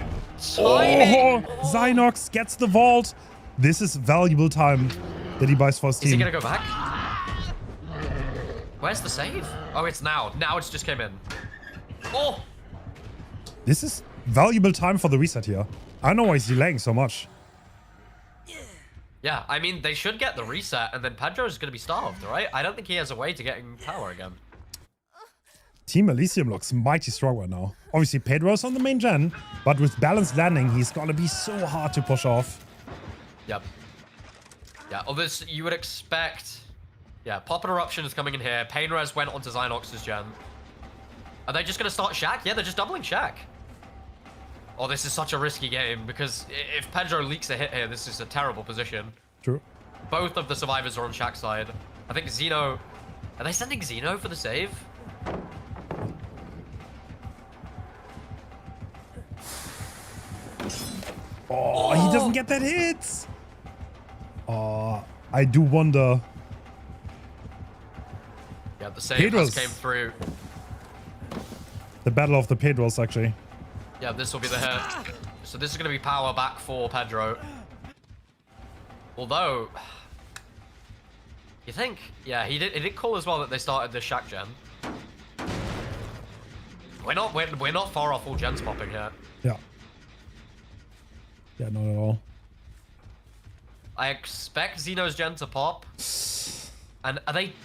Oh, timing. Zynox gets the vault. This is valuable time that he buys for his team. Is he gonna go back? Where's the save? Oh, it's now. Now it's just came in. Oh! This is valuable time for the reset here. I don't know why he's delaying so much. Yeah, I mean, they should get the reset, and then Pedro's gonna be starved, right? I don't think he has a way to getting power again. Team Elisium looks mighty strong right now. Obviously, Pedro's on the main gen, but with balanced landing, he's gonna be so hard to push off. Yep. Yeah, this you would expect. Yeah, Pop and Eruption is coming in here. Painres went onto Zynox's gen. Are they just gonna start Shack? Yeah, they're just doubling Shack. Oh, this is such a risky game, because if Pedro leaks a hit here, this is a terrible position. True. Both of the survivors are on Shack's side. I think Xeno... Are they sending Xeno for the save? Oh, he doesn't get that hit! Oh, I do wonder... Yeah, the save Pedro's. came through. The battle of the Pedros, actually. Yeah, this will be the hit. So this is going to be power back for Pedro. Although... You think? Yeah, it did call as well that they started the Shack gen. We're not far off all gens popping here. Yeah. Yeah, not at all. I expect Xeno's gen to pop. And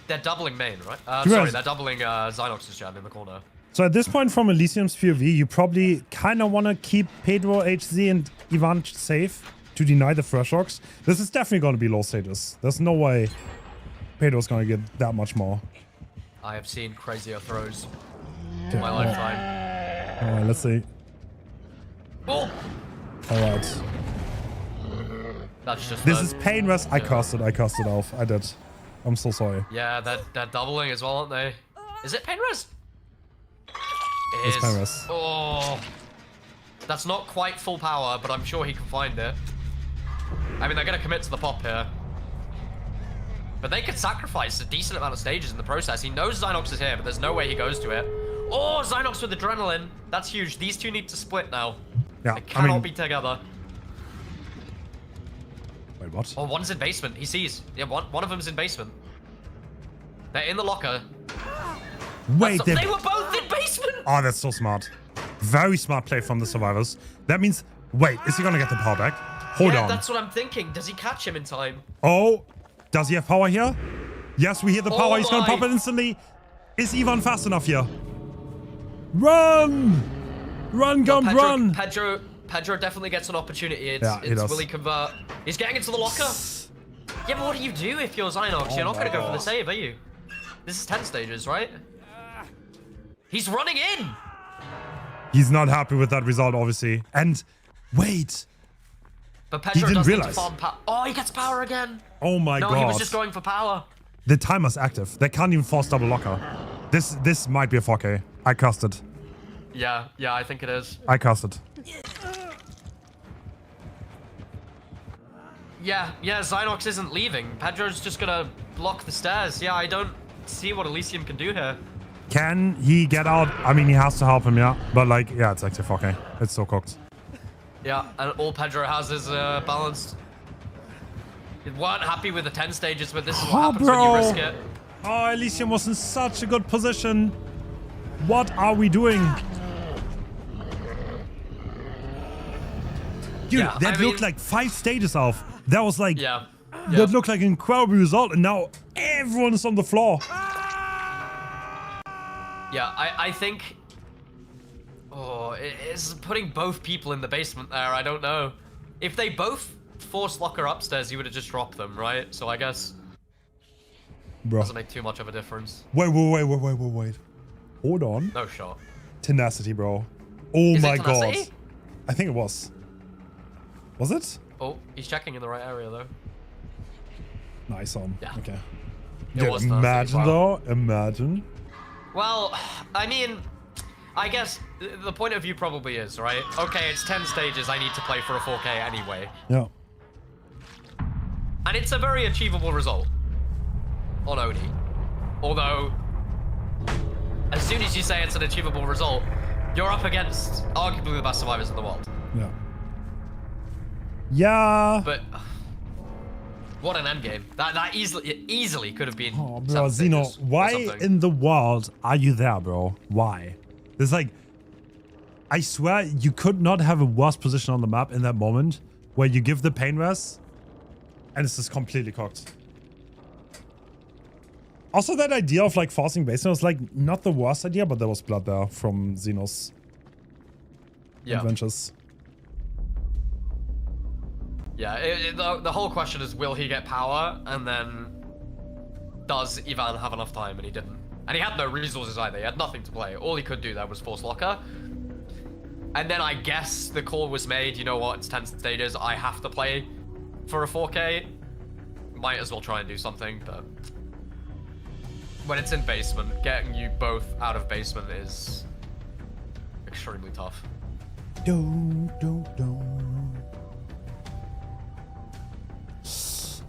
they're doubling main, right? Sorry, they're doubling Zynox's gen in the corner. So at this point from Elisium's POV, you probably kind of want to keep Pedro, HZ, and Ivan safe to deny the Threshhawks. This is definitely going to be low status. There's no way Pedro's going to get that much more. I have seen crazier throws in my lifetime. All right, let's see. Oh! All right. That's just This is Painres. I cast it off. I did. I'm so sorry. Yeah, they're doubling as well, aren't they? Is it Painres? It It's is. Painres. Oh, that's not quite full power, but I'm sure he can find it. I mean, they're gonna commit to the pop here, but they could sacrifice a decent amount of stages in the process. He knows Zynox is here, but there's no way he goes to it. Oh, Zynox with adrenaline. That's huge. These two need to split now. Yeah, They cannot be together. Wait, what? Oh, one's in basement. He sees. Yeah, one of them's in basement. They're in the locker. Wait, They were both in basement! Oh, that's so smart. Very smart play from the survivors. That means... Wait, is he going to get the power back? Hold Yeah, on. that's what I'm thinking. Does he catch him in time? Oh, does he have power here? Yes, we hear the power. Oh He's going to my. pop it instantly. Is Ivan fast enough here? Run! Run, Gump, run! Pedro definitely gets an opportunity. It's he does. will he convert? He's getting into the locker. Yeah, but what do you do if you're Zynox? You're not going to go for the save, are you? This is 10 stages, right? He's running in! He's not happy with that result, obviously. And wait. But Pedro didn't does need to realize. farm power. Oh, he gets power again. Oh my No, god. he was just going for power. The timer's active. They can't even force double locker. This might be a 4K. I cast it. Yeah, I think it is. I cast it. Yeah, Zynox isn't leaving. Pedro's just gonna block the stairs. Yeah, I don't see what Elisium can do here. Can he get out? I mean, he has to help him, yeah. But like, yeah, it's active 4K. It's so cooked. Yeah, and all Pedro has is balanced. They weren't happy with the 10 stages, but this is what happens when you risk it. Oh, Elisium was in such a good position. What are we doing? Dude, Yeah, that I looked mean- like 5 stages off. That was like, Yeah. that looked like an incredible result. And now everyone is on the floor. Yeah, I think... Oh, it's putting both people in the basement there. I don't know. If they both forced locker upstairs, he would have just dropped them, right? So I guess Bro. doesn't make too much of a difference. Wait. Hold on. No shot. Tenacity, bro. Oh Is it my god. Tenacity? I think it was. Was it? Oh, he's checking in the right area, though. Nice on. Yeah. Okay. It Dude, was Tenacity, imagine wow. though. Imagine. Well, I mean, I guess the point of view probably is, right? Okay, it's 10 stages. I need to play for a 4K anyway. Yeah. And it's a very achievable result on Oni. Although, as soon as you say it's an achievable result, You're up against arguably the best survivors in the world. Yeah. Yeah. But what an endgame. That easily could have been. Oh, bro, Zeno, why in the world are you there, bro? Why? It's like, I swear you could not have a worse position on the map in that moment where you give the pain res and it's just completely cocked. Also, that idea of like forcing basement was like not the worst idea, but there was blood there from Xeno's adventures. Yeah, the whole question is, will he get power? And then does Ivan have enough time? And he didn't. And he had no resources either. He had nothing to play. All he could do there was force locker. And then I guess the call was made, you know what, it's 10 stages. I have to play for a 4K. Might as well try and do something, but when it's in basement, getting you both out of basement is extremely tough.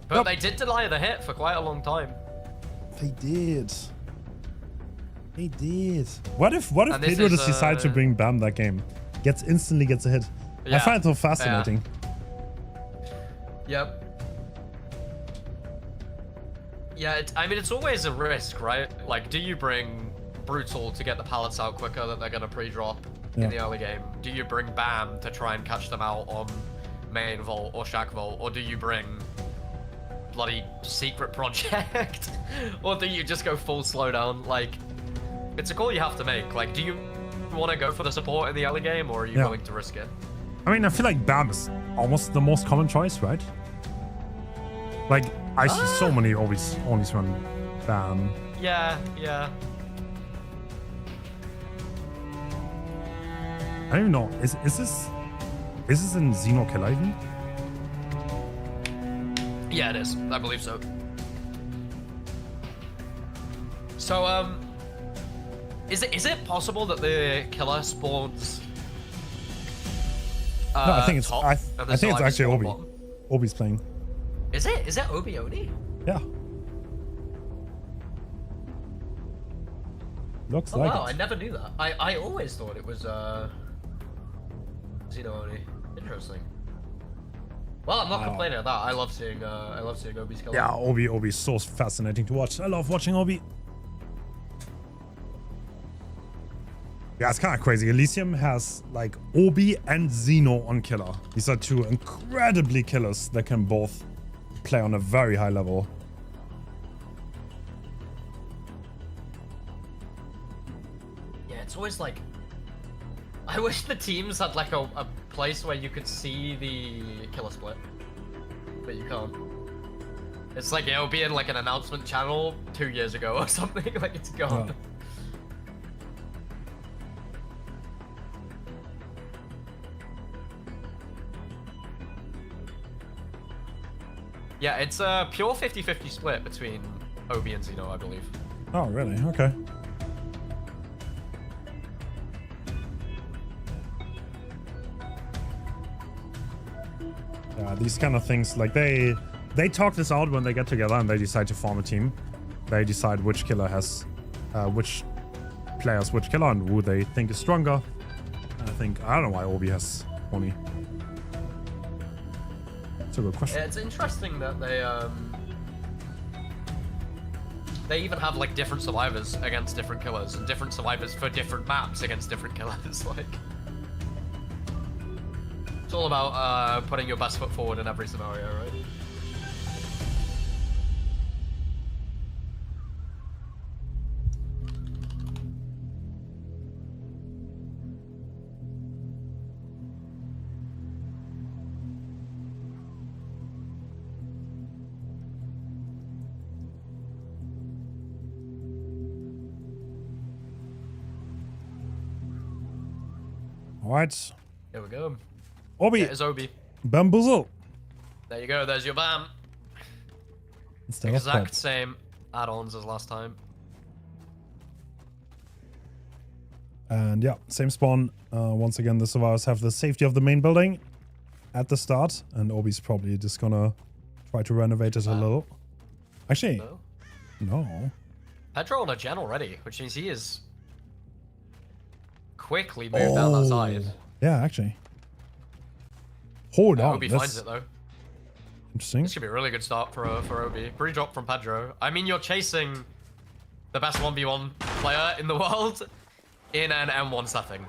But they did deny the hit for quite a long time. They did. They did. What if Pedro just decided to bring Bam that game? Instantly gets a hit. Yeah. I find it so fascinating. Yep. Yeah, I mean, it's always a risk, right? Like, do you bring Brutal to get the pallets out quicker that they're going to pre-drop in the early game? Do you bring Bam to try and catch them out on main vault or shack vault? Or do you bring bloody secret project? Or do you just go full slowdown? Like, it's a call you have to make. Like, do you want to go for the support in the early game, or are you willing to risk it? I mean, I feel like Bam is almost the most common choice, right? Like, I see so many always run Bam. Yeah. I don't even know. Is this in Xeno Killer even? Yeah, it is. I believe so. So, is it possible that the killer spawns? No, I think it's actually Obi. Bottom? Obi's playing. Is it? Is it Obi only? Yeah. Looks like wow, it. I never knew that. I always thought it was Xeno only. Interesting. Well, I'm not complaining at that. I love seeing Obi's killer. Yeah, Obi's so fascinating to watch. I love watching Obi. Yeah, it's kind of crazy. Elisium has like Obi and Xeno on killer. These are two incredibly killers that can both play on a very high level. Yeah, it's always like, I wish the teams had like a place where you could see the killer split, but you can't. It's like it'll be in like an announcement channel 2 years ago or something. Like, it's gone. Yeah. Yeah, it's a pure 50-50 split between Obi and Xeno, I believe. Oh, really? Okay. Yeah, these kind of things, like they talk this out when they get together and they decide to form a team. They decide which killer has, which players, which killer, and who they think is stronger. And I don't know why Obi has Oni. That's a good question. Yeah, it's interesting that they even have like different survivors against different killers, and different survivors for different maps against different killers. Like, it's all about putting your best foot forward in every scenario, right? All right. Here we go. Obi. There's Obi. Bamboozle. There you go. There's your Bam. Exact same add-ons as last time. And yeah, same spawn. Once again, the survivors have the safety of the main building at the start, and Obi's probably just gonna try to renovate it a little. Actually, no. Pedro on a gen already, which means he is quickly move down that side. Yeah, actually. Hold on. Obi finds it though. Interesting. This should be a really good start for Obi. Pre-drop from Pedro. I mean, you're chasing the best 1v1 player in the world in an M1 setting.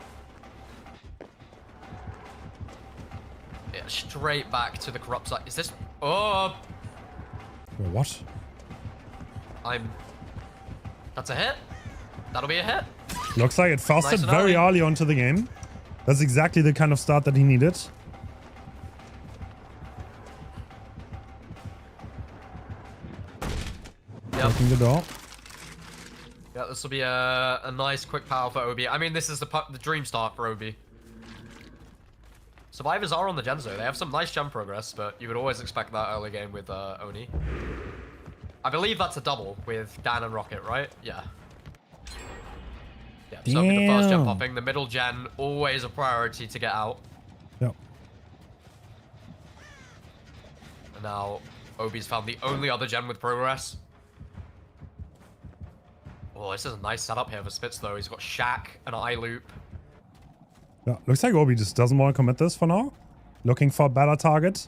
Yeah, straight back to the corrupt side. Is this... Oh! Wait, what? That's a hit. That'll be a hit. Looks like it fasted Nice very early. early onto the game. That's exactly the kind of start that he needed. Yep. Opening the door. Yeah, this will be a nice quick power for Obi. I mean, this is the dream start for Obi. Survivors are on the Genzo. They have some nice gem progress, but you would always expect that early game with Oni. I believe that's a double with Dan and Rocket, right? Yeah. Yeah, so with the first gen popping, the middle gen, always a priority to get out. Yep. And now, Obi's found the only other gen with progress. Oh, this is a nice setup here for Spitz, though. He's got Shack, an eye loop. Yeah, looks like Obi just doesn't want to commit this for now. Looking for a better target.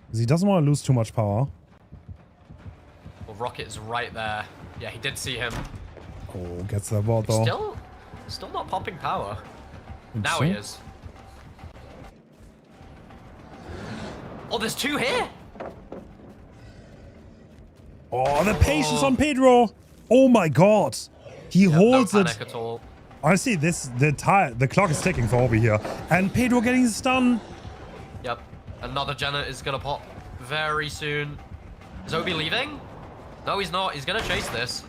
Because he doesn't want to lose too much power. Well, Rocket is right there. Yeah, he did see him. Oh, gets that ball though. Still not popping power. Now he is. Oh, there's two here. Oh, the patience on Pedro. Oh my god. He holds no it. panic at all. Honestly, the clock is ticking for Obi here. And Pedro getting stunned. Yep. Another Jenna is gonna pop very soon. Is Obi leaving? No, he's not. He's gonna chase this.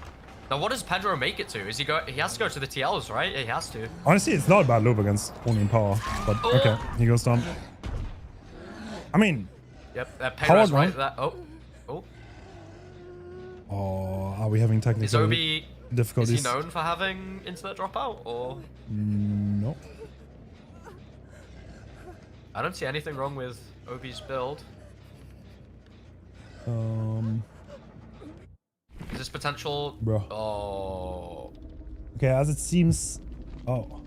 Now, what does Pedro make it to? Is he go? He has to go to the TLs, right? Yeah, he has to. Honestly, it's not a bad loop against Oni in power. But okay, he goes down. I mean... Yep, Pedro's power right there. Oh. Oh, are we having technical Is Obi... difficulties? Is he known for having internet dropout, or...? No. I don't see anything wrong with Obi's build. Is this potential... Bro. Oh... Okay, as it seems... Oh.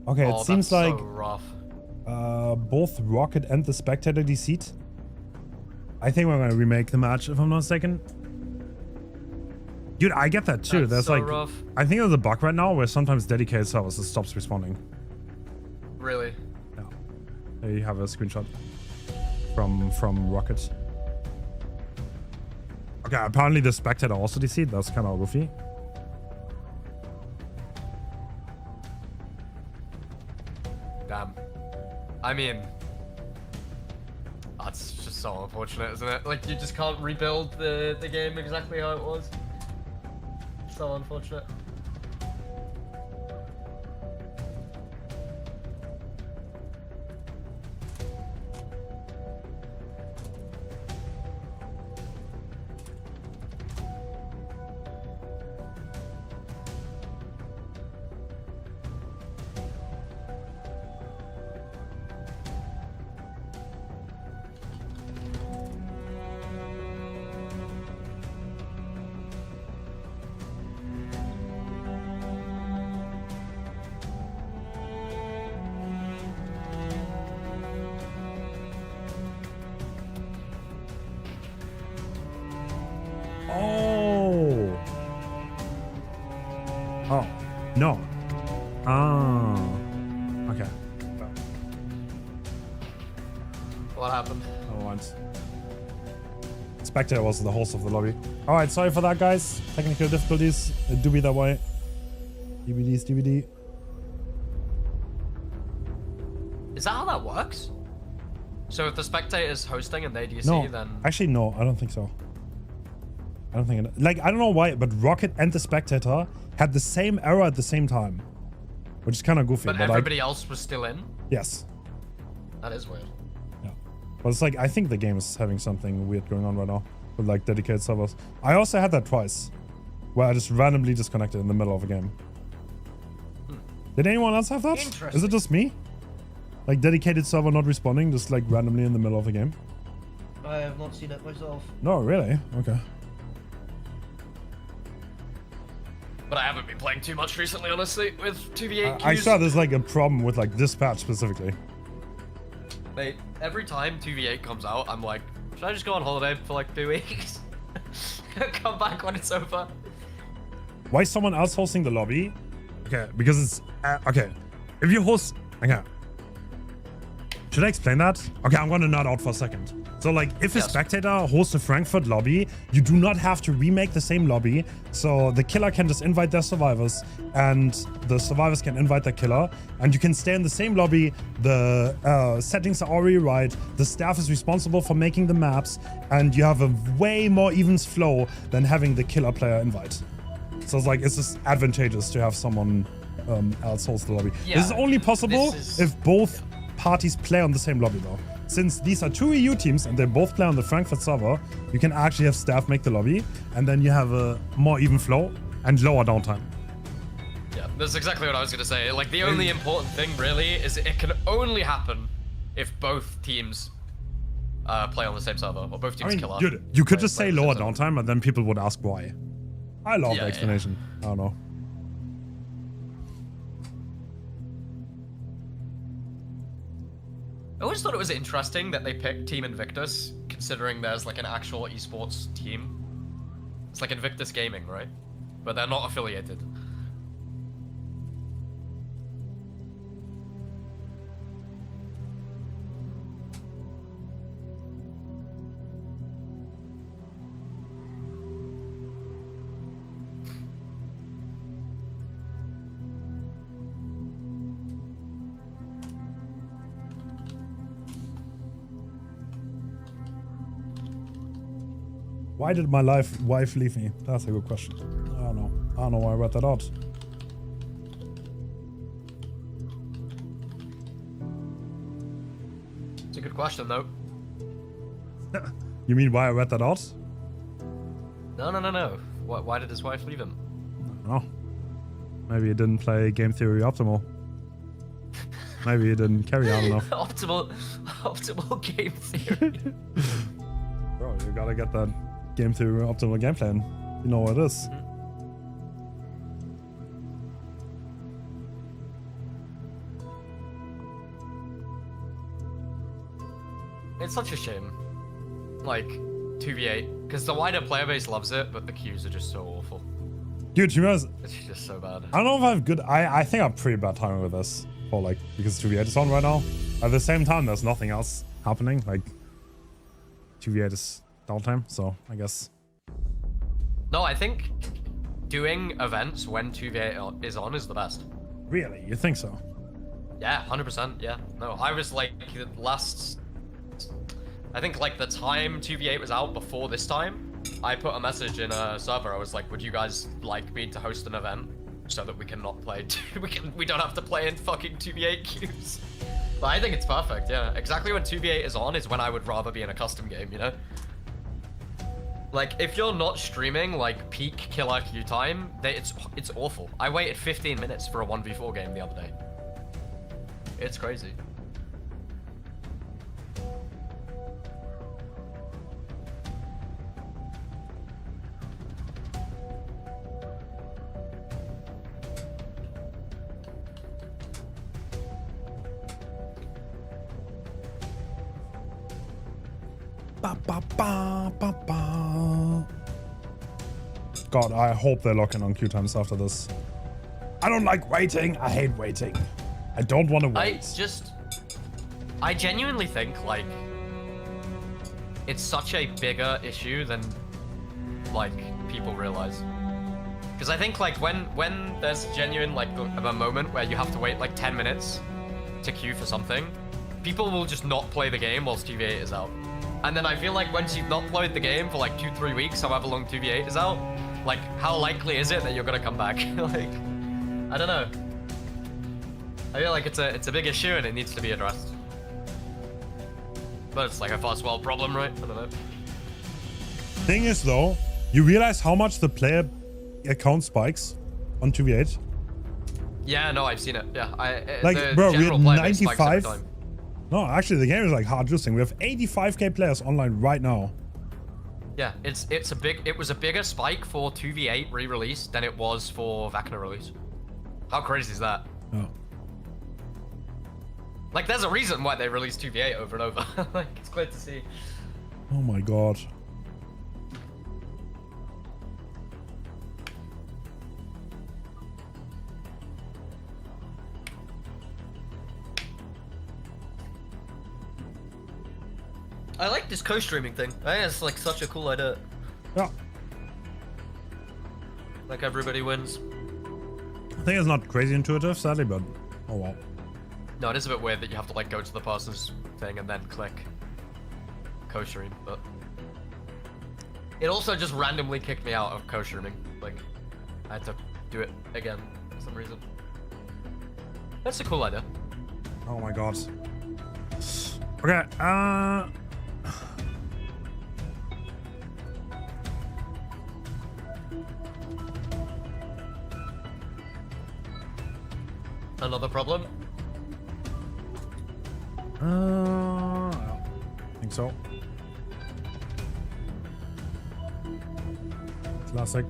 Okay, it seems that's like... so rough. Both Rocket and the Spectator DC'd. I think we're gonna remake the match, if I'm not mistaken. Dude, I get that too. That's There's so like... rough. I think there's a bug right now where sometimes dedicated services stops responding. Really? Yeah. There you have a screenshot from Rocket. Okay, apparently the Spectator also DC'd. That's kind of goofy. Damn. I mean... That's just so unfortunate, isn't it? Like, you just can't rebuild the game exactly how it was. So unfortunate. Oh. Oh. No. Ah. Okay. What happened? Oh, once. Spectre was the host of the lobby. Alright, sorry for that, guys. Technical difficulties. It do be that way. DVD's DVD. Is that how that works? So if the spectator is hosting and they DC, No. then... Actually, no. I don't think so. I don't think it... Like, I don't know why, but Rocket and the Spectator had the same error at the same time. Which is kind of goofy. But everybody else was still in? Yes. That is weird. Yeah. But it's like, I think the game is having something weird going on right now. With like dedicated servers. I also had that twice. Where I just randomly disconnected in the middle of a game. Did anyone else have that? Is it just me? Like dedicated server not responding, just like randomly in the middle of a game? I have not seen it myself. No, really? Okay. But I haven't been playing too much recently, honestly, with 2v8 queues. I saw there's like a problem with like this patch specifically. Mate, every time 2v8 comes out, I'm like, should I just go on holiday for like 2 weeks? Come back when it's over. Why is someone else hosting the lobby? Okay, because it's okay. If you host, okay. Should I explain that? Okay, I'm gonna nod out for a second. So like, if a spectator hosts a Frankfurt lobby, you do not have to remake the same lobby. So the killer can just invite their survivors, and the survivors can invite the killer, and you can stay in the same lobby. The settings are already right. The staff is responsible for making the maps, and you have a way more even flow than having the killer player invite. So it's like, it's just advantageous to have someone else host the lobby. Yeah, this is only possible if both parties play on the same lobby though. Since these are two EU teams and they both play on the Frankfurt server, you can actually have staff make the lobby, and then you have a more even flow and lower downtime. Yeah, that's exactly what I was going to say. Like, the only important thing really is it can only happen if both teams play on the same server, or both teams kill up. You could just say lower downtime, and then people would ask why. I love the explanation. I don't know. I always thought it was interesting that they picked Team Invictus, considering there's like an actual esports team. It's like Invictus Gaming, right? But they're not affiliated. Why did my wife leave me? That's a good question. I don't know. I don't know why I read that out. It's a good question, though. You mean why I read that out? No. Why did his wife leave him? I don't know. Maybe he didn't play Game Theory Optimal. Maybe he didn't carry on enough. Optimal Game Theory. Bro, you gotta get that Game Theory Optimal game plan. You know what it is. It's such a shame. Like, 2v8. Because the wider player base loves it, but the queues are just so awful. Dude, you guys, it's just so bad. I don't know if I have good... I think I'm pretty bad timing with this. For like, because 2v8 is on right now. At the same time, there's nothing else happening. Like, 2v8 is downtime, so I guess. No, I think doing events when 2v8 is on is the best. Really? You think so? Yeah, 100%. Yeah. No, I was like I think like the time 2v8 was out before this time, I put a message in a server. I was like, would you guys like me to host an event so that we can not play? we don't have to play in fucking 2v8 queues. But I think it's perfect. Yeah, exactly when 2v8 is on is when I would rather be in a custom game. You know. Like, if you're not streaming, like, peak killer queue time, it's awful. I waited 15 minutes for a 1v4 game the other day. It's crazy. God, I hope they're locking on queue times after this. I don't like waiting. I hate waiting. I don't want to wait. I genuinely think, like, it's such a bigger issue than, like, people realize. Because I think, like, when there's genuine, like, a moment where you have to wait, like, 10 minutes to queue for something, people will just not play the game whilst 2v8 is out. And then I feel like once you've not played the game for, like, 2-3 weeks, however long 2v8 is out, like, how likely is it that you're gonna come back? Like, I don't know. I feel like it's a big issue and it needs to be addressed. But it's like a first world problem, right? I don't know. Thing is, though, you realize how much the player account spikes on 2v8? Yeah, no, I've seen it. Yeah, like, bro, we had 95. No, actually, the game is like hard juicing. We have 85k players online right now. Yeah, it was a bigger spike for 2v8 re-release than it was for Vacna release. How crazy is that? Oh. Like, there's a reason why they release 2v8 over and over. Like, it's great to see. Oh my god. I like this co-streaming thing. I think it's like such a cool idea. Yeah. Like everybody wins. I think it's not crazy intuitive, sadly, but oh well. No, it is a bit weird that you have to like go to the person's thing and then click co-stream, but it also just randomly kicked me out of co-streaming. Like, I had to do it again for some reason. That's a cool idea. Oh my god. Okay, Another problem? I think so. Classic.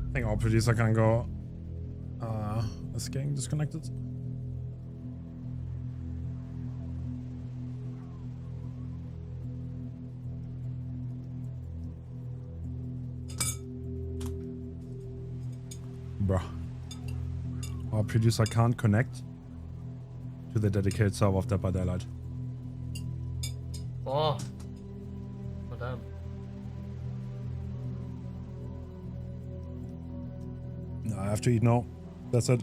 I think our producer can go. Is getting disconnected. Bruh. Our producer can't connect to the dedicated server of Dead by Daylight. Oh. Oh damn. No, I have to eat now. That's it.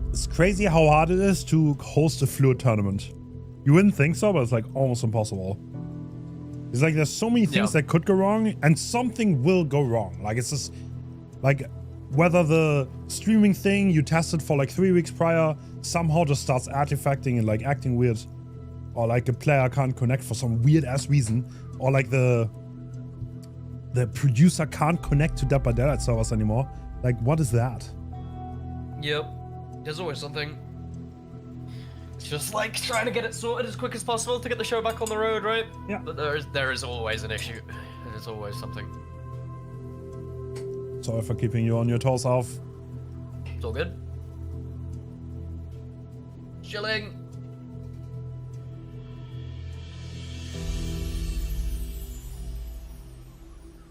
It's crazy how hard it is to host a fluid tournament. You wouldn't think so, but it's like almost impossible. It's like there's so many things that could go wrong, and something will go wrong. Like it's just like whether the streaming thing you tested for like 3 weeks prior somehow just starts artifacting and like acting weird, or like a player can't connect for some weird ass reason, or like the producer can't connect to Dead by Daylight servers anymore. Like what is that? Yep. There's always something. It's just like trying to get it sorted as quick as possible to get the show back on the road, right? Yeah. But there is always an issue. There's always something. Sorry for keeping you on your toes, Alf. It's all good. Chilling.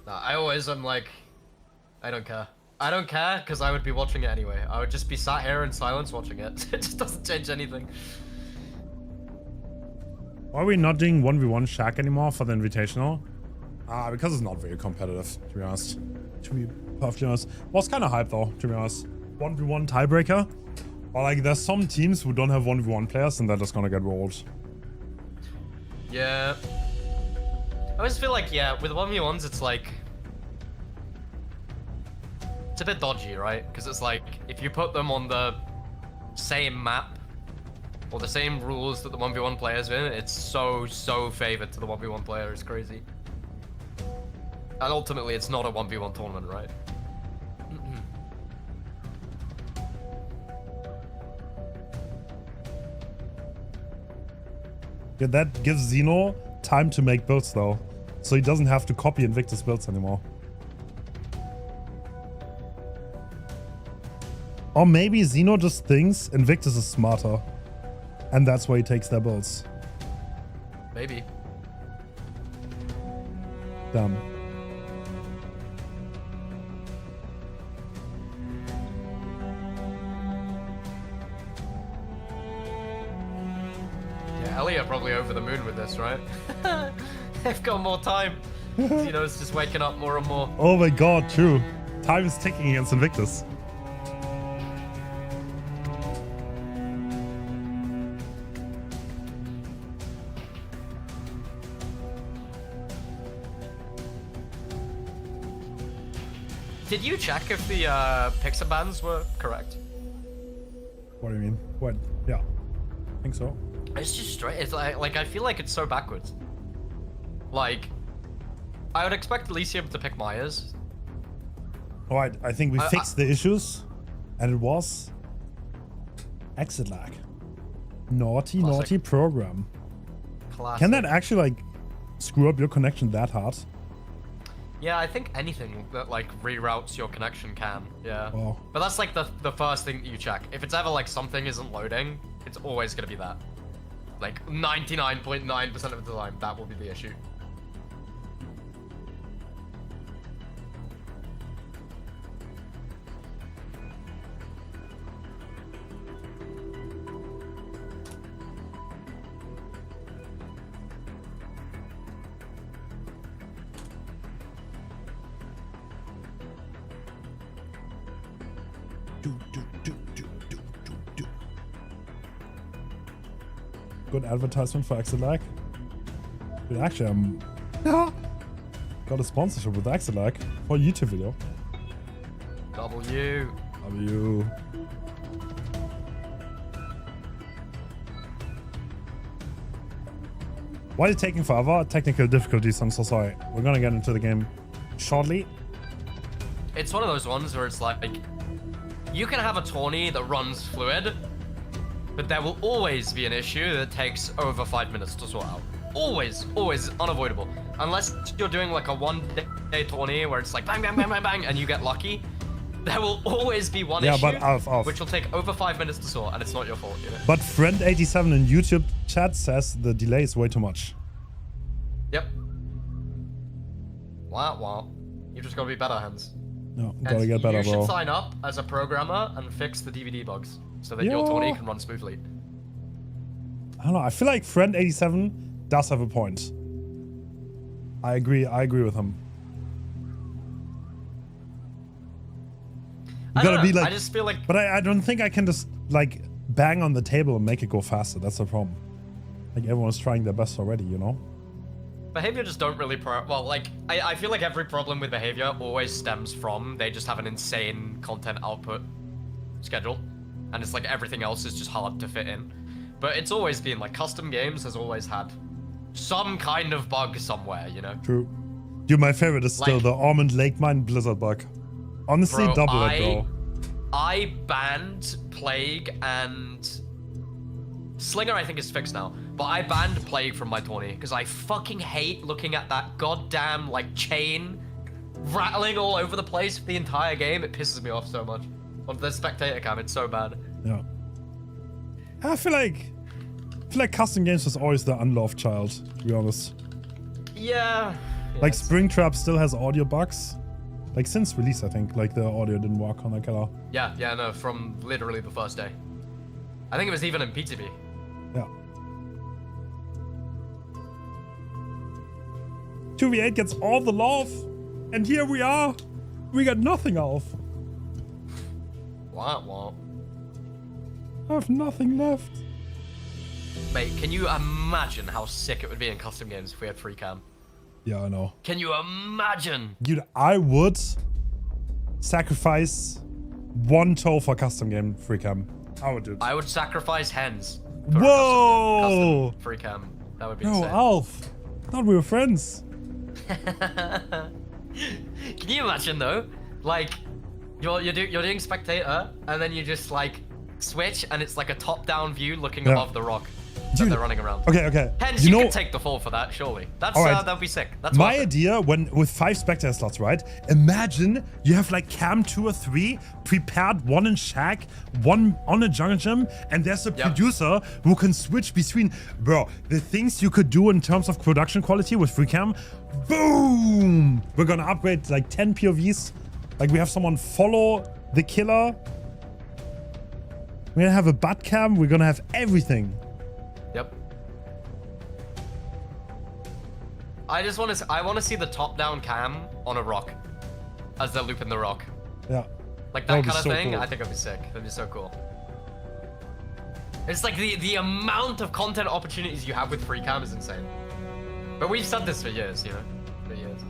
Nah, I'm like, I don't care. I don't care, because I would be watching it anyway. I would just be sat here in silence watching it. It just doesn't change anything. Why are we not doing 1v1 Shack anymore for the Invitational? Because it's not very competitive, to be honest. To be perfectly honest. Was kind of hype though, to be honest. 1v1 Tiebreaker? Or like there's some teams who don't have 1v1 players and they're just gonna get rolled. Yeah. I always feel like, yeah, with 1v1s it's like... It's a bit dodgy, right? Because it's like, if you put them on the same map, or the same rules that the 1v1 players in, it's so favored to the 1v1 player, it's crazy. And ultimately, it's not a 1v1 tournament, right? Yeah, that gives Zeno time to make builds though. So he doesn't have to copy Invictus builds anymore. Or maybe Zeno just thinks Invictus is smarter. And that's why he takes their builds. Maybe. Damn. Yeah, Ellie are probably over the moon with this, right? They've got more time. Zeno's just waking up more and more. Oh my god, true. Time is ticking against Invictus. Did you check if the pixel bands were correct? What do you mean? What? Yeah, I think so. It's just straight. It's like I feel like it's so backwards. Like, I would expect Elisium to pick Myers. All right, I think we fixed the issues, and it was exit lag. Naughty program. Classic. Can that actually like screw up your connection that hard? Yeah, I think anything that like reroutes your connection can. Yeah. Wow. But that's like the first thing that you check. If it's ever like something isn't loading, it's always gonna be that. Like 99.9% of the time, that will be the issue. Good advertisement for Axelag. Dude, actually, got a sponsorship with Axelag for a YouTube video. W. Why is it taking forever? Technical difficulties, I'm so sorry. We're gonna get into the game shortly. It's one of those ones where it's like, you can have a tourney that runs fluid, but there will always be an issue that takes over 5 minutes to sort out. Always, unavoidable. Unless you're doing like a one-day tourney where it's like bang, bang, bang, bang, bang, and you get lucky, there will always be one issue, which will take over 5 minutes to sort, and it's not your fault, you know? But Friend87 in YouTube chat says the delay is way too much. Yep. Wow. You just gotta be better, Hens. No, gotta get better, bro. You should bro. sign up as a programmer and fix the DVD bugs so that your tourney can run smoothly. I don't know. I feel like Friend87 does have a point. I agree with him. You gotta be like, I just feel like, but I don't think I can just like bang on the table and make it go faster. That's the problem. Like everyone's trying their best already, you know? behavior just don't really well, like, I feel like every problem with behavior always stems from they just have an insane content output schedule. And it's like everything else is just hard to fit in. But it's always been like custom games has always had some kind of bug somewhere, you know? True. Dude, my favorite is still Like, the Almond Lake Mine Blizzard bug. Honestly, bro, double it though. I banned Plague and Slinger, I think is fixed now, but I banned Plague from my tourney because I fucking hate looking at that goddamn like chain rattling all over the place for the entire game. It pisses me off so much. On the spectator cam, it's so bad. Yeah. I feel like custom games was always the unloved child, to be honest. Yeah. Like Springtrap still has audio bugs. Like since release, I think, like the audio didn't work on that killer. Yeah, no, from literally the first day. I think it was even in PTB. Yeah. 2v8 gets all the love, and here we are. We got nothing off. Wow. I have nothing left. Mate, can you imagine how sick it would be in custom games if we had free cam? Yeah, I know. Can you imagine? Dude, I would sacrifice one toe for custom game free cam. I would do it. I would sacrifice Hens. For Whoa! custom free cam. That would be No, insane. Alf. Thought we were friends. Can you imagine though? Like, you're doing spectator, and then you just like switch, and it's like a top-down view looking above the rock that they're running around. Okay. Hence, you can take the fall for that, surely. That's that'd be sick. That's my worth it. idea with 5 spectator slots, right? Imagine you have like cam 2 or 3 prepared, one in shack, one on a jungle gym, and there's a producer who can switch between, bro, the things you could do in terms of production quality with free cam. Boom! We're gonna upgrade like 10 POVs. Like we have someone follow the killer. We're gonna have a butt cam. We're gonna have everything. Yep. I want to see the top-down cam on a rock as they're looping the rock. Yeah. Like that kind of so thing. cool. I think it'd be sick. That'd be so cool. It's like the amount of content opportunities you have with free cam is insane. But we've said this for years, you know, for years.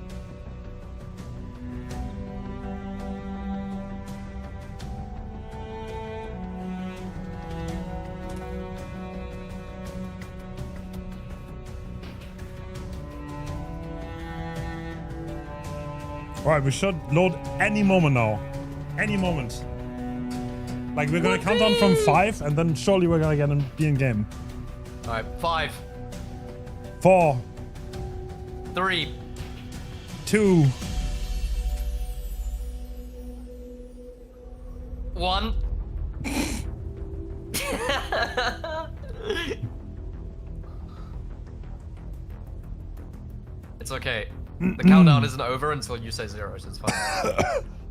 All right, we should load any moment now. Any moment. Like, we're gonna count down from 5, and then surely we're gonna be in game. All right, 5, 4, 3, 2, 1. It's okay. The countdown isn't over until you say 0, so it's fine.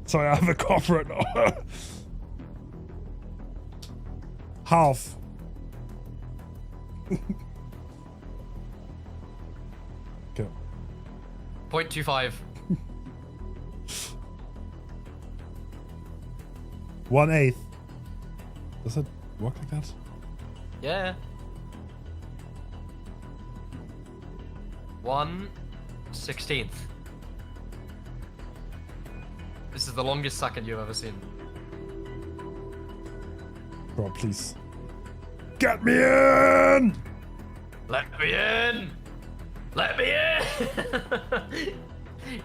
Sorry, I have a cough right now. Half. Okay. 0.25. 1/8. Does it work like that? Yeah. 1/16. This is the longest second you've ever seen. Bro, please. Get me in! Let me in! Let me in!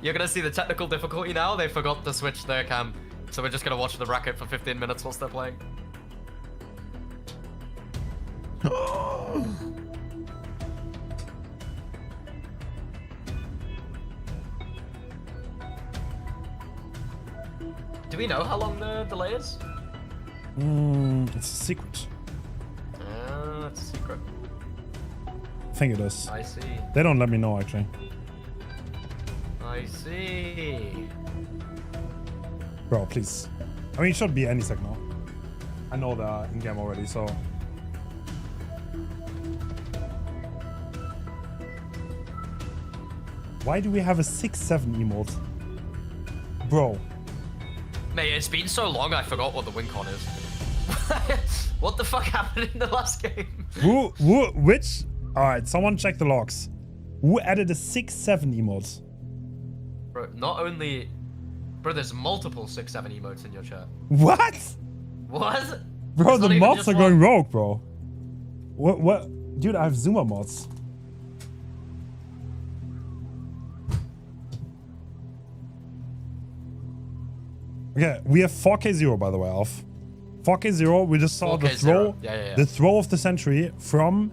You're gonna see the technical difficulty now. They forgot to switch their cam. So we're just gonna watch the bracket for 15 minutes whilst they're playing. Do we know how long the delay is? It's a secret. That's a secret. I think it is. I see. They don't let me know, actually. I see. Bro, please. I mean, it should be any sec now. I know they're in-game already, so... Why do we have a 6-7 emote? Bro. Mate, it's been so long I forgot what the win con is. What the fuck happened in the last game? Which? Alright, someone check the logs. Who added a 6-7 emote? Bro, not only... Bro, there's multiple 6-7 emotes in your chat. What? What? Bro, It's the not even mods just are one. going rogue, bro. What? Dude, I have Zoomer mods. Okay, we have 4K0, by the way, Alf. 4K0, we just saw the 4K0. throw, Yeah. the throw of the century from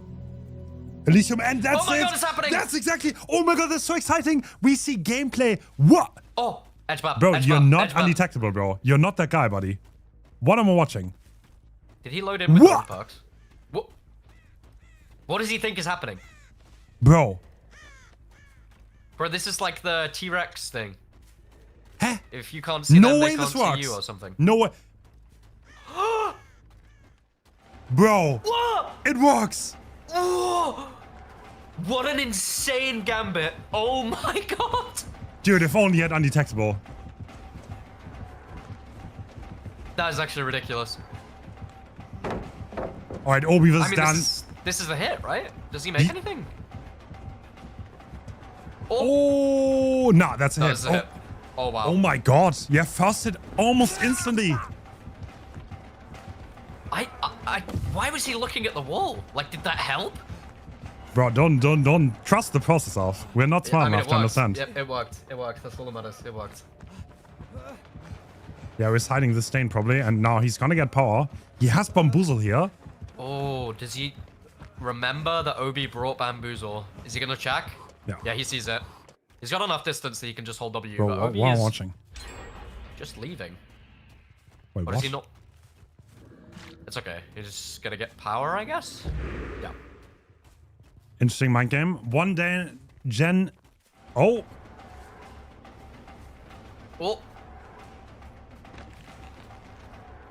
Elisium, and that's Oh my it. God, it's happening. That's exactly. Oh my God, that's so exciting. We see gameplay. What? Oh, edge bar. Bro, edge you're bar, not edge bar. undetectable, bro. You're not that guy, buddy. What am I watching? Did he load in with What? perks? What does he think is happening? Bro. Bro, this is like the T-Rex thing. Huh? If you can't see No them, way they can't this see works. you or something. No way. Bro. What? It works. Oh, what an insane gambit. Oh my God. Dude, if only he had undetectable. That is actually ridiculous. All right, Obi was I mean, done. this is the hit, right? Does he make anything? Oh, nah, that's a That hit. was the hit. Oh, wow. Oh my God. Yeah, first hit almost instantly. Why was he looking at the wall? Like, did that help? Bro, don't trust the process off. We're not smart I mean, enough it to worked. understand. Yep, it worked. It worked. That's all that matters. It worked. Yeah, we're hiding the stain probably, and now he's gonna get power. He has Bamboozle here. Oh, does he remember that Obi brought Bamboozle? Is he gonna check? Yeah. Yeah, he sees it. He's got enough distance that he can just hold W. Bro, but Obi what am I is watching? just leaving. Wait, Or what? does he not? It's okay. He's just gonna get power, I guess? Yeah. Interesting mind game. One day, Gen. Oh, Well,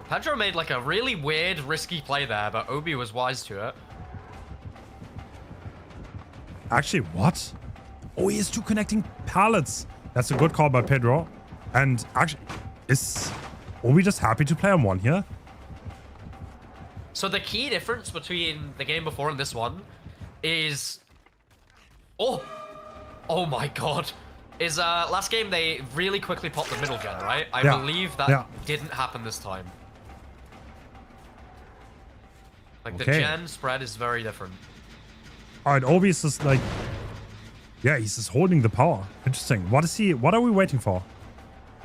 Pedro made like a really weird, risky play there, but Obi was wise to it. actually, what? Oh, he has two connecting pallets. That's a good call by Pedro. And actually, are we just happy to play on one here? So the key difference between the game before and this one is... Oh my God. Is last game they really quickly popped the middle gen, right? I Yeah. believe that didn't happen this time. Like the gen spread is very different. All right, Obi is just like, yeah, he's just holding the power. Interesting. What are we waiting for?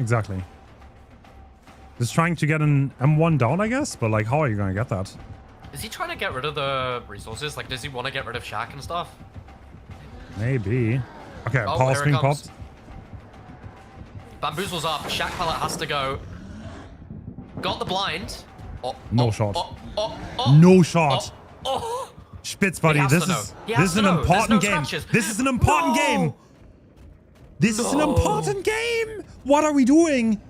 exactly. Just trying to get an M1 down, I guess, but like, how are you gonna get that? Is he trying to get rid of the resources? Like, does he want to get rid of Shaq and stuff? Maybe. Okay, Oh, power here it screen comes. popped. Bamboozle's up. Shaq pallet has to go. Got the blind. Oh, No oh, shot. Oh, oh, oh, No shot. oh. Spitz, buddy, He has this to know. is He has this is to an know. There's important no game. scratches. This is an important No. game. This is an No. important game. What are we doing?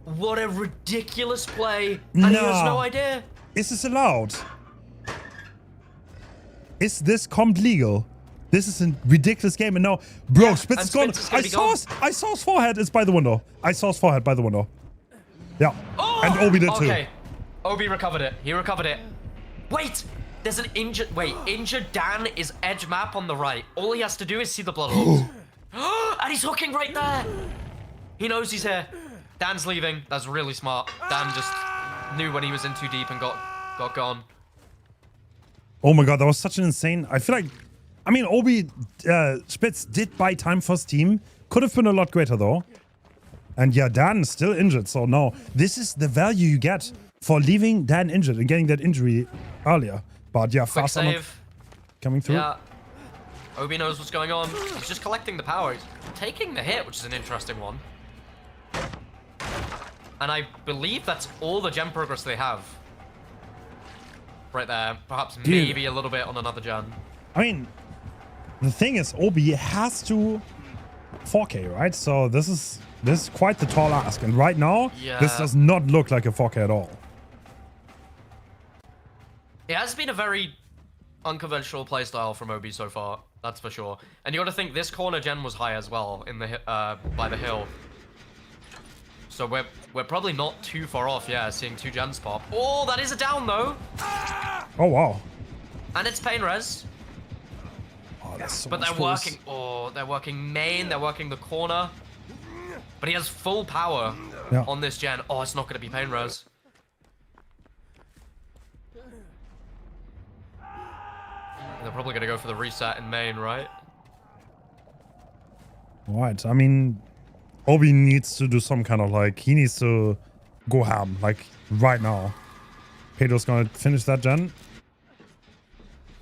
What a ridiculous play. And he has no idea. Is this allowed? Is this comp legal? This is a ridiculous game, and now, bro, Yeah, Spitz and is gone. Spitz is gonna be gone. I saw his forehead. It's by the window. I saw his forehead by the window. Yeah, Oh! and Obi did too. Okay. Obi recovered it. He recovered it. Wait! There's an injured... Wait, injured Dan is edge map on the right. All he has to do is see the blood holes. And he's hooking right there! He knows he's here. Dan's leaving. That's really smart. Dan just knew when he was in too deep and got gone. Oh my god, that was such an insane... I feel like... I mean, Obi, Spitz did buy time for his team. Could have been a lot greater, though. And yeah, Dan is still injured, so no. This is the value you get for leaving Dan injured and getting that injury earlier. But yeah, Quick fast unlock save. coming through. Yeah. Obi knows what's going on. He's just collecting the power. He's taking the hit, which is an interesting one. And I believe that's all the gem progress they have. Right there. Perhaps maybe a little bit on another gen. I mean, the thing is, Obi has to 4K, right? So this is quite the tall ask. And right now, this does not look like a 4K at all. It has been a very unconventional playstyle from Obi so far, that's for sure. And you got to think this corner gen was high as well in the by the hill. So we're probably not too far off, yeah, seeing 2 gens pop. Oh, that is a down though. Oh wow. And it's pain res. Oh, that's so But much they're force. working. Oh, they're working main. They're working the corner. But he has full power on this gen. Oh, it's not going to be pain res. They're probably going to go for the reset in main, right? Right. I mean, Obi needs to do some kind of like, he needs to go ham, like right now. Pedro's gonna finish that gen.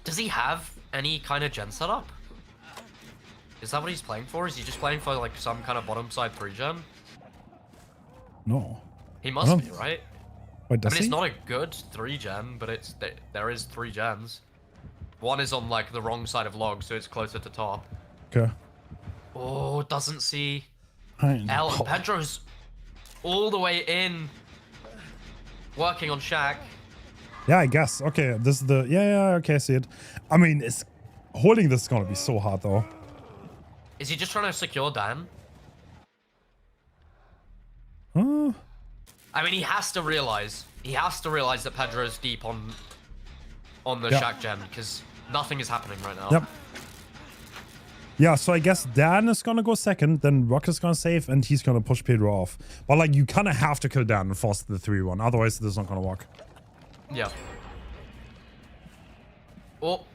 Does he have any kind of gen setup? Is that what he's playing for? Is he just playing for like some kind of bottom side 3 gen? No. He must be, right? Wait, I does mean, he? it's not a good 3 gen, but it's there is 3 gens. One is on like the wrong side of log, so it's closer to top. Okay. Oh, doesn't see. I know. El and Pedro's all the way in, working on Shaq. Yeah, I guess. Okay, this is the... Yeah, okay, I see it. I mean, it's holding this is gonna be so hard, though. Is he just trying to secure Dan? I mean, he has to realize that Pedro's deep on the Shaq gen, because nothing is happening right now. Yep. Yeah, so I guess Dan is gonna go second, then Rock is gonna save, and he's gonna push Pedro off. But like, you kind of have to kill Dan and force the 3-1, otherwise this is not gonna work. Yeah. Oh,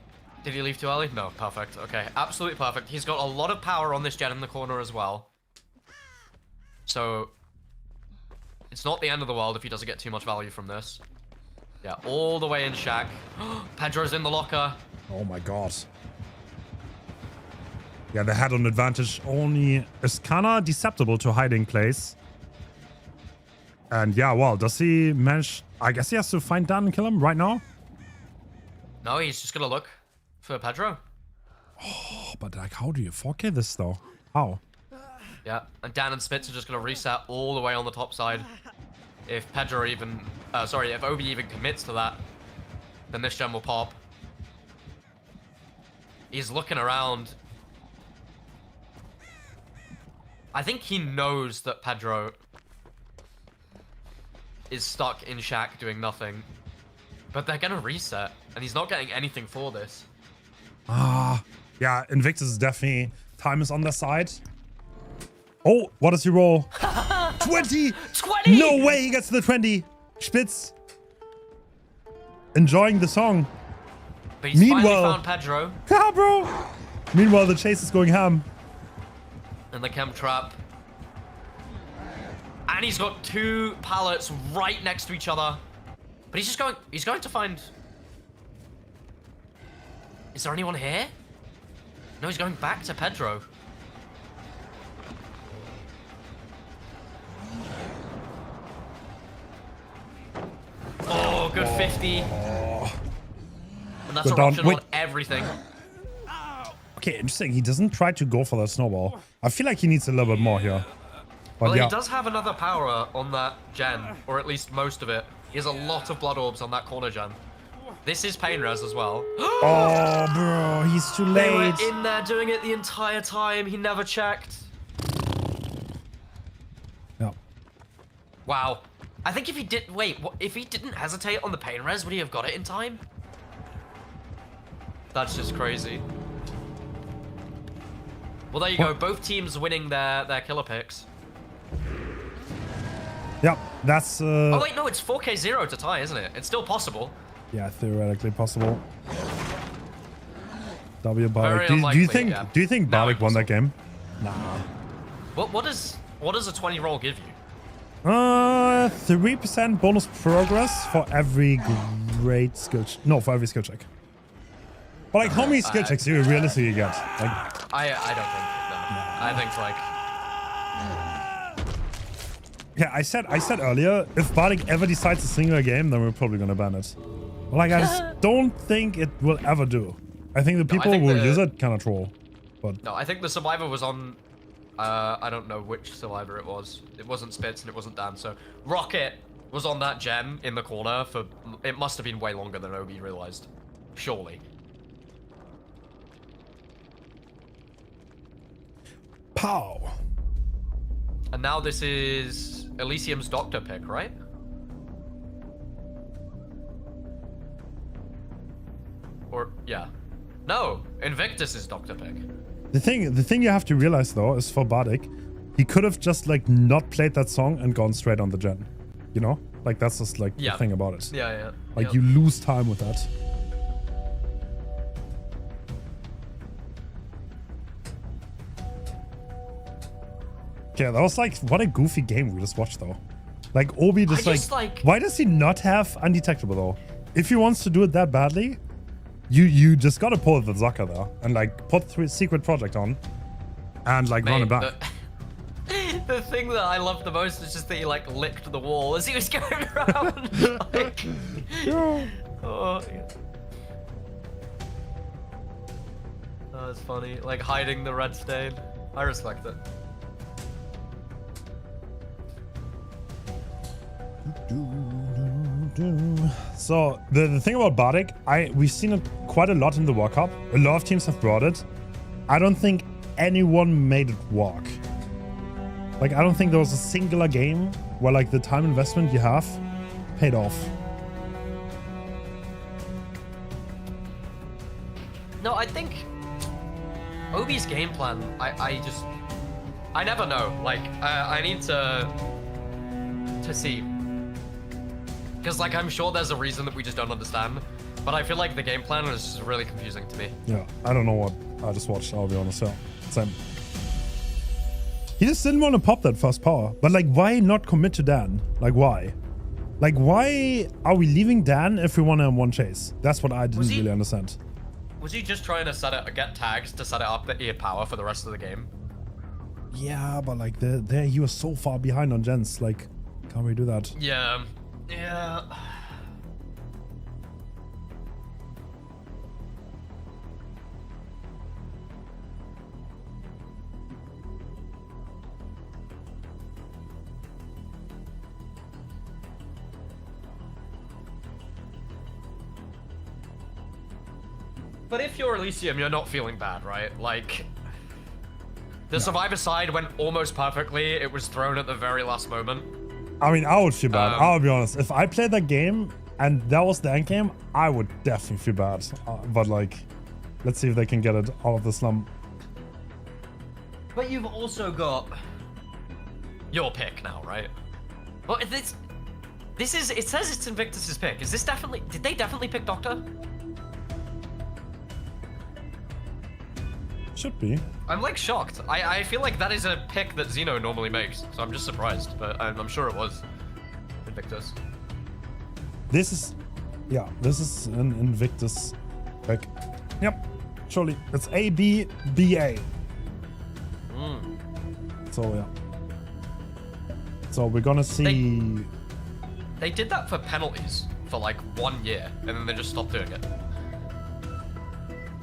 did he leave too early? No, perfect. Okay, absolutely perfect. He's got a lot of power on this gen in the corner as well. So, it's not the end of the world if he doesn't get too much value from this. Yeah, all the way in Shaq. Pedro's in the locker. Oh my god. Yeah, the head-on advantage only is kinda deceptible to hiding place. And yeah, well, does he manage... I guess he has to find Dan and kill him right now? No, he's just gonna look for Pedro. Oh, but like, how do you 4K this though? How? Yeah, and Dan and Spitz are just gonna reset all the way on the top side. If Pedro even... if Obi even commits to that, then this gem will pop. He's looking around. I think he knows that Pedro is stuck in Shaq doing nothing. But they're gonna reset, and he's not getting anything for this. Yeah, Invictus is definitely... Time is on their side. Oh, what does he roll? 20! 20! No way he gets to the 20! Spitz. Enjoying the song. But he's finally found Pedro. Ha, bro! Meanwhile, the chase is going ham. And the chem trap. And he's got 2 pallets right next to each other. But he's going to find... Is there anyone here? No, he's going back to Pedro. Oh, good 50. And that's a rupture on everything. Okay, interesting. He doesn't try to go for that snowball. I feel like he needs a little bit more here. But Well, yeah. he does have another power on that gen, or at least most of it. He has a lot of blood orbs on that corner gen. This is pain res as well. Oh, bro, he's too They were late. in there doing it the entire time. He never checked. Yeah. Wow. I think if he did... Wait, what, if he didn't hesitate on the pain res, would he have got it in time? That's just crazy. Well, there you go. Both teams winning their killer picks. Yeah, that's... Oh, wait, no, it's 4K0 to tie, isn't it? It's still possible. Yeah, theoretically possible. W Very Bardic. Do you unlikely, think yeah. do you think Now Bardic won that game? Nah. What does a 20 roll give you? 3% bonus progress for every great skill no, for every skill check. But like, how many skill checks do you realistically get? Like, I don't think no. I think like yeah, I said earlier, if Bardic ever decides to single a game, then we're probably gonna ban it. But like, I just don't think it will ever do. I think the people who will use it kind of troll. But no, I think the survivor was on. I don't know which survivor it was. It wasn't Spitz and it wasn't Dan. So Rocket was on that gem in the corner for. It must have been way longer than Obi realized. Surely. pow. And now this is Elisium's doctor pick, right? Or yeah. No, Invictus is doctor pick. The thing you have to realize though is for Bardic, he could have just like not played that song and gone straight on the gen. You know? Like that's just like the thing about it. Yeah. Like you lose time with that. Yeah, that was like, what a goofy game we just watched though. Like Obi just like, why does he not have undetectable though? If he wants to do it that badly, you just gotta pull the Zaka there and like put secret project on and like run it back. The thing that I love the most is just that he like licked the wall as he was going around. Like, Yeah. oh, yeah. Oh, that's funny. Like hiding the red stain. I respect it. So the thing about Bardic, we've seen it quite a lot in the World Cup. A lot of teams have brought it. I don't think anyone made it work. Like I don't think there was a singular game where like the time investment you have paid off. No, I think Obi's game plan, I never know. Like, I need to see. Because, like, I'm sure there's a reason that we just don't understand. But I feel like the game plan is just really confusing to me. Yeah, I don't know what I just watched, I'll be honest. Yeah, same. He just didn't want to pop that first power. But, like, why not commit to Dan? Like, why? Like, why are we leaving Dan if we want to one chase? That's what I didn't really understand. Was he just trying to get tags to set it up that he had power for the rest of the game? Yeah, but like there he was so far behind on gens. Like, can't we do that? Yeah. But if you're Elisium, you're not feeling bad, right? Like, the Survivor side went almost perfectly. It was thrown at the very last moment. I mean, I would feel bad. I'll be honest. If I played that game and that was the end game, I would definitely feel bad. But like, let's see if they can get it out of the slump. But you've also got your pick now, right? Well, this is, it says it's Invictus's pick. Is this definitely, did they definitely pick Doctor? Should be. I'm like shocked. I feel like that is a pick that Xeno normally makes, so I'm just surprised, but I'm sure it was Invictus. This is, yeah, this is an Invictus pick. Yep, surely. It's A, B, B, A. So, yeah. So we're gonna see... They did that for penalties for like 1 year, and then they just stopped doing it.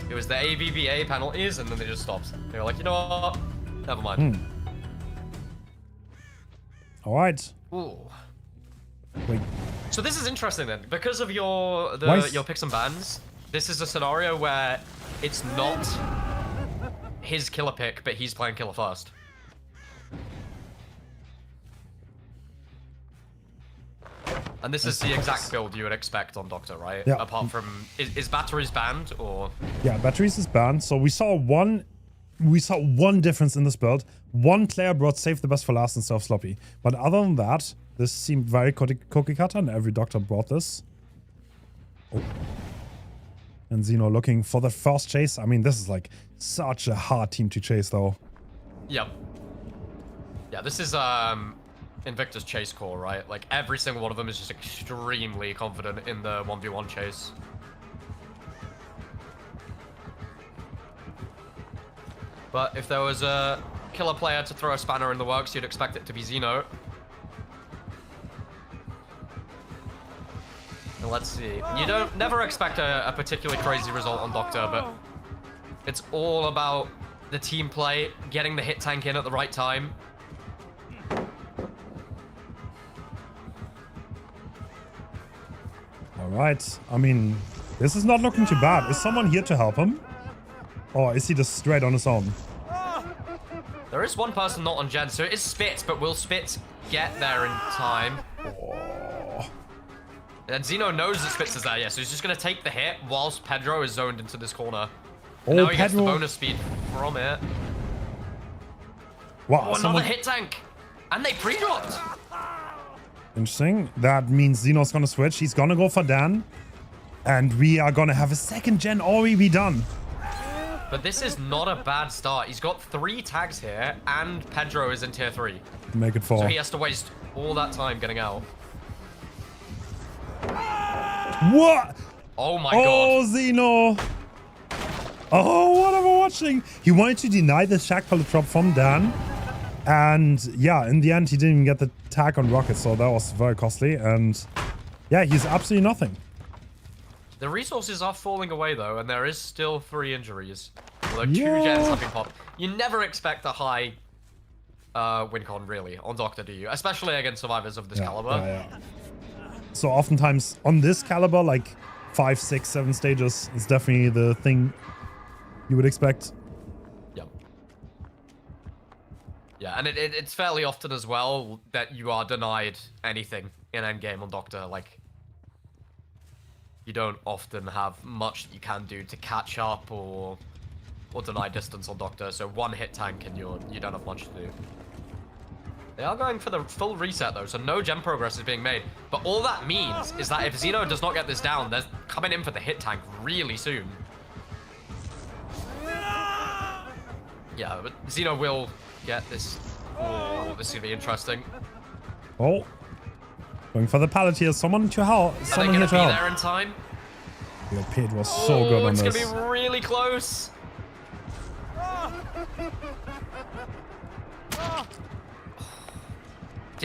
It was the ABBA penalties, and then they just stopped. They were like, you know what? Never mind. All right. Ooh. Wait. So this is interesting then, because of your picks and bans. This is a scenario where it's not his killer pick, but he's playing killer first. And this is the exact build you would expect on Doctor, right? Yeah. Apart from, is batteries banned or? Yeah, batteries is banned. So we saw one difference in this build. One player brought save the best for last instead of sloppy. But other than that, this seemed very cookie cutter, and every Doctor brought this. Oh. And Xeno looking for the first chase. I mean, this is like such a hard team to chase, though. Yep. Yeah, this is Invictus chase core, right? Like every single one of them is just extremely confident in the 1v1 chase. But if there was a killer player to throw a spanner in the works, you'd expect it to be Xeno. And let's see. You don't never expect a particularly crazy result on Doctor, but it's all about the team play, getting the hit tank in at the right time. All right. I mean, this is not looking too bad. Is someone here to help him? Or is he just straight on his own? There is one person not on Gen, so it is Spitz, but will Spitz get there in time? Oh. And Xeno knows that Spitz is there, yeah, so he's just going to take the hit whilst Pedro is zoned into this corner. Oh, And now he gets the Pedro. bonus speed from it. Wow. Oh, another hit tank! And they pre-dropped! Interesting. That means Xeno's gonna switch. He's gonna go for Dan. And we are gonna have a second gen already be done. But this is not a bad start. He's got 3 tags here, and Pedro is in tier 3. Make it 4. So he has to waste all that time getting out. What? Oh my Oh, god. Xeno. Oh, what am I watching? He wanted to deny the Shack Pallet drop from Dan. And yeah, in the end, he didn't even get the tag on Rocket, so that was very costly. And yeah, he's absolutely nothing. The resources are falling away though, and there is still 3 injuries. Although 2 gens have been popped. You never expect a high win con really on Doctor, do you? Especially against survivors of this caliber. Yeah. So oftentimes on this caliber, like 5, 6, 7 stages is definitely the thing you would expect. Yep. Yeah, and it's fairly often as well that you are denied anything in endgame on Doctor. Like, you don't often have much that you can do to catch up or deny distance on Doctor. So 1 hit tank and you don't have much to do. They are going for the full reset though, so no gem progress is being made. But all that means is that if Xeno does not get this down, they're coming in for the hit tank really soon. Yeah, but Xeno will get this. Oh, this is gonna be interesting. Oh, going for the pallet here. Someone to help. Are Someone they here gonna to be help. there in time? The pit was so good on it's this. gonna be really close.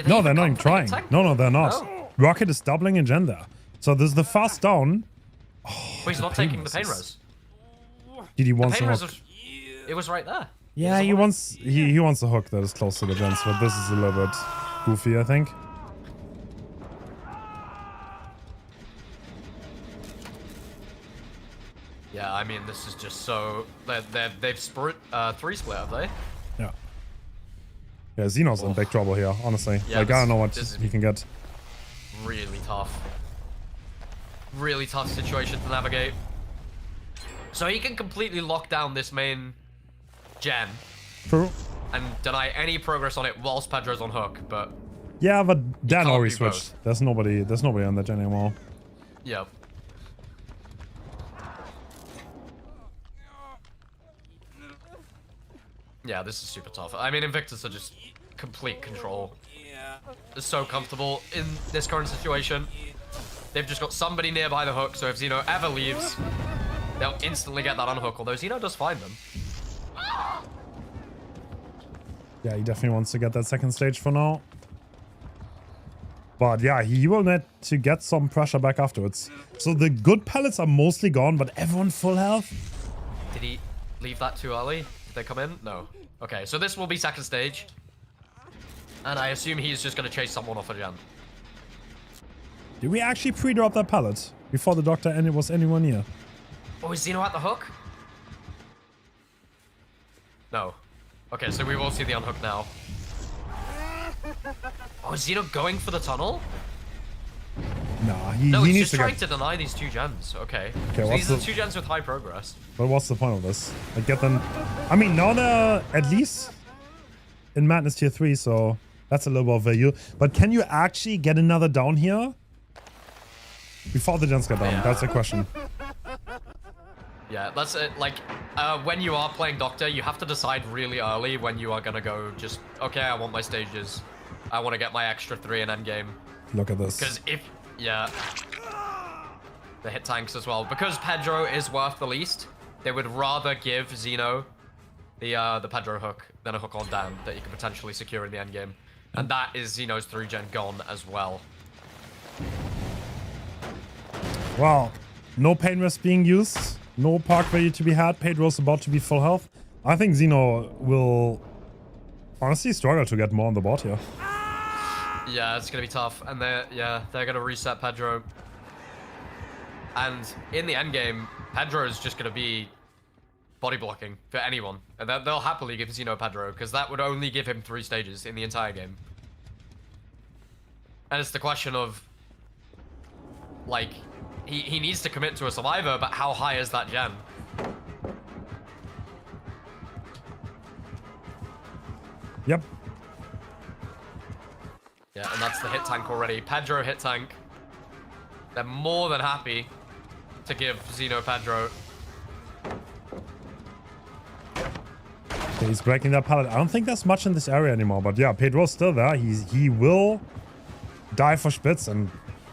No, they're not even trying. No, they're not. Oh. Rocket is doubling in gender. So this is the fast down. Wait, he's not taking the pain res. Did he The want pain the res hook? was, it was right there. Yeah, he wants a hook that is close to the gens, but this is a little bit goofy, I think. Yeah, I mean, this is just so... They've split, 3 split, have they? Yeah. Yeah, Xeno's in big trouble here, honestly. Yeah, like, I don't know what this is he can get. really tough. Really tough situation to navigate. So he can completely lock down this main gen True. and deny any progress on it whilst Pedro's on hook, but... Yeah, but Dan can't already do switched. both. There's nobody on that gen anymore. Yep. Yeah, this is super tough. I mean, Invictus are just complete control. They're so comfortable in this current situation. They've just got somebody nearby the hook, so if Xeno ever leaves, they'll instantly get that unhook, although Xeno does find them. Yeah, he definitely wants to get that second stage for now. But yeah, he will need to get some pressure back afterwards. So the good pellets are mostly gone, but everyone full health. Did he leave that too early? Did they come in? No. Okay, so this will be second stage. And I assume he's just going to chase someone off a gen. Did we actually pre-drop that pallet before the doctor and it was anyone near? Oh, is Xeno at the hook? No. Okay, so we will see the unhook now. Oh, is Xeno going for the tunnel? Nah, No, he he's needs just to trying get... to deny these 2 gens. Okay. Okay, So what's these are the... 2 gens with high progress. But what's the point of this? Like, get them... I mean, now they're at least in Madness Tier 3, so that's a little bit of value. But can you actually get another down here? Before the gens get down, that's the question. Yeah, that's it. Like, when you are playing Doctor, you have to decide really early when you are gonna go just, okay, I want my stages. I want to get my extra 3 in endgame. Look at this. Because if, yeah, the hit tanks as well. Because Pedro is worth the least, they would rather give Xeno the Pedro hook than a hook on Dan that you could potentially secure in the endgame. And that is Xeno's 3-gen gone as well. Wow. No pain rest being used. No park value to be had. Pedro's about to be full health. I think Xeno will honestly struggle to get more on the board here. Yeah, it's gonna be tough, and they're gonna reset Pedro. And in the end game, Pedro is just gonna be body blocking for anyone, and they'll happily give Xeno Pedro because that would only give him 3 stages in the entire game. And it's the question of, like, he needs to commit to a survivor, but how high is that gen? Yep. Yeah, and that's the hit tank already. Pedro hit tank. They're more than happy to give Xeno Pedro. Okay, he's breaking that pallet. I don't think there's much in this area anymore, but yeah, Pedro's still there. He will die for Spitz, and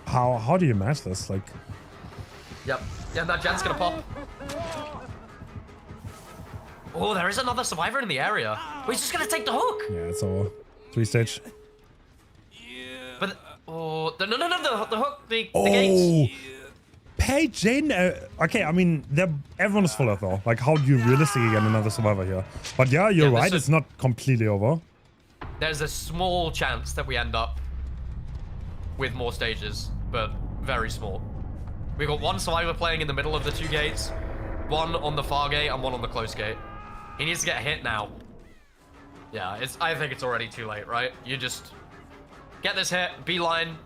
how do you match this? Like, Yep. Yeah, that gen's gonna pop. Oh, there is another survivor in the area. Oh, he's just gonna take the hook. yeah, it's over. 3 stage. But oh, the hook, the Oh, gates. Pay Jane. Okay, I mean, everyone is full of though. Like, how do you realistically get another survivor here? But yeah, you're right. It's not completely over. There's a small chance that we end up with more stages, but very small. We got 1 survivor playing in the middle of the 2 gates, 1 on the far gate and 1 on the close gate. He needs to get hit now. Yeah, I think it's already too late, right? You just get this hit, beeline.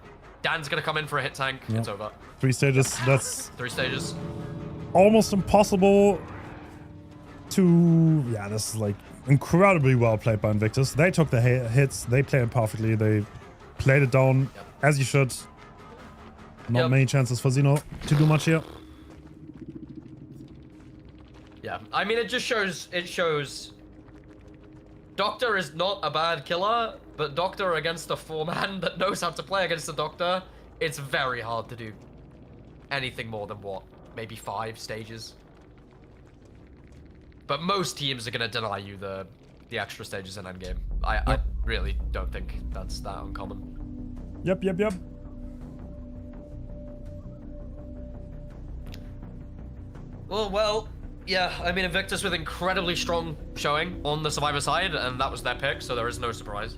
Dan's gonna come in for a hit tank. Yep. It's over. 3 stages. That's 3 stages. Almost impossible to... Yeah, this is like incredibly well played by Invictus. They took the hits. They played it perfectly. They played it down as you should. Not many chances for Xeno to do much here. Yeah, I mean, it shows Doctor is not a bad killer, but Doctor against a 4-man that knows how to play against a Doctor, it's very hard to do anything more than what? Maybe 5 stages? But most teams are going to deny you the extra stages in endgame. I really don't think that's that uncommon. Yep. Well, yeah, I mean, Invictus with incredibly strong showing on the Survivor side, and that was their pick, so there is no surprise.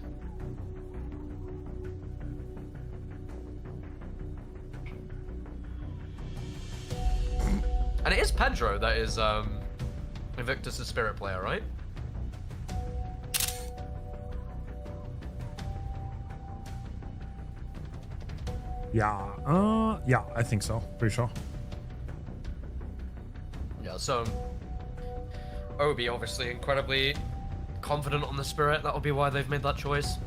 And it is Pedro that is Invictus' spirit player, right? Yeah, I think so. Pretty sure. Yeah, so Obi obviously incredibly confident on the spirit. That'll be why they've made that choice.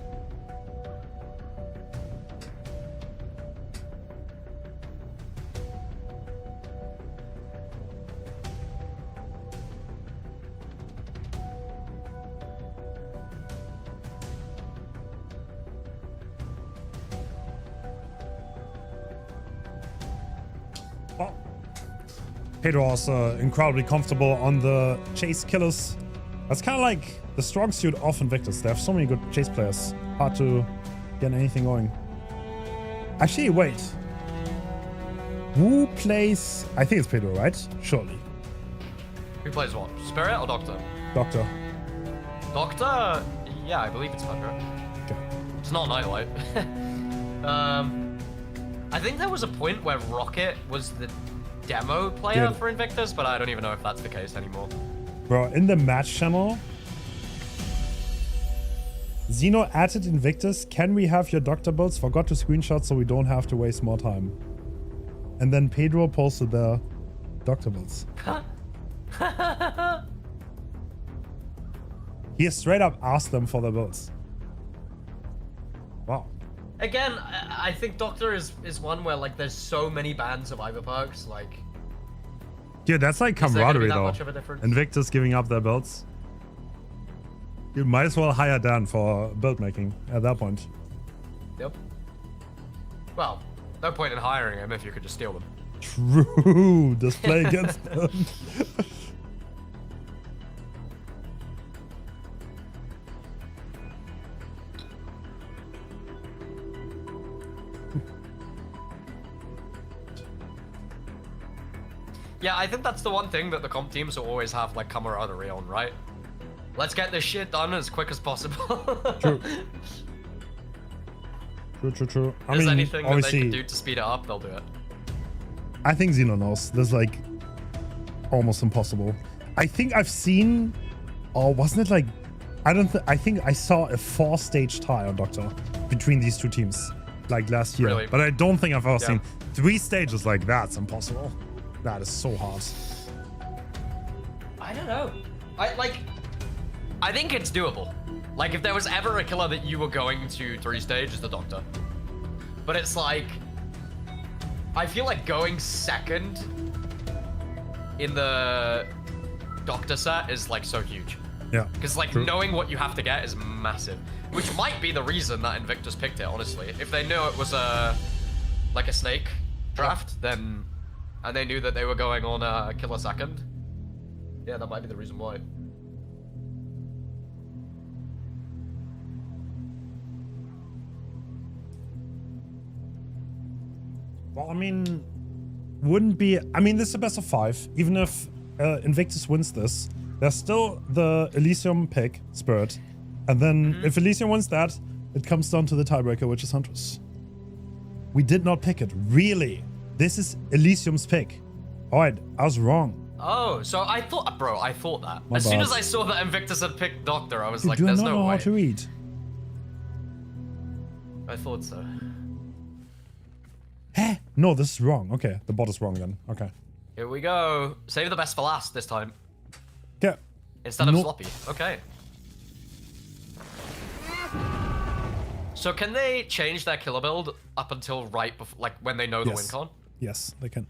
Pedro was incredibly comfortable on the chase killers. That's kind of like the strong suit of Invictus. They have so many good chase players. Hard to get anything going. Actually, wait. Who plays... I think it's Pedro, right? Surely. Who plays what? Spirit or Doctor? Doctor. Doctor? Yeah, I believe it's Pedro. Okay. It's not Nightlight. I think there was a point where Rocket was the demo player for Invictus, but I don't even know if that's the case anymore. Bro, in the match channel, Zeno added Invictus. Can we have your Doctor builds? Forgot to screenshot so we don't have to waste more time. And then Pedro posted their Doctor builds. He straight up asked them for their builds. Wow. Again, I think Doctor is one where like there's so many bans of Ivor perks, like... Dude, that's like camaraderie though. Much of a difference? Invictus giving up their builds. You might as well hire Dan for build making at that point. Yep. Well, no point in hiring him if you could just steal them. True. Display against them. Yeah, I think that's the one thing that the comp teams will always have like camaraderie on, right? Let's get this shit done as quick as possible. True. True. If there's anything that they can do to speed it up, they'll do it. I think Xeno knows. There's like almost impossible. I think I've seen, or wasn't it like, I think I saw a 4-stage tie on Doctor between these two teams like last year. Really? But I don't think I've ever seen 3 stages like that's impossible. That is so hard. I don't know. I think it's doable. Like if there was ever a killer that you were going to 3 stage, it's the Doctor. But it's like, I feel like going second in the Doctor set is like so huge. Yeah. Because like knowing what you have to get is massive, which might be the reason that Invictus picked it. Honestly, if they knew it was like a snake draft, then and they knew that they were going on a killer second, yeah, that might be the reason why. Well, I mean, wouldn't be. I mean, this is a best of 5. Even if Invictus wins this, there's still the Elisium pick, Spirit. And then if Elisium wins that, it comes down to the tiebreaker, which is Huntress. We did not pick it. Really? This is Elysium's pick. Alright, I was wrong. Oh, so I thought, bro, I thought that. My As soon bad. as I saw that Invictus had picked Doctor, I was like, Do there's not no know way. how to read. I thought so. Heh? No, this is wrong. Okay, the bot is wrong then. Okay. Here we go. Save the best for last this time. Okay. Instead of sloppy. Okay. So can they change their killer build up until right before, like when they know the win con? Yes, they can.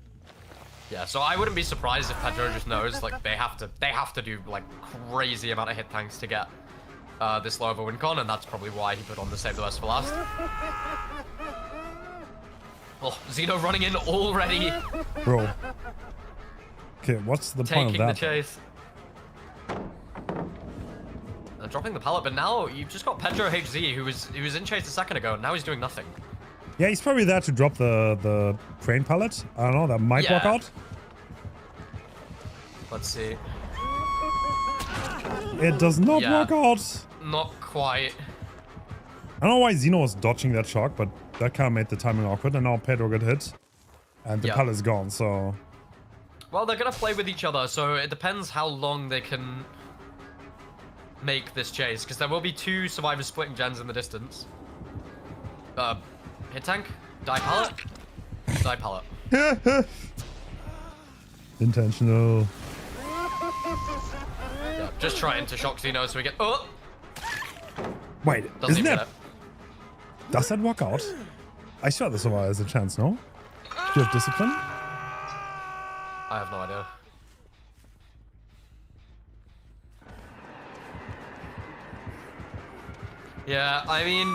Yeah, so I wouldn't be surprised if Pedro just knows like they have to do like crazy amount of hit tanks to get this low of a win con, and that's probably why he put on the save the best for last. Oh, Xeno running in already. Bro. Okay, what's the point of Taking that? the chase. Dropping the pallet, but now you've just got Pedro HZ, who was in chase a second ago, and now he's doing nothing. Yeah, he's probably there to drop the crane pallet. I don't know, that might work out. Let's see. It does not work out. Not quite. I don't know why Xeno was dodging that shock, but that kind of made the timing awkward, and now Pedro got hit. And the pallet's gone, so... Well, they're gonna play with each other, so it depends how long they can make this chase, because there will be 2 survivors splitting gens in the distance. Hit tank? Die pallet? Die pallet. Intentional. Yeah, just trying to shock Xeno so we get... Oh! Wait, Doesn't isn't even that... Does that work out? I swear the survivor has a chance, no? Do you have discipline? I have no idea. Yeah, I mean,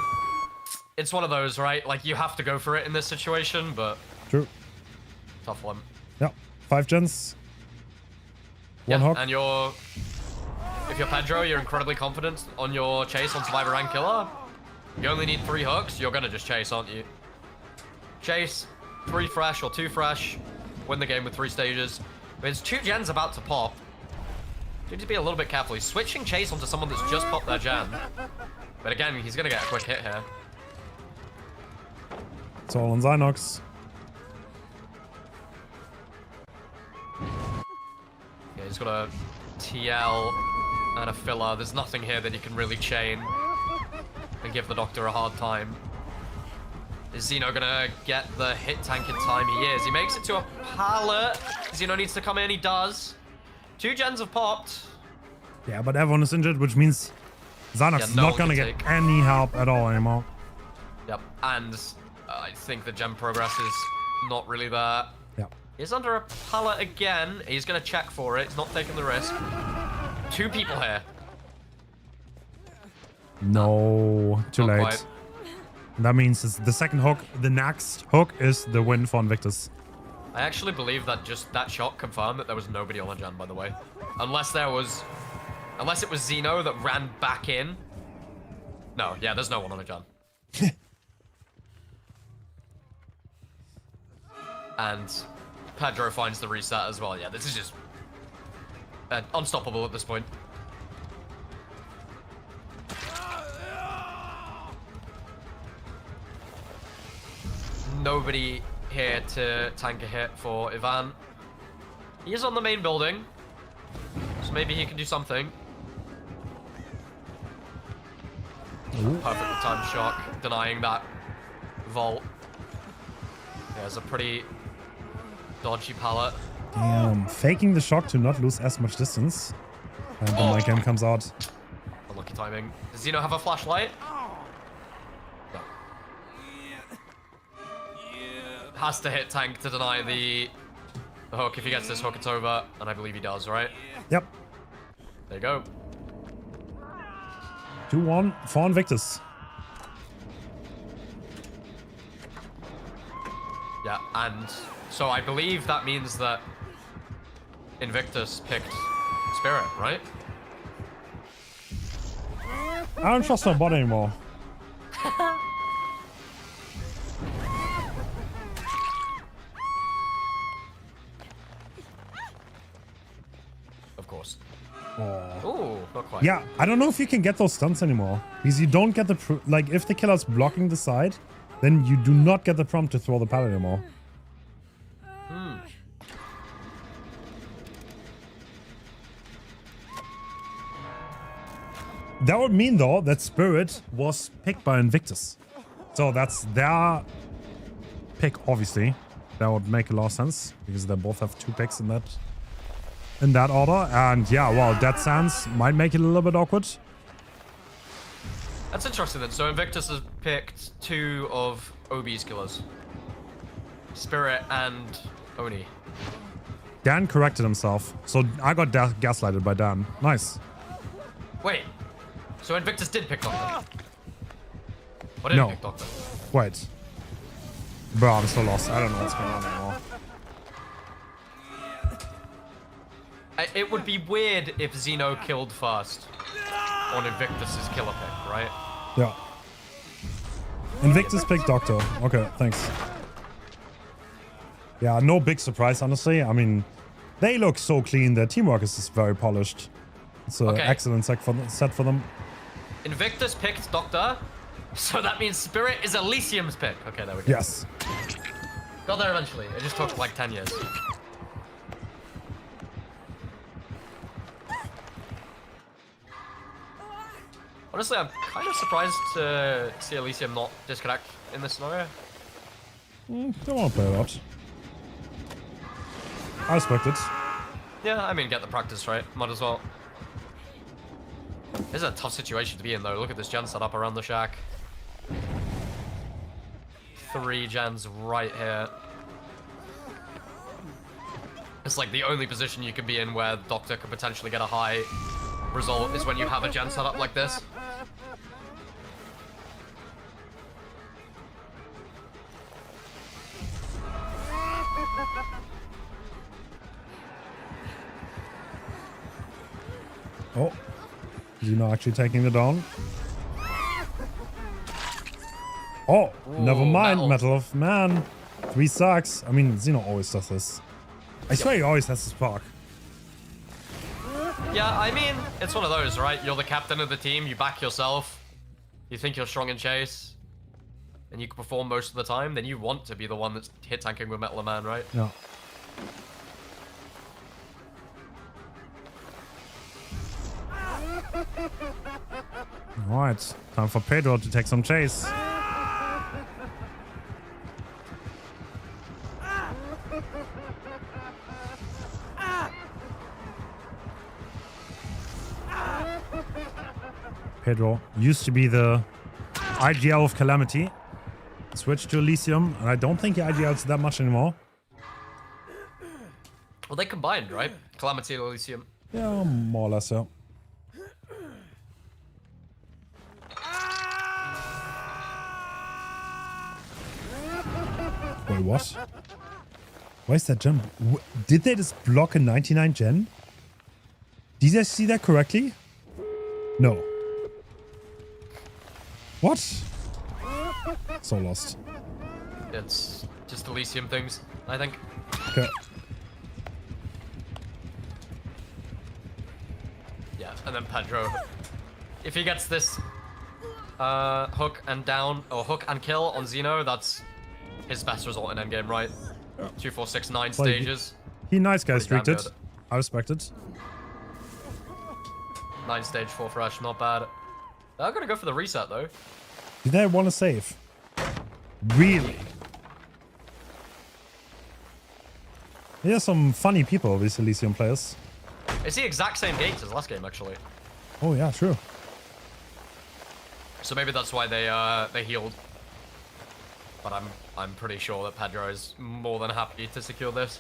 it's one of those, right? Like, you have to go for it in this situation, but... True. Tough one. Yeah, 5 gens. One hook. And if you're Pedro, you're incredibly confident on your chase on Survivor and Killer. You only need 3 hooks. You're gonna just chase, aren't you? Chase, 3 fresh or 2 fresh. Win the game with 3 stages. There's 2 gens about to pop. You need to be a little bit careful. He's switching chase onto someone that's just popped their gen. But again, he's gonna get a quick hit here. It's all on Zynox. Yeah, he's got a TL and a filler. There's nothing here that he can really chain and give the Doctor a hard time. Is Xeno gonna get the hit tank in time? He is. He makes it to a pallet. Xeno needs to come in. He does. 2 gens have popped. Yeah, but everyone is injured, which means Zynox is no not one gonna can get take. any help at all anymore. Yep. And I think the gem progress is not really there. Yeah. He's under a pallet again. He's gonna check for it. He's not taking the risk. 2 people here. No, too Not late. quite. That means it's the second hook. The next hook is the win for Invictus. I actually believe that just that shot confirmed that there was nobody on a gen, by the way. Unless it was Xeno that ran back in. No, yeah, there's no one on a gen. And Pedro finds the reset as well. Yeah, this is just unstoppable at this point. Nobody here to tank a hit for Ivan. He is on the main building, so maybe he can do something. Perfectly timed shock, denying that vault. There's a pretty dodgy pallet. Damn, faking the shock to not lose as much distance. And then my game comes out. Unlucky timing. Does Xeno have a flashlight? No. Has to hit tank to deny the hook. If he gets this hook, it's over. And I believe he does, right? Yep. There you go. 2-1 for Invictus. Yeah, and so I believe that means that Invictus picked Spirit, right? I don't trust my bot anymore. Of course. Oh. Ooh, not quite. Yeah, I don't know if you can get those stunts anymore. Because you don't get the... Like, if the killer's blocking the side, then you do not get the prompt to throw the pallet anymore. That would mean, though, that Spirit was picked by Invictus. So that's their pick, obviously. That would make a lot of sense, because they both have 2 picks in that order. And yeah, well, that sense might make it a little bit awkward. That's interesting then. So Invictus has picked 2 of OB's killers. Spirit and Oni. Dan corrected himself. So I got gaslighted by Dan. Nice. Wait. So Invictus did pick Doctor? Or didn't No. pick Doctor? Wait. Bro, I'm so lost. I don't know what's going on anymore. It would be weird if Xeno killed first on Invictus's killer pick, right? Yeah. Invictus picked Doctor. Okay, thanks. Yeah, no big surprise, honestly. I mean, they look so clean. Their teamwork is just very polished. It's an excellent set for them. Invictus picked Doctor, so that means Spirit is Elisium's pick. Okay, there we go. Yes. Got there eventually. It just took like 10 years. Honestly, I'm kind of surprised to see Elisium not disconnect in this scenario. Don't want to play a lot. I respect it. Yeah, I mean, get the practice right. Might as well. This is a tough situation to be in, though. Look at this gen set up around the shack. 3 gens right here. It's like the only position you could be in where Doctor could potentially get a high result is when you have a gen set up like this. Oh. Xeno actually taking it down. Oh, Ooh, never mind. metal. Metal of Man. 3 sucks. I mean, Xeno always does this. I swear he always has this spark. Yeah, I mean, it's one of those, right? You're the captain of the team, you back yourself, you think you're strong in chase, and you can perform most of the time, then you want to be the one that's hit tanking with Metal of Man, right? Yeah. Alright, time for Pedro to take some chase. Pedro used to be the IGL of Calamity. Switched to Elisium, and I don't think he IGLs that much anymore. Well, they combined, right? Calamity and Elisium. Yeah, more or less, yeah. Wait, what? Why is that jump? Did they just block a 99 gen? Did I see that correctly? No. What? So lost. It's just Elisium things, I think. Okay. Yeah, and then Pedro. If he gets this hook and down, or hook and kill on Xeno, that's his best result in endgame, right? 2, 4, 6, 9 stages. He nice guy Pretty damn streaked it. good. I respect it. 9 stage 4 fresh, not bad. I'm gonna go for the reset though. Did I want to save? Really? There's some funny people, these Elysium players. It's the exact same gates as last game, actually. Oh yeah, true. So maybe that's why they healed. But I'm pretty sure that Pedro is more than happy to secure this.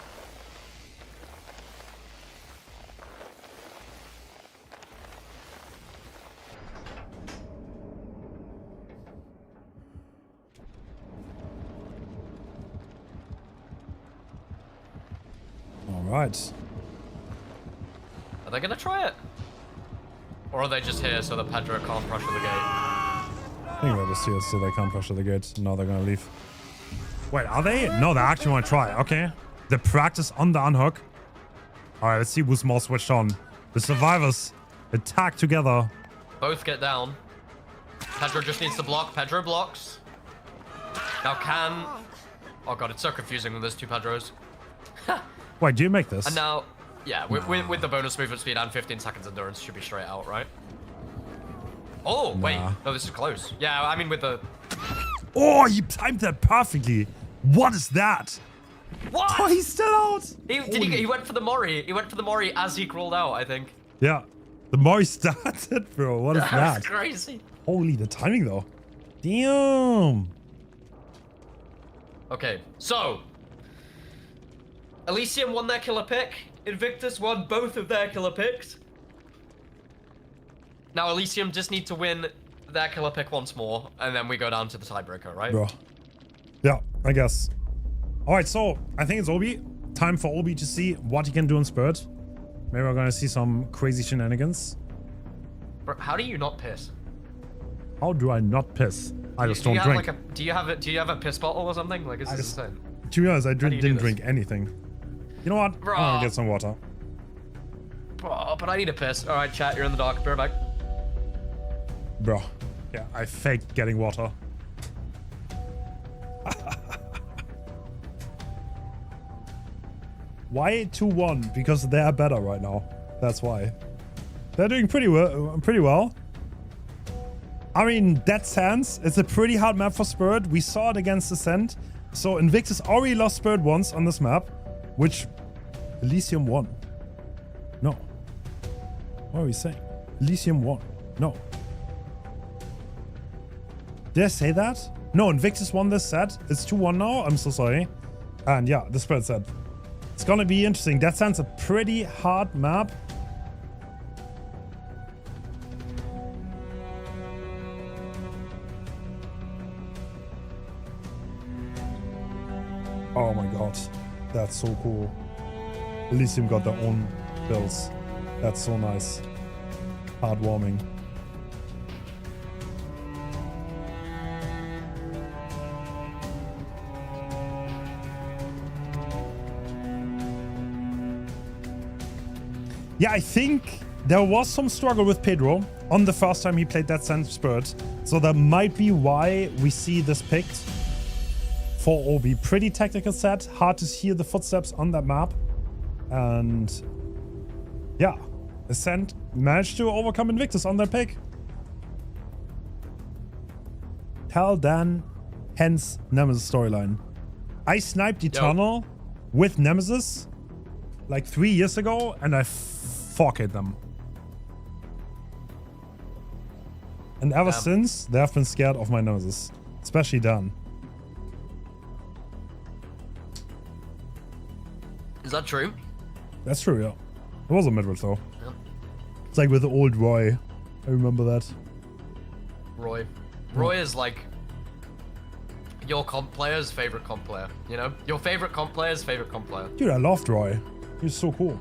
All right. Are they gonna try it? Or are they just here so that Pedro can't pressure the gate? I think they're just here so they can't pressure the gate. No, they're gonna leave. Wait, are they? No, they actually want to try. Okay. The practice on the unhook. All right, let's see who's more switched on. The survivors attack together. Both get down. Pedro just needs to block. Pedro blocks. Now can... Oh god, it's so confusing when there's 2 Pedros. Wait, do you make this? And now... Yeah, with the bonus movement speed and 15 seconds endurance, should be straight out, right? Oh, wait. Nah. No, this is close. Yeah, I mean with the... Oh, he timed that perfectly. What is that? What? Oh, he's still out. He went for the Mori. He went for the Mori as he crawled out, I think. Yeah. The more he started, bro. What is that? That's crazy. Holy, the timing though. Damn. Okay, so... Elisium won their killer pick. Invictus won both of their killer picks. Now Elisium just need to win their killer pick once more, and then we go down to the tiebreaker, right? Bro. Yeah, I guess. Alright, so I think it's Obi. Time for Obi to see what he can do in Spirit. Maybe we're gonna see some crazy shenanigans. Bro, how do you not piss? How do I not piss? I just don't drink. Do you have a piss bottle or something? Like, is this insane? To be honest, I do you do didn't this? drink anything. You know what? Bro. I'm gonna get some water. Bro, but I need a piss. All right, chat, you're in the dark. Be right back. Bro. Yeah, I faked getting water. Why 2-1? Because they're better right now. That's why. They're doing pretty well. I mean, that's Hens. It's a pretty hard map for Spirit. We saw it against Ascent. So Invictus already lost Spirit once on this map, which Elisium won. No. What are we saying? Elisium won. No. Did I say that? No, Invictus won this set. It's 2-1 now. I'm so sorry. And yeah, the Spirit set. It's gonna be interesting. That sounds a pretty hard map. Oh my god. That's so cool. Elisium got their own builds. That's so nice. Heartwarming. Yeah, I think there was some struggle with Pedro on the first time he played that Ascent Spirit. So that might be why we see this picked for Obi. Pretty tactical set. Hard to hear the footsteps on that map. And yeah, Ascent managed to overcome Invictus on that pick. Tell Dan Hens Nemesis storyline. I sniped Eternal with Nemesis like 3 years ago and I forked them. And ever since, they have been scared of my Nemesis. Especially Dan. Is that true? That's true, yeah. It was a midwich though. Yep. It's like with the old Roy. I remember that. Roy. Roy is like your comp player's favorite comp player, you know? Your favorite comp player's favorite comp player. Dude, I loved Roy. He was so cool.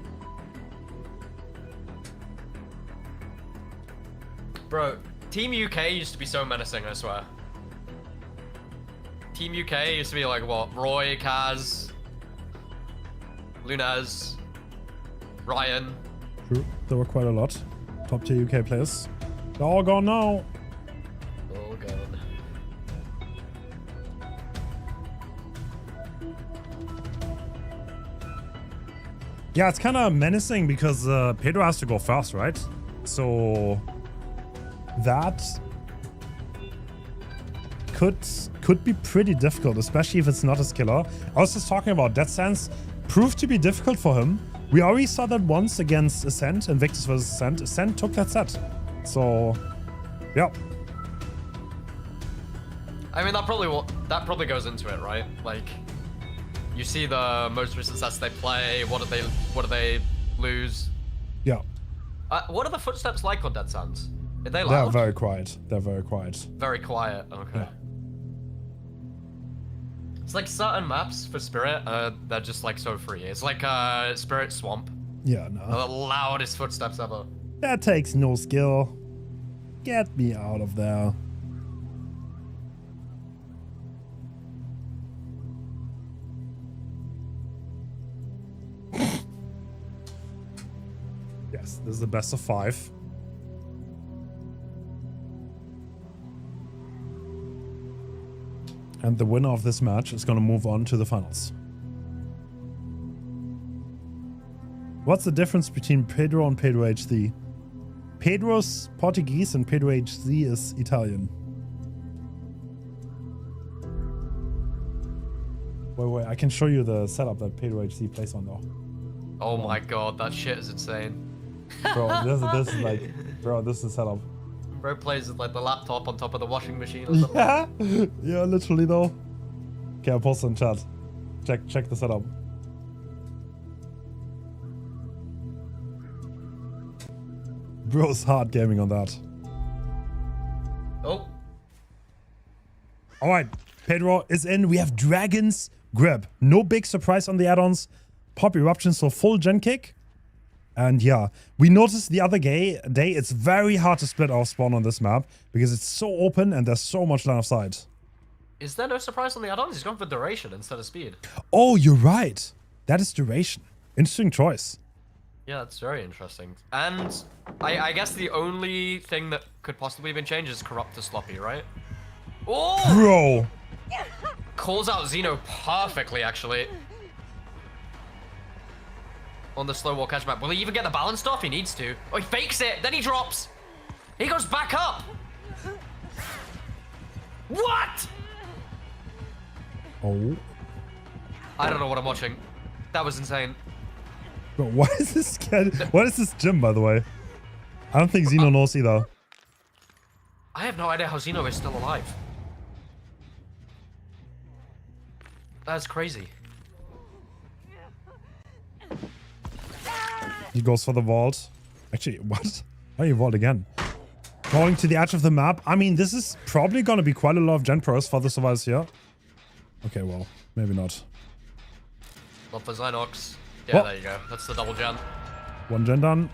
Bro, Team UK used to be so menacing, I swear. Team UK used to be like, what? Roy, Kaz, Lunaz, Ryan. True. There were quite a lot. Top tier UK players. They're all gone now. Oh god. Yeah, it's kind of menacing because Pedro has to go first, right? So that could be pretty difficult, especially if it's not his killer. I was just talking about Death Sense proved to be difficult for him. We already saw that once against Ascent, Invictus versus Ascent. Ascent took that set. So, yeah. I mean, that probably goes into it, right? Like, you see the most recent sets they play. What do they lose? Yeah. What are the footsteps like on Dead Sands? Are they loud? They're very quiet. They're very quiet. Very quiet. Okay. Yeah. It's like certain maps for Spirit, they're just like so free. It's like Spirit Swamp. Yeah, no. The loudest footsteps ever. That takes no skill. Get me out of there. Yes, this is the best of 5. And the winner of this match is going to move on to the finals. What's the difference between Pedro and Pedro HD? Pedro's Portuguese and Pedro HD is Italian. Wait, I can show you the setup that Pedro HD plays on though. Oh my god, that shit is insane. Bro, this is like, bro, this is the setup. Bro plays with like the laptop on top of the washing machine or something. Yeah, literally though. Okay, I'll post in chat. Check the setup. Bro's hard gaming on that. Oh. Alright, Pedro is in. We have Dragon's Grip. No big surprise on the add-ons. Pop Eruption, so full gen kick. And yeah, we noticed the other day it's very hard to split our spawn on this map because it's so open and there's so much line of sight. Is there no surprise on the add-ons? He's gone for duration instead of speed. Oh, you're right. That is duration. Interesting choice. Yeah, that's very interesting. And I guess the only thing that could possibly have been changed is corrupt to sloppy, right? Oh! Bro! Calls out Xeno perfectly, actually. On the slow walk catch map. Will he even get the balance off? He needs to. Oh, he fakes it. Then he drops. He goes back up. What? Oh. I don't know what I'm watching. That was insane. Bro, what is this kid? What is this gym, by the way? I don't think Xeno knows either. I have no idea how Xeno is still alive. That's crazy. He goes for the vault. Actually, what? Why you vault again? Going to the edge of the map. I mean, this is probably going to be quite a lot of gen pros for the survivors here. Okay, well, maybe not. Not for Xenox. Yeah, what? There you go. That's the double gen. One gen done.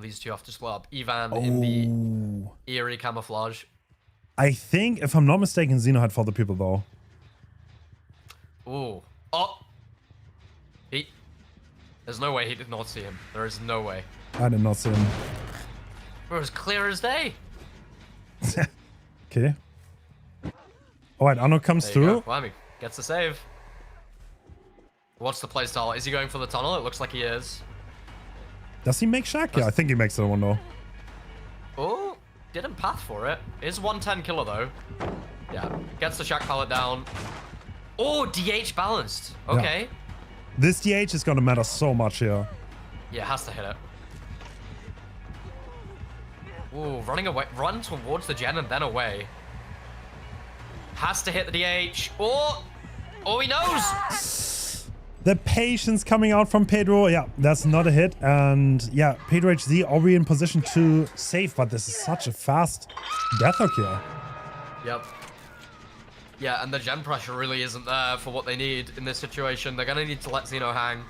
these two have to split up. Ivan in the eerie camouflage. I think, if I'm not mistaken, Xeno had further people though. Ooh. Oh! There's no way he did not see him. There is no way. I did not see him. It was clear as day. Okay. Alright, Anno comes through. Whammy. Gets the save. What's the playstyle? Is he going for the tunnel? It looks like he is. Does he make Shack? Yeah, I think he makes the one though. Oh, didn't path for it. Is 110 killer though. Yeah, gets the Shack pallet down. Oh, DH balanced. Okay. Yeah. This DH is gonna matter so much here. Yeah, has to hit it. Ooh, running away. Run towards the gen and then away. Has to hit the DH. Oh, he knows. The patience coming out from Pedro. Yeah, that's not a hit. And yeah, Pedro HZ already in position to save, but this is such a fast death hook here. Yep. Yeah, and the gen pressure really isn't there for what they need in this situation. They're going to need to let Xeno hang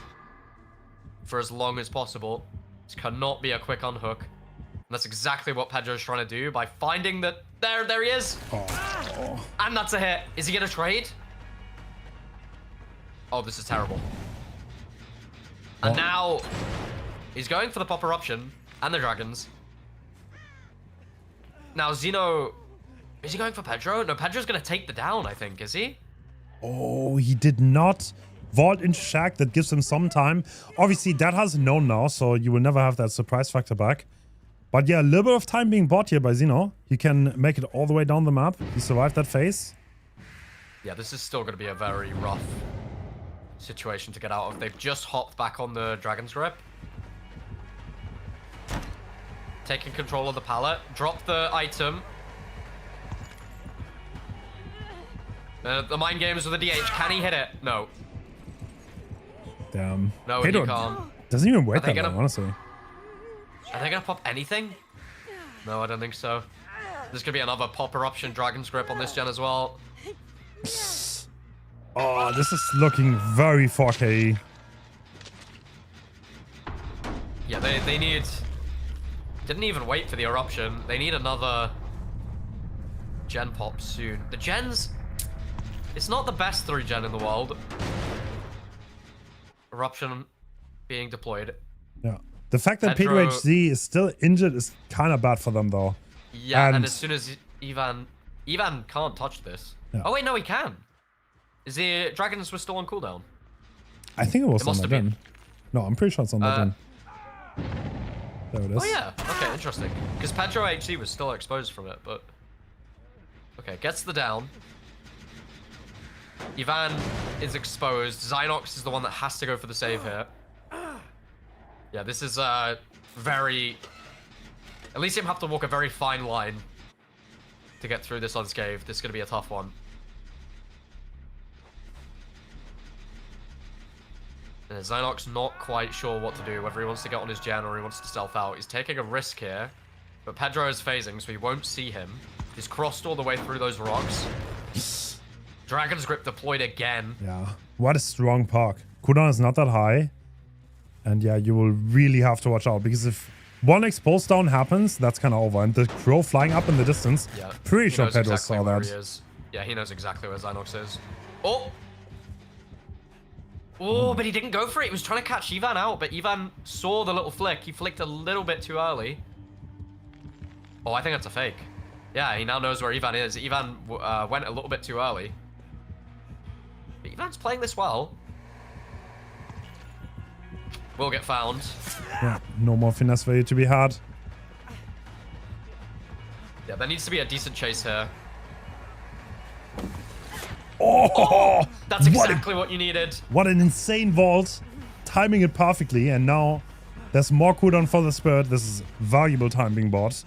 for as long as possible. This cannot be a quick unhook. And that's exactly what Pedro's trying to do by finding that... There he is! Oh. And that's a hit. Is he going to trade? Oh, this is terrible. And now he's going for the pop eruption and the dragons. Now Xeno... Is he going for Pedro? No, Pedro's going to take the down, I think. Is he? Oh, he did not vault into Shack. That gives him some time. Obviously, that has known now, so you will never have that surprise factor back. But yeah, a little bit of time being bought here by Xeno. He can make it all the way down the map. He survived that phase. Yeah, this is still going to be a very rough situation to get out of. They've just hopped back on the Dragon's Grip. Taking control of the pallet. Drop the item. The mind games with the DH. Can he hit it? No. Damn. No, Pedro he can't. doesn't even wait that long, honestly. Are they going to pop anything? No, I don't think so. There's going to be another pop eruption Dragon's Grip on this gen as well. Oh, this is looking very 4K. Yeah, they need... Didn't even wait for the eruption. They need another gen pop soon. The gens... It's not the best 3-gen in the world. Eruption being deployed. Yeah. The fact that Pedro HZ is still injured is kind of bad for them, though. Yeah, and as soon as Ivan can't touch this. Yeah. Oh wait, no, he can. Is the dragons were still on cooldown? I think it was on that gen. No, I'm pretty sure it's on that gen. There it is. Oh yeah. Okay, interesting. Because Pedro HZ was still exposed from it, but okay, gets the down. Ivan is exposed. Zynox is the one that has to go for the save here. Yeah, this is very... Elisium have to walk a very fine line to get through this unscathed. This is going to be a tough one. And Zynox not quite sure what to do, whether he wants to get on his gen or he wants to stealth out. He's taking a risk here, but Pedro is phasing, so he won't see him. He's crossed all the way through those rocks. Dragon's Grip deployed again. Yeah. What a strong park. Cooldown is not that high. And yeah, you will really have to watch out, because if one expulse down happens, that's kind of over. And the crow flying up in the distance, yeah, pretty sure Pedro exactly saw that. He is. Yeah, he knows exactly where Zynox is. Oh! Oh, but he didn't go for it. He was trying to catch Ivan out, but Ivan saw the little flick. He flicked a little bit too early. Oh, I think that's a fake. Yeah, he now knows where Ivan is. Ivan went a little bit too early. But Ivan's playing this well. Will get found. Yeah, no more finesse value to be had. Yeah, there needs to be a decent chase here. Oh! That's exactly what you needed. What an insane vault. Timing it perfectly, and now there's more cooldown for the Spirit. This is valuable time being bought.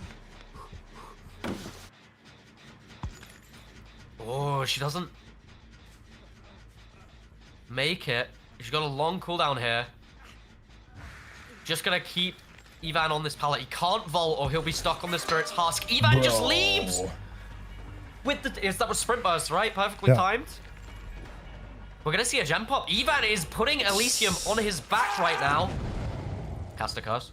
Oh, she doesn't make it. She's got a long cooldown here. Just gonna keep Ivan on this pallet. He can't vault or he'll be stuck on the Spirit's husk. Ivan just leaves! With the... That was sprint burst, right? Perfectly timed. We're gonna see a gem pop. Ivan is putting Elisium on his back right now. Cast a curse.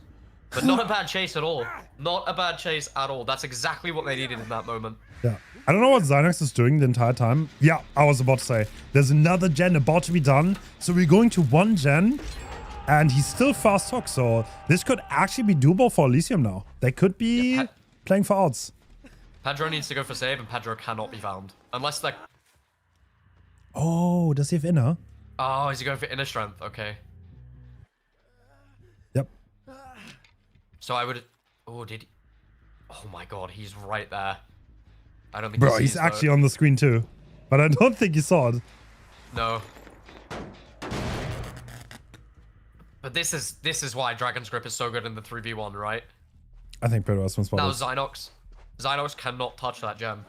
But not a bad chase at all. Not a bad chase at all. That's exactly what they needed in that moment. Yeah. I don't know what Zynox is doing the entire time. Yeah, I was about to say. There's another gen about to be done. So we're going to one gen. And he's still fast hook. So this could actually be doable for Elisium now. They could be playing for odds. Pedro needs to go for save, and Pedro cannot be found. Unless they're... Oh, does he have inner? Oh, is he going for inner strength? Okay. Yep. So I would... Oh, did he... Oh my god, he's right there. I don't think Bro, he's actually on the screen too. But I don't think you saw it. No. But this is why Dragon's Grip is so good in the 3v1, right? I think Pedro has one spot. Now Zynox. Zynox cannot touch that gem.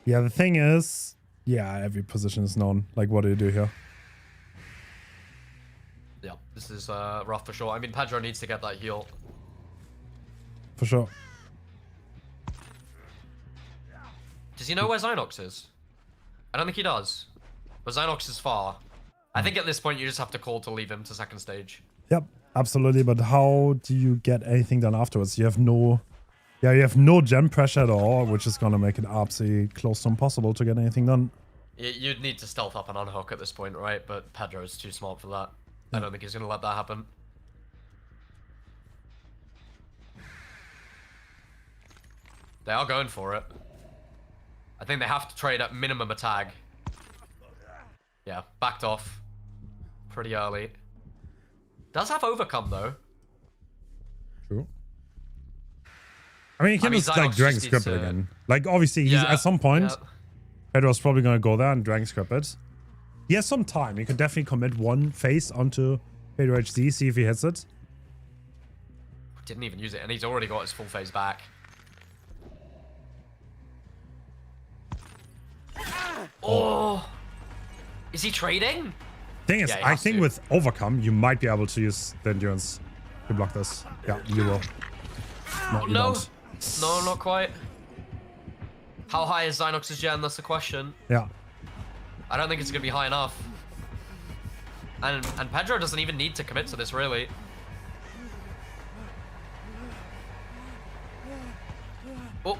Yeah, the thing is... Yeah, every position is known. Like, what do you do here? Yeah, this is rough for sure. I mean, Pedro needs to get that heal. For sure. Does he know where Zynox is? I don't think he does. But Zynox is far. I think at this point you just have to call to leave him to second stage. Yep, absolutely. But how do you get anything done afterwards? You have no... Yeah, you have no gem pressure at all, which is going to make it absolutely close to impossible to get anything done. You'd need to stealth up and unhook at this point, right? But Pedro's too smart for that. I don't think he's going to let that happen. They are going for it. I think they have to trade at minimum a tag. Yeah, backed off. Pretty early. Does have overcome, though. True. I mean, he can just, like, Dragon Script it again. Like, obviously, he's, at some point, Pedro's probably going to go there and Dragon Script it. He has some time. He could definitely commit one face onto Pedro HD, see if he hits it. Didn't even use it, and he's already got his full phase back. Oh! Is he trading? Thing is, I think with Overcome, you might be able to use the Endurance to block this. Yeah, you will. No, you don't. No, not quite. How high is Zynox's gen? That's the question. Yeah. I don't think it's going to be high enough. And Pedro doesn't even need to commit to this, really. Oh.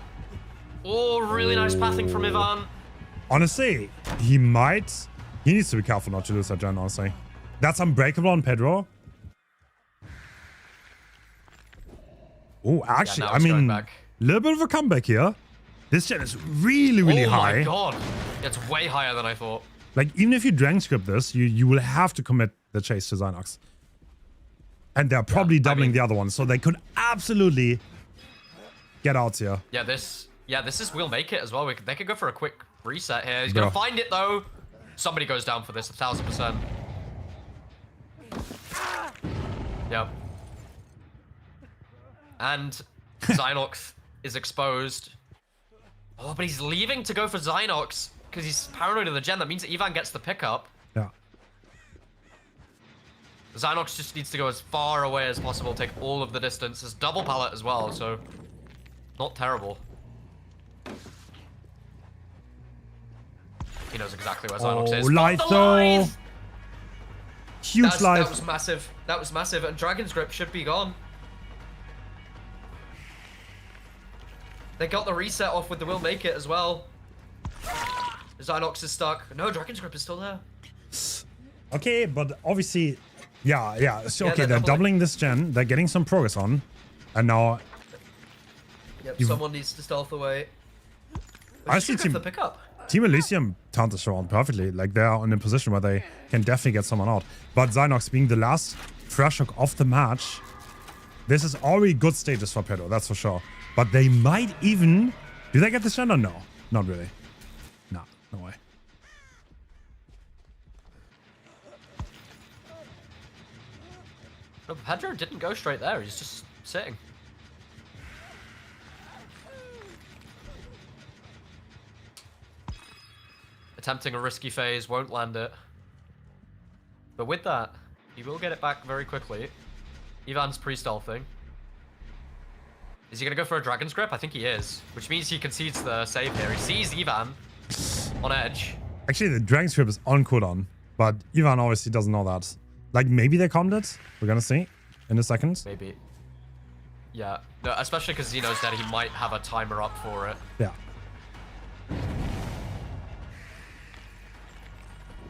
Oh, really nice pathing from Ivan. Honestly, he might... He needs to be careful not to lose that gen, honestly. That's unbreakable on Pedro. Oh, actually, I mean, a little bit of a comeback here. This gen is really, really high. Oh my god. It's way higher than I thought. Like, even if you Dragon Script this, you will have to commit the chase to Zynox. And they're probably doubling the other one, so they could absolutely get out here. Yeah, this is We'll Make It as well. They could go for a quick reset here. He's gonna find it, though. Somebody goes down for this, 1000%. Yep. And Zynox is exposed. Oh, but he's leaving to go for Zynox because he's paranoid of the gen. That means that Ivan gets the pickup. Yeah. Zynox just needs to go as far away as possible, take all of the distance. It's double pallet as well, so not terrible. He knows exactly where Zynox is. Life though. Huge life. That was massive. That was massive. And Dragon's Grip should be gone. They got the reset off with the Will Make It as well. Zynox is stuck. No, Dragon's Grip is still there. Okay, but obviously, yeah. So, okay, they're doubling this gen. They're getting some progress on. And now... Yep, someone needs to stealth away. I see the pickup. Team Elisium turned this around perfectly. Like, they are in a position where they can definitely get someone out. But Zynox being the last fresh hook of the match, this is already good stages for Pedro, that's for sure. But they might even... Do they get this gen or no? Not really. No, no way. No, Pedro didn't go straight there. He's just sitting. Attempting a risky phase, won't land it. But with that, he will get it back very quickly. Ivan's pre-stealthing. Is he going to go for a Dragon's Grip? I think he is. Which means he concedes the save here. He sees Ivan on edge. Actually, the Dragon's Grip is on cooldown. But Ivan obviously doesn't know that. Like, maybe they calmed it. We're gonna see in a second. Maybe. Yeah, no, especially because he knows that he might have a timer up for it. Yeah.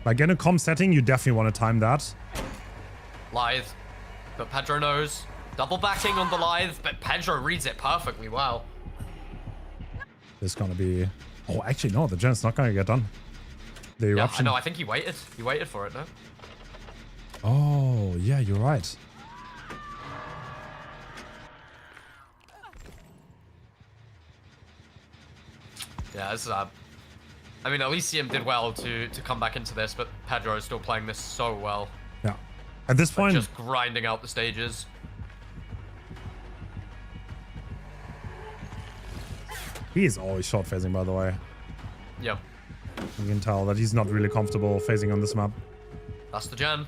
Like, in a comp setting, you definitely want to time that. Lithe, but Pedro knows. Double backing on the Lithe, but Pedro reads it perfectly. Wow. There's gonna be... Oh, actually, no. The gen's not gonna get done. The Yeah, eruption... I know. I think he waited. He waited for it, no? Oh, yeah, you're right. Yeah, this is I mean, Elisium did well to come back into this, but Pedro is still playing this so well. Yeah. At this point... Just grinding out the stages. He is always short phasing, by the way. Yep. You can tell that he's not really comfortable phasing on this map. That's the gen.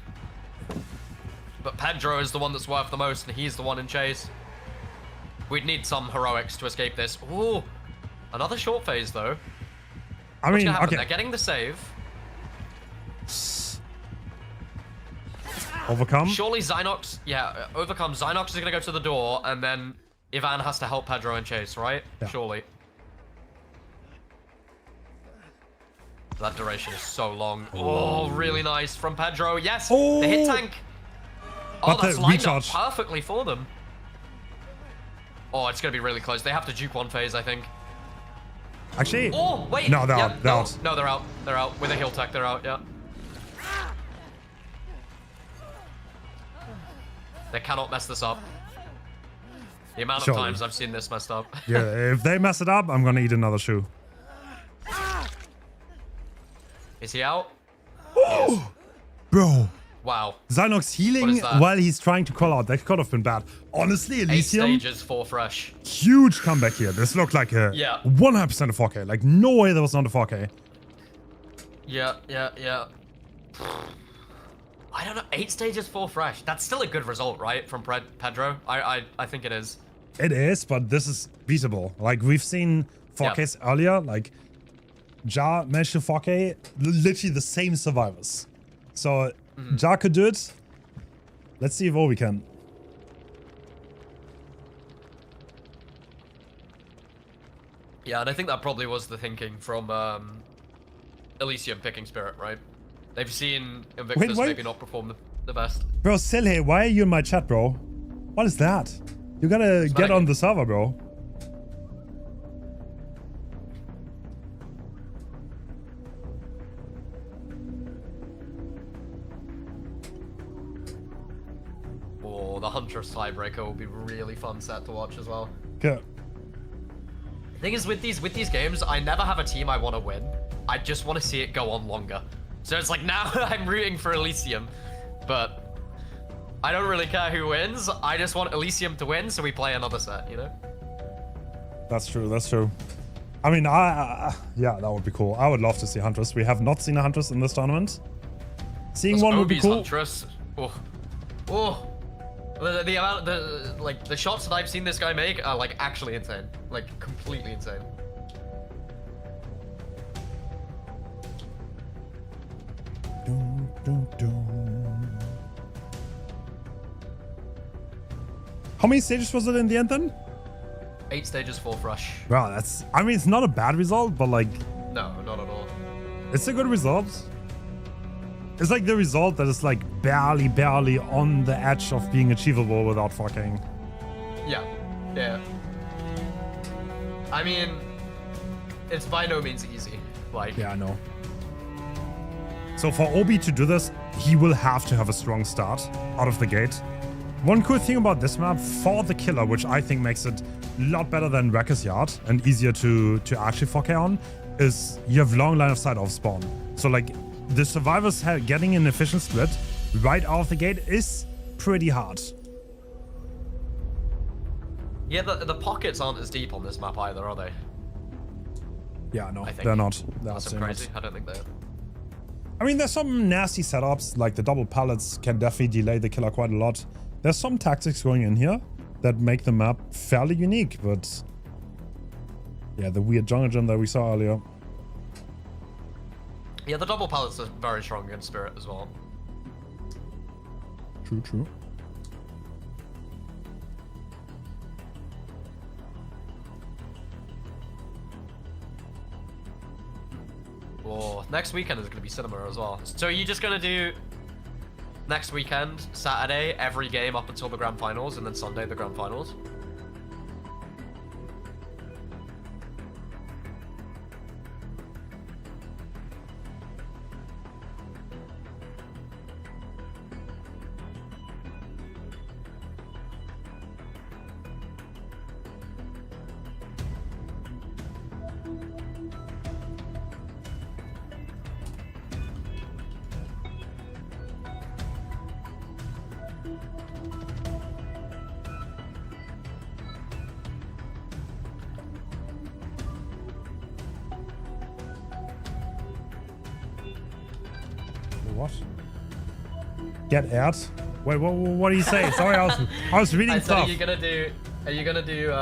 But Pedro is the one that's worth the most, and he's the one in chase. We'd need some heroics to escape this. Ooh, another short phase, though. I What's mean, gonna happen? okay. They're getting the save. Overcome? Surely Zynox, yeah, overcome. Zynox is gonna go to the door, and then Ivan has to help Pedro and chase, right? Yeah. Surely. That duration is so long. Oh, really nice from Pedro. Yes, Oh! the hit tank. Oh, But that's the lined recharge. up perfectly for them. Oh, it's gonna be really close. They have to juke one phase, I think. Actually... Oh, wait. No, they're yeah, out. They're no, out. No, they're out. They're out. With a heal tech, they're out, yeah. They cannot mess this up. The amount of Surely. times I've seen this messed up. Yeah, if they mess it up, I'm gonna eat another shoe. Is he out? Bro. Wow. Zynox What healing is that? while he's trying to call out. That could have been bad. Honestly, 8 Elisium, stages, 4 fresh. huge comeback here. This looked like a Yeah. 100% a 4K. Like, no way there was not a 4K. Yeah. I don't know. 8 stages, 4 fresh. That's still a good result, right? From Pedro? I think it is. It is, but this is beatable. Like, we've seen 4Ks earlier. Like, Ja managed to 4K, literally the same survivors. So, Ja could do it. Let's see if Obi can. Yeah, and I think that probably was the thinking from Elisium picking Spirit, right? They've seen Invictus wait. maybe not perform the best. Bro, Silhe, why are you in my chat, bro? What is that? You gotta get on the server, bro. Oh, the Huntress Tiebreaker will be really fun set to watch as well. Okay. The thing is, with these games, I never have a team I want to win. I just want to see it go on longer. So it's like now I'm rooting for Elisium, but I don't really care who wins. I just want Elisium to win, so we play another set, you know? That's true, that's true. I mean, yeah, that would be cool. I would love to see Huntress. We have not seen a Huntress in this tournament. Seeing one would be Obi's cool. Huntress. Oh. The amount, the shots that I've seen this guy make are like actually insane, like completely insane. How many stages was it in the end then? 8 stages, 4 fresh. Wow, that's... I mean, it's not a bad result, but like... No, not at all. It's a good result. It's like the result that is like barely on the edge of being achievable without fucking. Yeah. I mean, it's by no means easy. Like, Yeah, I know. So for Obi to do this, he will have to have a strong start out of the gate. One cool thing about this map for the killer, which I think makes it a lot better than Wrecker's Yard and easier to actually 4K on, is you have long line of sight off spawn. So like the survivors getting an efficient split right out of the gate is pretty hard. yeah, the pockets aren't as deep on this map either, are they? Yeah, no, I think. they're not. They're That's absolutely crazy. not. I don't think they are. I mean, there's some nasty setups, like the double pallets can definitely delay the killer quite a lot. There's some tactics going in here that make the map fairly unique, but yeah, the weird jungle gem that we saw earlier. Yeah, the double pallets are very strong against Spirit as well. True. Oh, next weekend is going to be cinema as well. So are you just going to do next weekend, Saturday, every game up until the grand finals, and then Sunday, the grand finals? What? Get out? Wait, what do you say? Sorry, I was reading I said, stuff. are you gonna do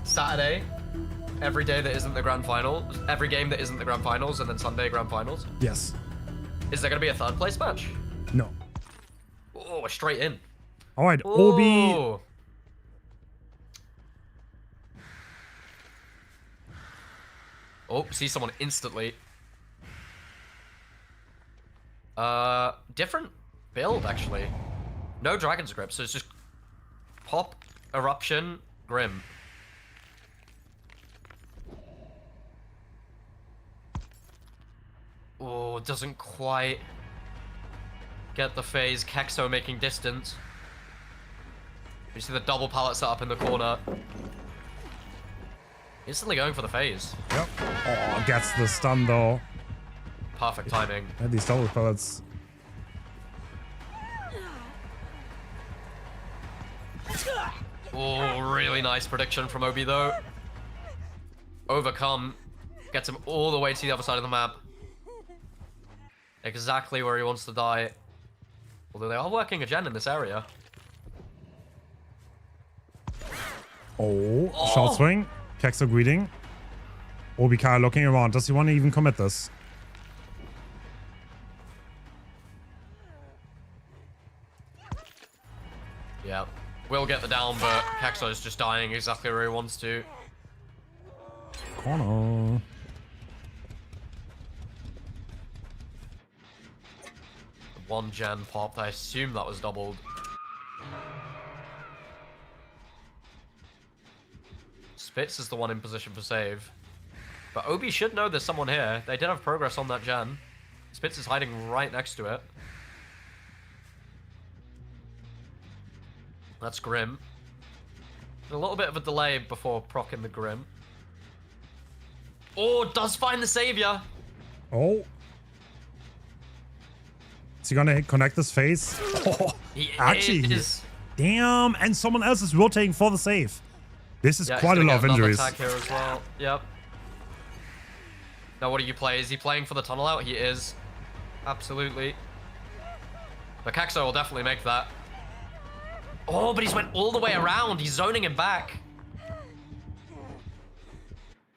Saturday, every day that isn't the grand final, every game that isn't the grand finals, and then Sunday grand finals? Yes. Is there gonna be a third place match? No. Oh, we're straight in. All right, Obi. Ooh. Oh, see someone instantly. Different build, actually. No Dragon's Grip, so it's just Pop, Eruption, Grim. Oh, doesn't quite get the phase. Kexo making distance. You see the double pallet set up in the corner. Instantly going for the phase. Yep. Oh, gets the stun though. Perfect timing. Yeah, these double pellets. Oh, really nice prediction from Obi though. Overcome. Gets him all the way to the other side of the map. Exactly where he wants to die. Although they are working a gen in this area. Oh, short swing. Kexo greeting. Obi Kai looking around. Does he want to even commit this? Yeah. Will get the down, but Kexo is just dying exactly where he wants to. Corner. One gen popped. I assume that was doubled. Spitz is the one in position for save. But Obi should know there's someone here. They did have progress on that gen. Spitz is hiding right next to it. That's Grim. A little bit of a delay before proccing the Grim. Oh, does find the savior. Oh. Is he gonna connect this phase? Oh, He actually, is. damn! And someone else is rotating for the save. This is Yeah, quite a he's lot gonna of get another injuries. attack here as well. Yep. Now, what do you play? Is he playing for the tunnel out? He is. Absolutely. But Kexo will definitely make that. Oh, but he's went all the way around. He's zoning him back.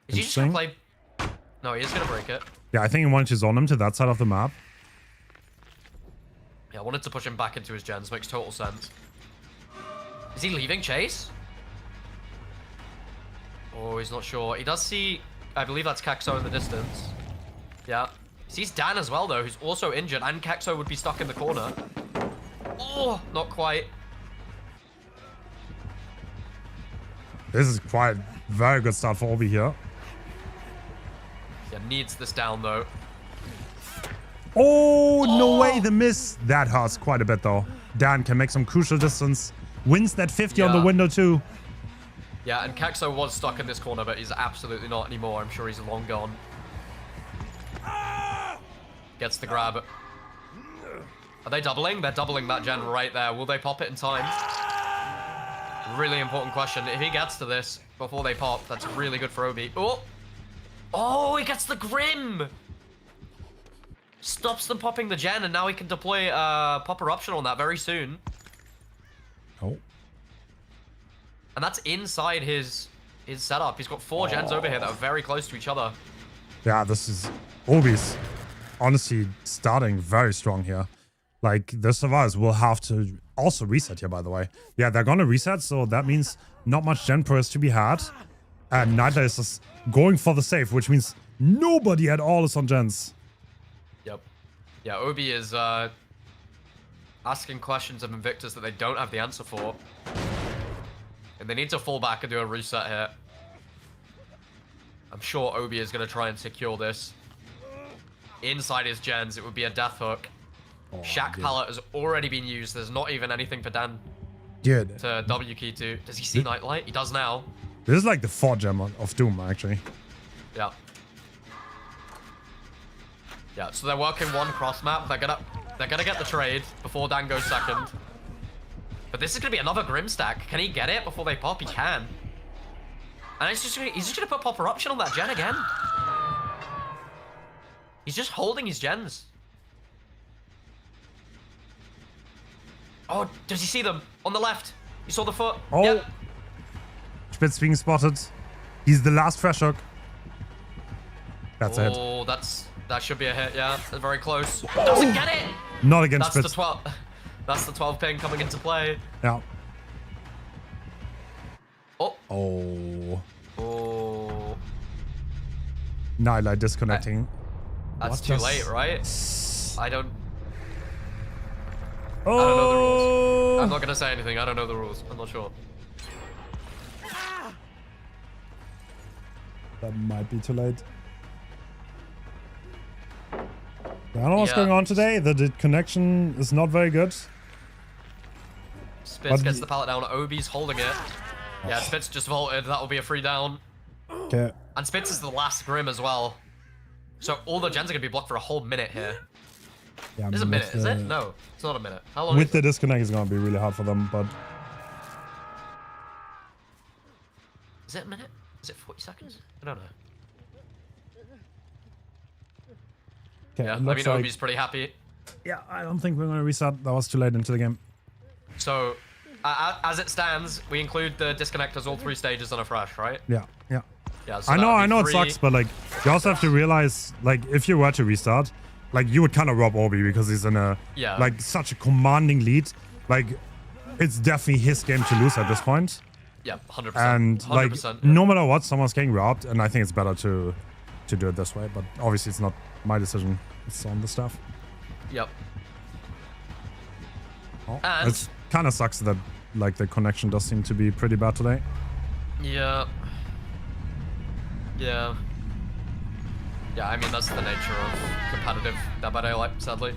Is he just gonna play? No, he is gonna break it. Yeah, I think he wanted to zone him to that side of the map. Yeah, I wanted to push him back into his gens. Makes total sense. Is he leaving Chase? Oh, he's not sure. He does see... I believe that's Kexo in the distance. Yeah. He sees Dan as well, though, who's also injured, and Kexo would be stuck in the corner. Oh, not quite. This is quite very good start for Obi here. Yeah, needs this down, though. Oh, no way, the miss. That hurts quite a bit, though. Dan can make some crucial distance. Wins that 50 on the window, too. Yeah, and Kexo was stuck in this corner, but he's absolutely not anymore. I'm sure he's long gone. Gets the grab. Are they doubling? They're doubling that gen right there. Will they pop it in time? Really important question. If he gets to this before they pop, that's really good for Obi. Oh! Oh, he gets the Grim! Stops them popping the gen, and now he can deploy Pop Eruption on that very soon. Oh. And that's inside his setup. He's got 4 gens over here that are very close to each other. Yeah, this is... Obi's honestly starting very strong here. like the survivors will have to also reset here, by the way. Yeah, they're gonna reset, so that means not much gen pro is to be had. And Nightlight is just going for the save, which means nobody at all is on gens. Yep. Yeah, Obi is asking questions of Invictus that they don't have the answer for. And they need to fall back and do a reset here. I'm sure Obi is going to try and secure this. Inside his gens, it would be a death hook. Oh, Shack pallet has already been used. There's not even anything for Dan Dude. to W key to. Does he see Nightlight? He does now. This is like the 4th gem of Doom, actually. Yeah. Yeah, so they're working one cross map. They're gonna get the trade before Dan goes second. But this is gonna be another Grim stack. Can he get it before they pop? He can. And he's just gonna put Pop Eruption on that gen again. He's just holding his gens. Oh, does he see them? On the left. You saw the foot? Oh. Yep. Spitz being spotted. He's the last fresh hook. That's it. Oh, that should be a hit, yeah. They're very close. Doesn't get it! Not against That's Spitz. the 12. That's the 12 ping coming into play. Yeah. Oh. Oh. Oh. Nightlight disconnecting. That's What too does- late, right? I don't Oh. know the rules. I'm not gonna say anything. I don't know the rules. I'm not sure. That might be too late. I don't know what's Yeah. going on today. The connection is not very good. Spitz But- gets the pallet down. Obi's holding it. Yeah, Spitz just vaulted. That will be a free down. Okay. And Spitz is the last Grim as well. So all the gens are gonna be blocked for a whole minute here. Yeah, It's a with minute, is the- it? No, it's not a minute. How long With is the it? disconnect, it's gonna be really hard for them, but Is it a minute? Is it 40 seconds? I don't know. okay, Yeah, it I looks mean, like- Obi's pretty happy. yeah, I don't think we're gonna reset. That was too late into the game. So, as it stands, we include the disconnectors all 3 stages on a fresh, right? Yeah, yeah. Yeah, so I that would be know it 3. sucks, but like you also have to realize, like, if you were to restart, like you would kind of rob Obi because he's in a Yeah. like such a commanding lead. Like, it's definitely his game to lose at this point. Yeah, 100%. And like 100%. no matter what, someone's getting robbed, and I think it's better to do it this way. But obviously, it's not my decision. It's on the staff. Yep. Oh, And- it kind of sucks that like the connection does seem to be pretty bad today. Yeah. Yeah. Yeah, I mean, that's the nature of competitive Dead by Daylight, sadly.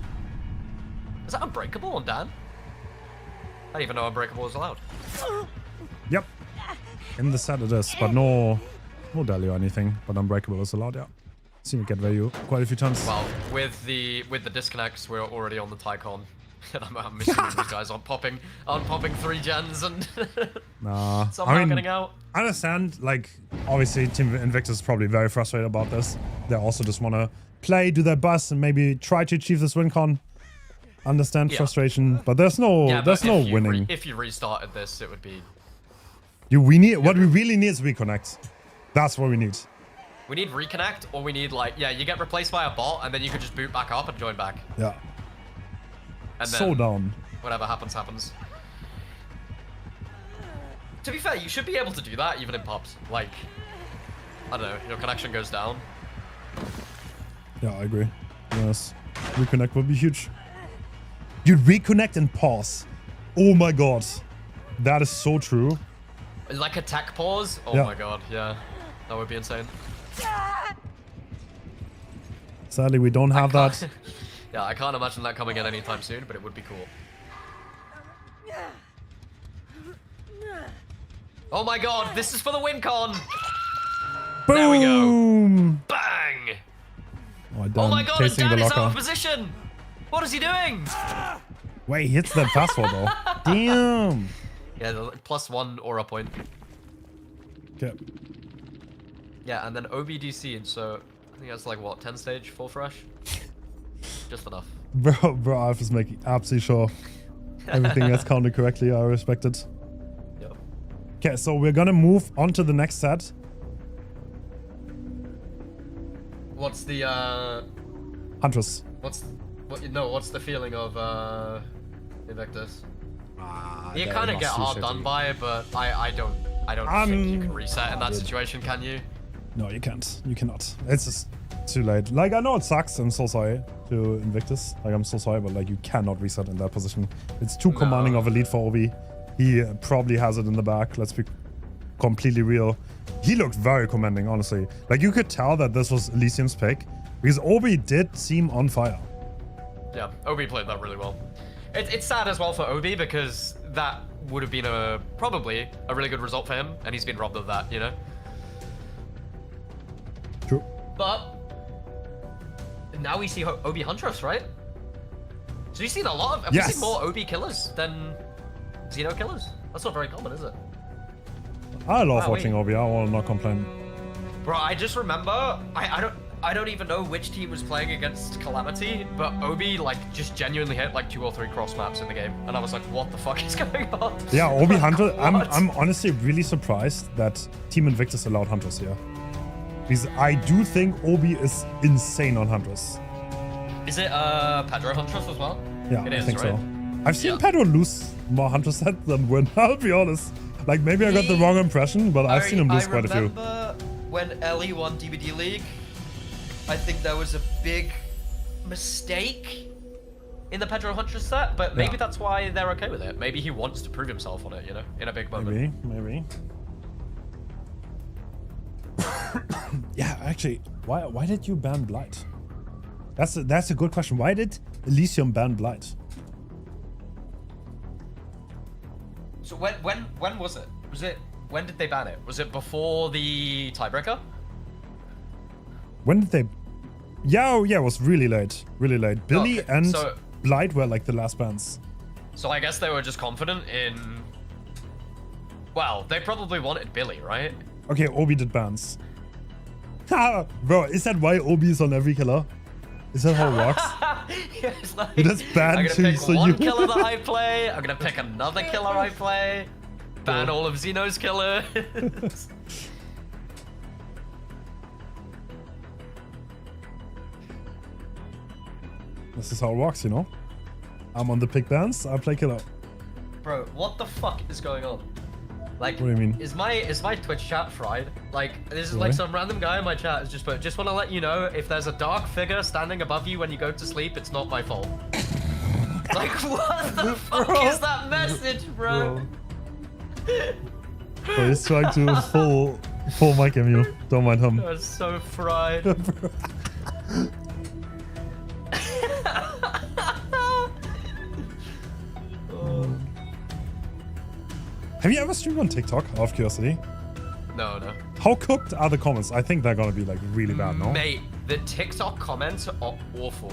Is that Unbreakable on Dan? I didn't even know Unbreakable was allowed. Yep. In the set it is, but no Deli or anything. But Unbreakable is allowed, yeah. Seen it get value quite a few times. Well, with the disconnects, we're already on the Tycon. And I'm assuming these guys aren't popping 3 gens and Nah. somehow getting out. I understand, like, obviously Team Invictus is probably very frustrated about this. They also just want to play, do their best, and maybe try to achieve this win con. Understand Yeah. frustration, but there's no Yeah, there's but no if you winning. if you restarted this, it would be... What we really need is reconnect. That's what we need. We need reconnect, or we need, like, yeah, you get replaced by a bot, and then you could just boot back up and join back. Yeah. And then Showdown. whatever happens, happens. To be fair, you should be able to do that even in pubs. Like, I don't know, your connection goes down. Yeah, I agree. Yes. Reconnect would be huge. Dude, reconnect and pause. Oh my god. That is so true. Like a tech pause? Oh Yeah. my god, yeah. That would be insane. Sadly, we don't have that. Yeah, I can't imagine that coming in anytime soon, but it would be cool. Oh my god, this is for the win con! Boom! There we go. Bang! Oh my god, and tasting Dan the is out of locker. position! What is he doing? Wait, he hits that fastball though. Damn. Yeah, the +1 aura point. Okay. Yeah, and then OBDC, and so I think that's like what, 10 stage, full fresh? Just enough. Bro, Alf is making absolutely sure everything is counted correctly. I respect it. Yep. Okay, so we're gonna move on to the next set. What's the Huntress. what's what's the feeling of Invictus? You that kind of was get too hard shitty. done by it, but I don't think you can reset in that dude. situation, can you? No, you can't. You cannot. It's just too late. Like, I know it sucks. I'm so sorry to Invictus. Like, I'm so sorry, but like, you cannot reset in that position. It's too commanding of a lead for Obi. He probably has it in the back. Let's be completely real. He looked very commanding, honestly. Like, you could tell that this was Elisium's pick because Obi did seem on fire. Yeah, Obi played that really well. It's sad as well for Obi because that would have been probably a really good result for him, and he's been robbed of that, you know? True. But now we see Obi Huntress, right? So you've seen a lot of... Have we seen more Obi killers than Xeno killers? That's not very common, is it? I love watching Obi. I will not complain. Bro, I just remember... I don't even know which team was playing against Calamity, but Obi, like, just genuinely hit, like, 2 or 3 cross maps in the game. And I was like, what the fuck is going on? Yeah, Obi Like, Hunter. what? I'm honestly really surprised that Team Invictus allowed Hunters here. Because I do think Obi is insane on Hunters. Is it Pedro Huntress as well? Yeah, It I is, think right? so. I've seen Pedro lose more Hunter sets than win, I'll be honest. Like, maybe I got the wrong impression, but I've seen him lose quite a few. I remember when Ellie won DVD League, I think there was a big mistake in the Pedro Huntress set, but maybe that's why they're okay with it. Maybe he wants to prove himself on it, you know, in a big moment. Maybe. Yeah, actually, why did you ban Blight? That's a good question. Why did Elisium ban Blight? So when was it? When did they ban it? Was it before the tiebreaker? When did they? Yeah, it was really late. Really late. Billy and Blight were like the last bans. So I guess they were just confident in... Well, they probably wanted Billy, right? Okay, Obi did bans. Bro, is that why Obi is on every killer? Is that how it works? Yeah, it's like, He does ban I'm gonna too, pick so one you... killer that I play, I'm gonna pick another killer I play, ban all of Xeno's killers. This is how it works, you know? I'm on the pick bans, I play killer. Bro, what the fuck is going on? Like, what do you mean? Is my Twitch chat fried? Like, this is like some random guy in my chat has just put, just want to let you know, if there's a dark figure standing above you when you go to sleep, it's not my fault. Like, what the fuck is that message, bro? Bro, he's trying to full mic him you. Don't mind him. That's so fried. Have you ever streamed on TikTok, out of curiosity? No. How cooked are the comments? I think they're gonna be like really bad, no? Mate, the TikTok comments are awful.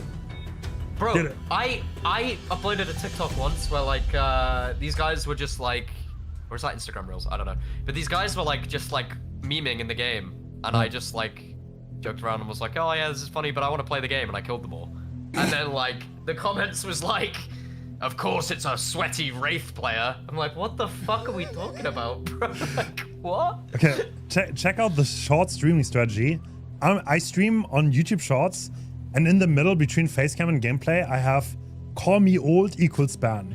Bro, I uploaded a TikTok once where like these guys were just like, or is that Instagram Reels? I don't know. But these guys were like just like memeing in the game, and I just like joked around and was like, oh yeah, this is funny, but I want to play the game, and I killed them all. And then like the comments was like, of course it's a sweaty Wraith player. I'm like, what the fuck are we talking about, bro? Like, what? Okay, check out the short streaming strategy. I stream on YouTube Shorts, and in the middle between facecam and gameplay, I have call me old equals ban.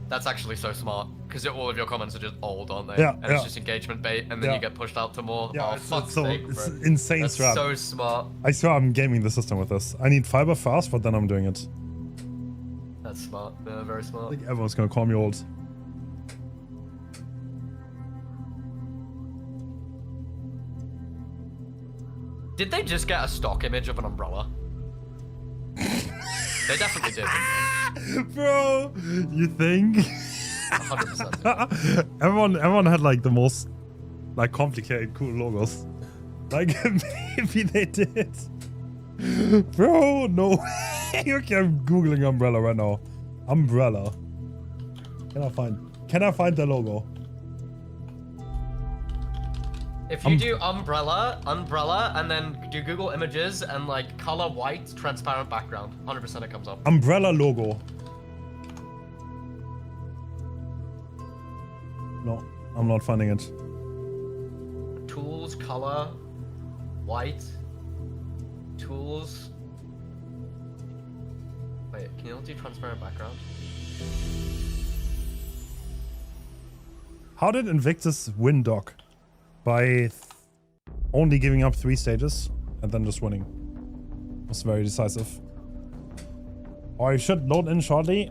That's actually so smart, because all of your comments are just old, aren't they? Yeah, and it's just engagement bait, and then you get pushed out to more. Yeah, oh, fuck's sake, bro. It's insane That's strat. so smart. I swear I'm gaming the system with this. I need fiber fast, but then I'm doing it. That's smart. Yeah, very smart. I think everyone's gonna call me old. Did they just get a stock image of an umbrella? They definitely did, didn't Bro, you think? they? 100%. everyone had like the most like complicated cool logos. Like maybe they did. Bro, no way. Okay, I'm googling umbrella right now. Umbrella. Can I find the logo? If you do umbrella, and then do Google Images and like color white, transparent background, 100% it comes up. Umbrella logo. No, I'm not finding it. Tools, color, white, tools. Wait, can you all do transparent background? How did Invictus win, Doc? By only giving up 3 stages and then just winning. It was very decisive. I should load in shortly.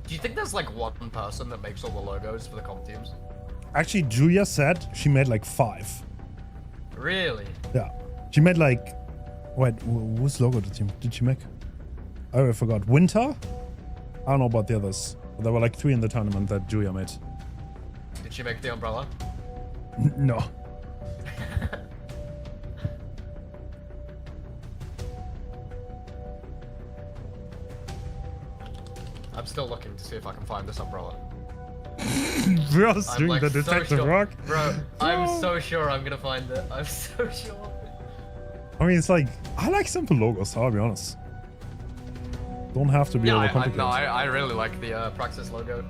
Do you think there's like one person that makes all the logos for the comp teams? Actually, Julia said she made like 5. Really? Yeah. She made like... Wait, whose logo did she make? Oh, I forgot. Winter? I don't know about the others. There were like 3 in the tournament that Julia made. Did she make the umbrella? No. I'm still looking to see if I can find this umbrella. We're I'm doing like the so detective sure. work. Bro, I'm so sure I'm gonna find it. I'm so sure. I mean, it's like, I like simple logos, I'll be honest. Don't have to be Yeah, overcomplicated. I really like the Praxis logo.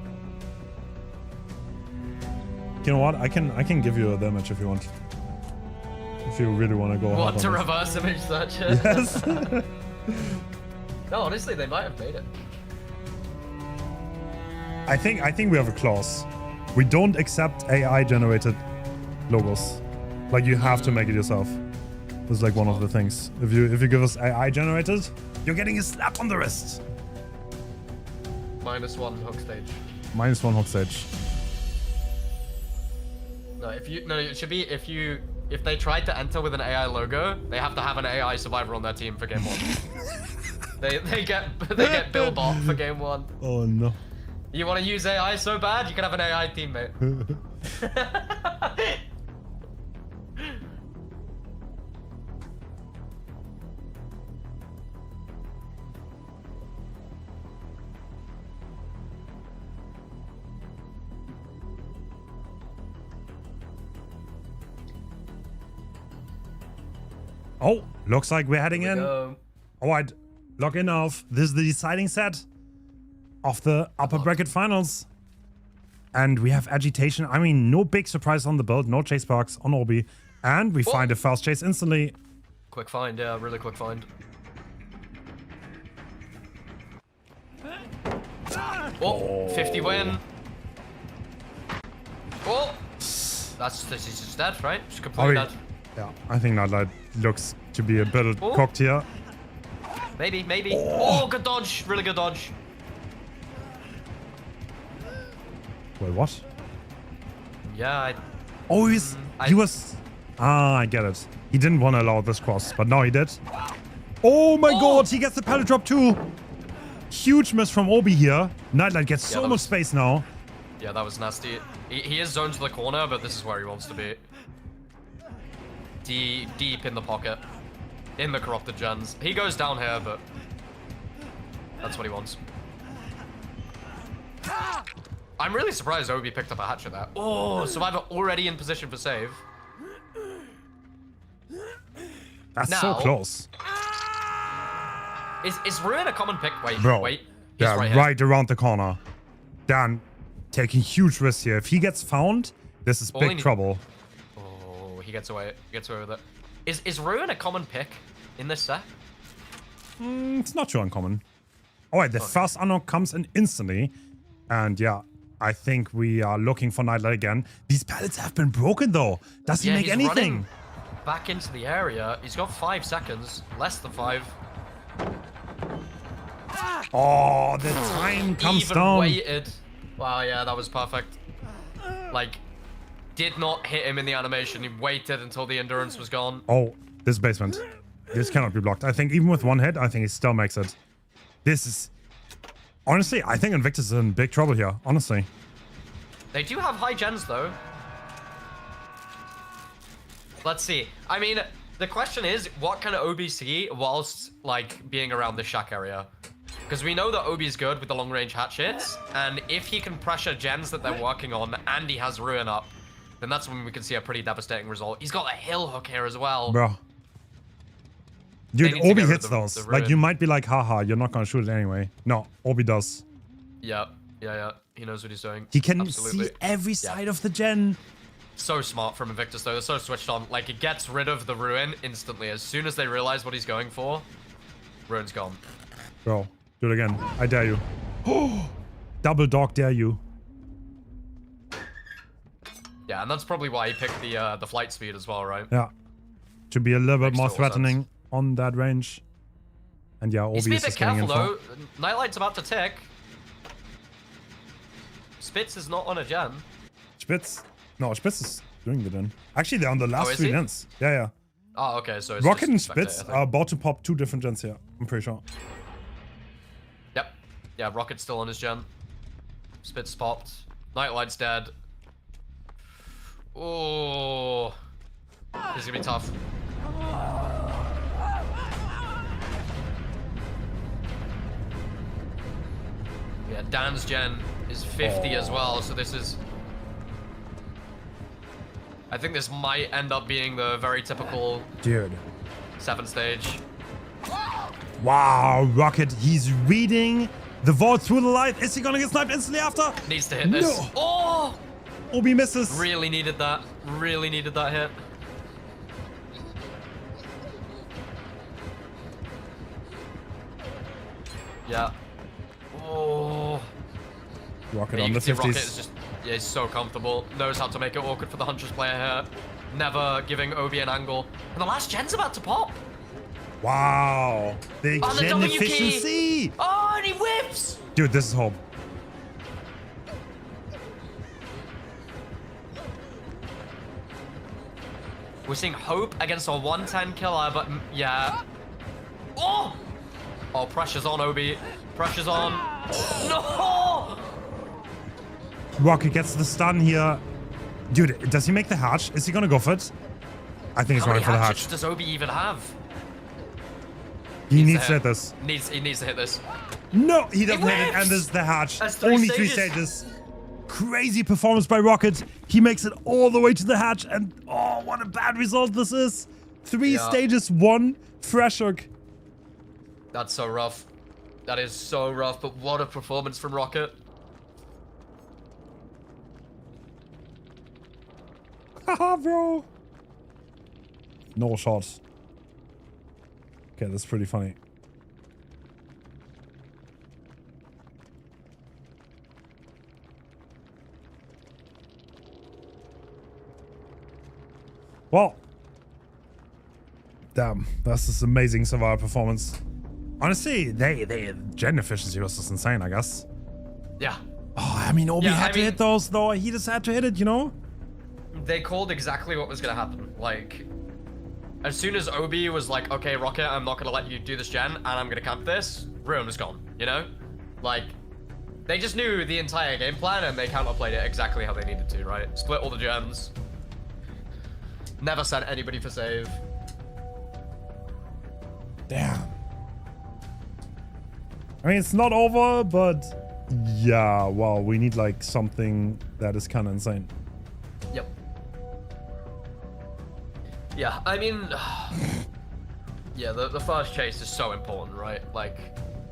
You know what? I can give you a damage if you want. If you really want to go hard What, to on it. reverse image search it? Yes. No, honestly, they might have made it. I think we have a clause. We don't accept AI generated logos. Like you have to make it yourself. It's like one of the things. If you give us AI generated, you're getting a slap on the wrist. -1 hook stage. -1 hook stage. No, it should be if they tried to enter with an AI logo, they have to have an AI survivor on their team for game 1. they get Bill Bot for game 1. Oh no. You want to use AI so bad, you can have an AI teammate. Oh, looks like we're heading in. Go. All right, log in of. This is the deciding set of the upper bracket finals. And we have agitation. I mean, no big surprise on the build, no chase box on Obi. And we find a fast chase instantly. Quick find, yeah, really quick find. Oh, 50 win. Oh, this is just dead, right? Just completely dead. Yeah, I think that looks to be a bit cocked here. Maybe. Oh, good dodge. Really good dodge. Wait, what? Yeah, Oh, he was... Ah, I get it. He didn't want to allow this cross, but now he did. Oh my god, he gets the pallet drop too. Huge miss from Obi here. Nightlight gets so much space now. Yeah, that was nasty. He is zoned to the corner, but this is where he wants to be. Deep in the pocket. In the corrupted gens. He goes down here, but that's what he wants. I'm really surprised Obi picked up a hatchet there. Oh, Survivor already in position for save. That's now, so close. Is Ruin a common pick? Wait, Bro. wait. He's Yeah, right, right around the corner. Dan taking huge risks here. If he gets found, this is big trouble. Oh, he gets away. He gets away with it. Is Ruin a common pick in this set? It's not too uncommon. Alright, the first unlock comes in instantly. And yeah, I think we are looking for Nightlight again. These pallets have been broken though. Does he make anything? Back into the area. He's got 5 seconds. Less than 5. Oh, the time comes Even down. waited. Wow, yeah, that was perfect. Like, did not hit him in the animation. He waited until the endurance was gone. Oh, this basement. This cannot be blocked. I think even with one hit, I think he still makes it. This is... Honestly, I think Invictus is in big trouble here. Honestly. They do have high gens, though. Let's see. I mean, the question is, what can Obi see whilst, like, being around the shack area? Because we know that Obi's good with the long-range hatchets, and if he can pressure gens that they're working on, and he has Ruin up, then that's when we can see a pretty devastating result. He's got a hill hook here as well. Bro. Dude, need to Obi get rid hits of the those. ruin. Like, you might be like, haha, you're not gonna shoot it anyway. No, Obi does. Yeah. He knows what he's doing. He can Absolutely. see every side of the gen. So smart from Invictus, though. They're so switched on. Like, it gets rid of the ruin instantly. As soon as they realize what he's going for, ruin's gone. Bro, do it again. I dare you. Oh, double dog dare you. Yeah, and that's probably why he picked the flight speed as well, right? Yeah. To be a little bit Makes more total threatening sense. on that range. And yeah, Obi Needs to be a is bit just getting careful, info. though. Nightlight's about to tick. Spitz is not on a gen. Spitz. No, Spitz is doing the den. Actually, they're on the last is 3 he? gens. Yeah. Oh, okay, so it's Rocket and just spectator, Spitz I think. are about to pop 2 different gens here. I'm pretty sure. Yep. Yeah, Rocket's still on his gen. Spitz popped. Nightlight's dead. Oh. This is gonna be tough. Yeah, Dan's gen is 50 as well, so this is... I think this might end up being the very typical Dude. 7 stage. Wow, Rocket, he's reading the vault through the light. Is he gonna get sniped instantly after? Needs to hit this. No. Oh! Obi misses. Really needed that. Really needed that hit. Yeah. Oh. Rocket Yeah, on you the can see Rocket 50s. is just, yeah, he's so comfortable. Knows how to make it awkward for the Huntress player here. Never giving Obi an angle. And the last gen's about to pop. Wow. The Oh, the gen W key. efficiency. Oh, and he whips! Dude, this is hope. We're seeing Hope against a 110 killer, but yeah. Oh! Oh, pressure's on, Obi. Pressure's on. No! Rocket gets the stun here. Dude, does he make the hatch? Is he gonna go for it? I think he's How running many for the hatchets hatch. does Obi even have? He needs to hit. hit this. He needs to hit this. No, he doesn't hit it, whips! and this is the hatch. That's 3 Only 3 stages. stages. Crazy performance by Rocket. He makes it all the way to the hatch, and oh, what a bad result this is. 3 Yeah. stages, 1 fresh hook. That's so rough. That is so rough, but what a performance from Rocket. Haha, bro. No shots. Okay, that's pretty funny. Well, damn, that's this amazing survival performance. Honestly, they gen efficiency was just insane, I guess. Yeah. Oh, I mean, Obi Yeah, had I to mean- hit those, though. He just had to hit it, you know? They called exactly what was gonna happen. Like, as soon as Obi was like, okay, Rocket, I'm not gonna let you do this gen, and I'm gonna camp this, ruin was gone, you know? Like, they just knew the entire game plan, and they counterplayed it exactly how they needed to, right? Split all the gens. Never sent anybody for save. Damn. I mean, it's not over, but yeah, wow, we need like something that is kind of insane. Yep. Yeah, I mean, yeah, the first chase is so important, right? Like,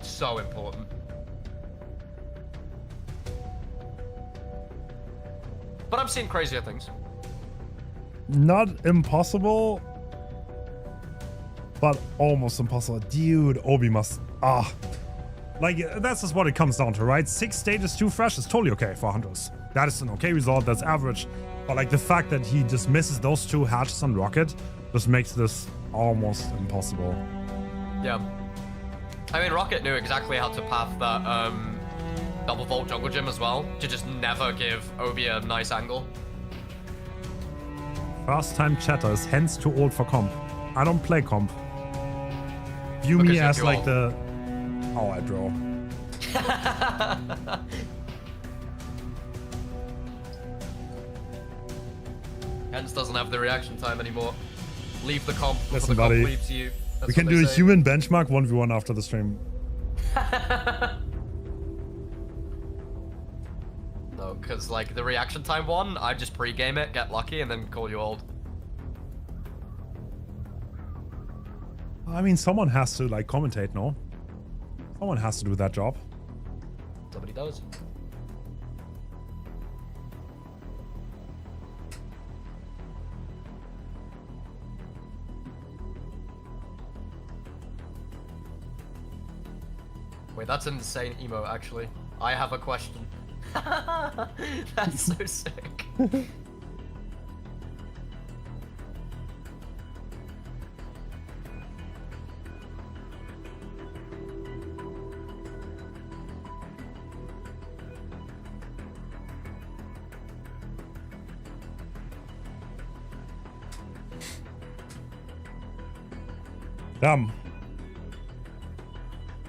so important. But I'm seeing crazier things. Not impossible, but almost impossible. Dude, Obi must... Like, that's just what it comes down to, right? 6 stages, 2 fresh is totally okay for Hunters. That is an okay result, that's average. But like the fact that he just misses those 2 hatches on Rocket just makes this almost impossible. Yeah. I mean, Rocket knew exactly how to path that double vault jungle gym as well, to just never give Obi a nice angle. First time chatter is Hens too old for comp. I don't play comp. View Because me you're as too like old. the... Oh, I draw. Hens doesn't have the reaction time anymore. Leave the comp before Listen, the comp buddy. leaves you. That's We can what do they a say. human benchmark 1v1 after the stream. No, because like the reaction time one, I just pre-game it, get lucky, and then call you old. I mean, someone has to like commentate, no? Someone has to do that job. Somebody does. Wait, that's an insane emote, actually. I have a question. That's so sick.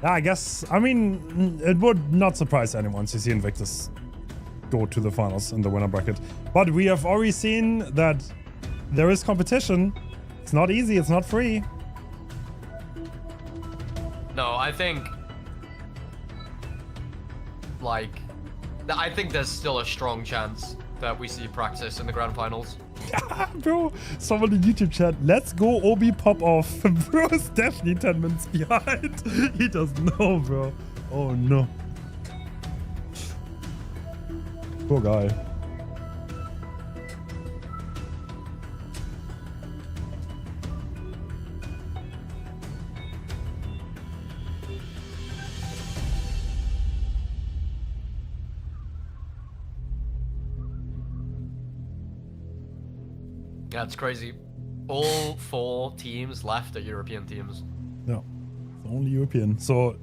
Yeah, I guess, I mean, it would not surprise anyone to see Invictus go to the finals in the winner bracket. But we have already seen that there is competition. It's not easy, it's not free. No, I think... Like... I think there's still a strong chance that we see Praxis in the grand finals. Bro, someone in YouTube chat, let's go Obi pop off. Bro is definitely 10 minutes behind. He doesn't know, bro. Oh no. Poor guy. Yeah, it's crazy. All 4 teams left are European teams. Yeah, it's only European. So,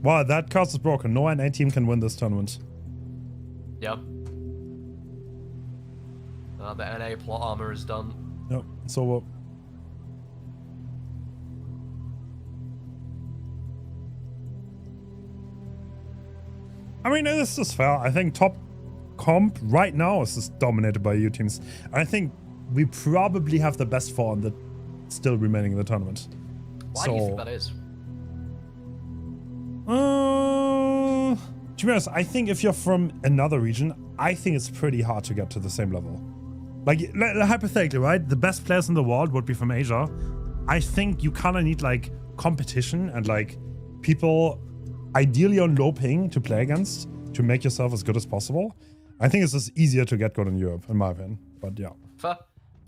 wow, that curse is broken. No NA team can win this tournament. Yep. The NA plot armor is done. Yep, it's over. I mean, this is fair. I think top comp right now is just dominated by EU teams. I think we probably have the best 4 that still remaining in the tournament. Why do you think that is? To be honest, I think if you're from another region, I think it's pretty hard to get to the same level. Like, hypothetically, right? The best players in the world would be from Asia. I think you kind of need, like, competition and, like, people ideally on low ping to play against to make yourself as good as possible. I think it's just easier to get good in Europe, in my opinion. But, yeah. Fair.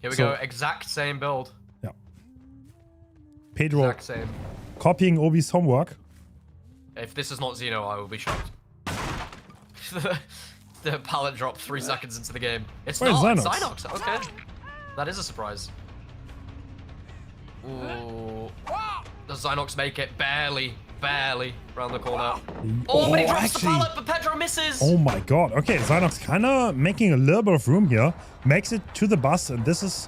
Here we go. Exact same build. Yeah. Pedro Exact same. copying Obi's homework. If this is not Xeno, I will be shocked. The pallet dropped 3 seconds into the game. It's Where's not. Xynox? It's Xynox. Okay. That is a surprise. Ooh. Does Xynox make it? Barely. Barely. Round the corner. Oh, but he drops the pallet, but Pedro misses. Oh my god. Okay, Xynox kind of making a little bit of room here. Makes it to the bus, and this is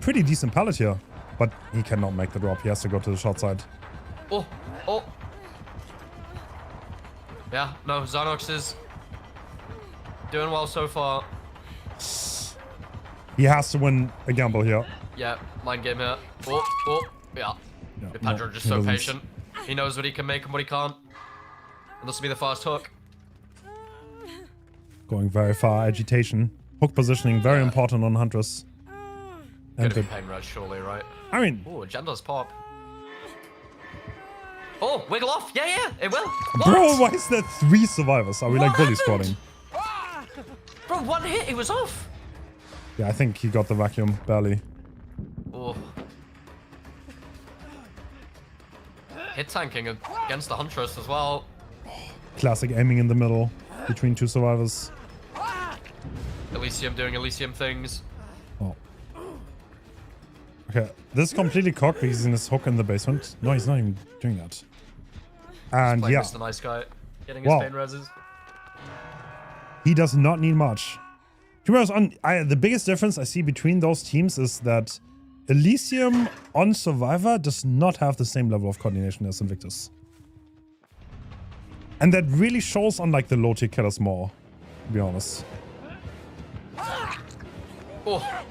pretty decent pallet here. But he cannot make the drop. He has to go to the short side. Oh. Oh. Yeah, no, Xynox is doing well so far. He has to win a gamble here. Yeah, mind game here. Oh, oh, yeah. Pedro just so patient. He knows what he can make and what he can't. And this will be the fast hook. Going very far. Agitation. Hook positioning, very important on Huntress. Gonna be pain rush, surely, right? I mean... Oh, agenda's pop. Oh, wiggle off. Yeah, yeah, it will. What? Bro, why is there 3 survivors? Are we like bully squatting? Bro, 1 hit, he was off. Yeah, I think he got the vacuum, barely. Oh. Hit tanking against the Huntress as well. Classic aiming in the middle between 2 survivors. Elisium doing Elisium things. Oh. Okay, this is completely cocked because he's in his hook in the basement. No, he's not even doing that. And yeah. Mr. Nice Guy. Getting his pain reses. He does not need much. To be honest, the biggest difference I see between those teams is that Elisium on Survivor does not have the same level of coordination as Invictus. And that really shows on like the low tier killers more, to be honest. Oh.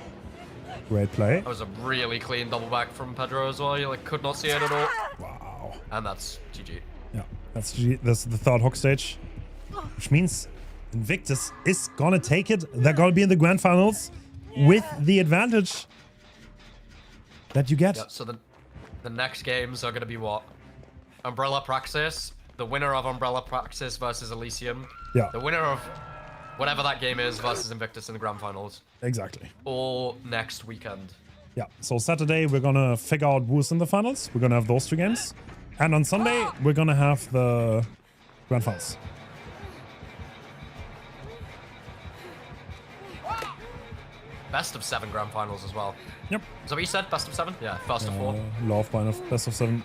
Great play. That was a really clean double back from Pedro as well. You like could not see it at all. Wow. And that's GG. Yeah, that's GG. That's the 3rd hook stage. Which means Invictus is gonna take it. They're gonna be in the grand finals with the advantage that you get. Yeah, so the next games are going to be what? Umbrella Praxis. The winner of Umbrella Praxis versus Elisium. Yeah. The winner of whatever that game is versus Invictus in the grand finals. Exactly. All next weekend. Yeah. So Saturday, we're going to figure out who's in the finals. We're going to have those 2 games. And on Sunday, we're going to have the grand finals. Best of 7 grand finals as well. Yep. Is that what you said? Best of 7? Yeah, first of 4. Love best of 7.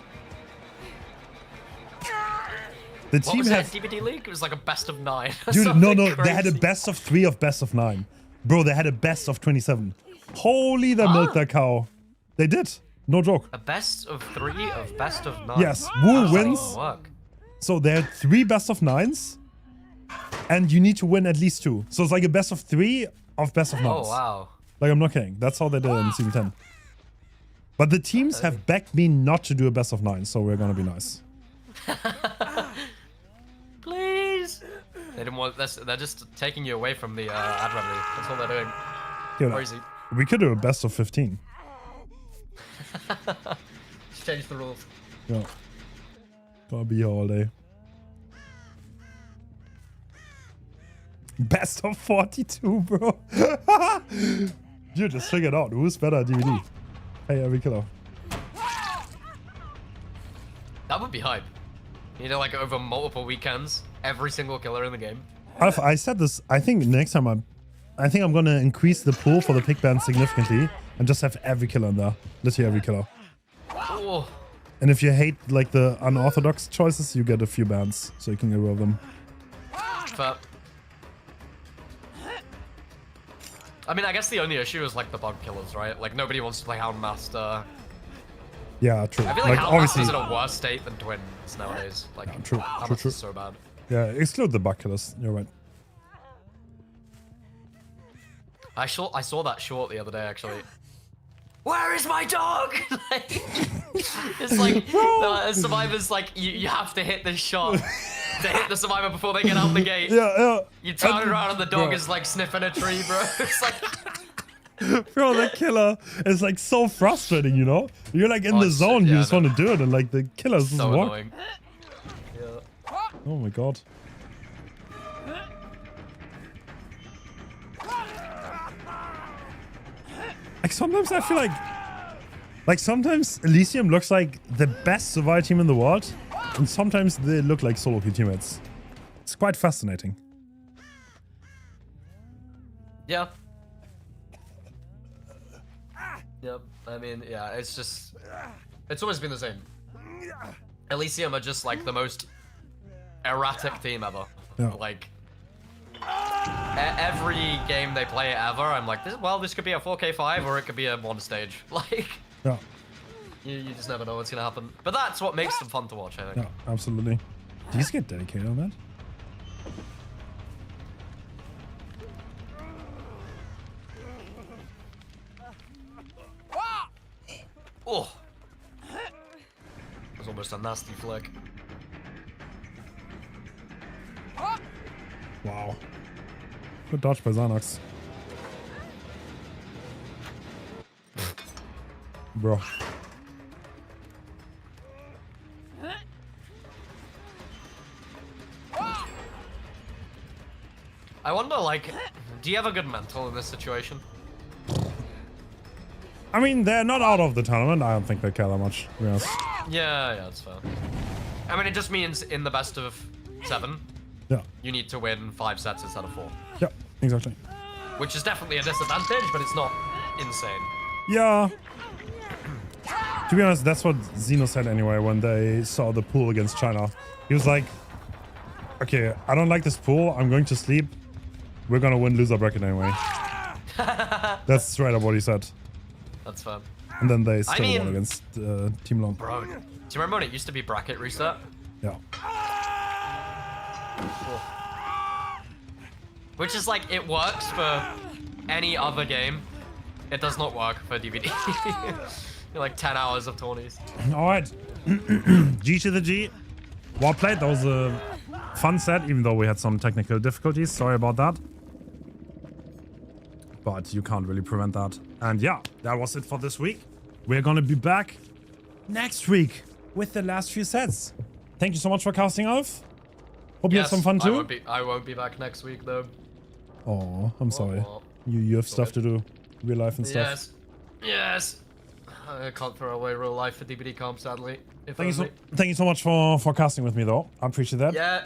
The What team was had... it, DVD League? It was like a best of 9. Dude, no, Something they had a crazy. best of 3 of best of 9. Bro, they had a best of 27. Holy, they milked that cow. They did. No joke. A best of 3 of best of 9. Yes, How Wu does that wins. even work? So they had 3 best of 9s. And you need to win at least 2. So it's like a best of 3 of best of 9s. Oh, wow. Like, I'm not kidding. That's how they did it in Season 10. But the teams have backed me not to do a best of 9, so we're gonna be nice. Please. They didn't want this. They're just taking you away from the ad revenue. That's all they're doing. Dude, Crazy. we could do a best of 15. Just change the rules. Yeah. Gonna be here all day. Best of 42, bro. Dude, just figure it out. Who's better at DVD? Hey, every killer. That would be hype. You know, like over multiple weekends, every single killer in the game. I said this. I think next time I think I'm gonna increase the pool for the pick band significantly and just have every killer in there. Literally every killer. Oh, And if you hate like the unorthodox choices, you get a few bands so you can get rid of them. but I mean, I guess the only issue is like the bug killers, right? Like nobody wants to play Houndmaster. Yeah, true. I feel like, obviously, Houndmaster's in a worse state than Twins nowadays. Like, Yeah, true, Houndmaster's true. so bad. yeah, exclude the bug killers. You're right. I saw that short the other day actually. Where is my dog? Like, it's like the survivors like you have to hit this shot to hit the survivor before they get out the gate. Yeah. You turn around and the dog bro. is like sniffing a tree, bro. It's like Bro, the killer is like so frustrating, you know? You're like in Oh, the it's- zone, you yeah, just no. want to do it, and like the killer's just so walk. annoying. Yeah. Oh my god. Like sometimes I feel like sometimes Elisium looks like the best survival team in the world, and sometimes they look like solo queue teammates. It's quite fascinating. Yeah. Yep. I mean, yeah, it's always been the same. Elisium are just like the most erratic team ever. Yeah. Like every game they play ever, I'm like, this could be a 4K5 or it could be a one stage. Like, Yeah, you just never know what's gonna happen. But that's what makes them fun to watch, I think. yeah, absolutely. These get dedicated on that. Oh, that was almost a nasty flick. Wow. Good dodge by Xanax. Bro. I wonder, like, do you have a good mental in this situation? I mean, they're not out of the tournament. I don't think they care that much, to be honest. Yeah, that's fair. I mean, it just means in the best of 7, Yeah. you need to win 5 sets instead of 4. Yeah, exactly. Which is definitely a disadvantage, but it's not insane. Yeah. To be honest, that's what Zeno said anyway when they saw the pool against China. He was like, okay, I don't like this pool. I'm going to sleep. We're going to win loser bracket anyway. That's straight up what he said. That's fun. And then they still mean- won against Team Long. Bro, do you remember when it used to be bracket reset? Yeah. Cool. Which is like, it works for any other game. It does not work for DVD. You're like 10 hours of tourneys. All right. G to the G. Well played. That was a fun set, even though we had some technical difficulties. Sorry about that. But you can't really prevent that. And yeah, that was it for this week. We're going to be back next week with the last few sets. Thank you so much for casting, Alf. Hope you have Yes, some fun too. I won't be back next week though. Oh, I'm sorry. Oh. You have stuff to do, real life and stuff. Yes. Yes. I can't throw away real life for DBD comp, sadly. If Thank only. you so much for casting with me though. I appreciate that. Yeah.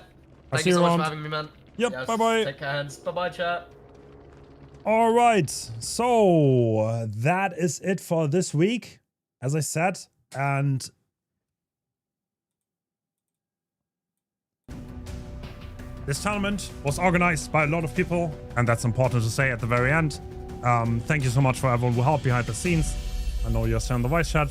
I'll Thank see you you so much around. for having me, man. Yep, Yes, bye-bye. Take care, Hens. Bye-bye, chat. All right, so that is it for this week, as I said, and this tournament was organized by a lot of people, and that's important to say at the very end. Thank you so much for everyone who helped behind the scenes. I know you're still in the voice chat.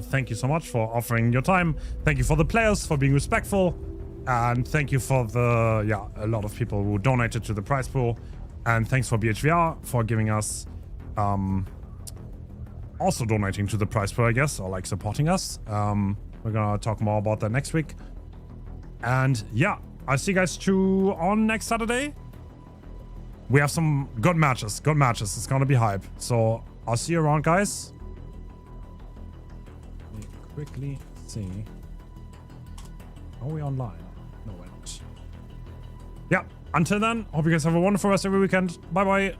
Thank you so much for offering your time. Thank you for the players for being respectful, and thank you for the a lot of people who donated to the prize pool. And thanks for BHVR for giving us, also donating to the prize pool, I guess, or like supporting us. We're gonna talk more about that next week. And yeah, I'll see you guys on next Saturday. We have some good matches. It's gonna be hype. So I'll see you around, guys. Let me quickly see. Are we online? No, we're not. Yeah. Until then, hope you guys have a wonderful rest of your weekend. Bye bye.